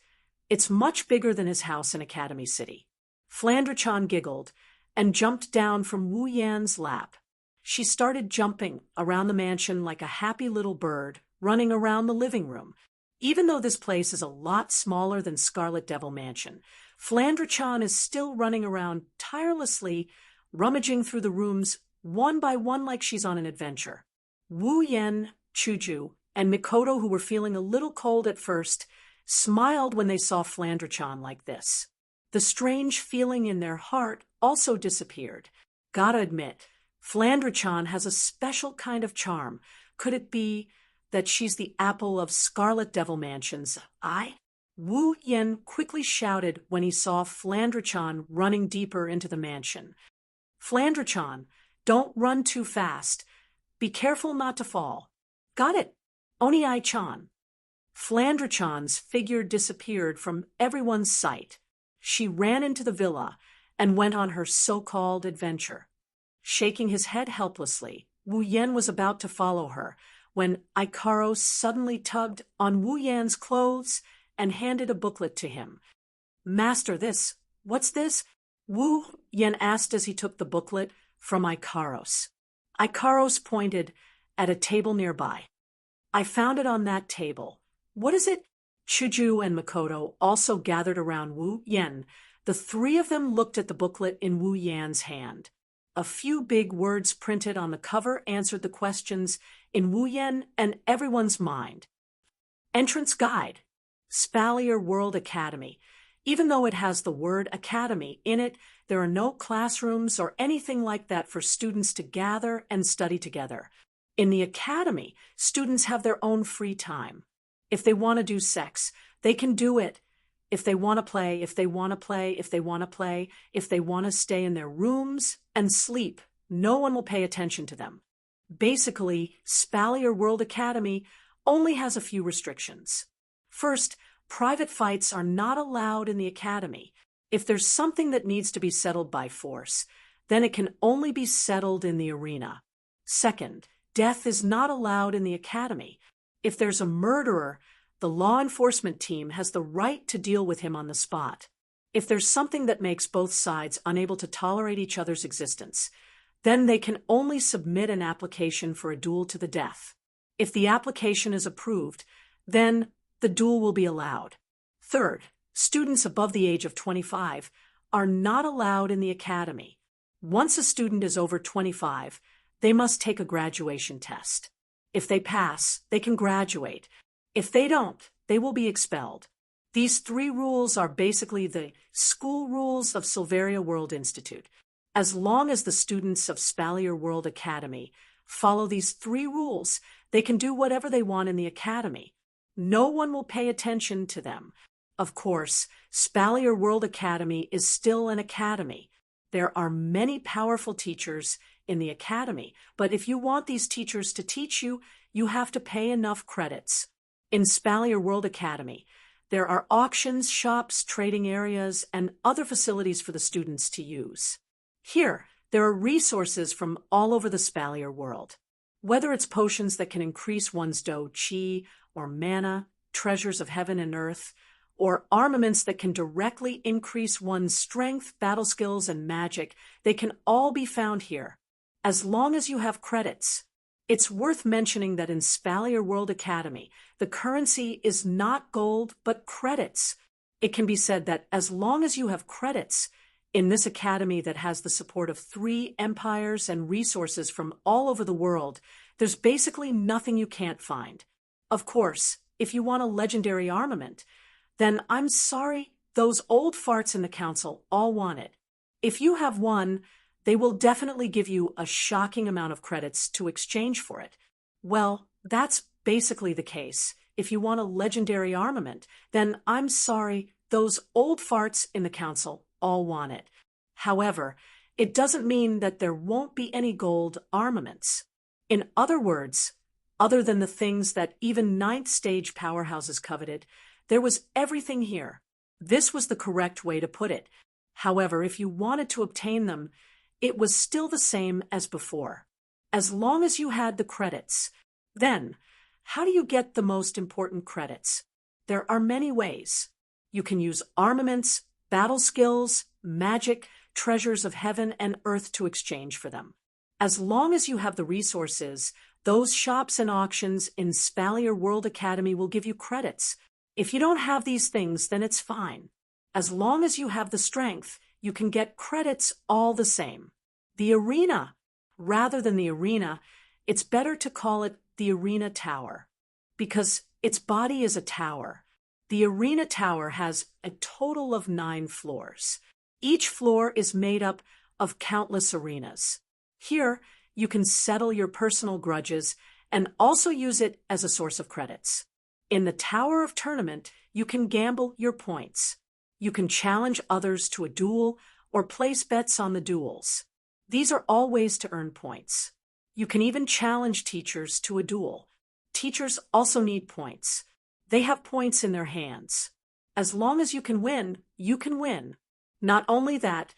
it's much bigger than his house in Academy City. Flandra-chan giggled and jumped down from Wu Yan's lap. She started jumping around the mansion like a happy little bird, running around the living room. Even though this place is a lot smaller than Scarlet Devil Mansion, Flandra-chan is still running around tirelessly, rummaging through the rooms one by one like she's on an adventure. Wu Yen, Shoujo, and Mikoto, who were feeling a little cold at first, smiled when they saw Flandra-chan like this. The strange feeling in their heart also disappeared. Gotta admit, Flandra-chan has a special kind of charm. Could it be that she's the apple of Scarlet Devil Mansion's eye? Wu Yen quickly shouted when he saw Flandra-chan running deeper into the mansion. Flandra-chan, don't run too fast. Be careful not to fall. Got it. Oni-chan. Flandra-chan's figure disappeared from everyone's sight. She ran into the villa and went on her so-called adventure. Shaking his head helplessly, Wu Yen was about to follow her when Ikaros suddenly tugged on Wu Yan's clothes and handed a booklet to him. Master, what's this? Wu Yen asked as he took the booklet from Ikaros. Ikaros pointed at a table nearby. I found it on that table. What is it? Shoujo and Mikoto also gathered around Wu Yen. The 3 of them looked at the booklet in Wu Yan's hand. A few big words printed on the cover answered the questions in Wu Yen and everyone's mind. Entrance Guide. Spalier World Academy. Even though it has the word academy in it, there are no classrooms or anything like that for students to gather and study together. In the academy, students have their own free time. If they want to do sex, they can do it. If they want to play, if they want to play, if they want to play, if they want to stay in their rooms and sleep, no one will pay attention to them. Basically, Spalier World Academy only has a few restrictions. First, private fights are not allowed in the academy. If there's something that needs to be settled by force, then it can only be settled in the arena. Second, death is not allowed in the academy. If there's a murderer, the law enforcement team has the right to deal with him on the spot. If there's something that makes both sides unable to tolerate each other's existence, then they can only submit an application for a duel to the death. If the application is approved, then the duel will be allowed. Third, students above the age of 25 are not allowed in the academy. Once a student is over 25, they must take a graduation test. If they pass, they can graduate. If they don't, they will be expelled. These 3 rules are basically the school rules of Silveria World Institute. As long as the students of Spalier World Academy follow these 3 rules, they can do whatever they want in the academy. No one will pay attention to them. Of course, Spalier World Academy is still an academy. There are many powerful teachers in the academy, but if you want these teachers to teach you, you have to pay enough credits. In Spalier World Academy, there are auctions, shops, trading areas, and other facilities for the students to use. Here, there are resources from all over the Spalier world. Whether it's potions that can increase one's do chi or mana, treasures of heaven and earth, or armaments that can directly increase one's strength, battle skills, and magic, they can all be found here, as long as you have credits. It's worth mentioning that in Spalier World Academy, the currency is not gold, but credits. It can be said that as long as you have credits, in this academy that has the support of 3 empires and resources from all over the world, there's basically nothing you can't find. Of course, if you want a legendary armament, then I'm sorry, those old farts in the council all want it. If you have one, they will definitely give you a shocking amount of credits to exchange for it. Well, that's basically the case. If you want a legendary armament, then I'm sorry, those old farts in the council all want it. However, it doesn't mean that there won't be any gold armaments. In other words, other than the things that even 9th stage powerhouses coveted, there was everything here. This was the correct way to put it. However, if you wanted to obtain them, it was still the same as before. As long as you had the credits. Then, how do you get the most important credits? There are many ways. You can use armaments, battle skills, magic, treasures of heaven and earth to exchange for them. As long as you have the resources, those shops and auctions in Spalier World Academy will give you credits. If you don't have these things, then it's fine. As long as you have the strength, you can get credits all the same. The arena. Rather than the arena, it's better to call it the arena tower, because its body is a tower. The arena tower has a total of 9 floors. Each floor is made up of countless arenas. Here, you can settle your personal grudges and also use it as a source of credits. In the Tower of Tournament, you can gamble your points. You can challenge others to a duel or place bets on the duels. These are all ways to earn points. You can even challenge teachers to a duel. Teachers also need points. They have points in their hands. As long as you can win, you can win. Not only that,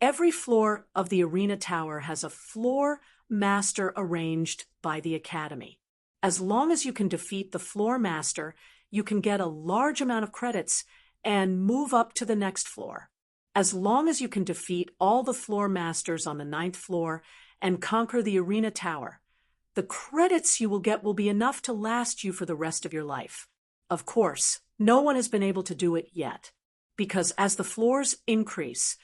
every floor of the arena tower has a floor master arranged by the academy. As long as you can defeat the floor master, you can get a large amount of credits and move up to the next floor. As long as you can defeat all the floor masters on the 9th floor and conquer the arena tower, the credits you will get will be enough to last you for the rest of your life. Of course, no one has been able to do it yet, because as the floors increase,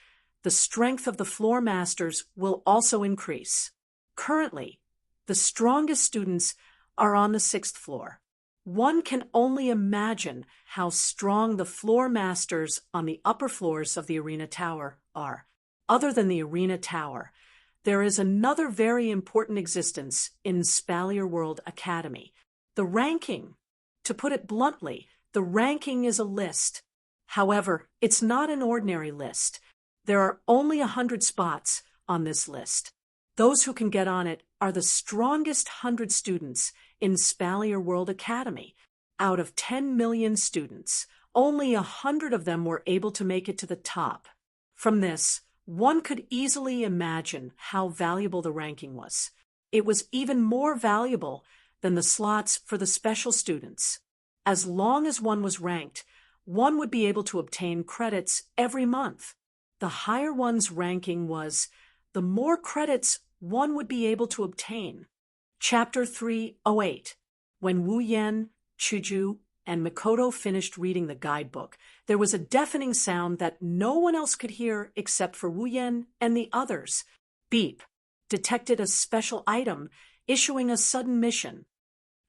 the strength of the floor masters will also increase. Currently, the strongest students are on the 6th floor. One can only imagine how strong the floor masters on the upper floors of the arena tower are. Other than the arena tower, there is another very important existence in Spalier World Academy. The ranking. To put it bluntly, the ranking is a list. However, it's not an ordinary list. There are only 100 spots on this list. Those who can get on it are the strongest 100 students in Spalier World Academy. Out of 10 million students, only 100 of them were able to make it to the top. From this, one could easily imagine how valuable the ranking was. It was even more valuable than the slots for the special students. As long as one was ranked, one would be able to obtain credits every month. The higher one's ranking was, the more credits one would be able to obtain. Chapter 308. When Wu Yan, Shoujo, and Mikoto finished reading the guidebook, there was a deafening sound that no one else could hear except for Wu Yan and the others. Beep. Detected a special item issuing a sudden mission.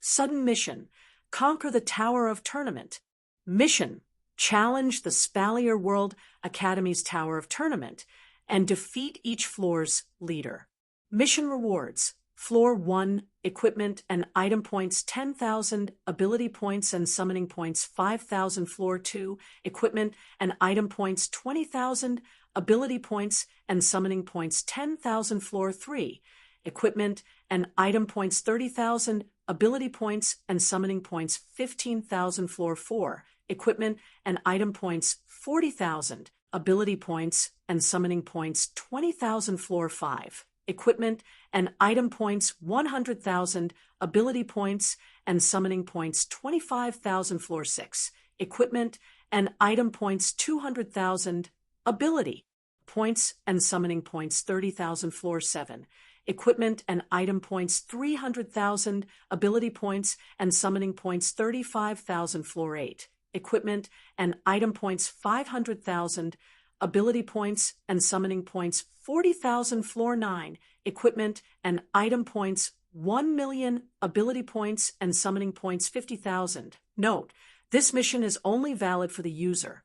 Sudden mission. Conquer the Tower of Tournament. Mission. Challenge the Spalier World Academy's Tower of Tournament and defeat each floor's leader. Mission rewards. Floor 1, equipment and item points 10,000, ability points and summoning points 5,000. Floor 2, equipment and item points 20,000, ability points and summoning points 10,000. Floor 3, equipment and item points 30,000, ability points and summoning points 15,000. Floor 4, equipment and item points 40,000, ability points and summoning points 20,000. Floor 5, equipment and item points 100,000, ability points and summoning points 25,000. Floor 6, equipment and item points 200,000, ability points and summoning points 30,000. Floor 7, equipment and item points 300,000, ability points and summoning points 35,000. Floor 8, equipment and item points 500,000, ability points and summoning points 40,000. Floor 9, equipment and item points 1,000,000, ability points and summoning points 50,000. Note, this mission is only valid for the user.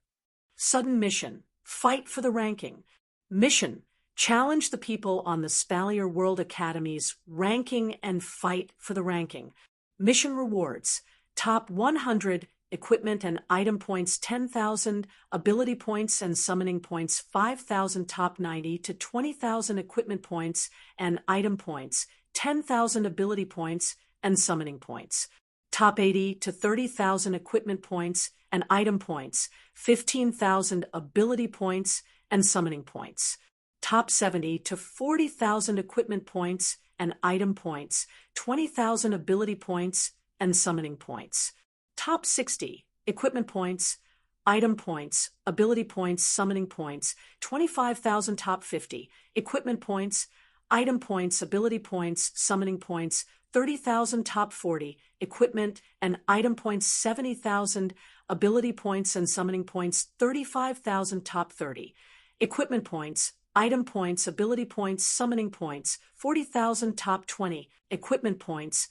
Sudden mission. Fight for the ranking. Mission. Challenge the people on the Spalier World Academy's ranking and fight for the ranking. Mission rewards. Top 100, equipment and item points 10,000, ability points and summoning points 5,000. Top 90 to 20,000, equipment points and item points 10,000, ability points and summoning points. Top 80 to 30,000, equipment points and item points 15,000, ability points and summoning points. Top 70 to 40,000, equipment points and item points 20,000, ability points and summoning points. Top 60, equipment points, item points, ability points, summoning points, 25,000. Top 50, equipment points, item points, ability points, summoning points, 30,000. Top 40, equipment and item points, 70,000, ability points and summoning points, 35,000. Top 30, equipment points, item points, ability points, summoning points, 40,000. Top 20, equipment points,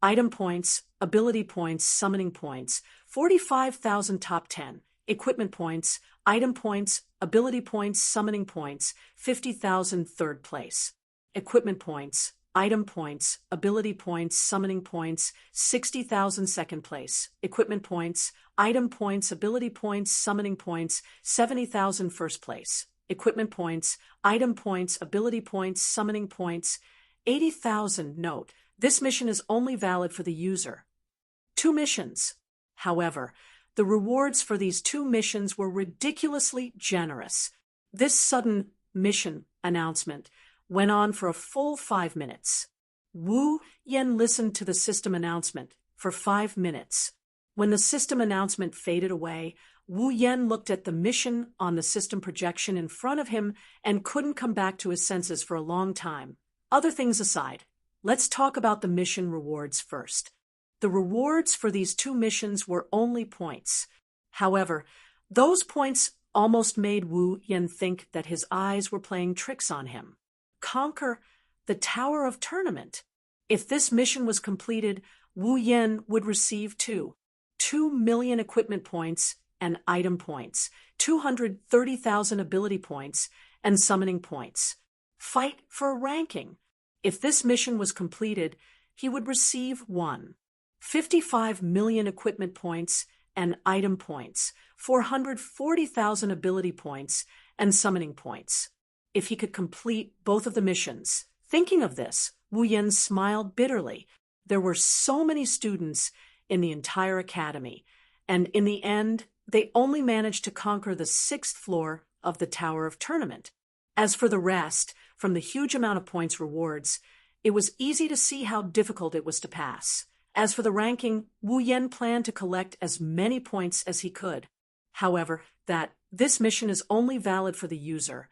item points, ability points, summoning points, 45,000. Top 10, equipment points, item points, ability points, summoning points, 50,000. Third place. Equipment points, item points, ability points, summoning points, 60,000. Second place. Equipment points, item points, ability points, summoning points, 70,000. First place. Equipment points, item points, ability points, summoning points, 80,000. Note, this mission is only valid for the user. 2 missions. However, the rewards for these 2 missions were ridiculously generous. This sudden mission announcement went on for a full 5 minutes. Wu Yan listened to the system announcement for 5 minutes. When the system announcement faded away, Wu Yan looked at the mission on the system projection in front of him and couldn't come back to his senses for a long time. Other things aside, let's talk about the mission rewards first. The rewards for these 2 missions were only points. However, those points almost made Wu Yan think that his eyes were playing tricks on him. Conquer the Tower of Tournament. If this mission was completed, Wu Yan would receive 2 million equipment points and item points, 230,000 ability points, and summoning points. Fight for a ranking. If this mission was completed, he would receive 55 million equipment points and item points, 440,000 ability points, and summoning points. If he could complete both of the missions. Thinking of this, Wu Yan smiled bitterly. There were so many students in the entire academy, and in the end, they only managed to conquer the 6th floor of the Tower of Tournament. As for the rest, from the huge amount of points rewards, it was easy to see how difficult it was to pass. As for the ranking, Wu Yan planned to collect as many points as he could. However, that this mission is only valid for the user.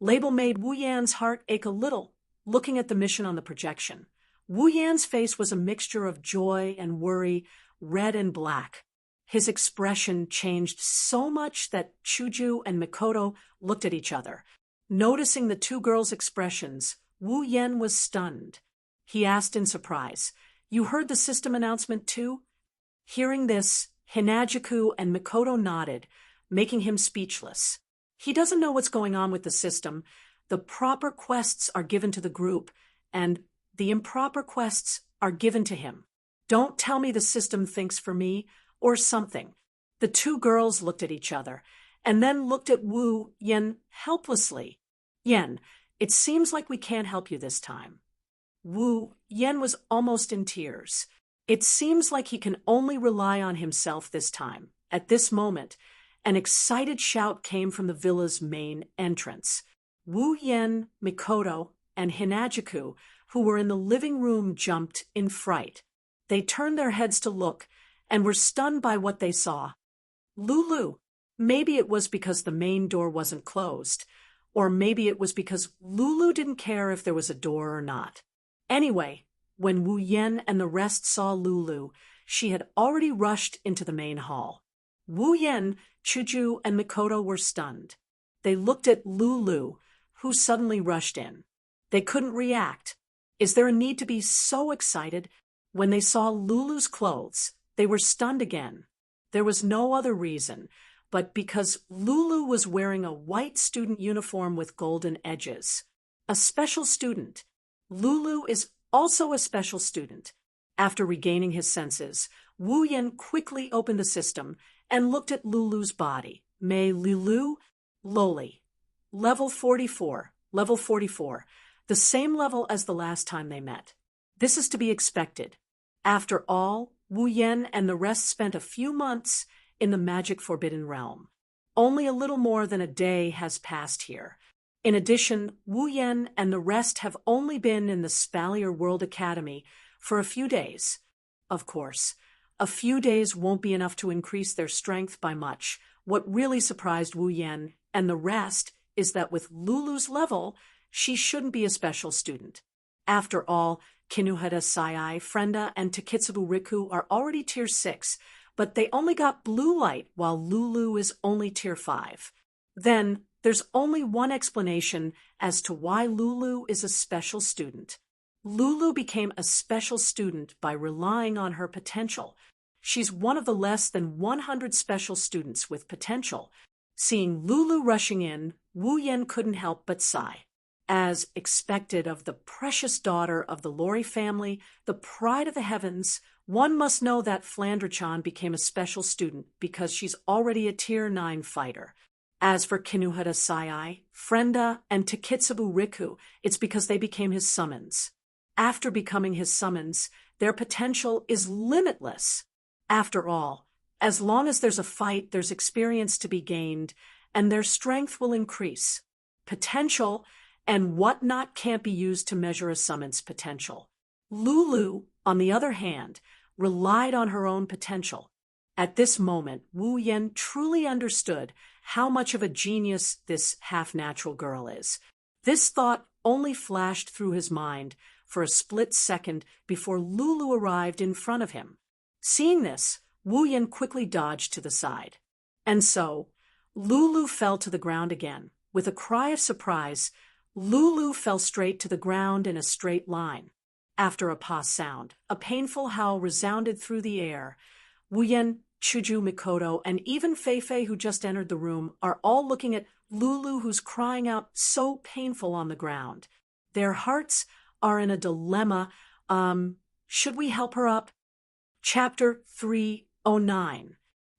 Label made Wu Yan's heart ache a little, looking at the mission on the projection. Wu Yan's face was a mixture of joy and worry, red and black. His expression changed so much that Shoujo and Mikoto looked at each other. Noticing the two girls' expressions, Wu Yan was stunned. He asked in surprise, "You heard the system announcement too?" Hearing this, Hinajuku and Mikoto nodded, making him speechless. He doesn't know what's going on with the system. The proper quests are given to the group, and the improper quests are given to him. Don't tell me the system thinks for me, or something. The two girls looked at each other, and then looked at Wu Yan helplessly. "Yan, it seems like we can't help you this time." Wu Yan was almost in tears. It seems like he can only rely on himself this time. At this moment, an excited shout came from the villa's main entrance. Wu Yan, Mikoto, and Hinajuku, who were in the living room, jumped in fright. They turned their heads to look, and were stunned by what they saw. Lulu. Maybe it was because the main door wasn't closed, or maybe it was because Lulu didn't care if there was a door or not. Anyway, when Wu Yan and the rest saw Lulu, she had already rushed into the main hall. Wu Yan, Shoujo, and Mikoto were stunned. They looked at Lulu, who suddenly rushed in. They couldn't react. Is there a need to be so excited? When they saw Lulu's clothes, they were stunned again. There was no other reason, but because Lulu was wearing a white student uniform with golden edges. A special student. Lulu is also a special student. After regaining his senses, Wu Yan quickly opened the system and looked at Lulu's body. May Lulu, lowly. Level 44, level 44, the same level as the last time they met. This is to be expected. After all, Wu Yan and the rest spent a few months in the magic forbidden realm. Only a little more than a day has passed here. In addition, Wu Yan and the rest have only been in the Spalier World Academy for a few days. Of course, a few days won't be enough to increase their strength by much. What really surprised Wu Yan and the rest is that with Lulu's level, she shouldn't be a special student. After all, Kinuhara Sai, Frenda, and Takitsubu Riku are already Tier 6, but they only got blue light while Lulu is only Tier 5. Then, there's only one explanation as to why Lulu is a special student. Lulu became a special student by relying on her potential. She's one of the less than 100 special students with potential. Seeing Lulu rushing in, Wu Yan couldn't help but sigh. As expected of the precious daughter of the Lori family, the pride of the heavens, one must know that Flandre-chan became a special student because she's already a Tier 9 fighter. As for Kinuhara Sai, Frenda, and Takitsubu Riku, it's because they became his summons. After becoming his summons, their potential is limitless. After all, as long as there's a fight, there's experience to be gained, and their strength will increase. Potential and whatnot can't be used to measure a summon's potential. Lulu, on the other hand, relied on her own potential. At this moment, Wu Yan truly understood how much of a genius this half-natural girl is. This thought only flashed through his mind for a split second before Lulu arrived in front of him. Seeing this, Wu Yan quickly dodged to the side. And so, Lulu fell to the ground again. With a cry of surprise, Lulu fell straight to the ground in a straight line. After a pause sound, a painful howl resounded through the air. Wuyen, Shoujo, Mikoto, and even Feifei, who just entered the room, are all looking at Lulu, who's crying out so painful on the ground. Their hearts are in a dilemma. Should we help her up? Chapter 309.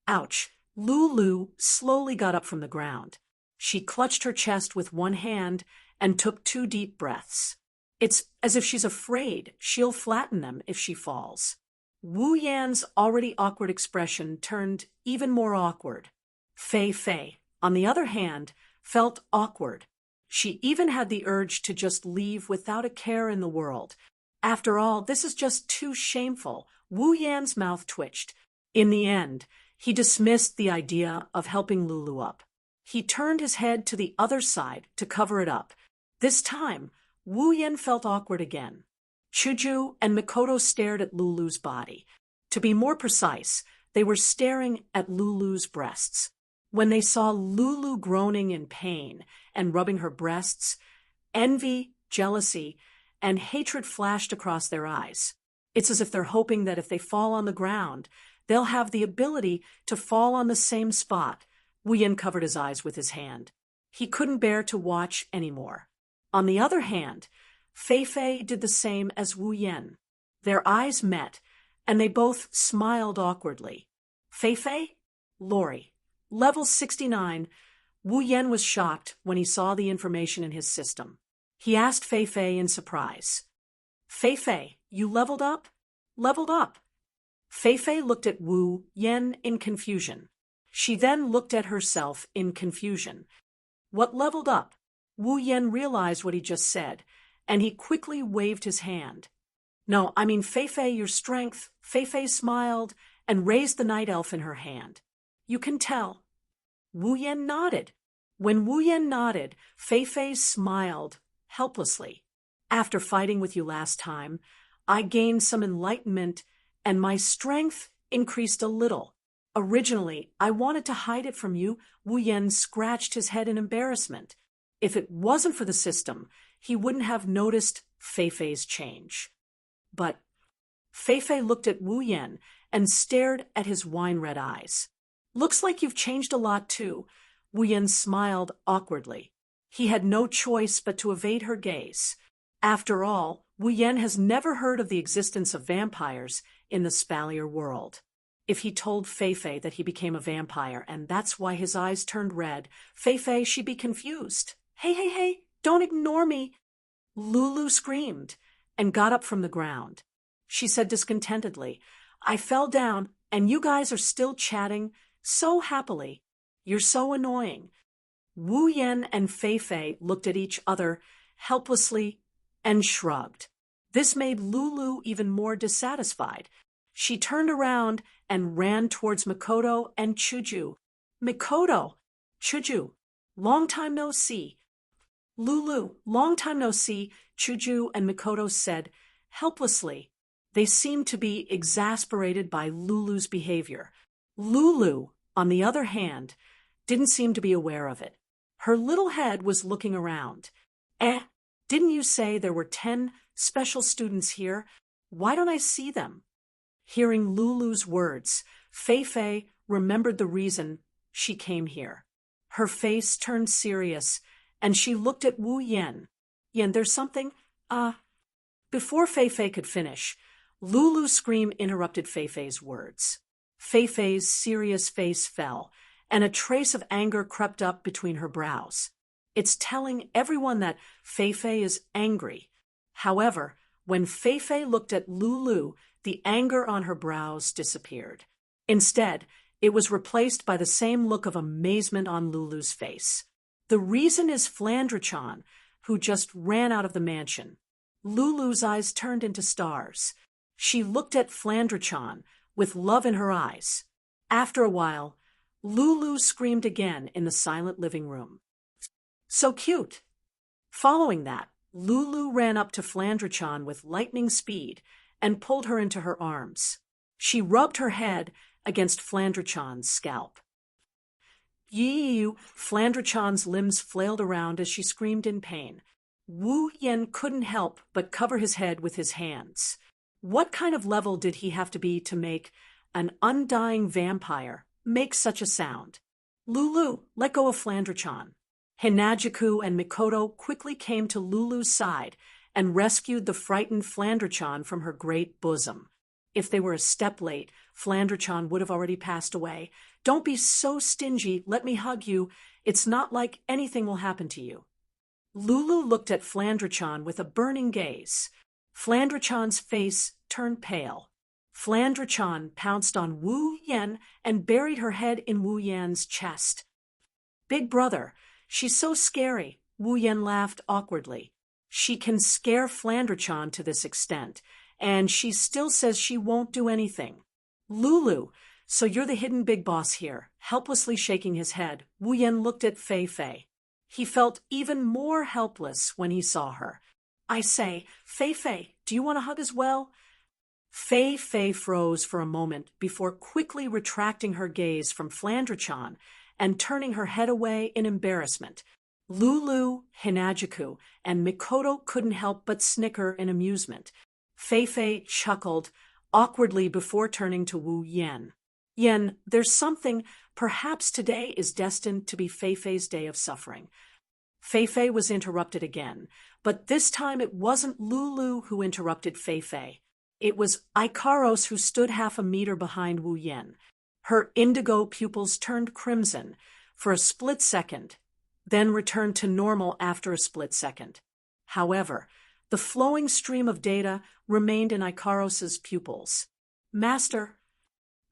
Ouch. Lulu slowly got up from the ground. She clutched her chest with one hand and took 2 deep breaths. It's as if she's afraid she'll flatten them if she falls. Wu Yan's already awkward expression turned even more awkward. Fei, on the other hand, felt awkward. She even had the urge to just leave without a care in the world. After all, this is just too shameful. Wu Yan's mouth twitched. In the end, he dismissed the idea of helping Lulu up. He turned his head to the other side to cover it up. This time, Wu Yan felt awkward again. Shoujo and Mikoto stared at Lulu's body. To be more precise, they were staring at Lulu's breasts. When they saw Lulu groaning in pain and rubbing her breasts, envy, jealousy, and hatred flashed across their eyes. It's as if they're hoping that if they fall on the ground, they'll have the ability to fall on the same spot. Wu Yan covered his eyes with his hand. He couldn't bear to watch anymore. On the other hand, Feifei did the same as Wu Yan. Their eyes met, and they both smiled awkwardly. Feifei? Lori. Level 69. Wu Yan was shocked when he saw the information in his system. He asked Feifei in surprise. Feifei, you leveled up? Leveled up. Feifei looked at Wu Yan in confusion. She then looked at herself in confusion. What leveled up? Wu Yan realized what he just said, and he quickly waved his hand. No, I mean Feifei, your strength. Feifei smiled and raised the night elf in her hand. You can tell. Wu Yan nodded. When Wu Yan nodded, Feifei smiled helplessly. After fighting with you last time, I gained some enlightenment and my strength increased a little. Originally, I wanted to hide it from you. Wu Yan scratched his head in embarrassment. If it wasn't for the system, he wouldn't have noticed Feifei's change. But Feifei looked at Wu Yan and stared at his wine-red eyes. Looks like you've changed a lot too. Wu Yan smiled awkwardly. He had no choice but to evade her gaze. After all, Wu Yan has never heard of the existence of vampires in the Spalier world. If he told Feifei that he became a vampire and that's why his eyes turned red, Feifei, she'd be confused. Hey, don't ignore me. Lulu screamed and got up from the ground. She said discontentedly, I fell down and you guys are still chatting so happily. You're so annoying. Wu Yan and Feifei looked at each other helplessly and shrugged. This made Lulu even more dissatisfied. She turned around and ran towards Mikoto and Shoujo. Mikoto! Shoujo! Long time no see. Lulu! Long time no see, Shoujo and Mikoto said, helplessly. They seemed to be exasperated by Lulu's behavior. Lulu, on the other hand, didn't seem to be aware of it. Her little head was looking around. Didn't you say there were 10 special students here? Why don't I see them? Hearing Lulu's words, Feifei remembered the reason she came here. Her face turned serious, and she looked at Wu Yan. There's something, Before Feifei could finish, Lulu's scream interrupted Feifei's words. Feifei's serious face fell, and a trace of anger crept up between her brows. It's telling everyone that Feifei is angry. However, when Feifei looked at Lulu, the anger on her brows disappeared. Instead, it was replaced by the same look of amazement on Lulu's face. The reason is Flandre-chan, who just ran out of the mansion. Lulu's eyes turned into stars. She looked at Flandre-chan with love in her eyes. After a while, Lulu screamed again in the silent living room. So cute! Following that, Lulu ran up to Flandre-chan with lightning speed and pulled her into her arms. She rubbed her head against Flandre-chan's scalp. Yee! Flandre-chan's limbs flailed around as she screamed in pain. Wu Yan couldn't help but cover his head with his hands. What kind of level did he have to be to make an undying vampire make such a sound? Lulu, let go of Flandre-chan. Hinagiku and Mikoto quickly came to Lulu's side and rescued the frightened Flandre-chan from her great bosom. If they were a step late, Flandre-chan would have already passed away. Don't be so stingy, let me hug you. It's not like anything will happen to you. Lulu looked at Flandre-chan with a burning gaze. Flandre-chan's face turned pale. Flandre-chan pounced on Wu Yan and buried her head in Wu Yan's chest. Big brother, she's so scary, Wu Yan laughed awkwardly. She can scare Flandre-chan to this extent, and she still says she won't do anything. Lulu, so you're the hidden big boss here. Helplessly shaking his head, Wu Yan looked at Fei Fei. He felt even more helpless when he saw her. I say, Fei Fei, do you want a hug as well? Fei Fei froze for a moment before quickly retracting her gaze from Flandre-chan and turning her head away in embarrassment. Lulu, Hinagiku, and Mikoto couldn't help but snicker in amusement. Fei Fei chuckled awkwardly before turning to Wu Yan. Yan, there's something, perhaps today is destined to be Fei Fei's day of suffering. Fei Fei was interrupted again, but this time it wasn't Lulu who interrupted Fei Fei. It was Ikaros who stood half a meter behind Wu Yan. Her indigo pupils turned crimson for a split second, then returned to normal after a split second. However, the flowing stream of data remained in Ikaros's pupils. Master,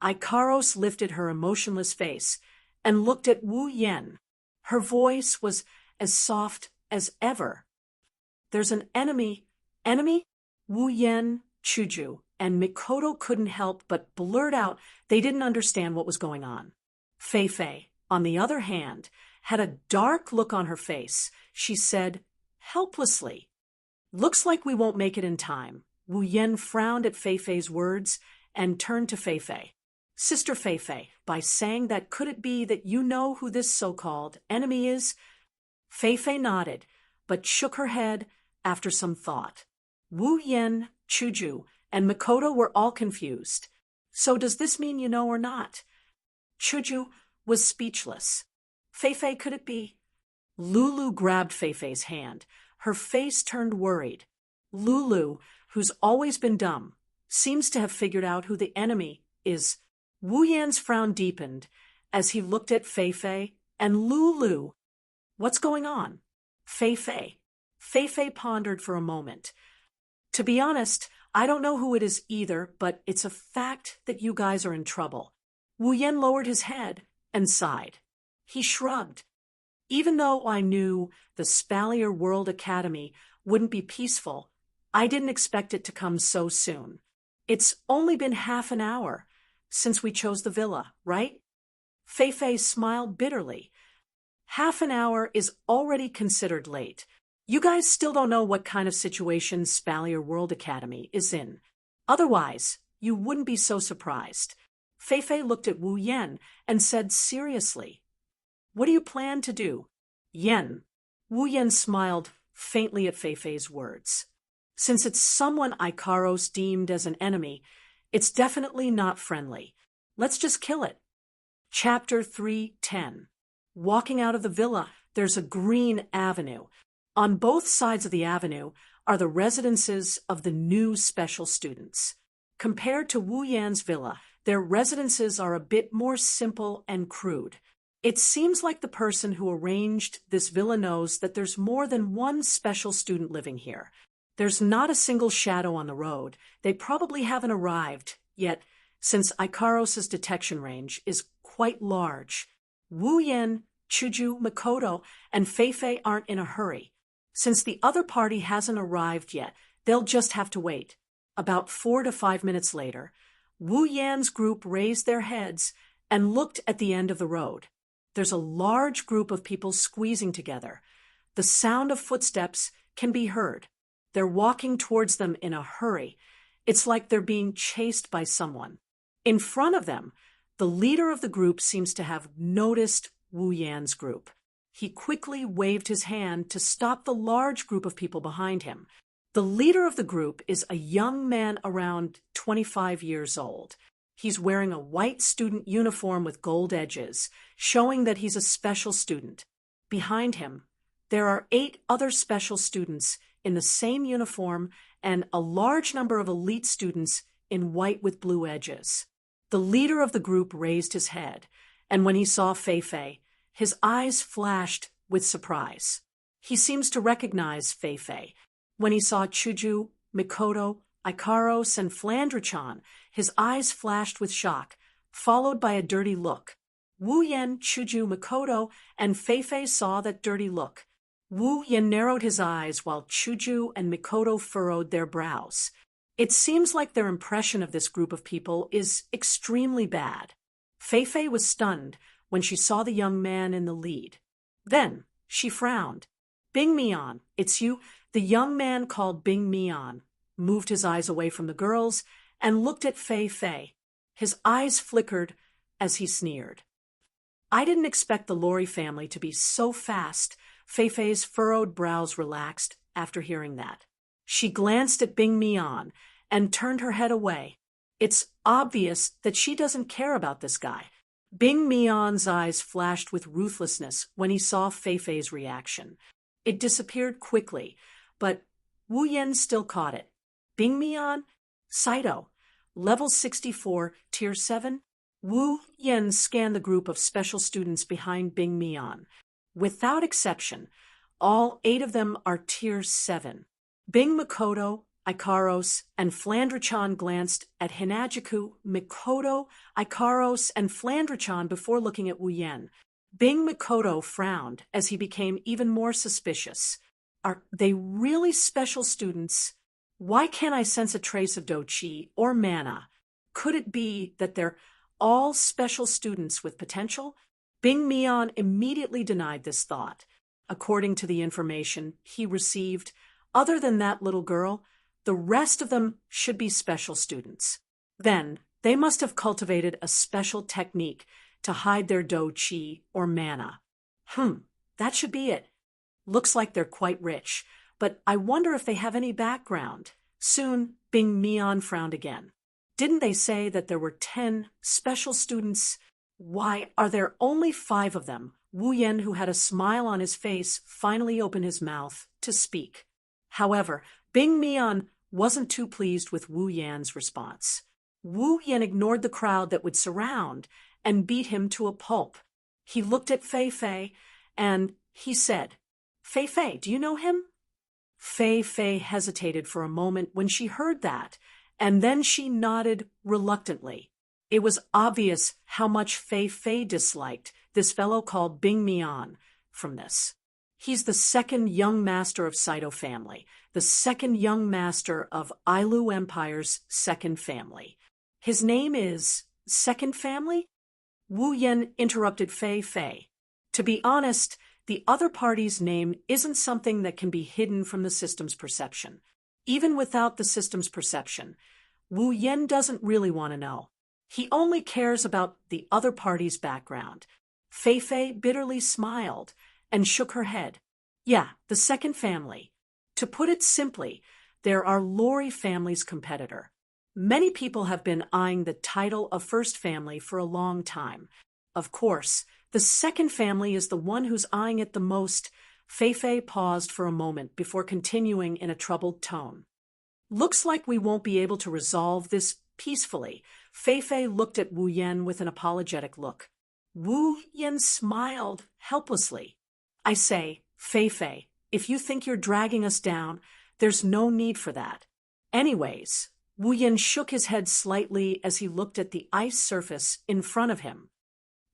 Ikaros lifted her emotionless face and looked at Wu Yan. Her voice was as soft as ever. There's an enemy. Enemy? Wu Yan, Shoujo, and Mikoto couldn't help but blurt out they didn't understand what was going on. Fei Fei, on the other hand, had a dark look on her face. She said, helplessly, looks like we won't make it in time. Wu Yan frowned at Fei Fei's words and turned to Fei Fei. Sister Fei Fei, by saying that, could it be that you know who this so-called enemy is? Fei Fei nodded, but shook her head after some thought. Wu Yan, Shoujo, and Mikoto were all confused. So does this mean you know or not? Shoujo was speechless. Fei Fei, could it be? Lulu grabbed Fei Fei's hand. Her face turned worried. Lulu, who's always been dumb, seems to have figured out who the enemy is. Wu Yan's frown deepened as he looked at Fei Fei and Lulu. What's going on? Fei Fei. Fei Fei pondered for a moment. To be honest, I don't know who it is either, but it's a fact that you guys are in trouble. Wu Yan lowered his head and sighed. He shrugged. Even though I knew the Spalier World Academy wouldn't be peaceful, I didn't expect it to come so soon. It's only been half an hour since we chose the villa, right? Fei Fei smiled bitterly. Half an hour is already considered late. You guys still don't know what kind of situation Spalier World Academy is in. Otherwise, you wouldn't be so surprised. Fei Fei looked at Wu Yan and said seriously, what do you plan to do? Yan. Wu Yan smiled faintly at Fei Fei's words. Since it's someone Ikaros deemed as an enemy, it's definitely not friendly. Let's just kill it. Chapter 3:10. Walking out of the villa, there's a green avenue. On both sides of the avenue are the residences of the new special students. Compared to Wu Yan's villa, their residences are a bit more simple and crude. It seems like the person who arranged this villa knows that there's more than one special student living here. There's not a single shadow on the road. They probably haven't arrived yet, since Ikaros' detection range is quite large. Wu Yan, Shoujo, Mikoto, and Fei Fei aren't in a hurry. Since the other party hasn't arrived yet, they'll just have to wait. About 4 to 5 minutes later, Wu Yan's group raised their heads and looked at the end of the road. There's a large group of people squeezing together. The sound of footsteps can be heard. They're walking towards them in a hurry. It's like they're being chased by someone. In front of them, the leader of the group seems to have noticed Wu Yan's group. He quickly waved his hand to stop the large group of people behind him. The leader of the group is a young man around 25 years old. He's wearing a white student uniform with gold edges, showing that he's a special student. Behind him, there are 8 other special students in the same uniform and a large number of elite students in white with blue edges. The leader of the group raised his head, and when he saw Fei-Fei, his eyes flashed with surprise. He seems to recognize Fei-Fei. When he saw Shoujo, Mikoto, Ikaros, and Flandre-chan, his eyes flashed with shock, followed by a dirty look. Wu Yan, Shoujo, Mikoto, and Fei-Fei saw that dirty look. Wu Yan narrowed his eyes while Shoujo and Mikoto furrowed their brows. It seems like their impression of this group of people is extremely bad. Fei-Fei was stunned when she saw the young man in the lead. Then she frowned. Bing Mian, it's you? The young man called Bing Mian moved his eyes away from the girls and looked at Fei-Fei. His eyes flickered as he sneered. I didn't expect the Lori family to be so fast. Fei-Fei's furrowed brows relaxed after hearing that. She glanced at Bing Mian and turned her head away. It's obvious that she doesn't care about this guy. Bing Mian's eyes flashed with ruthlessness when he saw Fei-Fei's reaction. It disappeared quickly, but Wu Yan still caught it. Bing Mian? Saito. Level 64, Tier 7? Wu Yan scanned the group of special students behind Bing Mian. Without exception, all 8 of them are Tier 7. Bing Mikoto, Ikaros, and Flandre-chan glanced at Hinajuku, Mikoto, Ikaros, and Flandre-chan before looking at Wu Yan. Bing Mikoto frowned as he became even more suspicious. Are they really special students? Why can't I sense a trace of do-chi or mana? Could it be that they're all special students with potential? Bing Mian immediately denied this thought. According to the information he received, other than that little girl, the rest of them should be special students. Then, they must have cultivated a special technique to hide their do-chi or mana. That should be it. Looks like they're quite rich, but I wonder if they have any background. Soon, Bing Mian frowned again. Didn't they say that there were 10 special students? Why are there only 5 of them? Wu Yan, who had a smile on his face, finally opened his mouth to speak. However, Bing Mian wasn't too pleased with Wu Yan's response. Wu Yan ignored the crowd that would surround and beat him to a pulp. He looked at Fei-Fei and he said, Fei-Fei, do you know him? Fei-Fei hesitated for a moment when she heard that, and then she nodded reluctantly. It was obvious how much Fei-Fei disliked this fellow called Bing Mian from this. He's the second young master of Saito family, the second young master of Ailu Empire's second family. His name is Second Family? Wu Yan interrupted Fei-Fei. To be honest, the other party's name isn't something that can be hidden from the system's perception. Even without the system's perception, Wu Yan doesn't really want to know. He only cares about the other party's background. Fei-Fei bitterly smiled and shook her head. Yeah, the Second Family. To put it simply, they're our Lori family's competitor. Many people have been eyeing the title of First Family for a long time. Of course, the Second Family is the one who's eyeing it the most. Fei-Fei paused for a moment before continuing in a troubled tone. Looks like we won't be able to resolve this peacefully. Fei-Fei looked at Wu Yan with an apologetic look. Wu Yan smiled helplessly. I say, Fei-Fei, if you think you're dragging us down, there's no need for that. Anyways, Wu Yan shook his head slightly as he looked at the ice surface in front of him.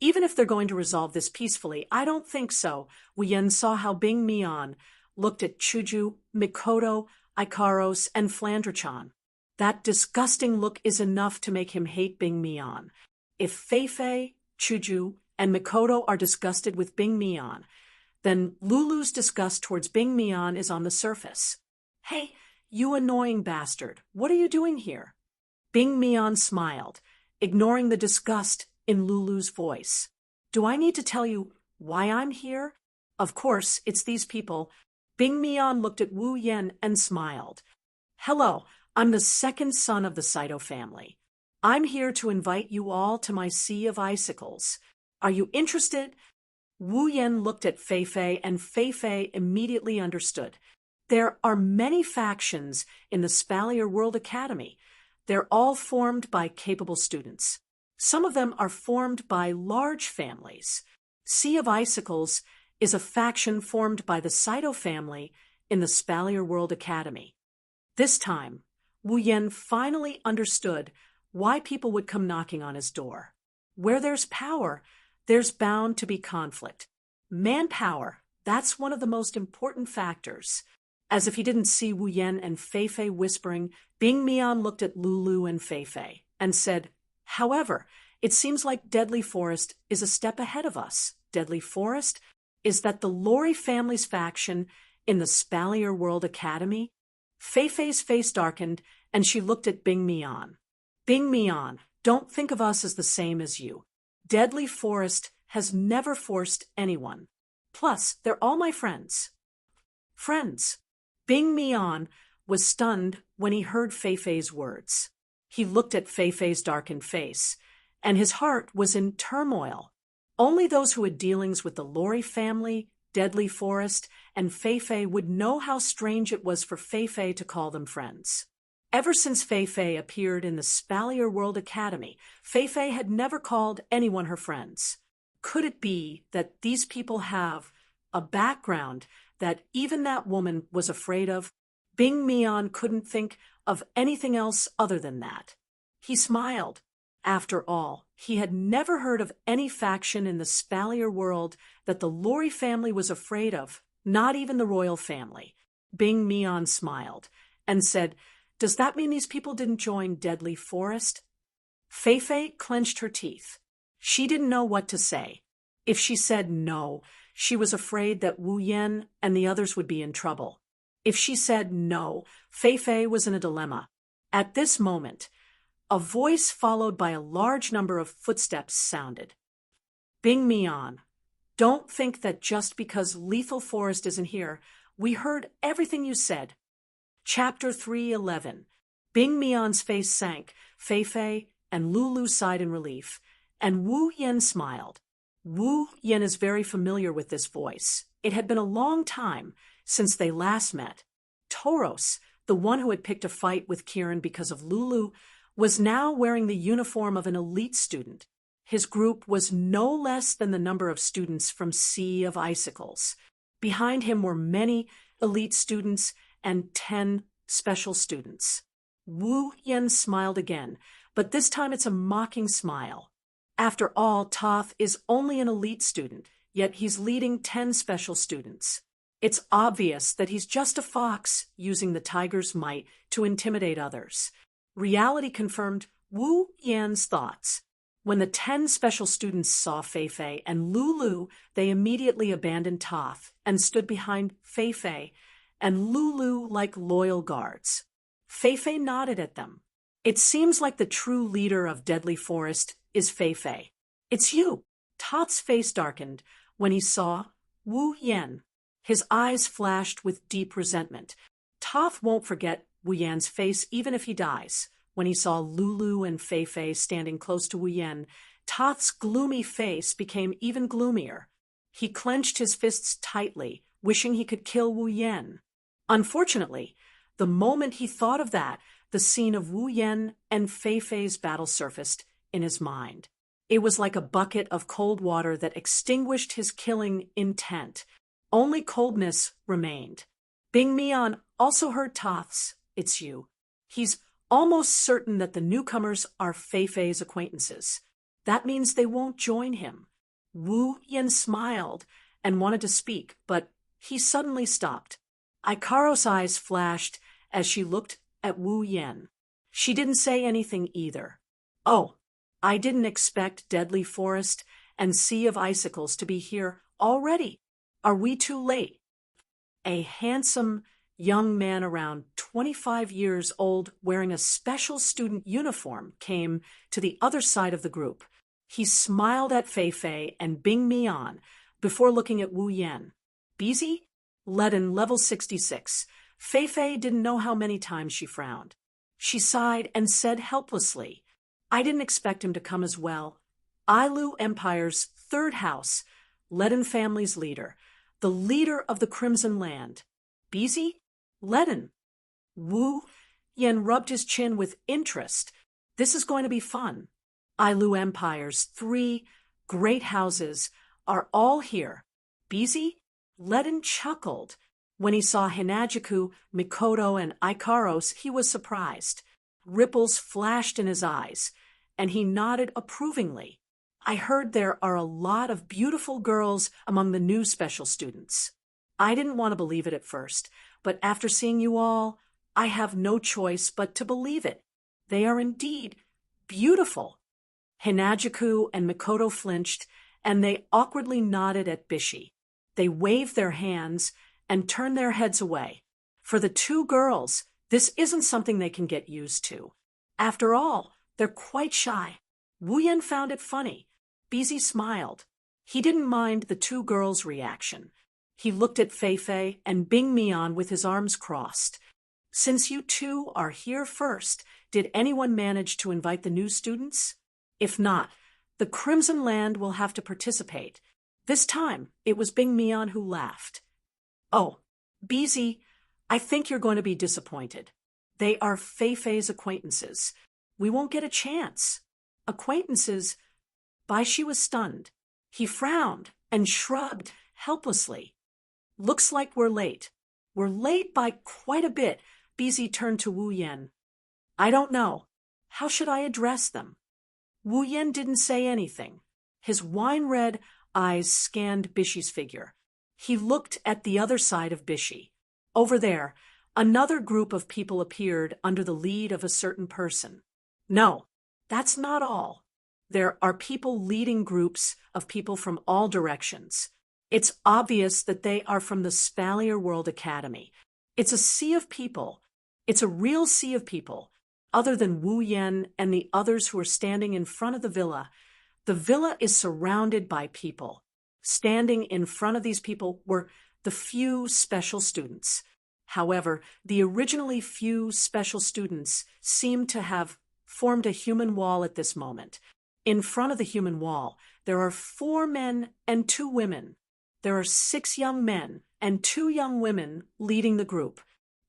Even if they're going to resolve this peacefully, I don't think so. Wu Yan saw how Bing Mian looked at Shoujo, Mikoto, Ikaros, and Flandre-chan. That disgusting look is enough to make him hate Bing Mian. If Fei-Fei, Shoujo, and Mikoto are disgusted with Bing Mian, then Lulu's disgust towards Bing Mian is on the surface. Hey, you annoying bastard, what are you doing here? Bing Mian smiled, ignoring the disgust in Lulu's voice. Do I need to tell you why I'm here? Of course, it's these people. Bing Mian looked at Wu Yen and smiled. Hello, I'm the second son of the Saito family. I'm here to invite you all to my Sea of Icicles. Are you interested? Wu Yen looked at Fei Fei, and Fei Fei immediately understood. There are many factions in the Spalier World Academy. They're all formed by capable students. Some of them are formed by large families. Sea of Icicles is a faction formed by the Saito family in the Spalier World Academy. This time, Wu Yen finally understood why people would come knocking on his door. Where there's power, there's bound to be conflict. Manpower, that's one of the most important factors. As if he didn't see Wu Yen and Fei Fei whispering, Bing Mian looked at Lulu and Fei Fei and said, However, it seems like Deadly Forest is a step ahead of us. Deadly Forest? Is that the Lori family's faction in the Spalier World Academy? Fei Fei's face darkened, and she looked at Bing Mian. Bing Mian, don't think of us as the same as you. Deadly Forest has never forced anyone. Plus, they're all my friends. Friends. Bing Mian was stunned when he heard Fei Fei's words. He looked at Fei Fei's darkened face, and his heart was in turmoil. Only those who had dealings with the Lori family, Deadly Forest, and Fei Fei would know how strange it was for Fei Fei to call them friends. Ever since Fei Fei appeared in the Spalier World Academy, Fei Fei had never called anyone her friends. Could it be that these people have a background that even that woman was afraid of? Bing Mian couldn't think of anything else other than that. He smiled. After all, he had never heard of any faction in the Spalier world that the Lori family was afraid of, not even the royal family. Bing Mian smiled and said, Does that mean these people didn't join Deadly Forest? Fei Fei clenched her teeth. She didn't know what to say. If she said no, she was afraid that Wu Yen and the others would be in trouble. If she said no, Fei Fei was in a dilemma. At this moment, a voice followed by a large number of footsteps sounded. Bing Mian, don't think that just because Lethal Forest isn't here, we heard everything you said. Chapter 3:11. Bing Mian's face sank. Fei Fei and Lulu sighed in relief, and Wu Yen smiled. Wu Yen is very familiar with this voice. It had been a long time since they last met. Toros, the one who had picked a fight with Kieran because of Lulu, was now wearing the uniform of an elite student. His group was no less than the number of students from Sea of Icicles. Behind him were many elite students and 10 special students. Wu Yen smiled again, but this time it's a mocking smile. After all, Toth is only an elite student, yet he's leading 10 special students. It's obvious that he's just a fox using the tiger's might to intimidate others. Reality confirmed Wu Yan's thoughts. When the 10 special students saw Fei Fei and Lulu, they immediately abandoned Toth and stood behind Fei Fei and Lulu like loyal guards. Fei Fei nodded at them. It seems like the true leader of Deadly Forest is Fei Fei. It's you. Toth's face darkened when he saw Wu Yen. His eyes flashed with deep resentment. Toth won't forget Wu Yan's face even if he dies. When he saw Lulu and Fei Fei standing close to Wu Yen, Toth's gloomy face became even gloomier. He clenched his fists tightly, wishing he could kill Wu Yen. Unfortunately, the moment he thought of that, the scene of Wu Yen and Fei Fei's battle surfaced in his mind. It was like a bucket of cold water that extinguished his killing intent. Only coldness remained. Bing Mian also heard Toth's, "It's you." He's almost certain that the newcomers are Fei Fei's acquaintances. That means they won't join him. Wu Yen smiled and wanted to speak, but he suddenly stopped. Ikaro's eyes flashed as she looked at Wu Yen. She didn't say anything either. Oh, I didn't expect Deadly Forest and Sea of Icicles to be here already. Are we too late? A handsome young man around 25 years old wearing a special student uniform came to the other side of the group. He smiled at Fei Fei and Bing Mian before looking at Wu Yen. Busy? Leaden, level 66. Fei didn't know how many times she frowned. She sighed and said helplessly, I didn't expect him to come as well. Ailu Empire's third house, Leaden family's leader, the leader of the Crimson Land. Busy? Leaden. Wu Yen rubbed his chin with interest. This is going to be fun. Ailu Empire's three great houses are all here. Busy? Leaden chuckled. When he saw Hinajuku, Mikoto, and Ikaros, he was surprised. Ripples flashed in his eyes, and he nodded approvingly. I heard there are a lot of beautiful girls among the new special students. I didn't want to believe it at first, but after seeing you all, I have no choice but to believe it. They are indeed beautiful. Hinajuku and Mikoto flinched, and they awkwardly nodded at Bishi. They waved their hands and turned their heads away. For the two girls, this isn't something they can get used to. After all, they're quite shy. Wu Yan found it funny. Busy smiled. He didn't mind the two girls' reaction. He looked at Fei and Bing Mian with his arms crossed. Since you two are here first, did anyone manage to invite the new students? If not, the Crimson Land will have to participate. This time, it was Bing Mian who laughed. Oh, Busy, I think you're going to be disappointed. They are Fei's acquaintances. We won't get a chance. Acquaintances? Baishi was stunned. He frowned and shrugged helplessly. Looks like we're late. We're late by quite a bit. Busy turned to Wu Yan. I don't know. How should I address them? Wu Yan didn't say anything. His wine-red eyes scanned Bishi's figure. He looked at the other side of Bishi. Over there, another group of people appeared under the lead of a certain person. No, that's not all. There are people leading groups of people from all directions. It's obvious that they are from the Spalier World Academy. It's a sea of people. It's a real sea of people. Other than Wu Yan and the others who are standing in front of the villa is surrounded by people. Standing in front of these people were the few special students. However, the originally few special students seem to have formed a human wall at this moment. In front of the human wall, there are 4 men and 2 women. There are 6 young men and 2 young women leading the group.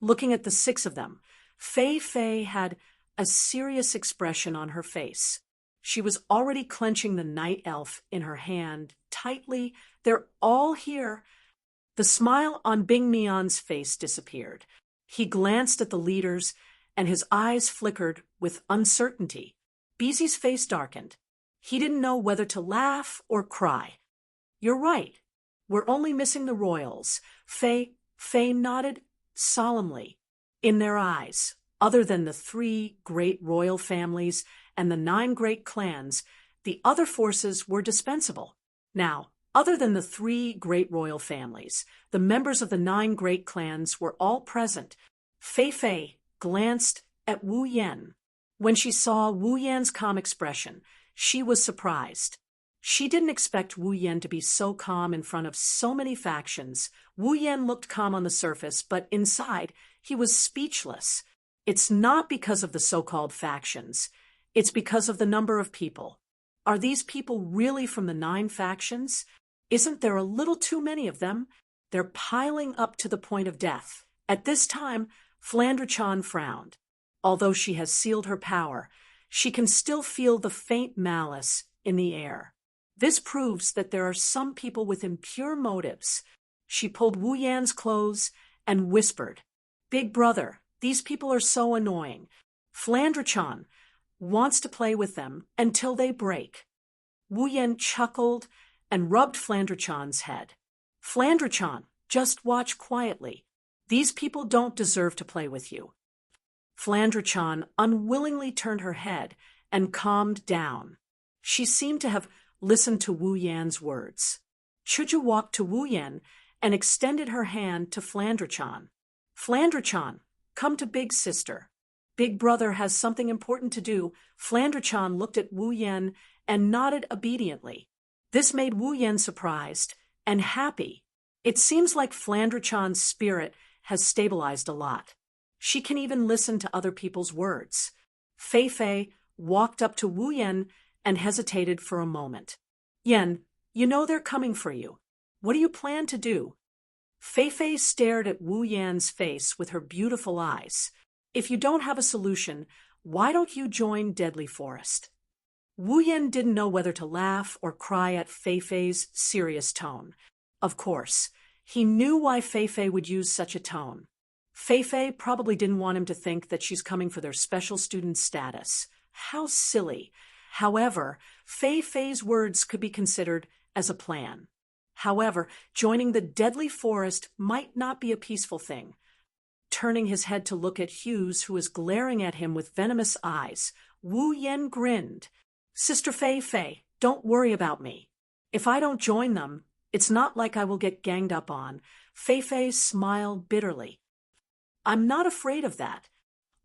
Looking at the 6 of them, Fei had a serious expression on her face. She was already clenching the night elf in her hand tightly. They're all here. The smile on Bing Mian's face disappeared. He glanced at the leaders, and his eyes flickered with uncertainty. Busy's face darkened. He didn't know whether to laugh or cry. You're right. We're only missing the royals. Fei nodded solemnly. In their eyes, other than the 3 great royal families and the 9 great clans, the other forces were dispensable. Now, other than the 3 great royal families, the members of the 9 great clans were all present. Fei glanced at Wu Yan. When she saw Wu Yan's calm expression, she was surprised. She didn't expect Wu Yan to be so calm in front of so many factions. Wu Yan looked calm on the surface, but inside, he was speechless. It's not because of the so-called factions. It's because of the number of people. Are these people really from the 9 factions? Isn't there a little too many of them? They're piling up to the point of death. At this time, Flandre-chan frowned. Although she has sealed her power, she can still feel the faint malice in the air. This proves that there are some people with impure motives. She pulled Wu Yan's clothes and whispered, Big brother, these people are so annoying. Flandre-chan wants to play with them until they break. Wu Yan chuckled and rubbed Flandre-chan's head. Flandre-chan, just watch quietly. These people don't deserve to play with you. Flandre-chan unwillingly turned her head and calmed down. She seemed to have listened to Wu Yan's words. Shoujo walked to Wu Yan and extended her hand to Flandre-chan. Flandre-chan, come to Big Sister. Big brother has something important to do. Flandre-chan looked at Wu Yan and nodded obediently. This made Wu Yan surprised and happy. It seems like Flandrachan's spirit has stabilized a lot. She can even listen to other people's words. Fei Fei walked up to Wu Yan and hesitated for a moment. Yan, you know they're coming for you. What do you plan to do? Fei Fei stared at Wu Yan's face with her beautiful eyes. If you don't have a solution, why don't you join Deadly Forest? Wu Yan didn't know whether to laugh or cry at Fei Fei's serious tone. Of course, he knew why Fei Fei would use such a tone. Fei Fei probably didn't want him to think that she's coming for their special student status. How silly. However, Fei Fei's words could be considered as a plan. However, joining the Deadly Forest might not be a peaceful thing. Turning his head to look at Hughes, who was glaring at him with venomous eyes, Wu Yan grinned. Sister Fei Fei, don't worry about me. If I don't join them, it's not like I will get ganged up on. Fei Fei smiled bitterly. I'm not afraid of that.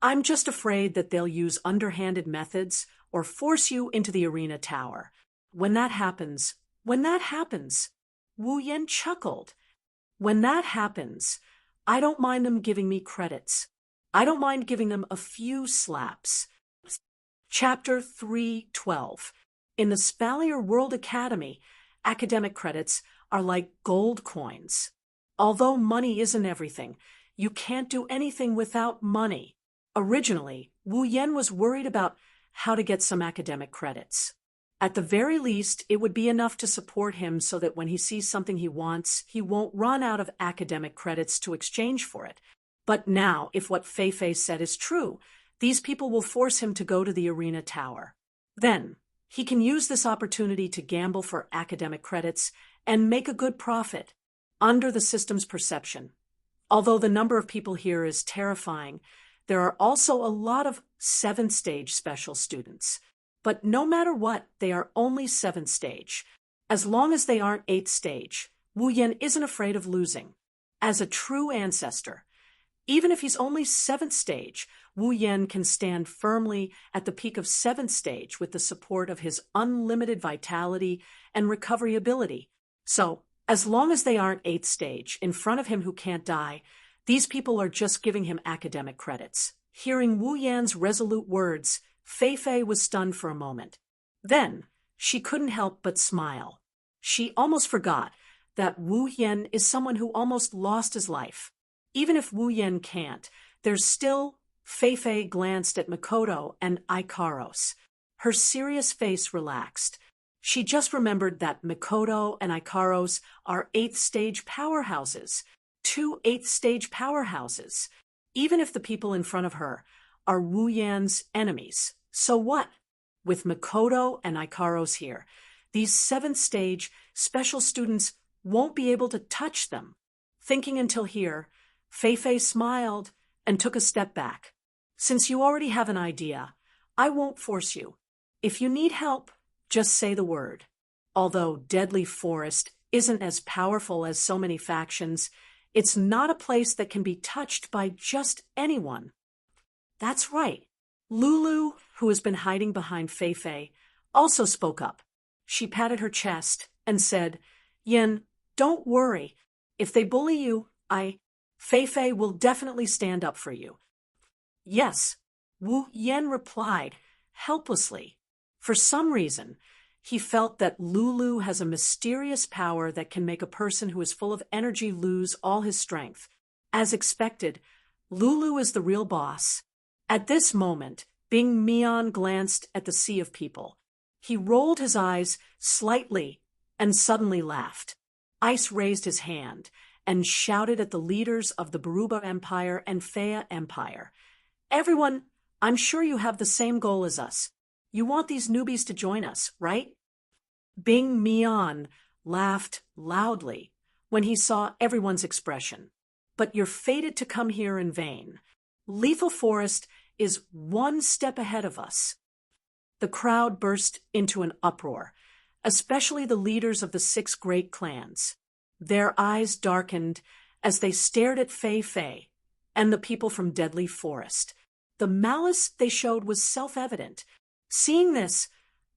I'm just afraid that they'll use underhanded methods or force you into the arena tower. When that happens, Wu Yan chuckled. When that happens, I don't mind them giving me credits. I don't mind giving them a few slaps. Chapter 3:12. In the Spalier World Academy, academic credits are like gold coins. Although money isn't everything, you can't do anything without money. Originally, Wu Yan was worried about how to get some academic credits. At the very least, it would be enough to support him so that when he sees something he wants, he won't run out of academic credits to exchange for it. But now, if what Fei Fei said is true, these people will force him to go to the arena tower. Then, he can use this opportunity to gamble for academic credits and make a good profit, under the system's perception. Although the number of people here is terrifying, there are also a lot of 7th stage special students. But no matter what, they are only 7th stage. As long as they aren't 8th stage, Wu Yan isn't afraid of losing. As a true ancestor, even if he's only 7th stage, Wu Yan can stand firmly at the peak of 7th stage with the support of his unlimited vitality and recovery ability. So, as long as they aren't 8th stage, in front of him who can't die, these people are just giving him academic credits. Hearing Wu Yan's resolute words, Fei Fei was stunned for a moment. Then, she couldn't help but smile. She almost forgot that Wu Yan is someone who almost lost his life. Even if Wu Yan can't, there's still... Fei Fei glanced at Makoto and Ikaros. Her serious face relaxed. She just remembered that Makoto and Ikaros are 8th stage powerhouses. 2 8th stage powerhouses. Even if the people in front of her are Wu Yan's enemies. So what? With Makoto and Ikaros here, these 7th stage special students won't be able to touch them. Thinking until here, Fei Fei smiled and took a step back. Since you already have an idea, I won't force you. If you need help, just say the word. Although Deadly Forest isn't as powerful as so many factions, it's not a place that can be touched by just anyone. That's right. Lulu, who has been hiding behind Fei Fei, also spoke up. She patted her chest and said, Yin, don't worry. If they bully you, Fei Fei will definitely stand up for you. Yes, Wu Yan replied, helplessly. For some reason, he felt that Lulu has a mysterious power that can make a person who is full of energy lose all his strength. As expected, Lulu is the real boss. At this moment, Bing Mian glanced at the sea of people. He rolled his eyes slightly and suddenly laughed. Ice raised his hand and shouted at the leaders of the Baruba Empire and Fea Empire. Everyone, I'm sure you have the same goal as us. You want these newbies to join us, right? Bing Mian laughed loudly when he saw everyone's expression. But you're fated to come here in vain. Lethal Forest is one step ahead of us. The crowd burst into an uproar, especially the leaders of the 6 great clans. Their eyes darkened as they stared at Fei Fei and the people from Deadly Forest. The malice they showed was self-evident. Seeing this,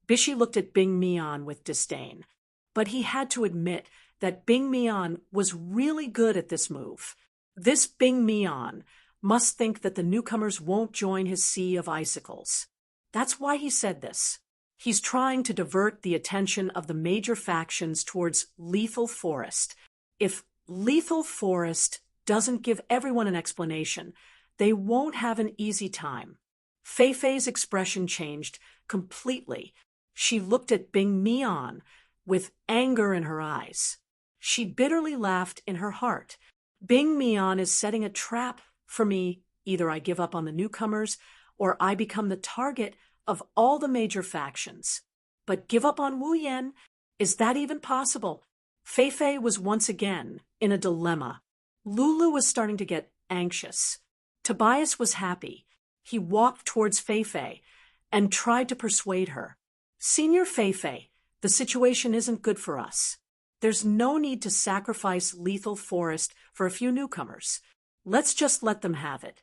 Bishi looked at Bing Mian with disdain, but he had to admit that Bing Mian was really good at this move. This Bing Mian must think that the newcomers won't join his sea of icicles. That's why he said this. He's trying to divert the attention of the major factions towards Lethal Forest. If Lethal Forest doesn't give everyone an explanation, they won't have an easy time. Fei Fei's expression changed completely. She looked at Bing Mian with anger in her eyes. She bitterly laughed in her heart. Bing Mian is setting a trap for me. Either I give up on the newcomers, or I become the target of all the major factions. But give up on Wu Yan? Is that even possible? Fei Fei was once again in a dilemma. Lulu was starting to get anxious. Tobias was happy. He walked towards Fei Fei and tried to persuade her. Senior Fei Fei, the situation isn't good for us. There's no need to sacrifice Lethal Forest for a few newcomers. Let's just let them have it.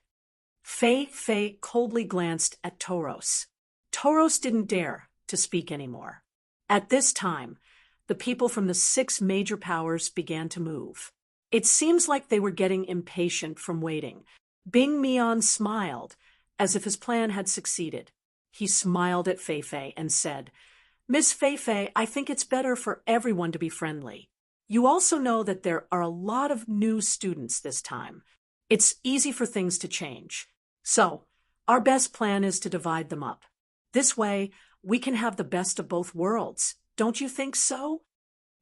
Fei Fei coldly glanced at Toros. Toros didn't dare to speak anymore. At this time, the people from the 6 major powers began to move. It seems like they were getting impatient from waiting. Bing Mian smiled, as if his plan had succeeded. He smiled at Fei Fei and said, "Miss Fei Fei, I think it's better for everyone to be friendly. You also know that there are a lot of new students this time. It's easy for things to change. So, our best plan is to divide them up. This way, we can have the best of both worlds. Don't you think so?"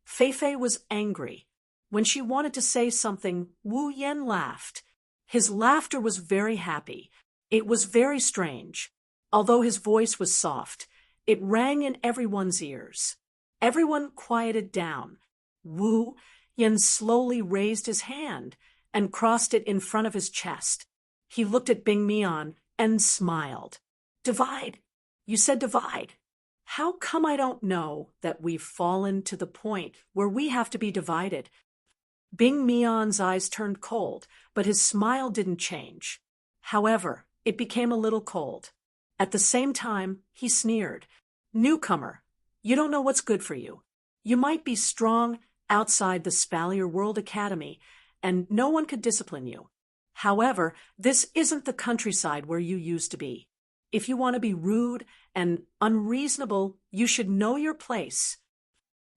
Fei Fei was angry. When she wanted to say something, Wu Yan laughed. His laughter was very happy. It was very strange. Although his voice was soft, it rang in everyone's ears. Everyone quieted down. Wu Yan slowly raised his hand and crossed it in front of his chest. He looked at Bing Mian and smiled. "Divide. You said divide. How come I don't know that we've fallen to the point where we have to be divided?" Bing Mian's eyes turned cold, but his smile didn't change. However, it became a little cold. At the same time, he sneered. "Newcomer, you don't know what's good for you. You might be strong outside the Spalier World Academy, and no one could discipline you. However, this isn't the countryside where you used to be. If you want to be rude and unreasonable, you should know your place."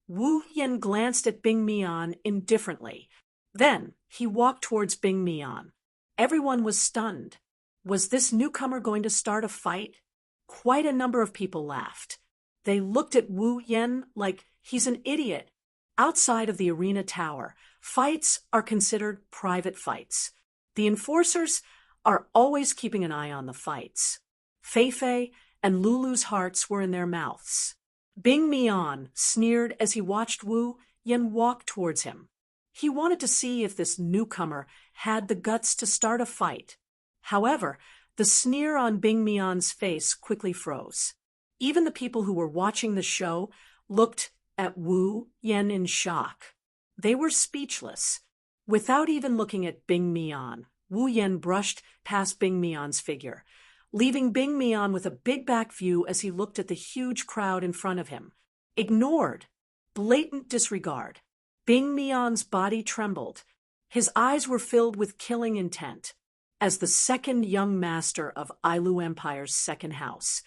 Wu Yan glanced at Bing Mian indifferently. Then he walked towards Bing Mian. Everyone was stunned. Was this newcomer going to start a fight? Quite a number of people laughed. They looked at Wu Yan like he's an idiot. Outside of the arena tower, fights are considered private fights. The enforcers are always keeping an eye on the fights. Fei Fei and Lulu's hearts were in their mouths. Bing Mian sneered as he watched Wu Yan walk towards him. He wanted to see if this newcomer had the guts to start a fight. However, the sneer on Bing Mian's face quickly froze. Even the people who were watching the show looked at Wu Yan in shock. They were speechless. Without even looking at Bing Mian, Wu Yan brushed past Bing Mian's figure, leaving Bing Mian with a big back view as he looked at the huge crowd in front of him. Ignored. Blatant disregard. Bing Mian's body trembled. His eyes were filled with killing intent. As the second young master of Ailu Empire's second house,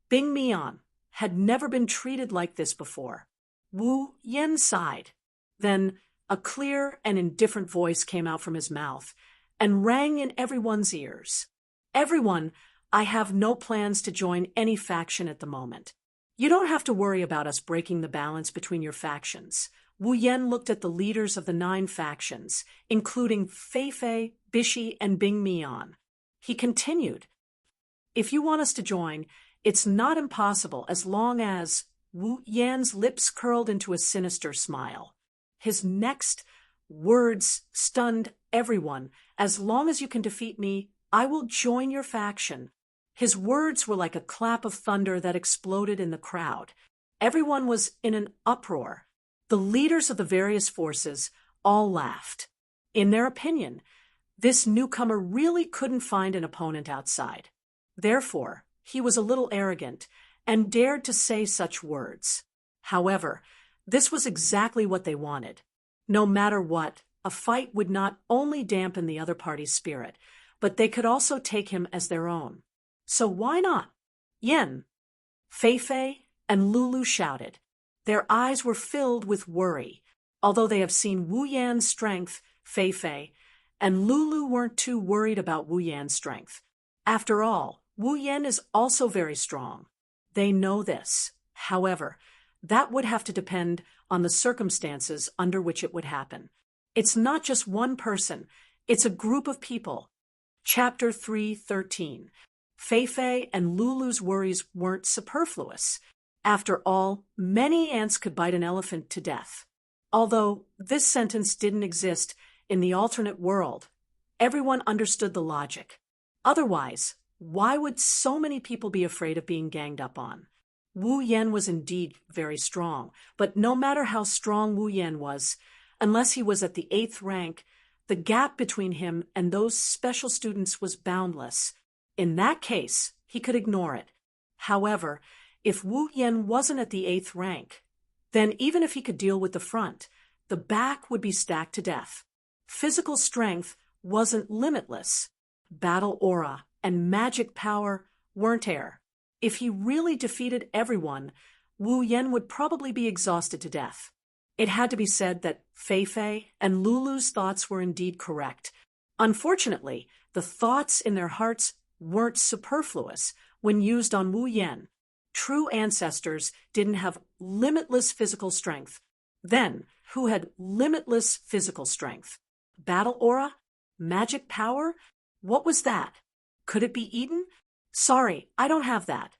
Bing Mian, had never been treated like this before. Wu Yan sighed. Then a clear and indifferent voice came out from his mouth and rang in everyone's ears. "Everyone, I have no plans to join any faction at the moment. You don't have to worry about us breaking the balance between your factions." Wu Yan looked at the leaders of the 9 factions, including Fei Fei, Bishi, and Bing Mian. He continued, "If you want us to join, it's not impossible as long as—" Wu Yan's lips curled into a sinister smile. His next words stunned everyone. "As long as you can defeat me, I will join your faction." His words were like a clap of thunder that exploded in the crowd. Everyone was in an uproar. The leaders of the various forces all laughed. In their opinion, this newcomer really couldn't find an opponent outside. Therefore, he was a little arrogant and dared to say such words. However, This was exactly what they wanted. No matter what, a fight would not only dampen the other party's spirit, but they could also take him as their own. So why not? Yen, Fei and Lulu shouted. Their eyes were filled with worry. Although they have seen Wu Yan's strength, Fei and Lulu weren't too worried about Wu Yan's strength. After all, Wu Yan is also very strong. They know this. However, that would have to depend on the circumstances under which it would happen. It's not just one person, it's a group of people. Chapter 3:13. Fei and Lulu's worries weren't superfluous. After all, many ants could bite an elephant to death. Although this sentence didn't exist in the alternate world, everyone understood the logic. Otherwise, why would so many people be afraid of being ganged up on? Wu Yan was indeed very strong, but no matter how strong Wu Yan was, unless he was at the 8th rank, the gap between him and those special students was boundless. In that case, he could ignore it. However, if Wu Yan wasn't at the 8th rank, then even if he could deal with the front, the back would be stacked to death. Physical strength wasn't limitless. Battle aura and magic power weren't air. If he really defeated everyone, Wu Yan would probably be exhausted to death. It had to be said that Fei and Lulu's thoughts were indeed correct. Unfortunately, the thoughts in their hearts weren't superfluous when used on Wu Yan. True ancestors didn't have limitless physical strength. Then, who had limitless physical strength? Battle aura? Magic power? What was that? Could it be eaten? Sorry, I don't have that.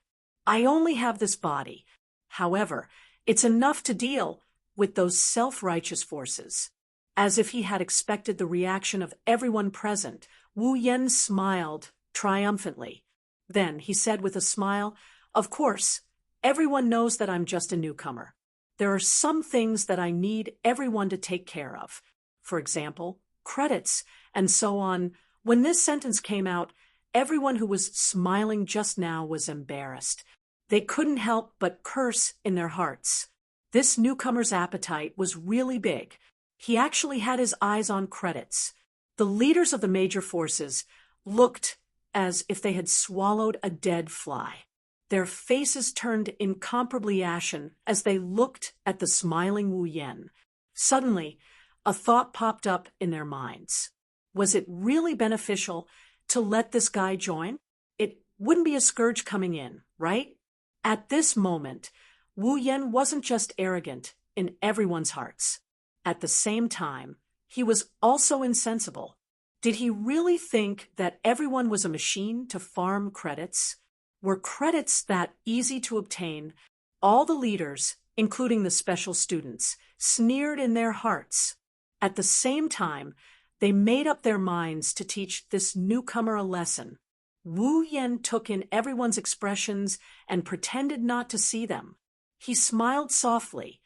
I only have this body. However, it's enough to deal with those self-righteous forces. As if he had expected the reaction of everyone present, Wu Yan smiled triumphantly. Then he said with a smile, "Of course, everyone knows that I'm just a newcomer. There are some things that I need everyone to take care of. For example, credits, and so on." When this sentence came out, everyone who was smiling just now was embarrassed. They couldn't help but curse in their hearts. This newcomer's appetite was really big. He actually had his eyes on credits. The leaders of the major forces looked as if they had swallowed a dead fly. Their faces turned incomparably ashen as they looked at the smiling Wu Yan. Suddenly, a thought popped up in their minds. Was it really beneficial to let this guy join? It wouldn't be a scourge coming in, right? At this moment, Wu Yan wasn't just arrogant in everyone's hearts. At the same time, he was also insensible. Did he really think that everyone was a machine to farm credits? Were credits that easy to obtain? All the leaders, including the special students, sneered in their hearts. At the same time, they made up their minds to teach this newcomer a lesson. Wu Yan took in everyone's expressions and pretended not to see them. He smiled softly.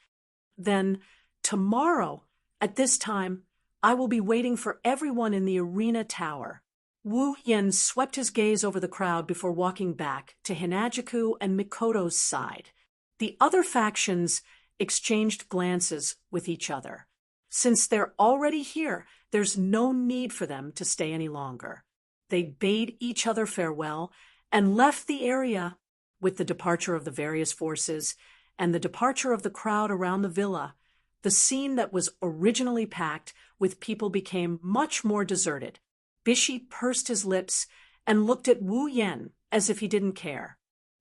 Then, tomorrow, at this time, I will be waiting for everyone in the arena tower. Wu Yan swept his gaze over the crowd before walking back to Hinajuku and Mikoto's side. The other factions exchanged glances with each other. Since they're already here, there's no need for them to stay any longer. They bade each other farewell and left the area. With the departure of the various forces and the departure of the crowd around the villa, the scene that was originally packed with people became much more deserted. Bishi pursed his lips and looked at Wu Yan as if he didn't care.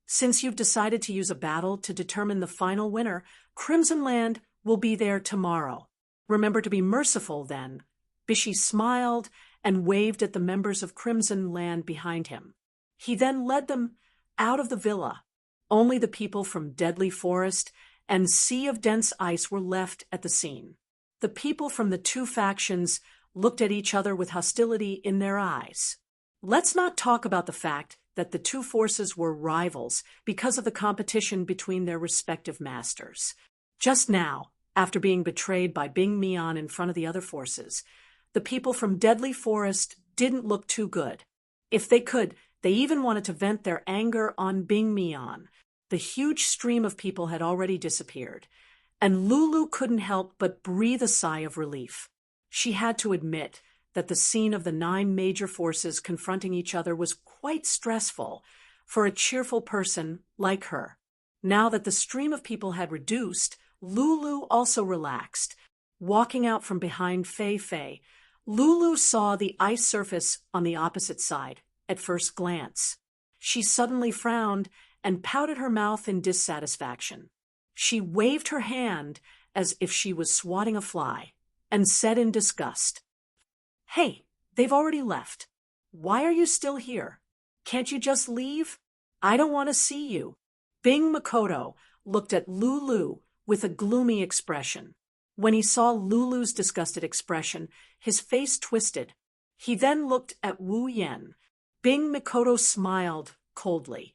Since you've decided to use a battle to determine the final winner, Crimson Land will be there tomorrow. Remember to be merciful then. Bishi smiled and waved at the members of Crimson Land behind him. He then led them out of the villa. Only the people from Deadly Forest and Sea of Dense Ice were left at the scene. The people from the two factions looked at each other with hostility in their eyes. Let's not talk about the fact that the two forces were rivals because of the competition between their respective masters. Just now, after being betrayed by Bing Mian in front of the other forces, the people from Deadly Forest didn't look too good. If they could, they even wanted to vent their anger on Bing Mian. The huge stream of people had already disappeared. and Lulu couldn't help but breathe a sigh of relief. She had to admit that the scene of the 9 major forces confronting each other was quite stressful for a cheerful person like her. Now that the stream of people had reduced, Lulu also relaxed. Walking out from behind Fei, Lulu saw the ice surface on the opposite side at first glance. She suddenly frowned and pouted her mouth in dissatisfaction. She waved her hand as if she was swatting a fly and said in disgust, "Hey, they've already left. Why are you still here? Can't you just leave? I don't want to see you." Bing Makoto looked at Lulu with a gloomy expression. When he saw Lulu's disgusted expression, his face twisted. He then looked at Wu Yen. Bing Makoto smiled coldly.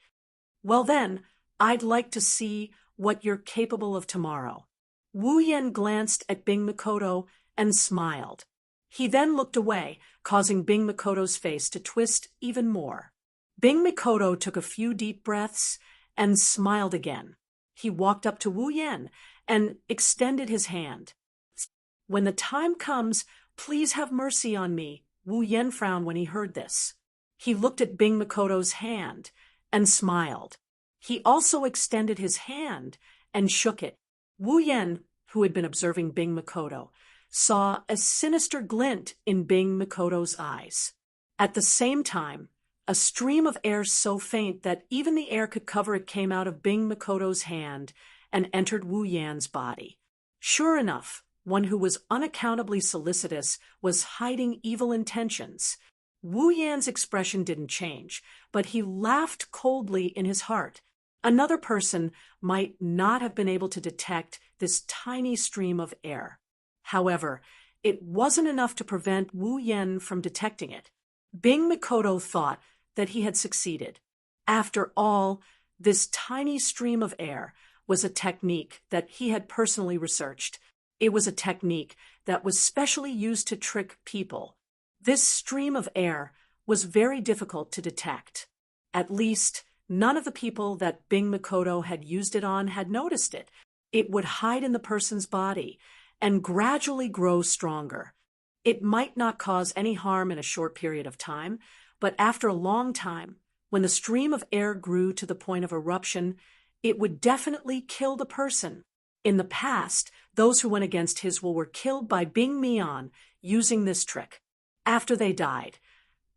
"Well then, I'd like to see what you're capable of tomorrow." Wu Yen glanced at Bing Makoto and smiled. He then looked away, causing Bing Makoto's face to twist even more. Bing Makoto took a few deep breaths and smiled again. He walked up to Wu Yen and extended his hand. "When the time comes, please have mercy on me." Wu Yen frowned when he heard this. He looked at Bing Makoto's hand and smiled. He also extended his hand and shook it. Wu Yen, who had been observing Bing Makoto, saw a sinister glint in Bing Makoto's eyes. At the same time, a stream of air so faint that even the air could cover it came out of Bing Makoto's hand and entered Wu Yan's body. Sure enough, one who was unaccountably solicitous was hiding evil intentions. Wu Yan's expression didn't change, but he laughed coldly in his heart. Another person might not have been able to detect this tiny stream of air. However, it wasn't enough to prevent Wu Yen from detecting it. Bing Makoto thought that he had succeeded. After all, this tiny stream of air was a technique that he had personally researched. It was a technique that was specially used to trick people. This stream of air was very difficult to detect. At least, none of the people that Bing Makoto had used it on had noticed it. It would hide in the person's body and gradually grow stronger. It might not cause any harm in a short period of time, but after a long time, when the stream of air grew to the point of eruption, it would definitely kill the person. In the past, those who went against his will were killed by Bing Mian using this trick. After they died,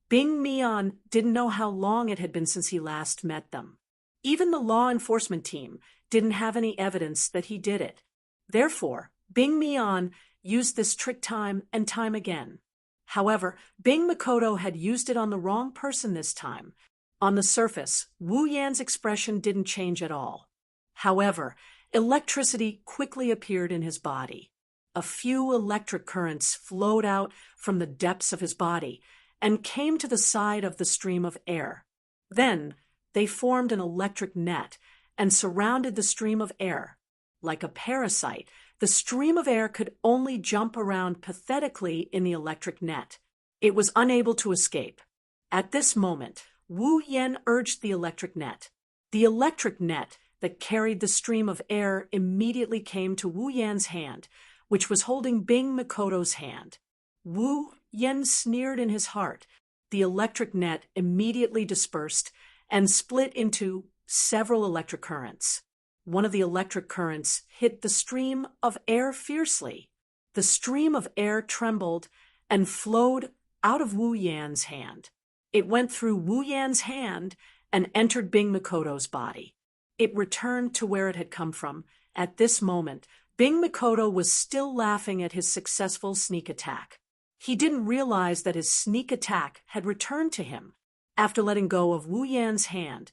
Bing Mian didn't know how long it had been since he last met them. Even the law enforcement team didn't have any evidence that he did it. Therefore, Bing Mian used this trick time and time again. However, Bing Makoto had used it on the wrong person this time. On the surface, Wu Yan's expression didn't change at all. However, electricity quickly appeared in his body. A few electric currents flowed out from the depths of his body and came to the side of the stream of air. Then, they formed an electric net and surrounded the stream of air. Like a parasite, the stream of air could only jump around pathetically in the electric net. It was unable to escape. At this moment, Wu Yen urged the electric net. The electric net that carried the stream of air immediately came to Wu Yan's hand, which was holding Bing Makoto's hand. Wu Yen sneered in his heart. The electric net immediately dispersed and split into several electric currents. One of the electric currents hit the stream of air fiercely. The stream of air trembled and flowed out of Wu Yan's hand. It went through Wu Yan's hand and entered Bing Makoto's body. It returned to where it had come from. At this moment, Bing Makoto was still laughing at his successful sneak attack. He didn't realize that his sneak attack had returned to him. After letting go of Wu Yan's hand,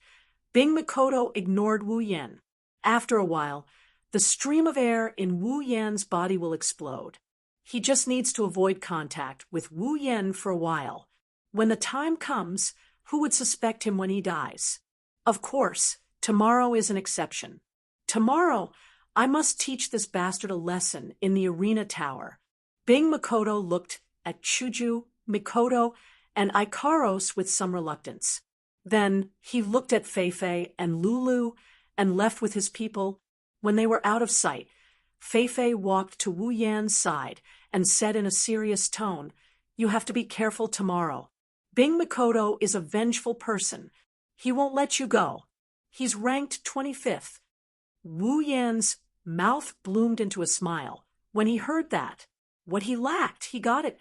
Bing Makoto ignored Wu Yan. After a while, the stream of air in Wu Yan's body will explode. He just needs to avoid contact with Wu Yan for a while. When the time comes, who would suspect him when he dies? Of course, tomorrow is an exception. Tomorrow, I must teach this bastard a lesson in the arena tower. Bing Makoto looked at Shoujo, Mikoto, and Ikaros with some reluctance. Then he looked at Fei and Lulu and left with his people. When they were out of sight, Fei walked to Wu Yan's side and said in a serious tone, "You have to be careful tomorrow. Bing Makoto is a vengeful person. He won't let you go. He's ranked 25th. Wu Yan's mouth bloomed into a smile. When he heard that, what he lacked, he got it.